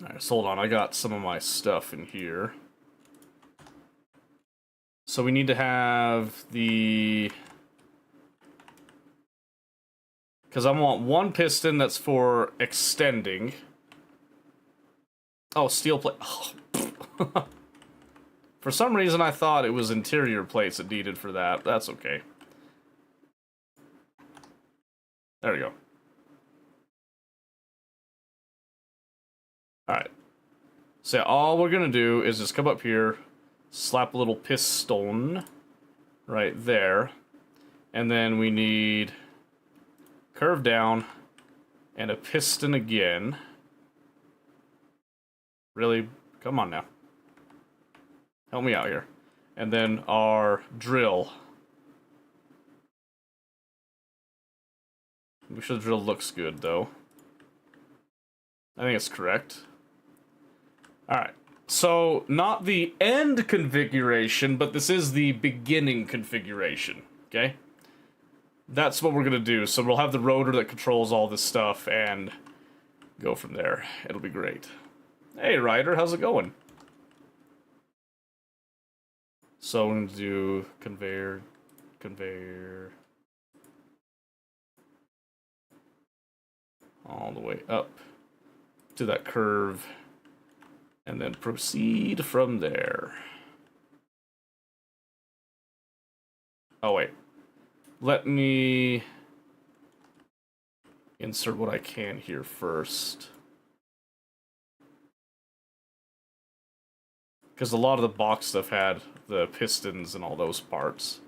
Alright, so hold on, I got some of my stuff in here. So we need to have the... Because I want one piston that's for extending. Oh, steel plate. Oh. For some reason I thought it was interior plates it needed for that. That's okay. There we go. Alright. So yeah, all we're gonna do is just come up here, slap a little piston right there, and then we need curve down and a piston again. Really? Come on now. Help me out here. And then our drill. Make sure the drill looks good, though. I think it's correct. Alright. So, not the end configuration, but this is the beginning configuration. Okay? That's what we're gonna do. So we'll have the rotor that controls all this stuff, and go from there. It'll be great. Hey, Ryder, how's it going? So we're gonna do conveyor, conveyor, all the way up to that curve, and then proceed from there. Oh wait, let me insert what I can here first. Because a lot of the box stuff had the pistons and all those parts.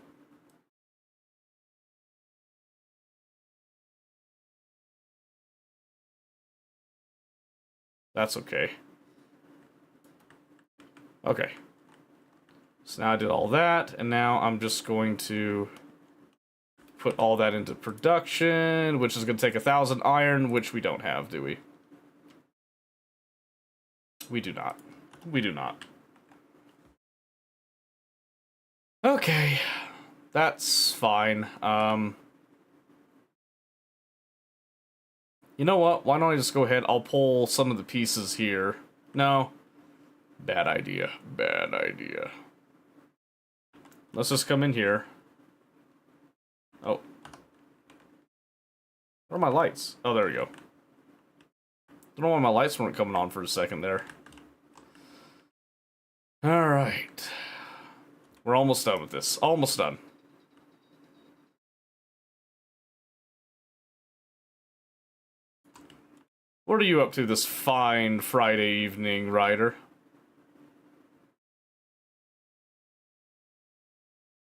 That's okay. Okay. So now I did all that, and now I'm just going to put all that into production, which is going to take 1,000 iron, which we don't have, do we? We do not. We do not. Okay. That's fine. You know what? Why don't I just go ahead? I'll pull some of the pieces here. No. Bad idea. Bad idea. Let's just come in here. Oh. Where are my lights? Oh, there we go. Don't know why my lights weren't coming on for a second there. Alright. We're almost done with this. Almost done. What are you up to this fine Friday evening, Ryder?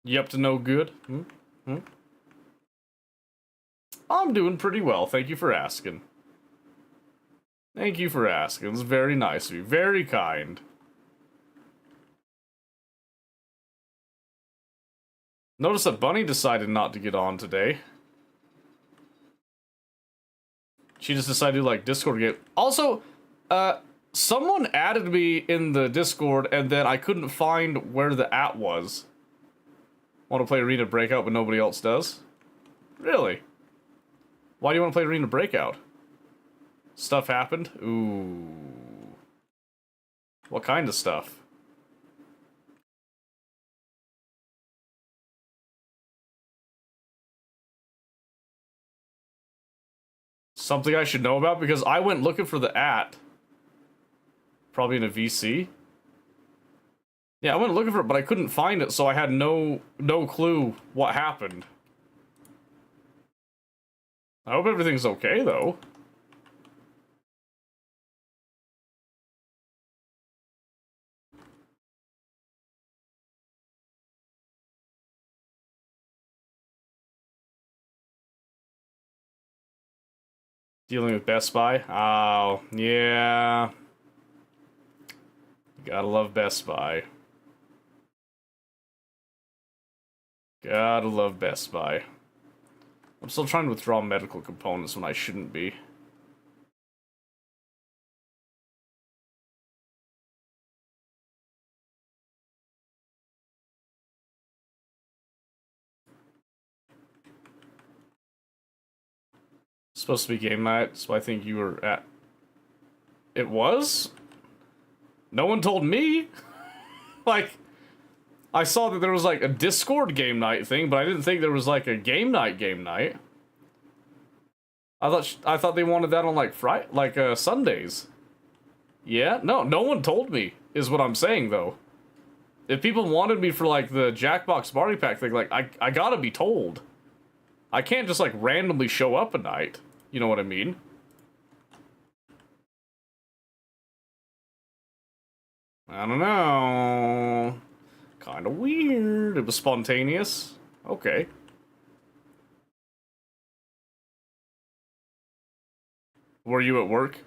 You up to no good? I'm doing pretty well, thank you for asking. Thank you for asking. It's very nice of you. Very kind. Notice that Bunny decided not to get on today. She just decided to like Discord game. Also, someone added me in the Discord and then I couldn't find where the @ was. Want to play Arena Breakout but nobody else does? Really? Why do you want to play Arena Breakout? Stuff happened? Ooh. What kind of stuff? Something I should know about? Because I went looking for the @. Probably in a VC. Yeah, I went looking for it, but I couldn't find it, so I had no clue what happened. I hope everything's okay, though. Dealing with Best Buy? Oh, yeah. Gotta love Best Buy. Gotta love Best Buy. I'm still trying to withdraw medical components when I shouldn't be. It's supposed to be game night, so I think you were at... It was? No one told me? Like, I saw that there was like a Discord game night thing, but I didn't think there was like a game night. I thought they wanted that on like Sundays. Yeah? No one told me, is what I'm saying though. If people wanted me for like the Jackbox Party Pack thing, like I gotta be told. I can't just like randomly show up a night. You know what I mean? I don't know. Kinda weird. It was spontaneous. Okay. Were you at work?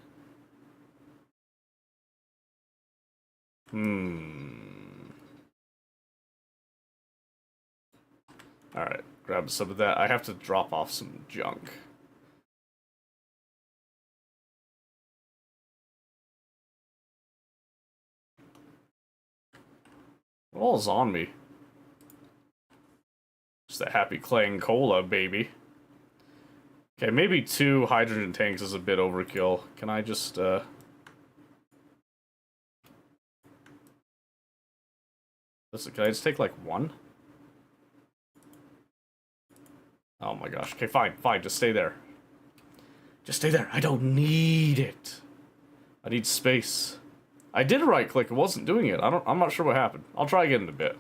Alright, grab some of that. I have to drop off some junk. What all is on me? Just a happy clang cola, baby. Okay, maybe 2 hydrogen tanks is a bit overkill. Can I just, Listen, can I just take, like, 1? Oh my gosh. Okay, fine, just stay there. Just stay there. I don't need it. I need space. I did right-click, it wasn't doing it. I'm not sure what happened. I'll try again in a bit.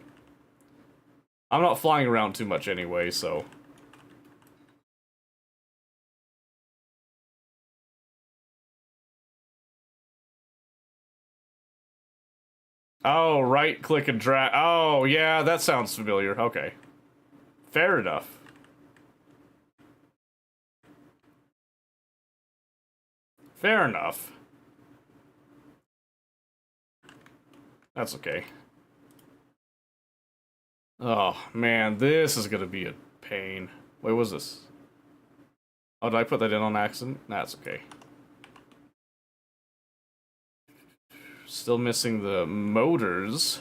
I'm not flying around too much anyway, so... Oh, right-click and drag. Oh, yeah, that sounds familiar. Okay. Fair enough. Fair enough. That's okay. Oh, man, this is gonna be a pain. Wait, what was this? Oh, did I put that in on accident? That's okay. Still missing the motors.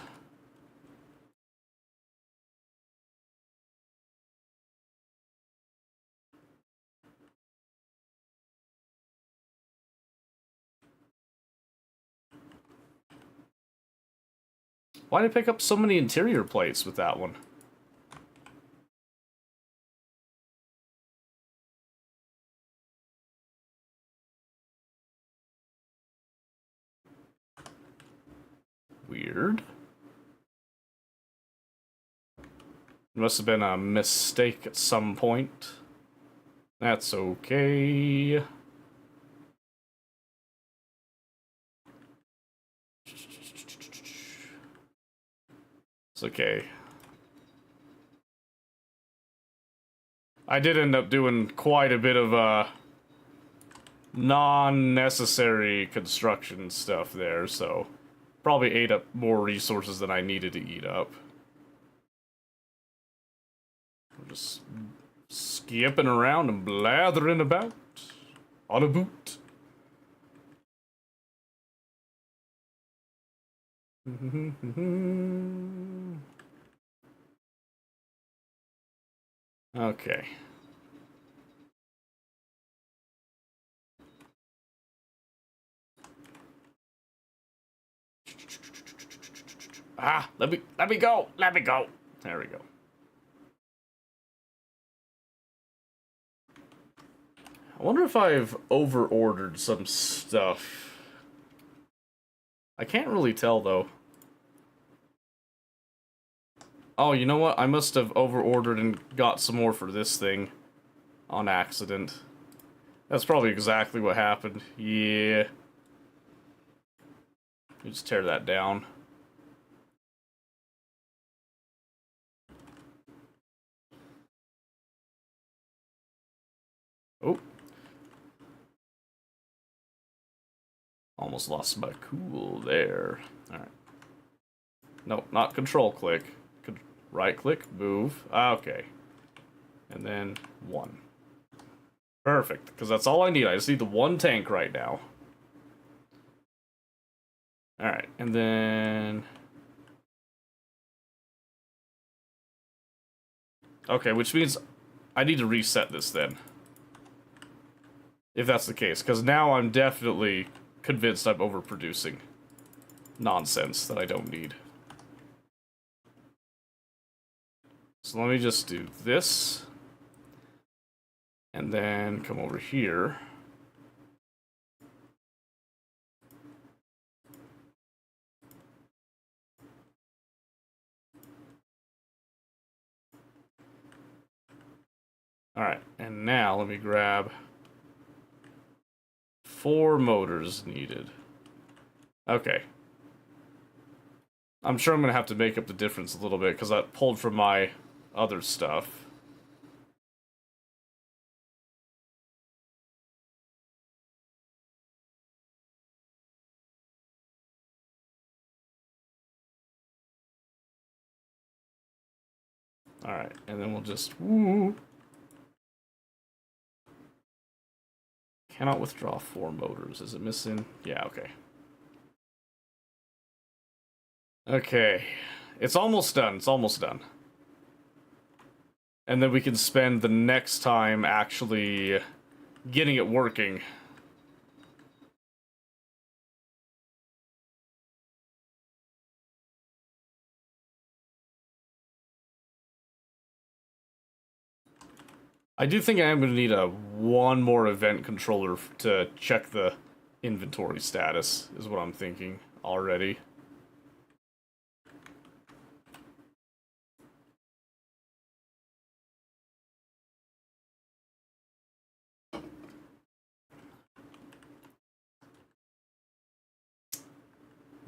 Why did I pick up so many interior plates with that one? Weird. It must have been a mistake at some point. That's okay. It's okay. I did end up doing quite a bit of non-necessary construction stuff there, so probably ate up more resources than I needed to eat up. We're just skipping around and blathering about on a boot. Okay. Ah, let me go. Let me go. There we go. I wonder if I've over-ordered some stuff. I can't really tell, though. Oh, you know what? I must have over-ordered and got some more for this thing on accident. That's probably exactly what happened. Yeah. You just tear that down. Oh. Almost lost my cool there. Alright. Nope, not control click. Right click, move. Okay. And then 1. Perfect, because that's all I need. I just need the 1 tank right now. Alright, and then... Okay, which means I need to reset this then. If that's the case, because now I'm definitely convinced I'm overproducing nonsense that I don't need. So let me just do this. And then come over here. Alright, and now let me grab 4 motors needed. Okay. I'm sure I'm gonna have to make up the difference a little bit, because I pulled from my other stuff. Alright, and then we'll just... Woo. Cannot withdraw 4 motors. Is it missing? Yeah, okay. Okay. It's almost done. It's almost done. And then we can spend the next time actually getting it working. I do think I am going to need one more event controller to check the inventory status, is what I'm thinking already.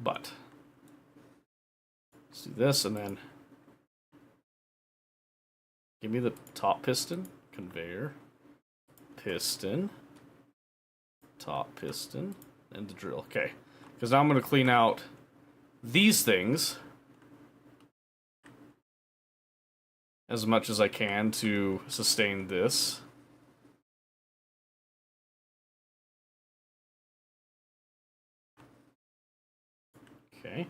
But let's do this and then give me the top piston, conveyor, piston, top piston, and the drill. Okay, because now I'm going to clean out these things as much as I can to sustain this. Okay.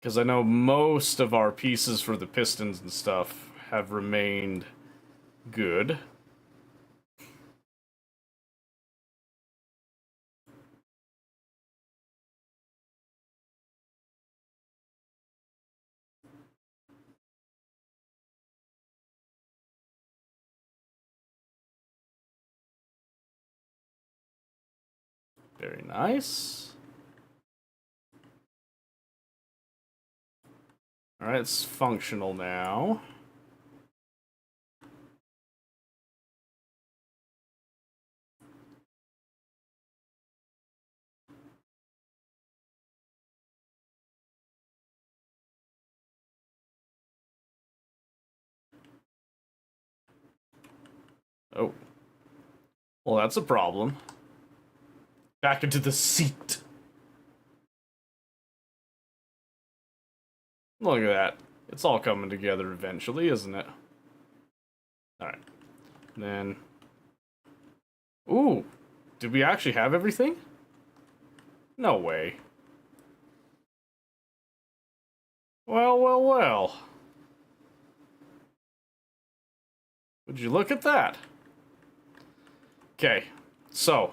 Because I know most of our pieces for the pistons and stuff have remained good. Very nice. Alright, it's functional now. Oh. Well, that's a problem. Back into the seat. Look at that. It's all coming together eventually, isn't it? Alright. Then... Ooh! Did we actually have everything? No way. Well, well, well. Would you look at that? Okay, so...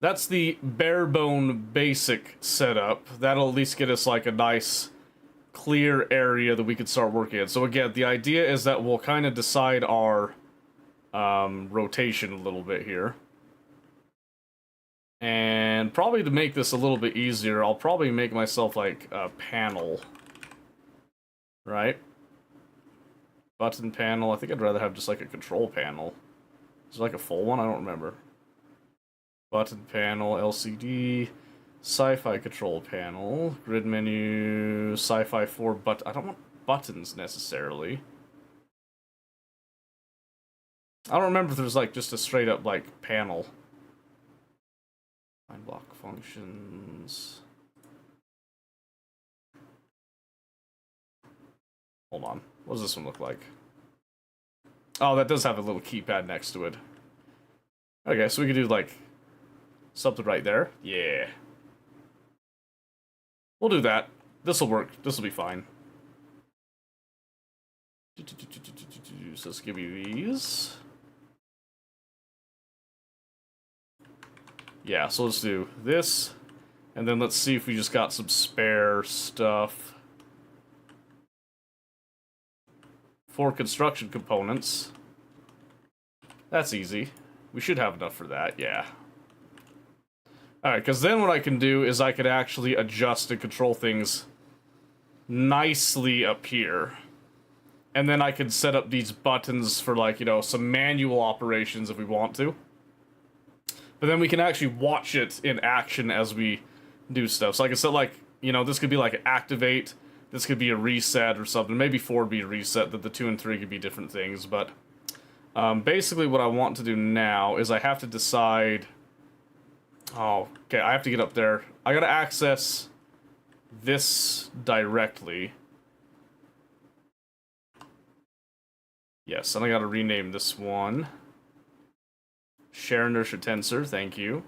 That's the bare bone basic setup. That'll at least get us like a nice clear area that we can start working at. So again, the idea is that we'll kind of decide our rotation a little bit here. And probably to make this a little bit easier, I'll probably make myself like a panel. Right? Button panel. I think I'd rather have just like a control panel. Is it like a full one? I don't remember. Button panel, LCD, sci-fi control panel, grid menu, sci-fi 4, but I don't want buttons necessarily. I don't remember if there's like just a straight up like panel. Line block functions. Hold on. What does this one look like? Oh, that does have a little keypad next to it. Okay, so we could do like something right there. Yeah. We'll do that. This'll work. This'll be fine. So let's give you these. Yeah, so let's do this. And then let's see if we just got some spare stuff. For construction components. That's easy. We should have enough for that, yeah. Alright, because then what I can do is I could actually adjust and control things nicely up here. And then I can set up these buttons for, like, you know, some manual operations if we want to. But then we can actually watch it in action as we do stuff. So I can set, like, you know, this could be like an activate, this could be a reset or something. Maybe 4 would be a reset, that the 2 and 3 could be different things. But basically what I want to do now is I have to decide... Oh, okay, I have to get up there. I gotta access this directly. Yes, and I gotta rename this one. Share inertia tensor, thank you.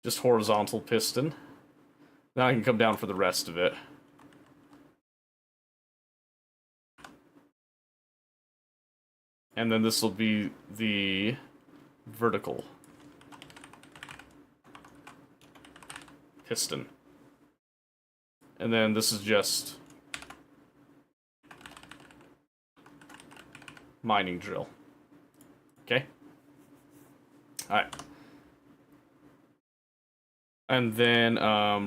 Just horizontal piston. Now I can come down for the rest of it. And then this will be the vertical piston. And then this is just mining drill. Okay? Alright. And then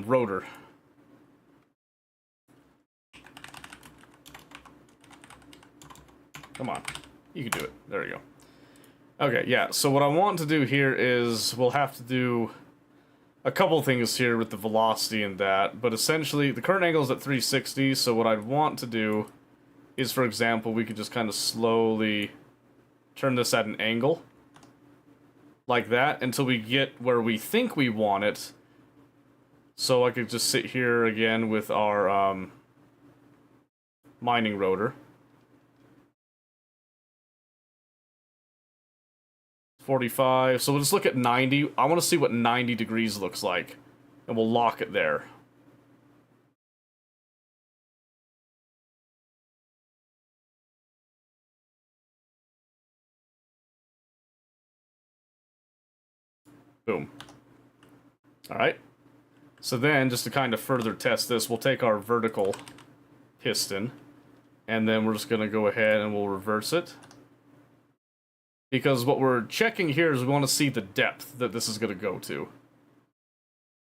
rotor. Come on. You can do it. There you go. Okay, yeah, so what I want to do here is we'll have to do a couple things here with the velocity and that, but essentially the current angle is at 360, so what I'd want to do is, for example, we could just kind of slowly turn this at an angle, like that, until we get where we think we want it. So I could just sit here again with our mining rotor. 45, so we'll just look at 90. I want to see what 90 degrees looks like, and we'll lock it there. Boom. Alright. So then, just to kind of further test this, we'll take our vertical piston, and then we're just going to go ahead and we'll reverse it. Because what we're checking here is we want to see the depth that this is going to go to.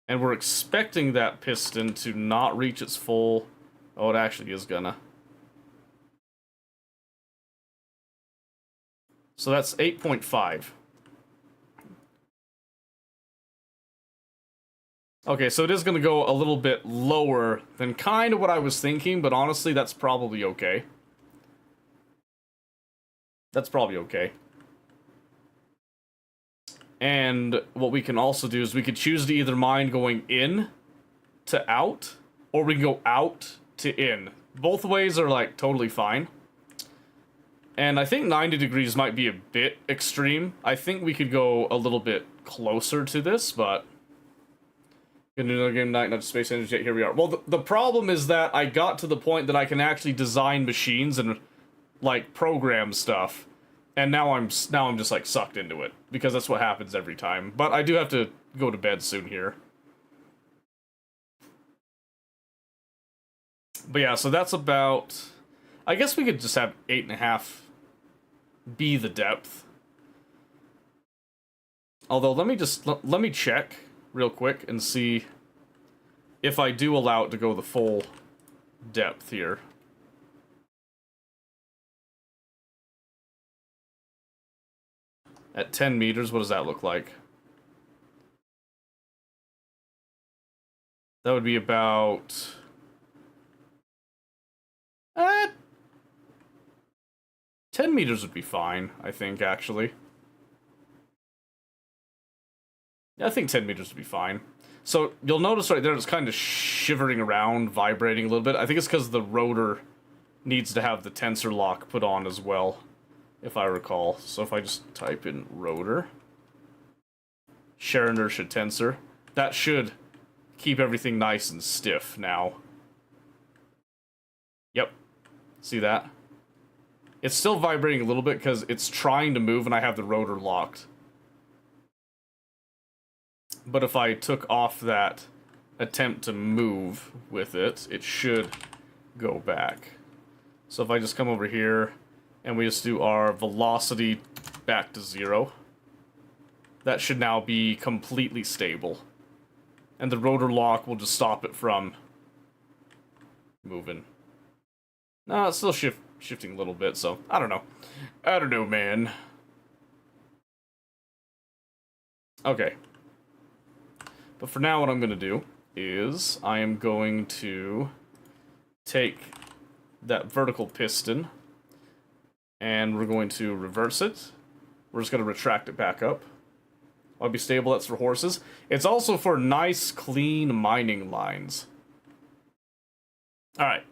And we're expecting that piston to not reach its full... Oh, it actually is gonna. So that's 8.5. Okay, so it is going to go a little bit lower than kind of what I was thinking, but honestly, that's probably okay. That's probably okay. And what we can also do is we could choose to either mine going in to out, or we can go out to in. Both ways are, like, totally fine. And I think 90 degrees might be a bit extreme. I think we could go a little bit closer to this, but... Gonna do another game tonight, not just Space Energy, here we are. Well, the problem is that I got to the point that I can actually design machines and, like, program stuff. And now I'm just, like, sucked into it. Because that's what happens every time. But I do have to go to bed soon here. But yeah, so that's about... I guess we could just have 8.5 be the depth. Although, let me check real quick and see if I do allow it to go the full depth here. At 10 meters, what does that look like? That would be about... 10 meters would be fine, I think, actually. Yeah, I think 10 meters would be fine. So, you'll notice right there it's kind of shivering around, vibrating a little bit. I think it's because the rotor needs to have the tensor lock put on as well, if I recall. So if I just type in rotor, share inertia tensor, that should keep everything nice and stiff now. Yep. See that? It's still vibrating a little bit because it's trying to move and I have the rotor locked. But if I took off that attempt to move with it, it should go back. So if I just come over here and we just do our velocity back to 0, that should now be completely stable. And the rotor lock will just stop it from moving. No, it's still shifting a little bit, so I don't know. I don't know, man. Okay. But for now, what I'm going to do is I am going to take that vertical piston and we're going to reverse it. We're just going to retract it back up. I'll be stable, that's for horses. It's also for nice, clean mining lines. Alright.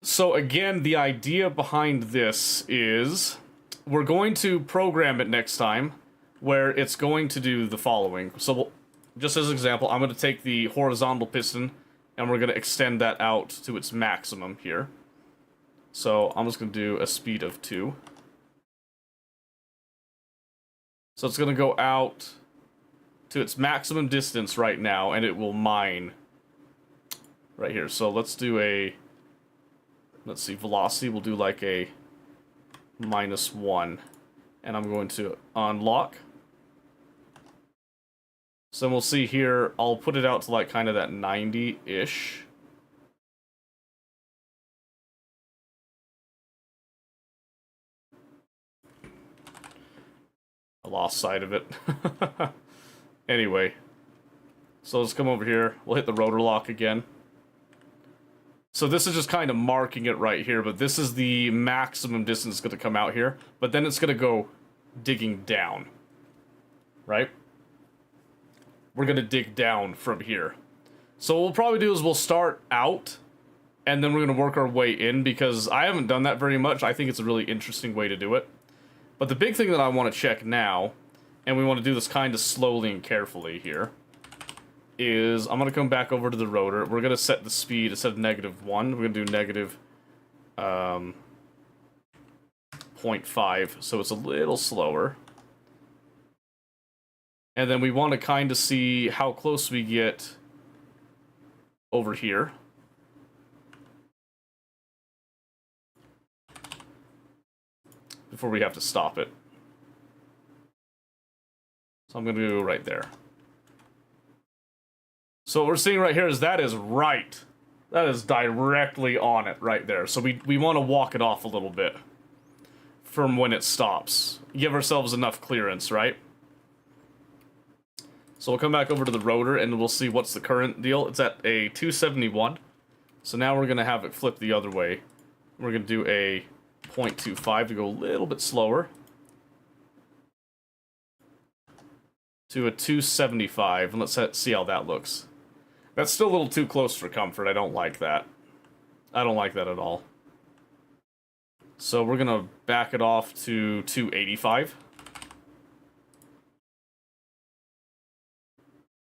So again, the idea behind this is we're going to program it next time where it's going to do the following. So just as an example, I'm going to take the horizontal piston and we're going to extend that out to its maximum here. So I'm just going to do a speed of 2. So it's going to go out to its maximum distance right now, and it will mine right here. So let's do a, let's see, velocity. We'll do like a -1. And I'm going to unlock. So we'll see here, I'll put it out to like kind of that 90-ish. I lost sight of it. Anyway. So let's come over here. We'll hit the rotor lock again. So this is just kind of marking it right here, but this is the maximum distance it's going to come out here. But then it's going to go digging down. Right? We're going to dig down from here. So what we'll probably do is we'll start out, and then we're going to work our way in, because I haven't done that very much. I think it's a really interesting way to do it. But the big thing that I want to check now, and we want to do this kind of slowly and carefully here, is I'm going to come back over to the rotor. We're going to set the speed instead of -1. We're going to do negative 0.5, so it's a little slower. And then we want to kind of see how close we get over here. Before we have to stop it. So I'm going to do right there. So what we're seeing right here is that is right. That is directly on it right there. So we want to walk it off a little bit from when it stops. Give ourselves enough clearance, right? So we'll come back over to the rotor and we'll see what's the current deal. It's at a 271. So now we're going to have it flip the other way. We're going to do a 0.25 to go a little bit slower. To a 275, and let's see how that looks. That's still a little too close for comfort. I don't like that. I don't like that at all. So we're going to back it off to 285.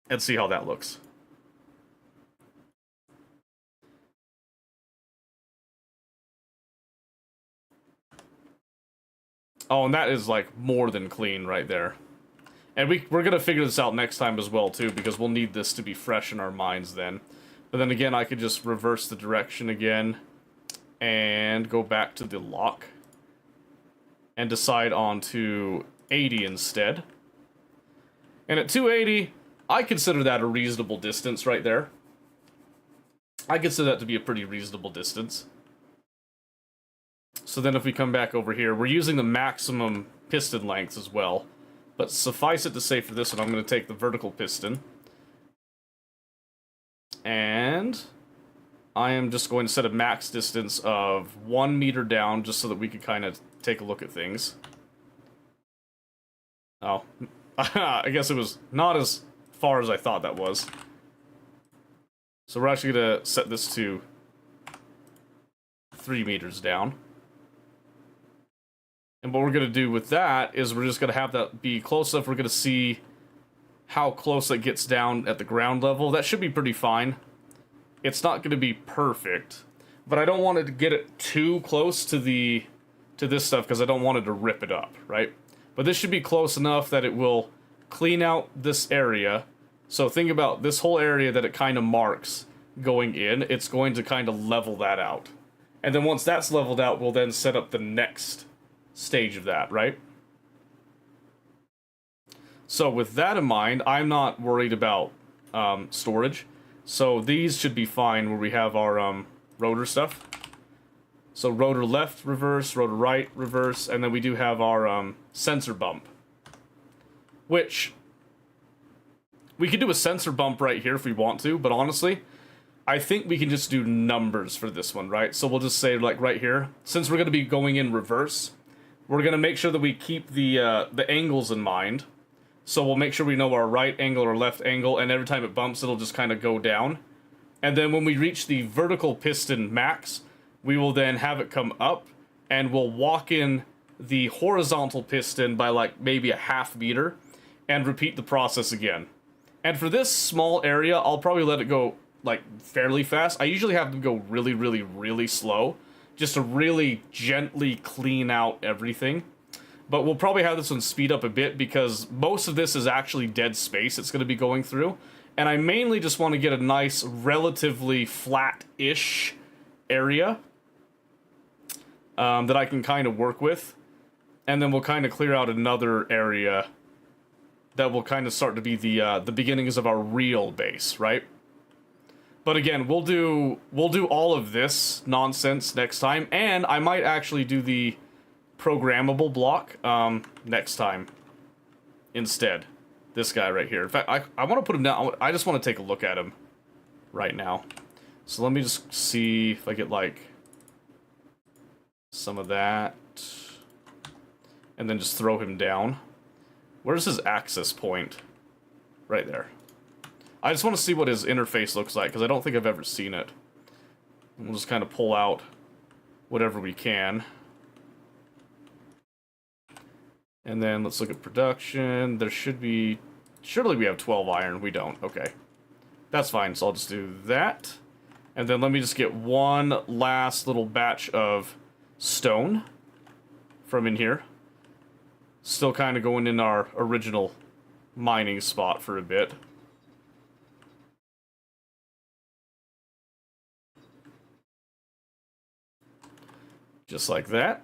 And see how that looks. Oh, and that is, like, more than clean right there. And we're going to figure this out next time as well, too, because we'll need this to be fresh in our minds then. But then again, I could just reverse the direction again and go back to the lock and decide on 280 instead. And at 280, I consider that a reasonable distance right there. I consider that to be a pretty reasonable distance. So then if we come back over here, we're using the maximum piston length as well. But suffice it to say for this one, I'm going to take the vertical piston. And I am just going to set a max distance of 1 meter down, just so that we can kind of take a look at things. Oh, I guess it was not as far as I thought that was. So we're actually going to set this to 3 meters down. And what we're going to do with that is we're just going to have that be close enough. We're going to see how close it gets down at the ground level. That should be pretty fine. It's not going to be perfect, but I don't want it to get it too close to this stuff because I don't want it to rip it up, right? But this should be close enough that it will clean out this area. So think about this whole area that it kind of marks going in. It's going to kind of level that out. And then once that's leveled out, we'll then set up the next stage of that, right? So with that in mind, I'm not worried about storage. So these should be fine where we have our rotor stuff. So rotor left, reverse, rotor right, reverse, and then we do have our sensor bump. Which, we could do a sensor bump right here if we want to, but honestly, I think we can just do numbers for this one, right? So we'll just say, like, right here, since we're going to be going in reverse, we're going to make sure that we keep the angles in mind. So we'll make sure we know our right angle or left angle, and every time it bumps, it'll just kind of go down. And then when we reach the vertical piston max, we will then have it come up, and we'll walk in the horizontal piston by, like, maybe a ½ meter, and repeat the process again. And for this small area, I'll probably let it go, like, fairly fast. I usually have them go really, really, really slow, just to really gently clean out everything. But we'll probably have this one speed up a bit because most of this is actually dead space it's going to be going through. And I mainly just want to get a nice, relatively flat-ish area that I can kind of work with. And then we'll kind of clear out another area that will kind of start to be the beginnings of our real base, right? But again, we'll do all of this nonsense next time, and I might actually do the programmable block next time instead. This guy right here. In fact, I want to put him down. I just want to take a look at him right now. So let me just see if I get, like, some of that. And then just throw him down. Where's his access point? Right there. I just want to see what his interface looks like, because I don't think I've ever seen it. And we'll just kind of pull out whatever we can. And then let's look at production. There should be... Surely we have 12 iron. We don't. Okay. That's fine. So I'll just do that. And then let me just get one last little batch of stone from in here. Still kind of going in our original mining spot for a bit. Just like that.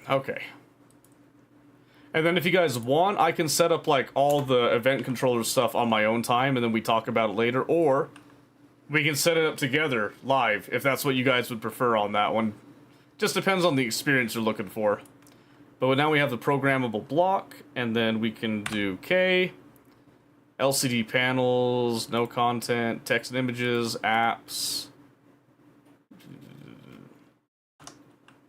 Okay. And then if you guys want, I can set up, like, all the event controller stuff on my own time, and then we talk about it later, or we can set it up together, live, if that's what you guys would prefer on that one. Just depends on the experience you're looking for. But now we have the programmable block, and then we can do K, LCD panels, no content, text and images, apps.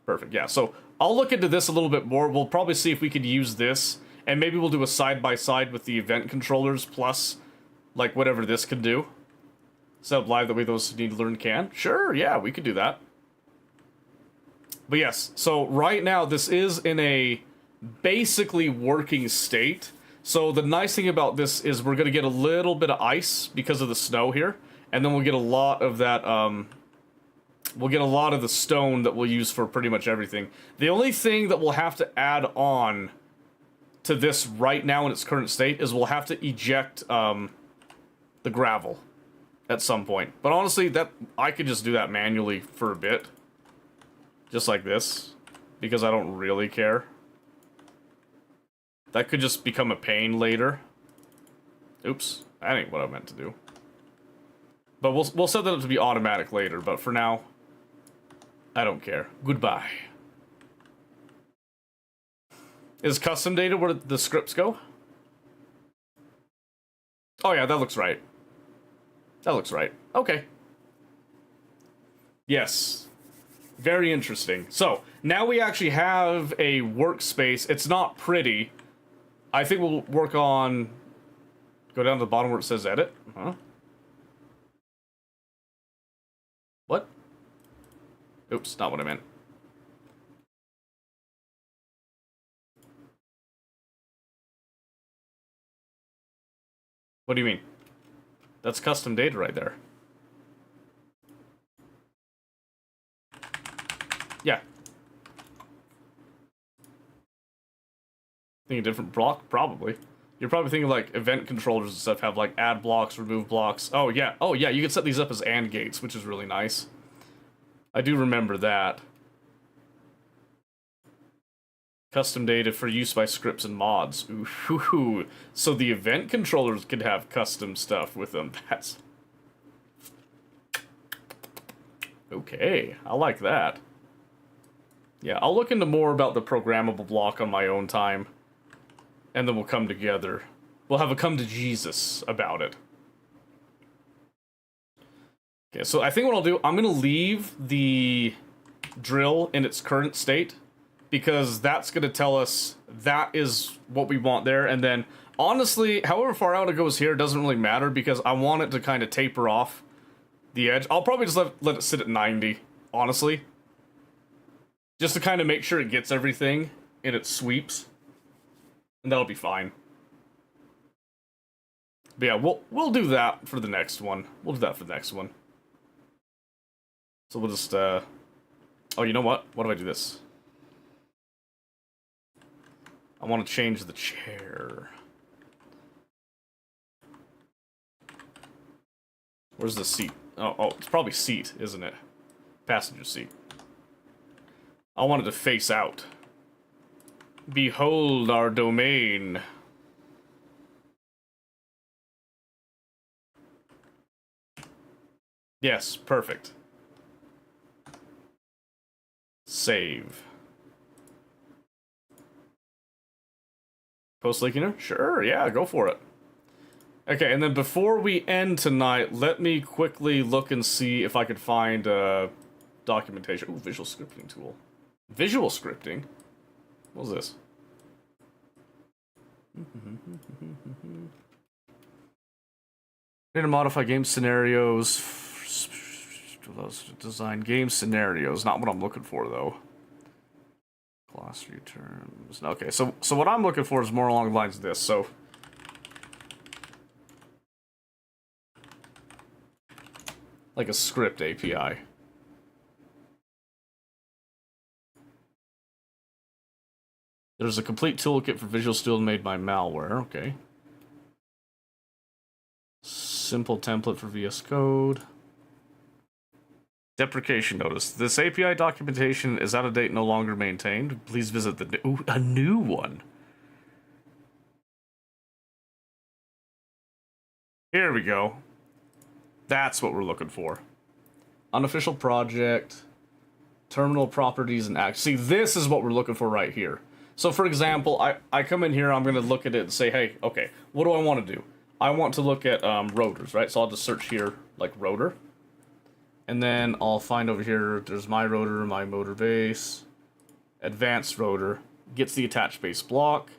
Perfect, yeah, so I'll look into this a little bit more. We'll probably see if we could use this, and maybe we'll do a side-by-side with the event controllers, plus, like, whatever this can do. Set up live, that way those who need to learn can. Sure, yeah, we could do that. But yes, so right now, this is in a basically working state. So the nice thing about this is we're going to get a little bit of ice because of the snow here, and then we'll get a lot of that, we'll get a lot of the stone that we'll use for pretty much everything. The only thing that we'll have to add on to this right now in its current state is we'll have to eject the gravel at some point. But honestly, that I could just do that manually for a bit. Just like this. Because I don't really care. That could just become a pain later. Oops. That ain't what I meant to do. But we'll set that up to be automatic later. But for now, I don't care. Goodbye. Is custom data where the scripts go? Oh yeah, that looks right. That looks right. Okay. Yes. Very interesting. So, now we actually have a workspace. It's not pretty. I think we'll work on... Go down to the bottom where it says edit. Huh? What? Oops, not what I meant. What do you mean? That's custom data right there. Yeah. Think a different block? Probably. You're probably thinking like event controllers and stuff have like add blocks, remove blocks. Oh yeah, you can set these up as AND gates, which is really nice. I do remember that. Custom data for use by scripts and mods. Ooh, so the event controllers could have custom stuff with them. That's... Okay, I like that. Yeah, I'll look into more about the programmable block on my own time. And then we'll come together. We'll have a come to Jesus about it. Okay, so I think what I'll do, I'm going to leave the drill in its current state. Because that's going to tell us that is what we want there. And then, honestly, however far out it goes here doesn't really matter. Because I want it to kind of taper off the edge. I'll probably just let it sit at 90, honestly. Just to kind of make sure it gets everything in its sweeps. And that'll be fine. But yeah, we'll do that for the next one. We'll do that for the next one. So we'll just, Oh, you know what? What if I do this? I want to change the chair. Where's the seat? Oh, it's probably seat, isn't it? Passenger seat. I want it to face out. Behold our domain. Yes, perfect. Save. Post linking? Sure, yeah, go for it. Okay, and then before we end tonight, let me quickly look and see if I could find documentation. Ooh, visual scripting tool. Visual scripting? What was this? Need to modify game scenarios. Design game scenarios. Not what I'm looking for, though. Glossary terms. Okay, so what I'm looking for is more along the lines of this. So like a script API. There's a complete toolkit for Visual Studio made by Malware. Okay. Simple template for VS Code. Deprecation notice. This API documentation is out of date, no longer maintained. Please visit a new one. Here we go. That's what we're looking for. Unofficial project, terminal properties and acts. See, this is what we're looking for right here. So for example, I come in here, I'm going to look at it and say, hey, okay, what do I want to do? I want to look at rotors, right? So I'll just search here, like rotor. And then I'll find over here, there's my rotor, my motor base, advanced rotor, gets the attached base block,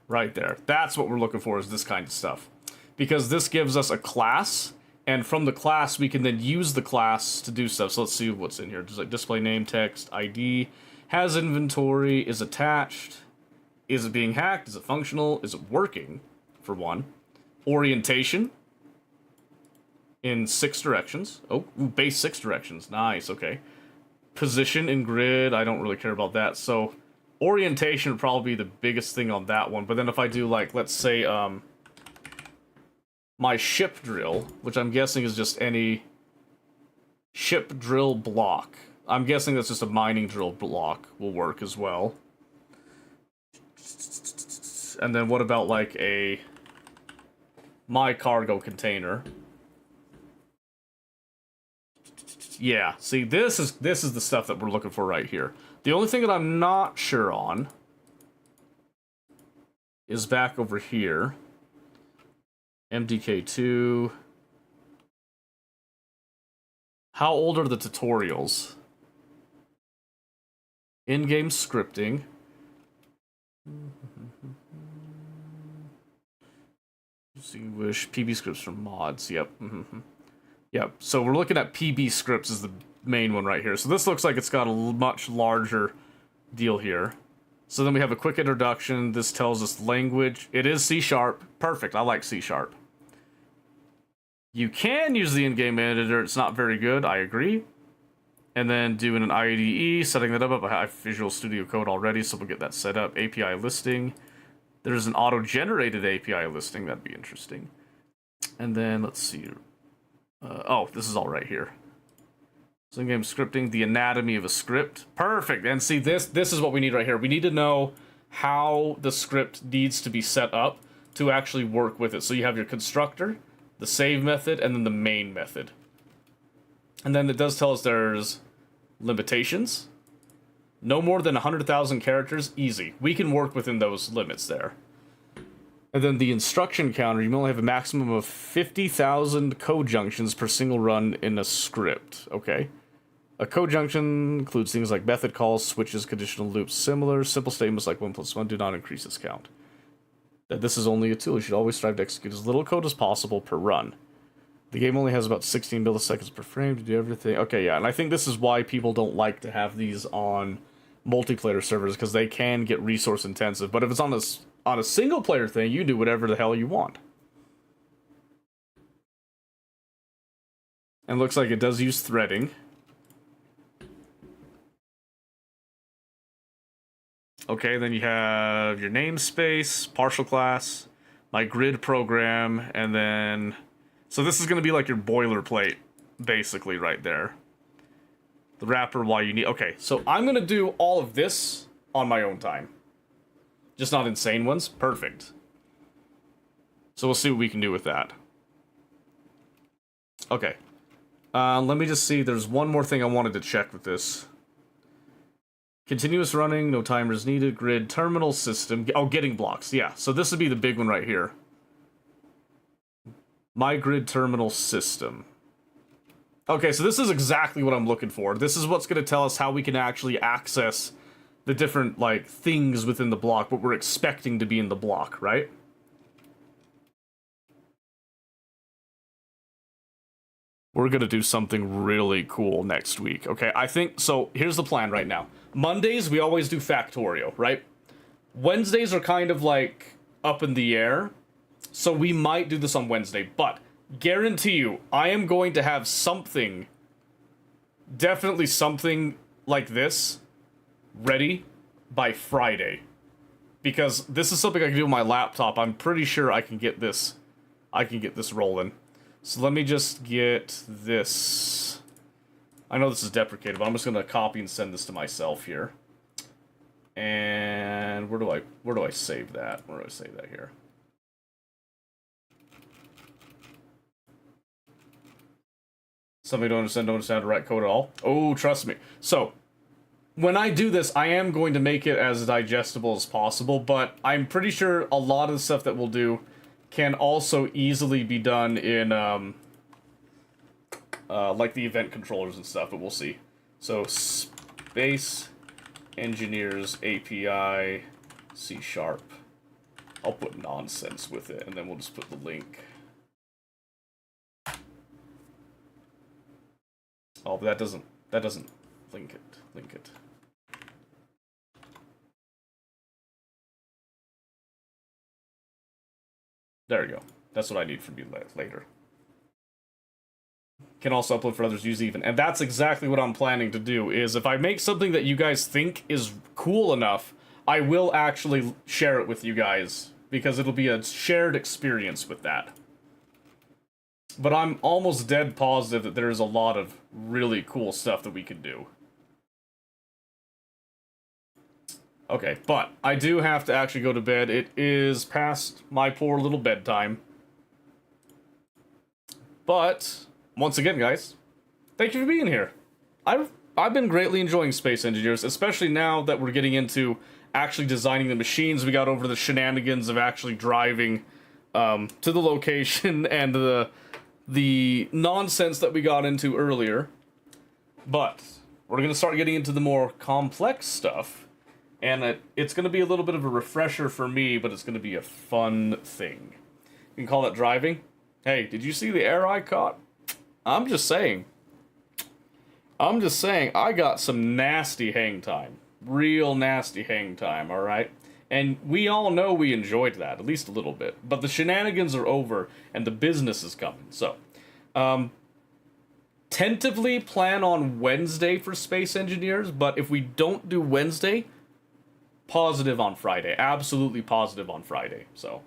right there. That's what we're looking for, is this kind of stuff. Because this gives us a class, and from the class, we can then use the class to do stuff. So let's see what's in here. Just like display name, text, ID, has inventory, is attached, is it being hacked, is it functional, is it working, for one. Orientation. In 6 directions. Oh, base 6 directions. Nice, okay. Position in grid, I don't really care about that. So, orientation would probably be the biggest thing on that one. But then if I do, like, let's say, my ship drill, which I'm guessing is just any ship drill block. I'm guessing that's just a mining drill block will work as well. And then what about, like, my cargo container? Yeah, see, this is the stuff that we're looking for right here. The only thing that I'm not sure on is back over here. MDK2. How old are the tutorials? In-game scripting. Distinguish PB scripts from mods. Yep. Yep, so we're looking at PB scripts as the main one right here. So this looks like it's got a much larger deal here. So then we have a quick introduction. This tells us language. It is C#. Perfect, I like C#. You can use the in-game editor. It's not very good, I agree. And then doing an IDE, setting that up. I have Visual Studio Code already, so we'll get that set up. API listing. There's an auto-generated API listing. That'd be interesting. And then, let's see. Oh, this is all right here. So in-game scripting, the anatomy of a script. Perfect. And see, this is what we need right here. We need to know how the script needs to be set up to actually work with it. So you have your constructor, the save method, and then the main method. And then it does tell us there's limitations. No more than 100,000 characters, easy. We can work within those limits there. And then the instruction counter, you only have a maximum of 50,000 code junctions per single run in a script. Okay. A code junction includes things like method calls, switches, conditional loops, similar. Simple statements like 1 + 1 do not increase this count. That this is only a tool. You should always strive to execute as little code as possible per run. The game only has about 16 milliseconds per frame to do everything. Okay, yeah, and I think this is why people don't like to have these on multiplayer servers, because they can get resource intensive. But if it's on a single player thing, you do whatever the hell you want. And it looks like it does use threading. Okay, then you have your namespace, partial class, my grid program, and then... So this is going to be like your boilerplate, basically, right there. The wrapper, why you need... Okay, so I'm going to do all of this on my own time. Just not insane ones. Perfect. So we'll see what we can do with that. Okay. Let me just see. There's one more thing I wanted to check with this. Continuous running, no timers needed. Grid terminal system. Oh, getting blocks. Yeah, so this would be the big one right here. My grid terminal system. Okay, so this is exactly what I'm looking for. This is what's going to tell us how we can actually access the different, like, things within the block, what we're expecting to be in the block, right? We're going to do something really cool next week, okay? I think, so here's the plan right now. Mondays, we always do Factorio, right? Wednesdays are kind of, like, up in the air, so we might do this on Wednesday, but guarantee you, I am going to have something, definitely something like this, ready by Friday. Because this is something I can do on my laptop. I'm pretty sure I can get this rolling. So let me just get this. I know this is deprecated, but I'm just gonna copy and send this to myself here. And where do I save that? Where do I save that here? Somebody don't understand how to write code at all? Oh, trust me. So, when I do this, I am going to make it as digestible as possible, but I'm pretty sure a lot of the stuff that we'll do can also easily be done in, like the event controllers and stuff, but we'll see. So, Space Engineers API C#. I'll put nonsense with it, and then we'll just put the link. Oh, but that doesn't link it. There we go. That's what I need from you later. Can also upload for others, use even. And that's exactly what I'm planning to do, is if I make something that you guys think is cool enough, I will actually share it with you guys, because it'll be a shared experience with that. But I'm almost dead positive that there's a lot of really cool stuff that we could do. Okay, but I do have to actually go to bed. It is past my poor little bedtime. But, once again, guys, thank you for being here. I've been greatly enjoying Space Engineers, especially now that we're getting into actually designing the machines. We got over the shenanigans of actually driving to the location and the nonsense that we got into earlier. But we're going to start getting into the more complex stuff. And it's going to be a little bit of a refresher for me, but it's going to be a fun thing. You can call that driving. Hey, did you see the air I caught? I'm just saying, I got some nasty hang time. Real nasty hang time, alright? And we all know we enjoyed that, at least a little bit. But the shenanigans are over, and the business is coming. So, tentatively plan on Wednesday for Space Engineers, but if we don't do Wednesday, positive on Friday. Absolutely positive on Friday. So,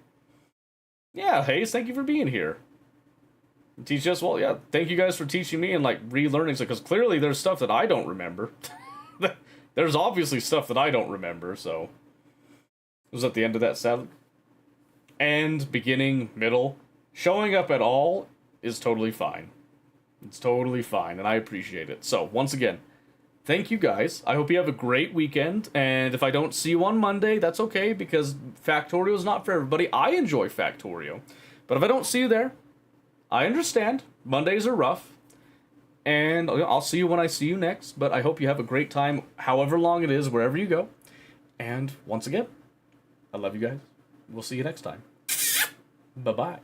yeah, Hayes, thank you for being here. Teach us, well, yeah, thank you guys for teaching me and, like, relearning stuff, because clearly there's stuff that I don't remember. There's obviously stuff that I don't remember, so. Was at the end of that set. End, beginning, middle. Showing up at all is totally fine. It's totally fine, and I appreciate it. So, once again, thank you guys. I hope you have a great weekend, and if I don't see you on Monday, that's okay, because Factorio is not for everybody. I enjoy Factorio. But if I don't see you there, I understand. Mondays are rough. And I'll see you when I see you next, but I hope you have a great time, however long it is, wherever you go. And once again, I love you guys. We'll see you next time. Bye-bye.